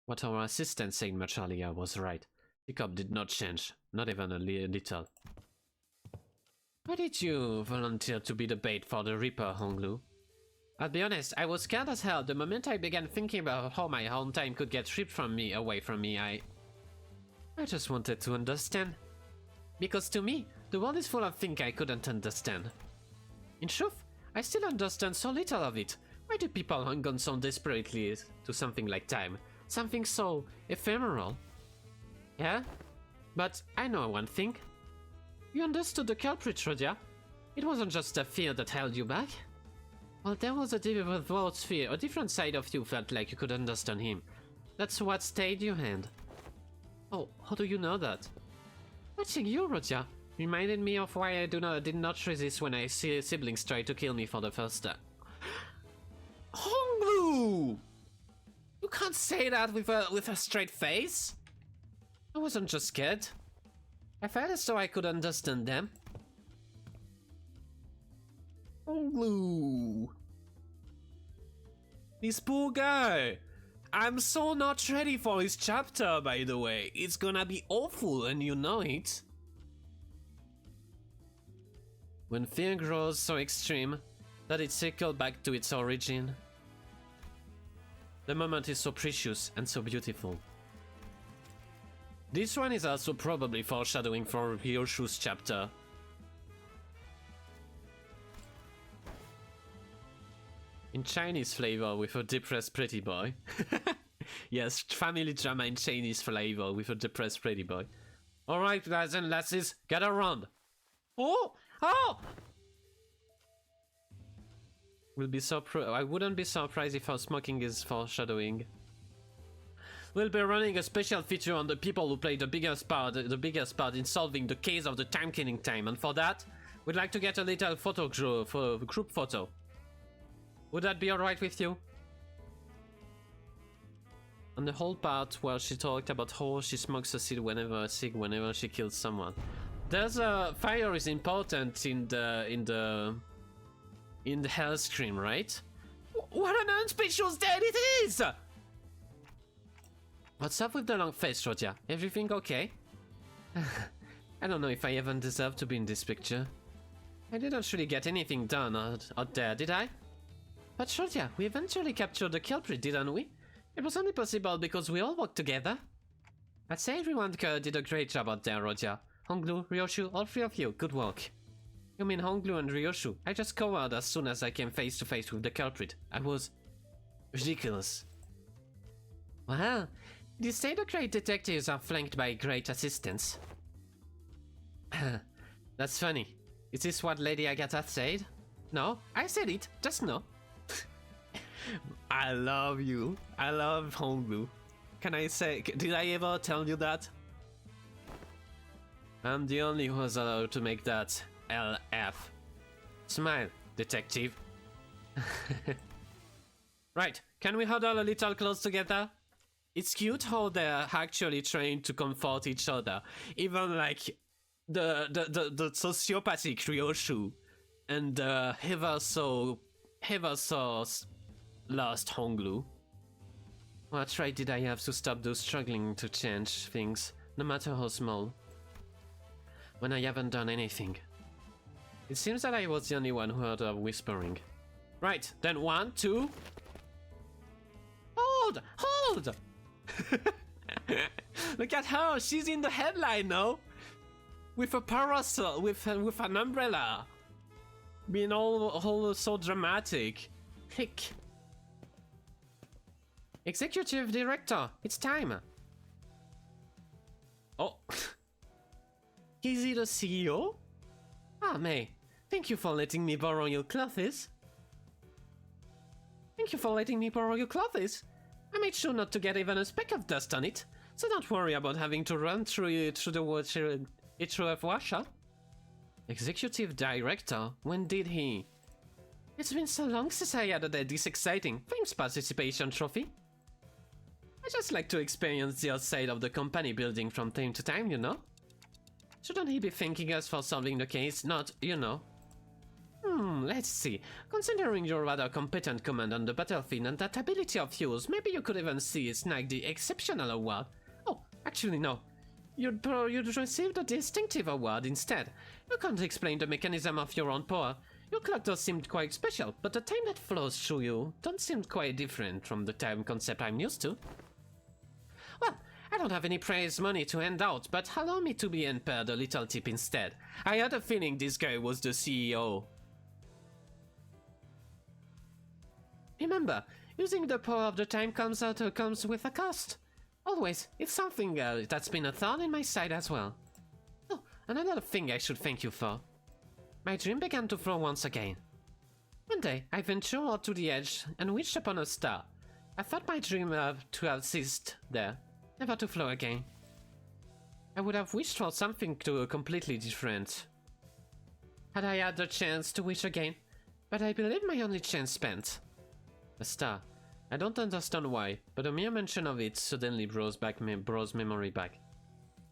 What our assistant said much earlier was right. Jacob did not change, not even a little. Why did you volunteer to be the bait for the Reaper, Hong Lu? I'll be honest, I was scared as hell the moment I began thinking about how my own time could get stripped away from me. I just wanted to understand. Because to me, the world is full of things I couldn't understand. In truth, I still understand so little of it. Why do people hang on so desperately to something like time? Something so ephemeral? Yeah? But I know one thing. You understood the culprit, Rodia. It wasn't just a fear that held you back. Well, there was a different side of you felt like you could understand him. That's what stayed your hand. Oh, how do you know that? Watching you, Roger, reminded me of why I did not resist when I see siblings try to kill me for the first time. Hong Lu! You can't say that with a straight face. I wasn't just scared. I felt as though I could understand them. Hong Lu. This poor guy. I'm so not ready for his chapter, by the way. It's gonna be awful and you know it. When fear grows so extreme that it circles back to its origin. The moment is so precious and so beautiful. This one is also probably foreshadowing for Ryoshu's chapter. In Chinese flavor with a depressed pretty boy. Yes, family drama in Chinese flavor with a depressed pretty boy. Alright, lads and lasses, get around. Oh! Oh! I wouldn't be surprised if our smoking is foreshadowing. We'll be running a special feature on the people who play the biggest part in solving the case of the time-killing time, and for that, we'd like to get a little group photo. Would that be alright with you? On the whole part where she talked about how she smokes a cig whenever she kills someone. There's fire is important in the hell scream, right? What an unspeakable dead it is! What's up with the long face, Roger? Everything okay? I don't know if I even deserve to be in this picture. I didn't really get anything done out there, did I? But Roger, we eventually captured the culprit, didn't we? It was only possible because we all worked together. I'd say everyone did a great job out there, Roger. Hong Lu, Ryoshu, all three of you, good work. You mean Hong Lu and Ryoshu? I just cowered as soon as I came face to face with the culprit. I was ridiculous. Well, you say the great detectives are flanked by great assistants. That's funny. Is this what Lady Agatha said? No, I said it, just no. I love you. I love Hong Lu. Can I say, did I ever tell you that? I'm the only who was allowed to make that LF. Smile, detective. Right, can we huddle a little close together? It's cute how they're actually trying to comfort each other. Even like the sociopathic Ryoshu and the ever so lost Hong Lu. What right did I have to stop those struggling to change things, no matter how small? When I haven't done anything. It seems that I was the only one who heard her whispering. Right, then 1, 2... Hold! Hold! Look at her, she's in the headline now! With a parasol, with an umbrella. Being all so dramatic. Hick. Executive Director, it's time. Oh. Is he the CEO? Ah, May. Thank you for letting me borrow your clothes. Thank you for letting me borrow your clothes. I made sure not to get even a speck of dust on it, so don't worry about having to run through Russia. Executive Director? When did he? It's been so long since I had this exciting Thanks Participation trophy. I just like to experience the outside of the company building from time to time, you know? Shouldn't he be thanking us for solving the case, not, you know? Let's see. Considering your rather competent command on the battlefield and that ability of yours, maybe you could even snag the Exceptional Award. Oh, actually no. You'd receive the Distinctive Award instead. You can't explain the mechanism of your own power. Your clock does seem quite special, but the time that flows through you don't seem quite different from the time concept I'm used to. Well, I don't have any prize money to hand out, but allow me to be impaired a little tip instead. I had a feeling this guy was the CEO. Remember, using the power of the time comes with a cost. Always, it's something that's been a thorn in my side as well. Oh, another thing I should thank you for. My dream began to flow once again. One day, I ventured out to the edge and wished upon a star. I thought my dream to have ceased there, never to flow again. I would have wished for something completely different. Had I had the chance to wish again, but I believe my only chance spent. A star. I don't understand why, but a mere mention of it suddenly brought memory back.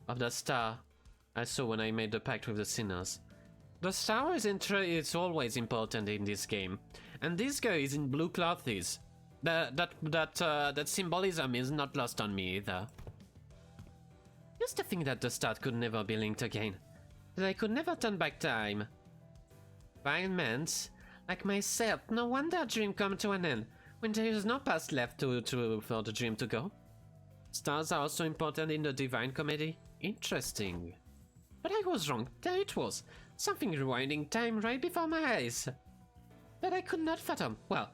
Of the star I saw when I made the pact with the sinners. The star is always important in this game, and this guy is in blue clothes. That symbolism is not lost on me either. Used to think that the star could never be linked again, that I could never turn back time. Fine mans, like myself, no wonder a dream come to an end, when there is no past left for the dream to go. Stars are also important in the Divine Comedy. Interesting. But I was wrong, there it was, something rewinding time right before my eyes. That I could not fathom. Well,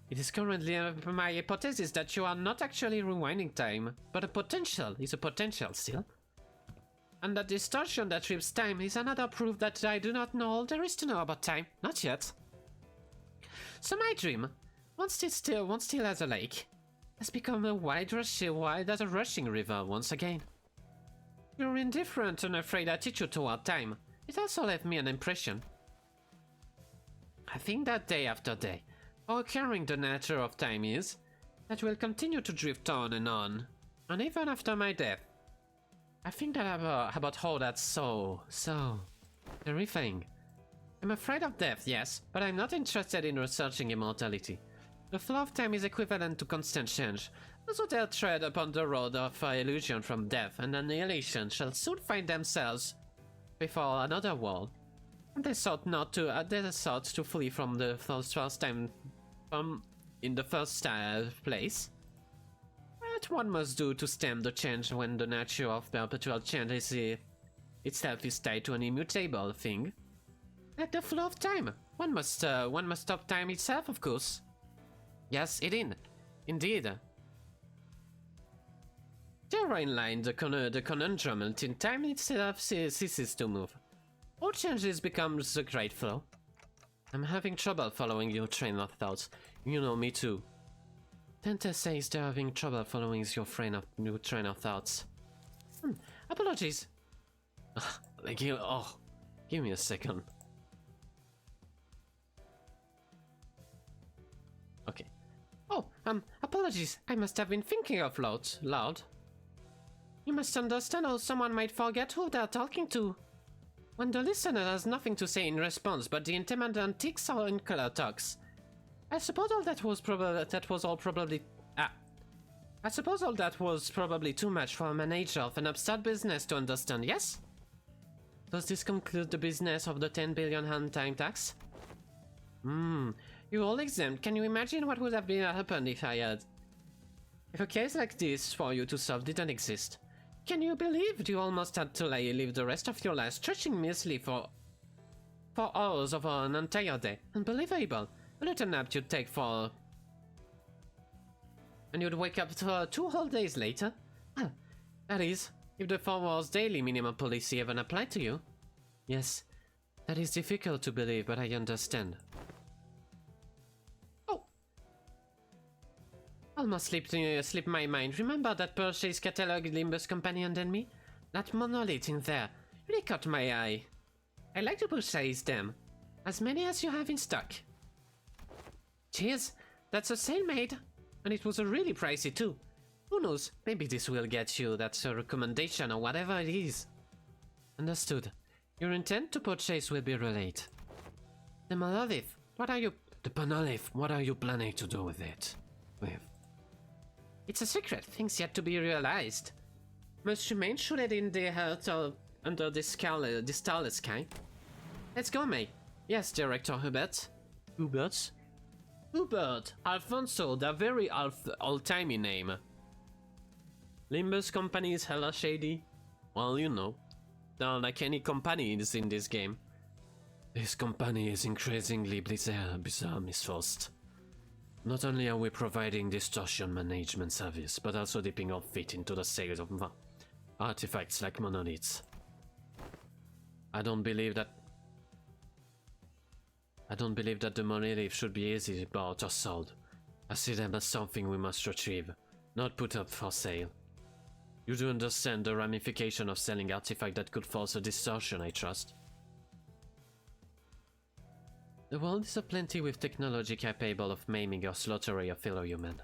it is currently my hypothesis that you are not actually rewinding time, but a potential is a potential still. And that distortion that trips time is another proof that I do not know all there is to know about time. Not yet. So my dream, once still as a lake, has become a wide as a rushing river once again. Your indifferent and afraid attitude toward time, it also left me an impression. I think that day after day, how caring the nature of time is, that will continue to drift on, and even after my death. I think that about how that's so terrifying. I'm afraid of death, yes, but I'm not interested in researching immortality. The flow of time is equivalent to constant change. Those who dare tread upon the road of illusion from death and annihilation shall soon find themselves before another world. And they sought to flee from the first time in the first place. What one must do to stem the change when the nature of perpetual change itself is tied to an immutable thing? Like the flow of time. One must stop time itself, of course. Yes, indeed. Therein lies the conundrum until time itself ceases to move. All changes becomes a great flow. I'm having trouble following your train of thoughts. You know, me too. Tenta says they're having trouble following your train of thoughts. Apologies. Give me a second. Okay. Apologies. I must have been thinking out loud. You must understand how someone might forget who they're talking to. When the listener has nothing to say in response but the intimidating ticks or in color talks. I suppose all that was probably too much for a manager of an upstart business to understand, yes? Does this conclude the business of the 10 billion hand time tax? You're all exempt. Can you imagine what would have happened if a case like this for you to solve didn't exist? Can you believe you almost had to live the rest of your life stretching merely for hours over an entire day? Unbelievable. A little nap you'd take and you'd wake up 2 whole days later? Well, that is, if the 4 hours daily minimum policy even applied to you. Yes, that is difficult to believe, but I understand. Oh! Almost slipped my mind. Remember that purchase catalog Limbus Company and me? That monolith in there really caught my eye. I'd like to purchase them. As many as you have in stock. Cheers, that's a sale made. And it was really pricey too. Who knows, maybe this will get you that recommendation or whatever it is. Understood. Your intent to purchase will be relayed. The monolith, what are you planning to do with it? It's a secret, things yet to be realized. Must remain shrouded in the heart or under the starless sky. Let's go, mate. Yes, Director Hubert. Hubert, Alfonso, the very old-timey name. Limbus Company is hella shady. Well, you know. They're like any companies in this game. This company is increasingly bizarre, Miss Faust. Not only are we providing distortion management service, but also dipping our feet into the sales of artifacts like monoliths. I don't believe that the monolith should be easily bought or sold. I see them as something we must retrieve, not put up for sale. You do understand the ramification of selling artifact that could force a distortion, I trust. The world is aplenty with technology capable of maiming or slaughtering a fellow human.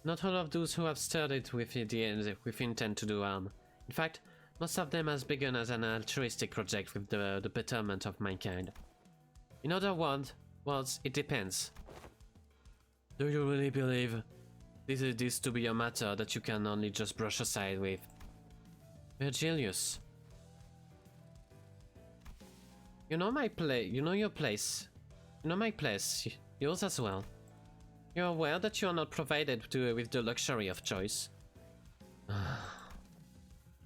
Not all of those who have started with intent to do harm. In fact, most of them has begun as an altruistic project with the betterment of mankind. In other words, it depends. Do you really believe this to be a matter that you can only just brush aside with? Virgilius. You know my place. You know your place. You know my place. Yours as well. You're aware that you are not provided with the luxury of choice.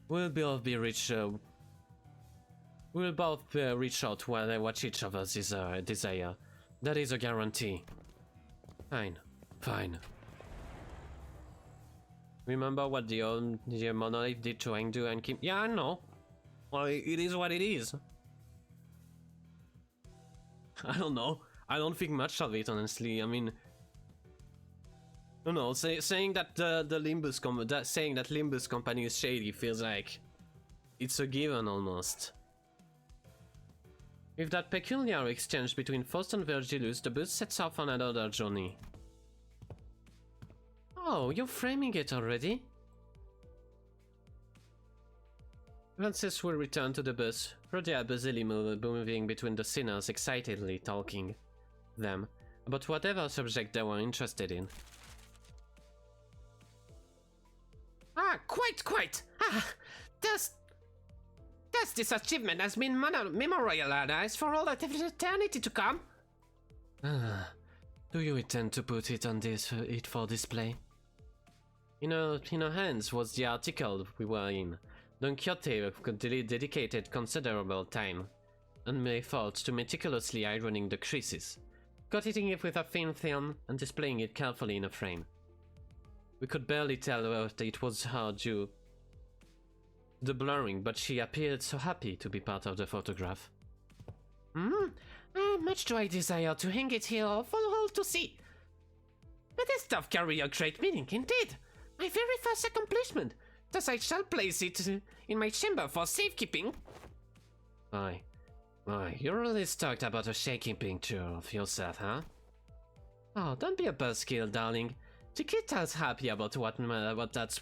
We'll both reach out what each of us desire. That is a guarantee. Fine. Remember what the monolith did to Engdu and Kim? Yeah, I know. Well, it is what it is. I don't know. I don't think much of it, honestly. I mean, no. Saying that Limbus Company is shady feels like it's a given almost. With that peculiar exchange between Faust and Virgilius, the bus sets off on another journey. Oh, you're framing it already? Francis will return to the bus. Rhodia busily moving between the sinners, excitedly talking them about whatever subject they were interested in. Quite! This achievement has been memorialized for all eternity to come. Do you intend to put it on it for display? In her hands was the article we were in. Don Quixote dedicated considerable time and effort to meticulously ironing the creases, coating it with a thin film and displaying it carefully in a frame. We could barely tell that it was her due the blurring, but she appeared so happy to be part of the photograph. Much do I desire to hang it here for all to see. But this does carry a great meaning indeed. My very first accomplishment. Thus I shall place it in my chamber for safekeeping. Why, you really talked about a shaking picture of yourself, huh? Oh, don't be a buzzkill, darling. Chiquita's happy about that's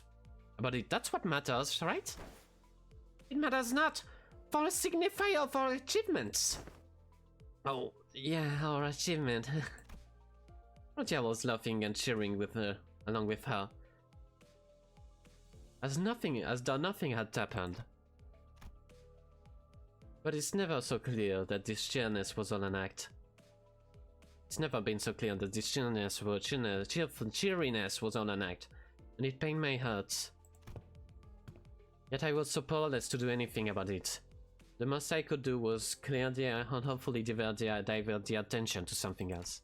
what matters, right? It matters not for a signifier of our achievements. Oh, yeah, our achievement. Rhodia was laughing and cheering with her, along with her. As though nothing had happened. But it's never so clear that this cheeriness was all an act. It's never been so clear that this cheeriness was all an act, and it pained my heart. Yet I was so powerless to do anything about it. The most I could do was clear the air and hopefully divert the attention to something else.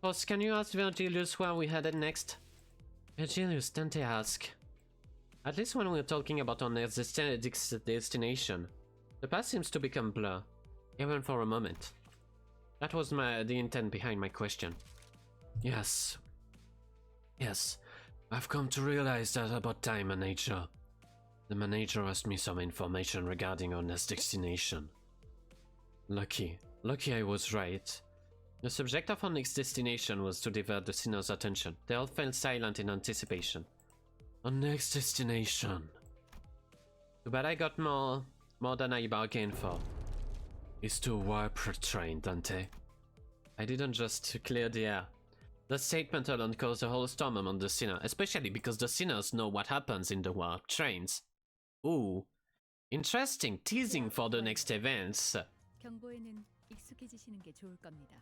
Boss, can you ask Virgilius where we headed next? Virgilius, Dante asked. At least when we're talking about our next destination, the past seems to become blur, even for a moment. That was the intent behind my question. Yes, I've come to realize that about time, manager. The manager asked me some information regarding our next destination. Lucky I was right. The subject of our next destination was to divert the sinner's attention. They all fell silent in anticipation. Our next destination. Too bad I got more than I bargained for. Is to warp train, Dante. I didn't just clear the air. The statement alone caused a whole storm among the sinner, especially because the sinners know what happens in the warp trains. Ooh, interesting teasing for the next events. 경보에는 익숙해지시는 게 좋을 겁니다.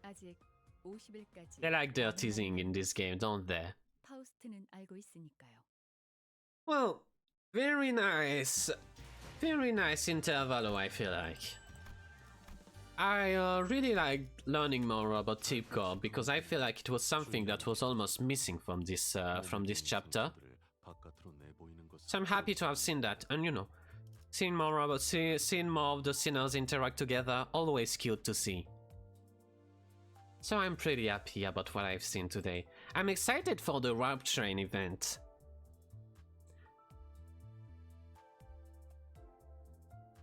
아직 50일까지. They like their teasing in this game, don't they? 파우스트는 알고 있으니까요. Well, very nice interval, I feel like. I really like learning more about Tipcore because I feel like it was something that was almost missing from this chapter. So I'm happy to have seen that, and seeing more of the sinners interact together, always cute to see. So I'm pretty happy about what I've seen today. I'm excited for the warp train event.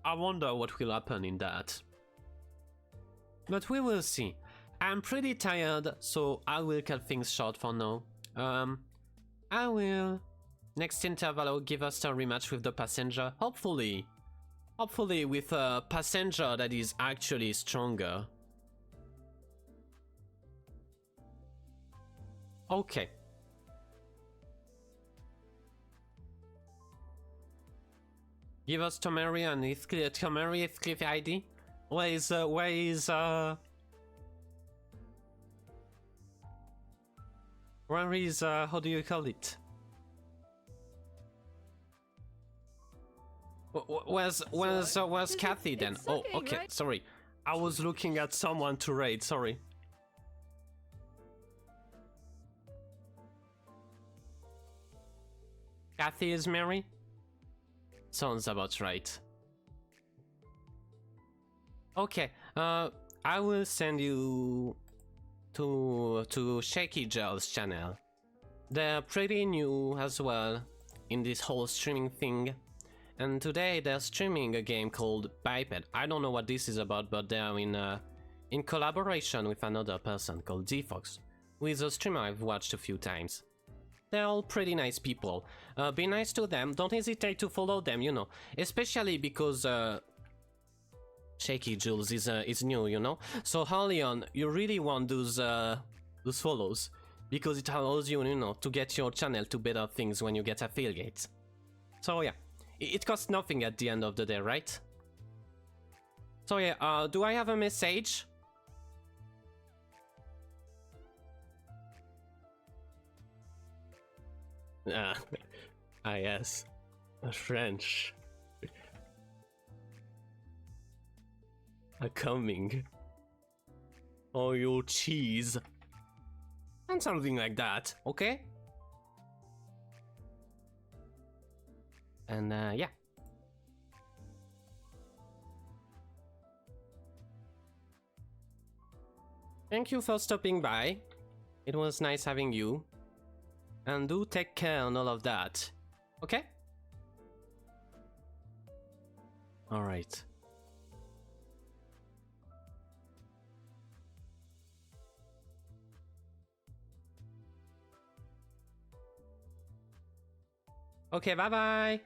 I wonder what will happen in that. But we will see. I'm pretty tired, so I will cut things short for now. I will... Next interval I'll give us a rematch with the passenger. Hopefully with a passenger that is actually stronger. Okay. Give us Tomari and Heathcliff, Tomari, Heathcliff ID? Where is how do you call it? Where's Kathy then? it's Oh, okay, okay, right? sorry. I was looking at someone to raid, sorry. Kathy is Mary? Sounds about right. Okay, I will send you to Shaky Gel's channel. They're pretty new as well in this whole streaming thing. And today they're streaming a game called Biped. I don't know what this is about, but they're in collaboration with another person called D-Fox, who is a streamer I've watched a few times. They're all pretty nice people. Be nice to them, don't hesitate to follow them, you know. Especially because Shaky Jules is new, you know. So early on, you really want those follows, because it allows you, you know, to get your channel to better things when you get affiliates. So yeah, it costs nothing at the end of the day, right? So yeah, do I have a message? Yes. French. Are coming. Oh, you cheese. And something like that, okay? And yeah. Thank you for stopping by. It was nice having you. And do take care and all of that. Okay? Alright. Okay, bye bye!